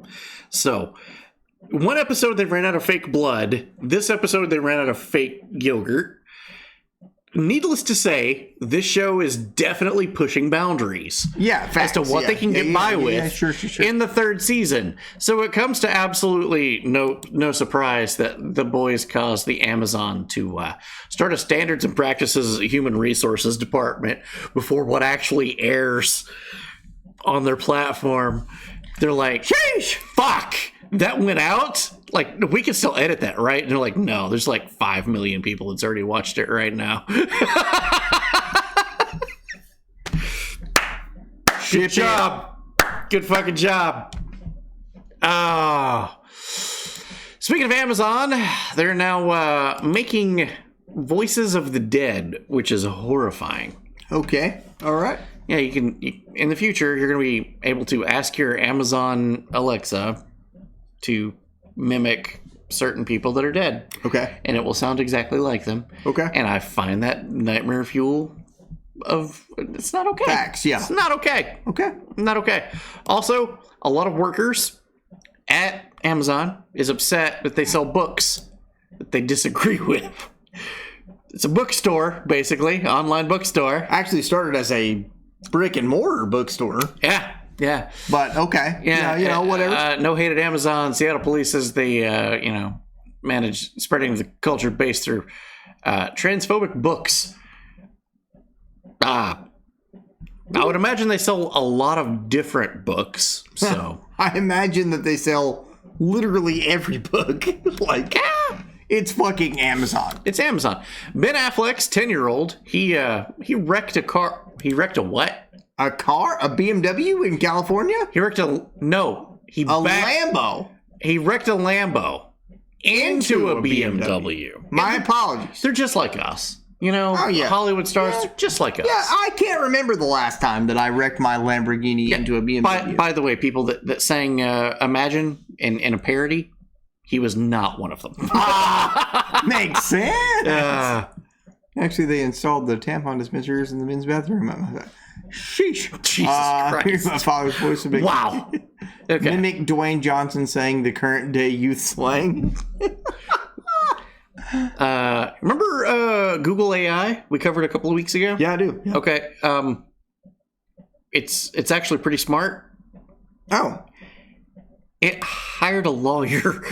[SPEAKER 3] So, one episode they ran out of fake blood. This episode they ran out of fake yogurt. Needless to say, this show is definitely pushing boundaries.
[SPEAKER 2] Yeah, facts,
[SPEAKER 3] as to what they can get by with
[SPEAKER 2] sure.
[SPEAKER 3] in the third season. So it comes to absolutely no surprise that The Boys caused the Amazon to start a standards and practices human resources department before what actually airs on their platform. They're like, sheesh, fuck, that went out? Like, we can still edit that, right? And they're like, no, there's like 5 million people that's already watched it right now. Good job. Good fucking job. Speaking of Amazon, they're now making Voices of the Dead, which is horrifying.
[SPEAKER 2] Okay. All right.
[SPEAKER 3] Yeah, in the future, you're going to be able to ask your Amazon Alexa to mimic certain people that are dead.
[SPEAKER 2] Okay.
[SPEAKER 3] And it will sound exactly like them.
[SPEAKER 2] Okay.
[SPEAKER 3] And I find that nightmare fuel of, it's not okay.
[SPEAKER 2] Facts, yeah.
[SPEAKER 3] It's not okay.
[SPEAKER 2] Okay.
[SPEAKER 3] Not okay. Also, a lot of workers at Amazon is upset that they sell books that they disagree with. It's a bookstore, basically, online bookstore.
[SPEAKER 2] Actually started as a brick and mortar bookstore.
[SPEAKER 3] Yeah.
[SPEAKER 2] But okay.
[SPEAKER 3] Yeah.
[SPEAKER 2] Whatever.
[SPEAKER 3] No hate at Amazon. Seattle police says they, manage spreading the culture based through transphobic books. I would imagine they sell a lot of different books. So
[SPEAKER 2] I imagine that they sell literally every book. Like, it's fucking Amazon.
[SPEAKER 3] It's Amazon. Ben Affleck's 10-year-old, he wrecked a car. He wrecked a what?
[SPEAKER 2] A car? A BMW in California?
[SPEAKER 3] He wrecked Lambo. He wrecked a Lambo into a BMW.
[SPEAKER 2] My apologies.
[SPEAKER 3] They're just like us. Hollywood stars, they're just like us.
[SPEAKER 2] Yeah, I can't remember the last time that I wrecked my Lamborghini into a BMW.
[SPEAKER 3] By the way, people that sang Imagine in a parody, he was not one of them.
[SPEAKER 2] Makes sense. Actually, they installed the tampon dispensers in the men's bathroom. Sheesh.
[SPEAKER 3] Jesus Christ.
[SPEAKER 2] Here's my father's voice.
[SPEAKER 3] Wow. Okay.
[SPEAKER 2] Mimic Dwayne Johnson saying the current day youth slang.
[SPEAKER 3] Remember Google AI we covered a couple of weeks ago?
[SPEAKER 2] Yeah, I do. Yeah.
[SPEAKER 3] Okay. It's actually pretty smart.
[SPEAKER 2] Oh.
[SPEAKER 3] It hired a lawyer.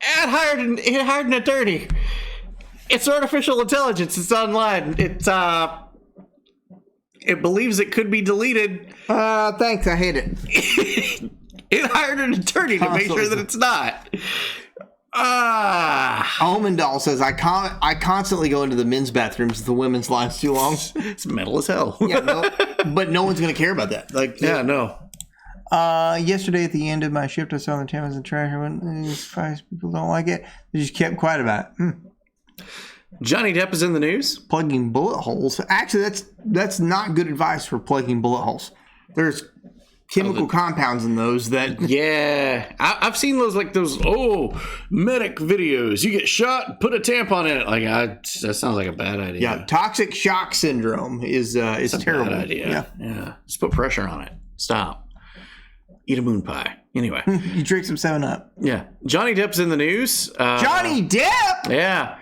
[SPEAKER 3] It hired an attorney. It's artificial intelligence. It's online. It believes it could be deleted.
[SPEAKER 2] Thanks. I hate it.
[SPEAKER 3] It hired an attorney to make sure that it's not.
[SPEAKER 2] Almondal says, I constantly go into the men's bathrooms if the women's line's too long.
[SPEAKER 3] It's metal as hell.
[SPEAKER 2] Yeah, but no one's going to care about that.
[SPEAKER 3] No.
[SPEAKER 2] Yesterday at the end of my shift, I saw the Thames and trash. I went, surprised people don't like it. They just kept quiet about it.
[SPEAKER 3] Johnny Depp is in the news.
[SPEAKER 2] Plugging bullet holes. Actually, that's not good advice for plugging bullet holes. There's chemical compounds in those that...
[SPEAKER 3] Yeah. I've seen those medic videos. You get shot, put a tampon in it. That sounds like a bad idea.
[SPEAKER 2] Yeah, toxic shock syndrome is terrible.
[SPEAKER 3] Bad idea. Yeah. Just put pressure on it. Stop. Eat a moon pie. Anyway.
[SPEAKER 2] You drink some 7-Up.
[SPEAKER 3] Yeah. Johnny Depp's in the news.
[SPEAKER 2] Johnny Depp?
[SPEAKER 3] Yeah.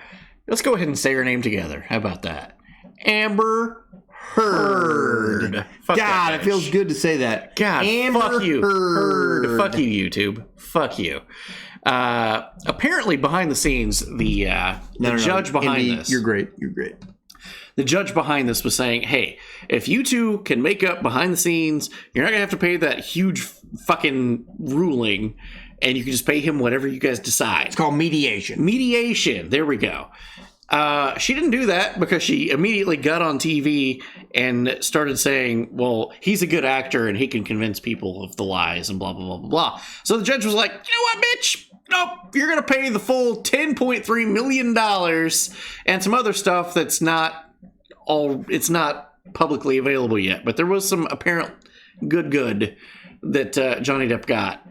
[SPEAKER 3] Let's go ahead and say her name together. How about that? Amber Heard.
[SPEAKER 2] God, it feels good to say that.
[SPEAKER 3] God,
[SPEAKER 2] Amber
[SPEAKER 3] fuck you.
[SPEAKER 2] Heard.
[SPEAKER 3] Fuck you, YouTube. Fuck you. Apparently, behind the scenes, the judge behind this...
[SPEAKER 2] You're great.
[SPEAKER 3] The judge behind this was saying, hey, if you two can make up behind the scenes, you're not going to have to pay that huge fucking ruling, and you can just pay him whatever you guys decide.
[SPEAKER 2] It's called mediation.
[SPEAKER 3] Mediation. There we go. She didn't do that because she immediately got on TV and started saying, well, he's a good actor and he can convince people of the lies and blah, blah, blah, blah, blah. So the judge was like, you know what, bitch? Nope, you're going to pay the full $10.3 million and some other stuff that's not publicly available yet. But there was some apparent good that Johnny Depp got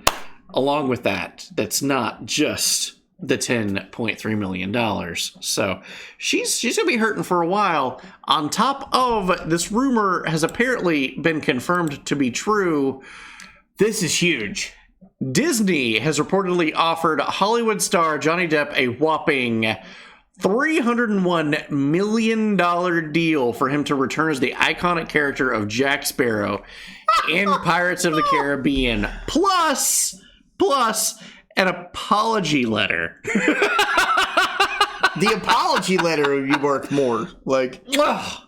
[SPEAKER 3] along with that's not just the $10.3 million. So she's going to be hurting for a while. On top of this rumor has apparently been confirmed to be true.
[SPEAKER 2] This is huge.
[SPEAKER 3] Disney has reportedly offered Hollywood star Johnny Depp a whopping $301 million deal for him to return as the iconic character of Jack Sparrow in Pirates of the Caribbean. Plus an apology letter.
[SPEAKER 2] The apology letter would be worth more.
[SPEAKER 3] God,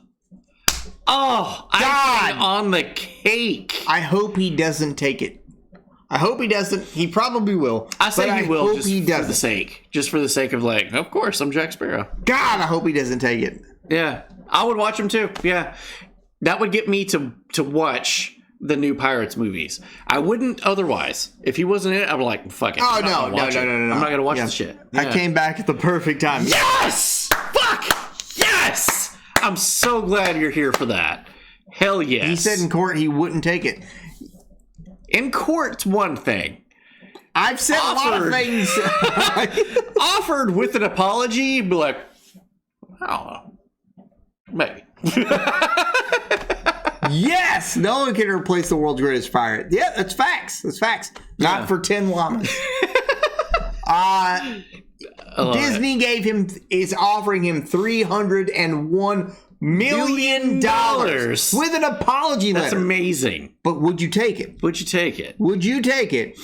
[SPEAKER 3] on the cake.
[SPEAKER 2] I hope he doesn't take it. I hope he doesn't. He probably will.
[SPEAKER 3] I say he will
[SPEAKER 2] hope
[SPEAKER 3] just
[SPEAKER 2] he
[SPEAKER 3] for the sake. Just for the sake of of course, I'm Jack Sparrow.
[SPEAKER 2] God, I hope he doesn't take it.
[SPEAKER 3] Yeah. I would watch him too. Yeah. That would get me to watch the new Pirates movies. I wouldn't otherwise. If he wasn't in it, I'd be like, fuck it.
[SPEAKER 2] Oh,
[SPEAKER 3] I'm
[SPEAKER 2] no.
[SPEAKER 3] I'm not going to watch the shit.
[SPEAKER 2] I came back at the perfect time.
[SPEAKER 3] Yes! Fuck! Yes! I'm so glad you're here for that. Hell yes.
[SPEAKER 2] He said in court he wouldn't take it.
[SPEAKER 3] In court's one thing.
[SPEAKER 2] I've said a lot of things.
[SPEAKER 3] Offered with an apology, be like, I don't know. Maybe.
[SPEAKER 2] Yes! No one can replace the world's greatest pirate. Yeah, that's facts. Not for 10 llamas. Disney is offering him $301 million with an apology letter.
[SPEAKER 3] That's amazing.
[SPEAKER 2] But would you take it?
[SPEAKER 3] Would you take it?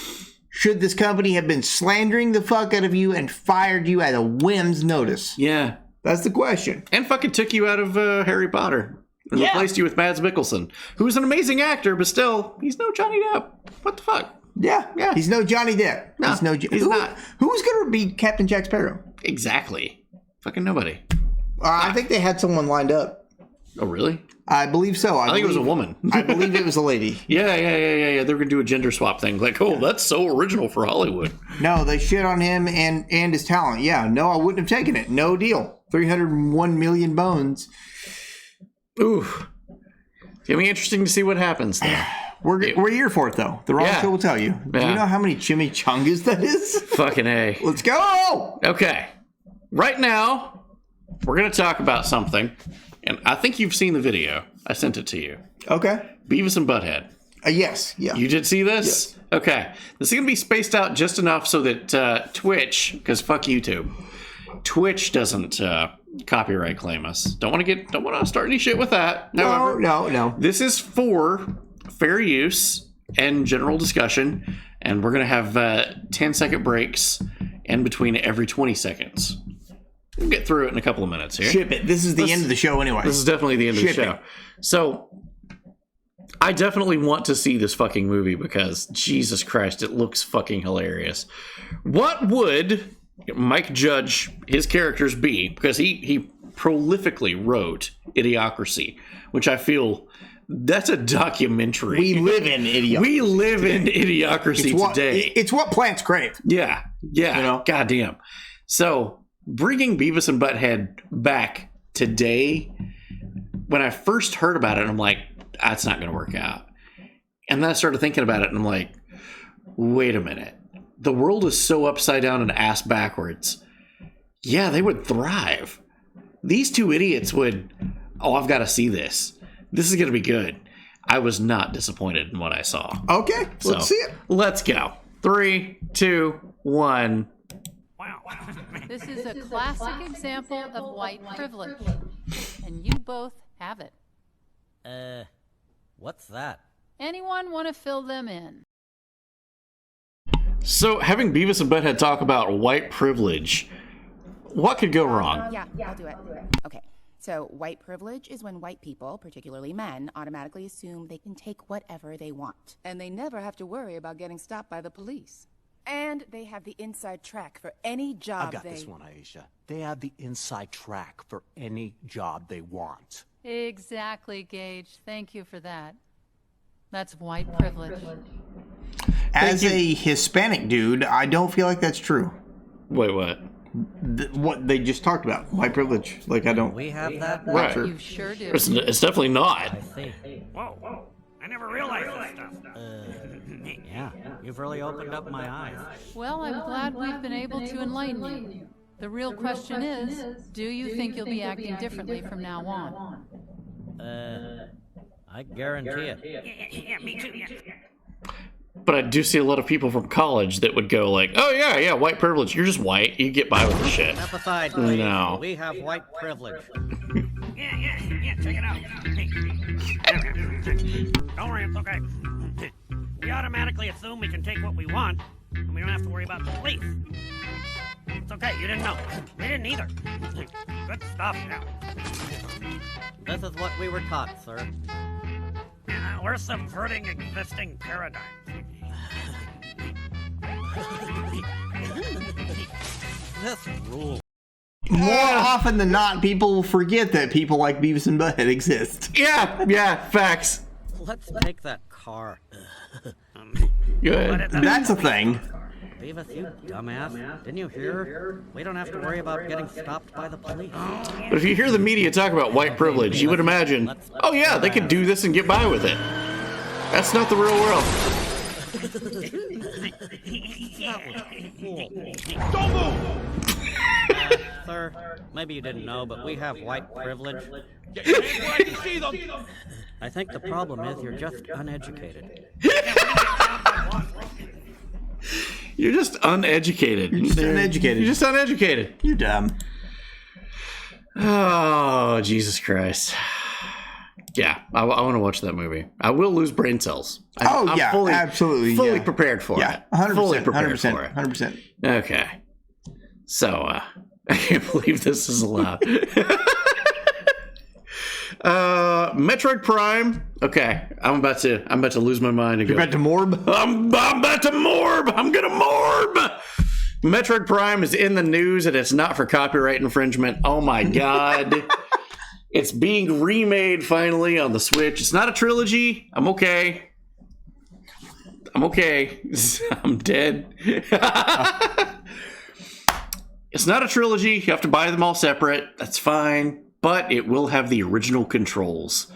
[SPEAKER 2] Should this company have been slandering the fuck out of you and fired you at a whim's notice?
[SPEAKER 3] Yeah.
[SPEAKER 2] That's the question.
[SPEAKER 3] And fucking took you out of Harry Potter and replaced you with Mads Mikkelsen, who's an amazing actor, but still, he's no Johnny Depp. What the fuck?
[SPEAKER 2] Yeah. He's no Johnny Depp.
[SPEAKER 3] No, he's not.
[SPEAKER 2] Who's going to be Captain Jack Sparrow?
[SPEAKER 3] Exactly. Fucking nobody.
[SPEAKER 2] I think they had someone lined up.
[SPEAKER 3] Oh, really?
[SPEAKER 2] I believe so.
[SPEAKER 3] I think it was a woman.
[SPEAKER 2] I believe it was a lady.
[SPEAKER 3] Yeah. They were going to do a gender swap thing. Like, that's so original for Hollywood.
[SPEAKER 2] No, they shit on him and his talent. Yeah, no, I wouldn't have taken it. No deal. 301 million bones.
[SPEAKER 3] Ooh. It's going to be interesting to see what happens there.
[SPEAKER 2] We're here for it, though. The Wrong Show will tell you. Do you know how many chimichangas that is?
[SPEAKER 3] Fucking A.
[SPEAKER 2] Let's go!
[SPEAKER 3] Okay. Right now, we're going to talk about something. And I think you've seen the video. I sent it to you.
[SPEAKER 2] Okay.
[SPEAKER 3] Beavis and Butthead.
[SPEAKER 2] Yes. Yeah.
[SPEAKER 3] You did see this?
[SPEAKER 2] Yes.
[SPEAKER 3] Okay. This is going to be spaced out just enough so that Twitch, because fuck YouTube, Twitch doesn't copyright claim us. Don't want to start any shit with that. However,
[SPEAKER 2] No.
[SPEAKER 3] This is for fair use and general discussion, and we're going to have 10-second breaks in between every 20 seconds. We'll get through it in a couple of minutes here.
[SPEAKER 2] Ship it. This is the end of the show anyway.
[SPEAKER 3] This is definitely the end of the show. So, I definitely want to see this fucking movie because, Jesus Christ, it looks fucking hilarious. What would Mike Judge, his characters be? Because he prolifically wrote Idiocracy, which I feel... That's a documentary.
[SPEAKER 2] We live in Idiocracy.
[SPEAKER 3] We live in Idiocracy today.
[SPEAKER 2] It's what plants crave.
[SPEAKER 3] Yeah. You know? Goddamn. So, bringing Beavis and Butthead back today, when I first heard about it, I'm like, that's not going to work out. And then I started thinking about it, and I'm like, wait a minute. The world is so upside down and ass backwards. Yeah, they would thrive. These two idiots would, I've got to see this. This is going to be good. I was not disappointed in what I saw.
[SPEAKER 2] Okay, let's see it.
[SPEAKER 3] Let's go. 3, 2, 1.
[SPEAKER 9] This is a classic example of white privilege, and you both have it.
[SPEAKER 10] What's that?
[SPEAKER 9] Anyone want to fill them in?
[SPEAKER 3] So, having Beavis and Butthead talk about white privilege, what could go wrong?
[SPEAKER 11] Yeah, I'll do it. Okay, so white privilege is when white people, particularly men, automatically assume they can take whatever they want.
[SPEAKER 21] And they never have to worry about getting stopped by the police.
[SPEAKER 11] And they have the inside track for any job
[SPEAKER 22] I've got this one, Aisha. They have the inside track for any job they want.
[SPEAKER 9] Exactly, Gage. Thank you for that. That's white privilege.
[SPEAKER 2] As a Hispanic dude, I don't feel like that's true.
[SPEAKER 3] Wait, what?
[SPEAKER 2] What they just talked about, white privilege. Like, I don't.
[SPEAKER 10] We have that.
[SPEAKER 3] Right.
[SPEAKER 2] Sure.
[SPEAKER 9] You sure do.
[SPEAKER 3] It's definitely not.
[SPEAKER 10] I see.
[SPEAKER 26] Whoa. I never realized this stuff.
[SPEAKER 10] Yeah, you've really opened up my eyes.
[SPEAKER 9] Well, I'm glad we've been able to enlighten you. The real question is, do you think you'll be acting differently from now on?
[SPEAKER 10] I guarantee it.
[SPEAKER 26] Yeah, me too. Yeah.
[SPEAKER 3] But I do see a lot of people from college that would go like, oh yeah, white privilege. You're just white. You get by with the shit.
[SPEAKER 10] Step aside, please.
[SPEAKER 3] No.
[SPEAKER 10] We have white privilege.
[SPEAKER 26] Yeah, check it out. Don't worry, it's okay. We automatically assume we can take what we want, and we don't have to worry about the police. It's okay, you didn't know. We didn't either. Good stuff,
[SPEAKER 10] This is what we were taught, sir.
[SPEAKER 26] We're subverting existing paradigms.
[SPEAKER 10] This rule.
[SPEAKER 2] More often than not, people forget that people like Beavis and Butthead exist.
[SPEAKER 3] Yeah, facts.
[SPEAKER 10] Let's take that car.
[SPEAKER 3] Good.
[SPEAKER 2] That's a thing.
[SPEAKER 10] Beavis, you dumbass. Didn't you hear? We don't have to worry about getting stopped by the police.
[SPEAKER 3] But if you hear the media talk about white privilege, you would imagine, oh yeah, they could do this and get by with it. That's not the real world.
[SPEAKER 10] Don't move! Sir, maybe you didn't know, but we have white privilege. I think the problem is you're just uneducated.
[SPEAKER 3] You're just uneducated.
[SPEAKER 2] You're just uneducated.
[SPEAKER 3] You're just uneducated.
[SPEAKER 2] You're dumb.
[SPEAKER 3] Oh, Jesus Christ. Yeah, I want to watch that movie. I will lose brain cells. I'm
[SPEAKER 2] absolutely.
[SPEAKER 3] Fully prepared for it.
[SPEAKER 2] 100%.
[SPEAKER 3] Fully prepared
[SPEAKER 2] 100%,
[SPEAKER 3] for it.
[SPEAKER 2] 100%.
[SPEAKER 3] Okay. So, I can't believe this is allowed. Metroid Prime. Okay, I'm about to lose my mind and
[SPEAKER 2] You're about to morb?
[SPEAKER 3] I'm about to morb. I'm gonna morb. Metroid Prime is in the news, and it's not for copyright infringement. Oh my god. It's being remade finally on the Switch. It's not a trilogy. I'm okay. I'm dead. It's not a trilogy. You have to buy them all separate. That's fine. But it will have the original controls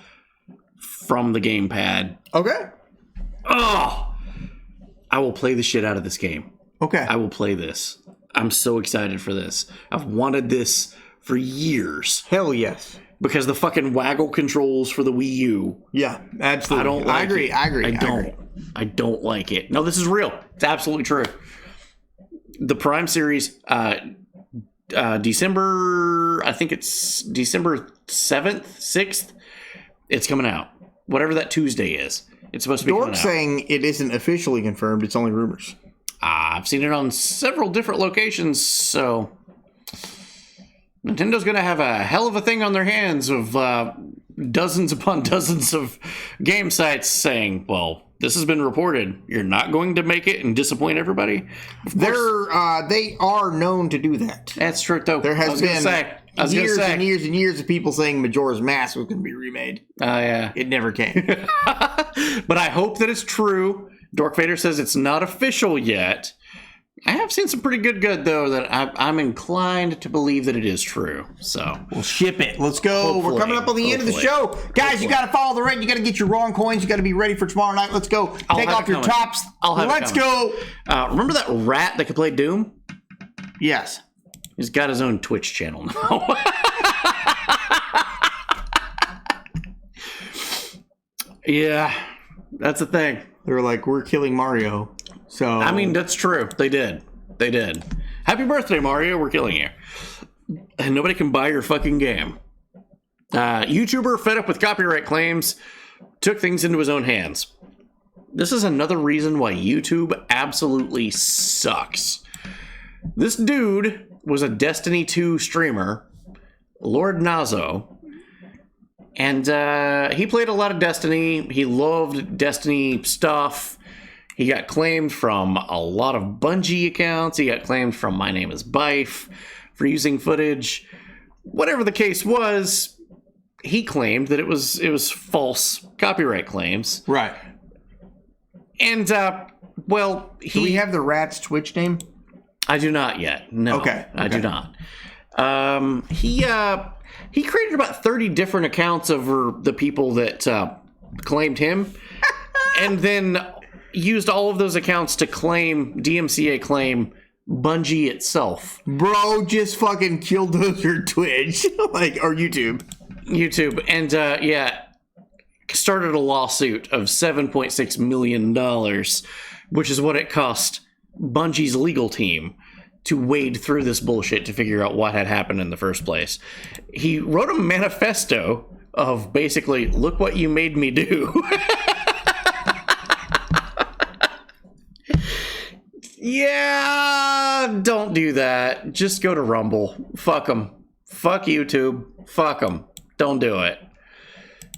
[SPEAKER 3] from the gamepad.
[SPEAKER 2] Okay.
[SPEAKER 3] Oh! I will play the shit out of this game.
[SPEAKER 2] Okay.
[SPEAKER 3] I will play this. I'm so excited for this. I've wanted this for years.
[SPEAKER 2] Hell yes.
[SPEAKER 3] Because the fucking waggle controls for the Wii U.
[SPEAKER 2] Yeah, absolutely.
[SPEAKER 3] I don't like it.
[SPEAKER 2] I agree.
[SPEAKER 3] I don't like it. No, this is real. It's absolutely true. The Prime series, December, I think it's December 7th, 6th, it's coming out. Whatever that Tuesday is. It's supposed to be coming out.
[SPEAKER 2] Dork's saying it isn't officially confirmed, it's only rumors.
[SPEAKER 3] I've seen it on several different locations, so Nintendo's going to have a hell of a thing on their hands of dozens upon dozens of game sites saying, well, this has been reported. You're not going to make it and disappoint everybody?
[SPEAKER 2] They are known to do that.
[SPEAKER 3] That's true, though.
[SPEAKER 2] There has been years and years and years of people saying Majora's Mask was going to be remade.
[SPEAKER 3] Oh, yeah.
[SPEAKER 2] It never came.
[SPEAKER 3] But I hope that it's true. Dork Vader says it's not official yet. I have seen some pretty good though that I'm inclined to believe that it is true. So
[SPEAKER 2] we'll ship it. Let's go. We're coming up on the end of the show. Guys, you got to follow the rate. You got to get your wrong coins. You got to be ready for tomorrow night. Let's go. Take off your tops. Let's go.
[SPEAKER 3] Remember that rat that could play Doom?
[SPEAKER 2] Yes.
[SPEAKER 3] He's got his own Twitch channel now. Yeah, that's the thing.
[SPEAKER 2] They were like, we're killing Mario. So
[SPEAKER 3] I mean, that's true. They did. Happy birthday, Mario. We're killing you. And nobody can buy your fucking game. YouTuber fed up with copyright claims took things into his own hands. This is another reason why YouTube absolutely sucks. This dude was a Destiny 2 streamer, Lord Nazo. And he played a lot of Destiny. He loved Destiny stuff. He got claimed from a lot of Bungie accounts. He got claimed from My Name is Bife for using footage. Whatever the case was, he claimed that it was false copyright claims.
[SPEAKER 2] Right.
[SPEAKER 3] And, well,
[SPEAKER 2] do we have the rat's Twitch name?
[SPEAKER 3] I do not yet. No.
[SPEAKER 2] Okay.
[SPEAKER 3] I do not. He created about 30 different accounts over the people that claimed him, and then used all of those accounts to DMCA claim Bungie itself.
[SPEAKER 2] Bro just fucking killed your Twitch, or YouTube.
[SPEAKER 3] And started a lawsuit of $7.6 million, which is what it cost Bungie's legal team to wade through this bullshit to figure out what had happened in the first place. He wrote a manifesto of basically, look what you made me do. Yeah, don't do that. Just go to Rumble. Fuck them. Fuck YouTube. Fuck them. Don't do it.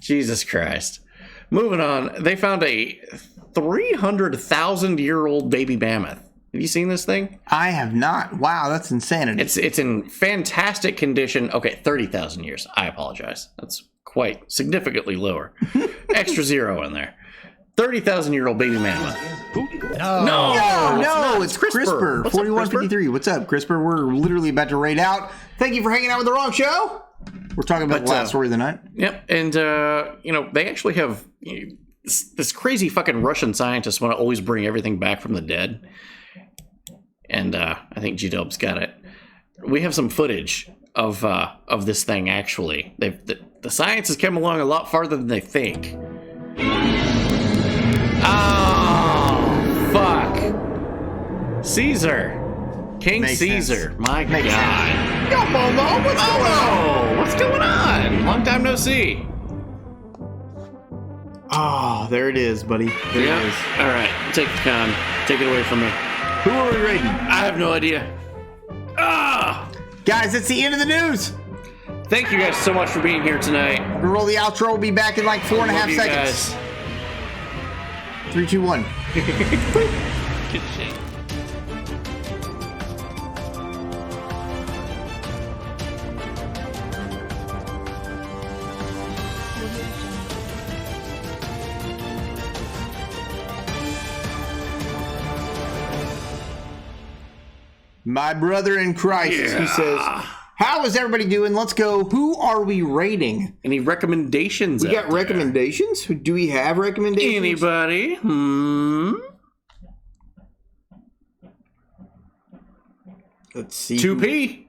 [SPEAKER 3] Jesus Christ. Moving on. They found a 300,000-year-old baby mammoth. Have you seen this thing?
[SPEAKER 2] I have not. Wow, that's insanity.
[SPEAKER 3] It's in fantastic condition. Okay, 30,000 years. I apologize. That's quite significantly lower. Extra zero in there. 30,000-year-old baby mammoth.
[SPEAKER 2] No, it's CRISPR. 4153. What's up, CRISPR? We're literally about to raid out. Thank you for hanging out with the wrong show. We're talking about the last story of the night.
[SPEAKER 3] Yep, and they actually have this crazy fucking Russian scientists want to always bring everything back from the dead. And I think G-Dub's got it. We have some footage of this thing, actually. The science has come along a lot farther than they think. Oh, fuck. Caesar. King
[SPEAKER 2] Makes
[SPEAKER 3] Caesar.
[SPEAKER 2] Sense.
[SPEAKER 3] My
[SPEAKER 2] Makes
[SPEAKER 3] God.
[SPEAKER 2] Sense. Yo, Momo, what's going on?
[SPEAKER 3] What's going on? Long time no see.
[SPEAKER 2] Oh, there it is, buddy. There it is.
[SPEAKER 3] All right, take the con. Take it away from me.
[SPEAKER 2] Who are we raiding?
[SPEAKER 3] I have no idea.
[SPEAKER 2] Guys, that's the end of the news.
[SPEAKER 3] Thank you guys so much for being here tonight.
[SPEAKER 2] We'll roll the outro. We'll be back in like 4.5 seconds.
[SPEAKER 3] Guys.
[SPEAKER 2] 3, 2, 1.
[SPEAKER 3] Good shit.
[SPEAKER 2] My brother in Christ, he says, how is everybody doing? Let's go. Who are we rating?
[SPEAKER 3] Any recommendations?
[SPEAKER 2] We got recommendations? Do we have recommendations?
[SPEAKER 3] Anybody?
[SPEAKER 2] Let's see.
[SPEAKER 3] 2P.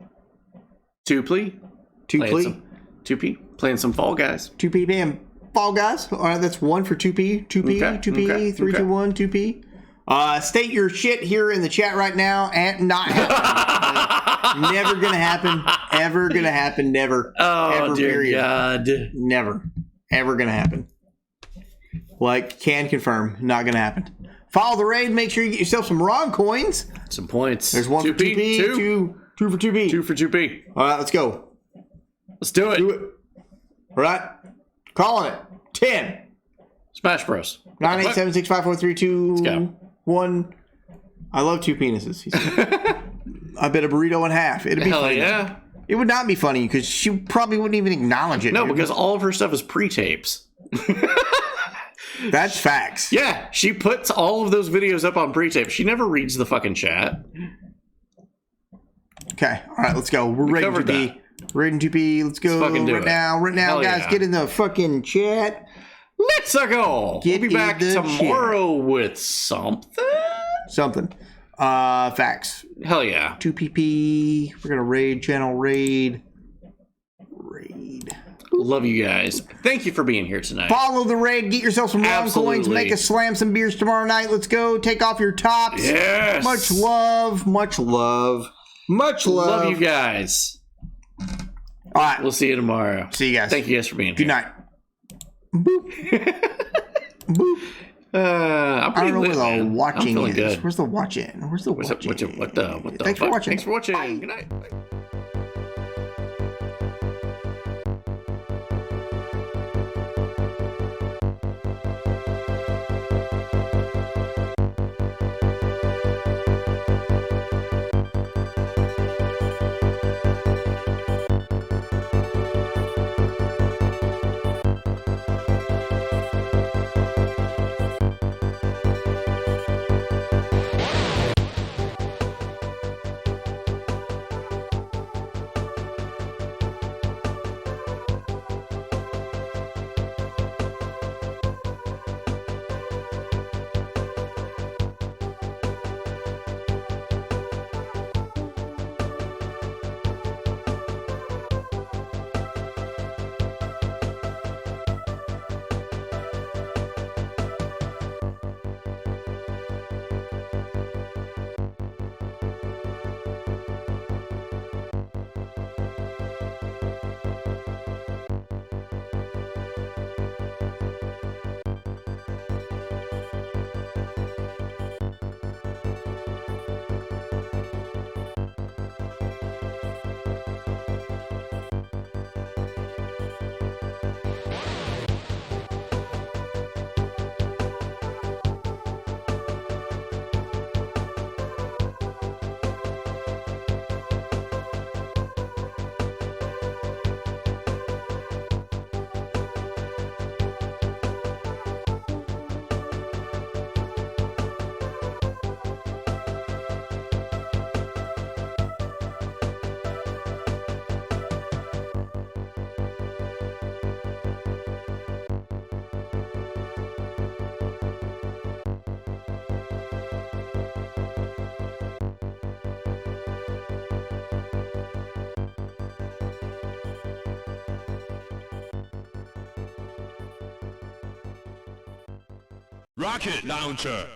[SPEAKER 3] 2P. 2P. Playing some Fall Guys.
[SPEAKER 2] 2P playing Fall Guys. All right, that's 1 for 2P. 2P.
[SPEAKER 3] Okay.
[SPEAKER 2] 2P.
[SPEAKER 3] Okay.
[SPEAKER 2] 3, 2, 1. 2P. State your shit here in the chat right now. And not happening. Never gonna happen. Ever gonna happen. Never.
[SPEAKER 3] Oh,
[SPEAKER 2] ever,
[SPEAKER 3] dear
[SPEAKER 2] period.
[SPEAKER 3] God.
[SPEAKER 2] Never. Ever gonna happen. Like, can confirm. Not gonna happen. Follow the raid. Make sure you get yourself some wrong coins.
[SPEAKER 3] Some points.
[SPEAKER 2] There's 1 for 2P. 2 for 2P.
[SPEAKER 3] 2 for 2P.
[SPEAKER 2] All right, let's go.
[SPEAKER 3] Let's do it.
[SPEAKER 2] All right. Calling it. 10.
[SPEAKER 3] Smash Bros.
[SPEAKER 2] 9, 8, 7, 6, 5, 4, 3, 2,
[SPEAKER 3] Let's go.
[SPEAKER 2] 1. I love 2 penises. He said. I bet a burrito in half. It'd be
[SPEAKER 3] Hell
[SPEAKER 2] funny.
[SPEAKER 3] Yeah.
[SPEAKER 2] It would not be funny because she probably wouldn't even acknowledge it.
[SPEAKER 3] No, because all of her stuff is pre-tapes.
[SPEAKER 2] That's facts.
[SPEAKER 3] Yeah, she puts all of those videos up on pre-tape. She never reads the fucking chat.
[SPEAKER 2] Okay, all right, let's go. We're ready to be. Ready to be. Let's go right now. Right now, guys. Yeah. Get in the fucking chat.
[SPEAKER 3] Let's go. We'll be back tomorrow with something.
[SPEAKER 2] Something. Facts.
[SPEAKER 3] Hell yeah.
[SPEAKER 2] 2PP. We're gonna raid channel raid.
[SPEAKER 3] Love you guys. Thank you for being here tonight.
[SPEAKER 2] Follow the raid. Get yourself some Ron coins. Make us slam some beers tomorrow night. Let's go. Take off your tops.
[SPEAKER 3] Yes.
[SPEAKER 2] Much love. Much love. Much love.
[SPEAKER 3] Love you guys.
[SPEAKER 2] All right.
[SPEAKER 3] We'll see you tomorrow.
[SPEAKER 2] See you guys.
[SPEAKER 3] Thank you guys for being here.
[SPEAKER 2] Good night. Boop. Boop.
[SPEAKER 3] I don't know
[SPEAKER 2] where the watching is.
[SPEAKER 3] Good.
[SPEAKER 2] Where's the watching? Where's the watching?
[SPEAKER 3] What the
[SPEAKER 2] Thanks for watching.
[SPEAKER 3] Thanks for watching.
[SPEAKER 2] Bye.
[SPEAKER 3] Good night. Bye.
[SPEAKER 8] Rocket Launcher.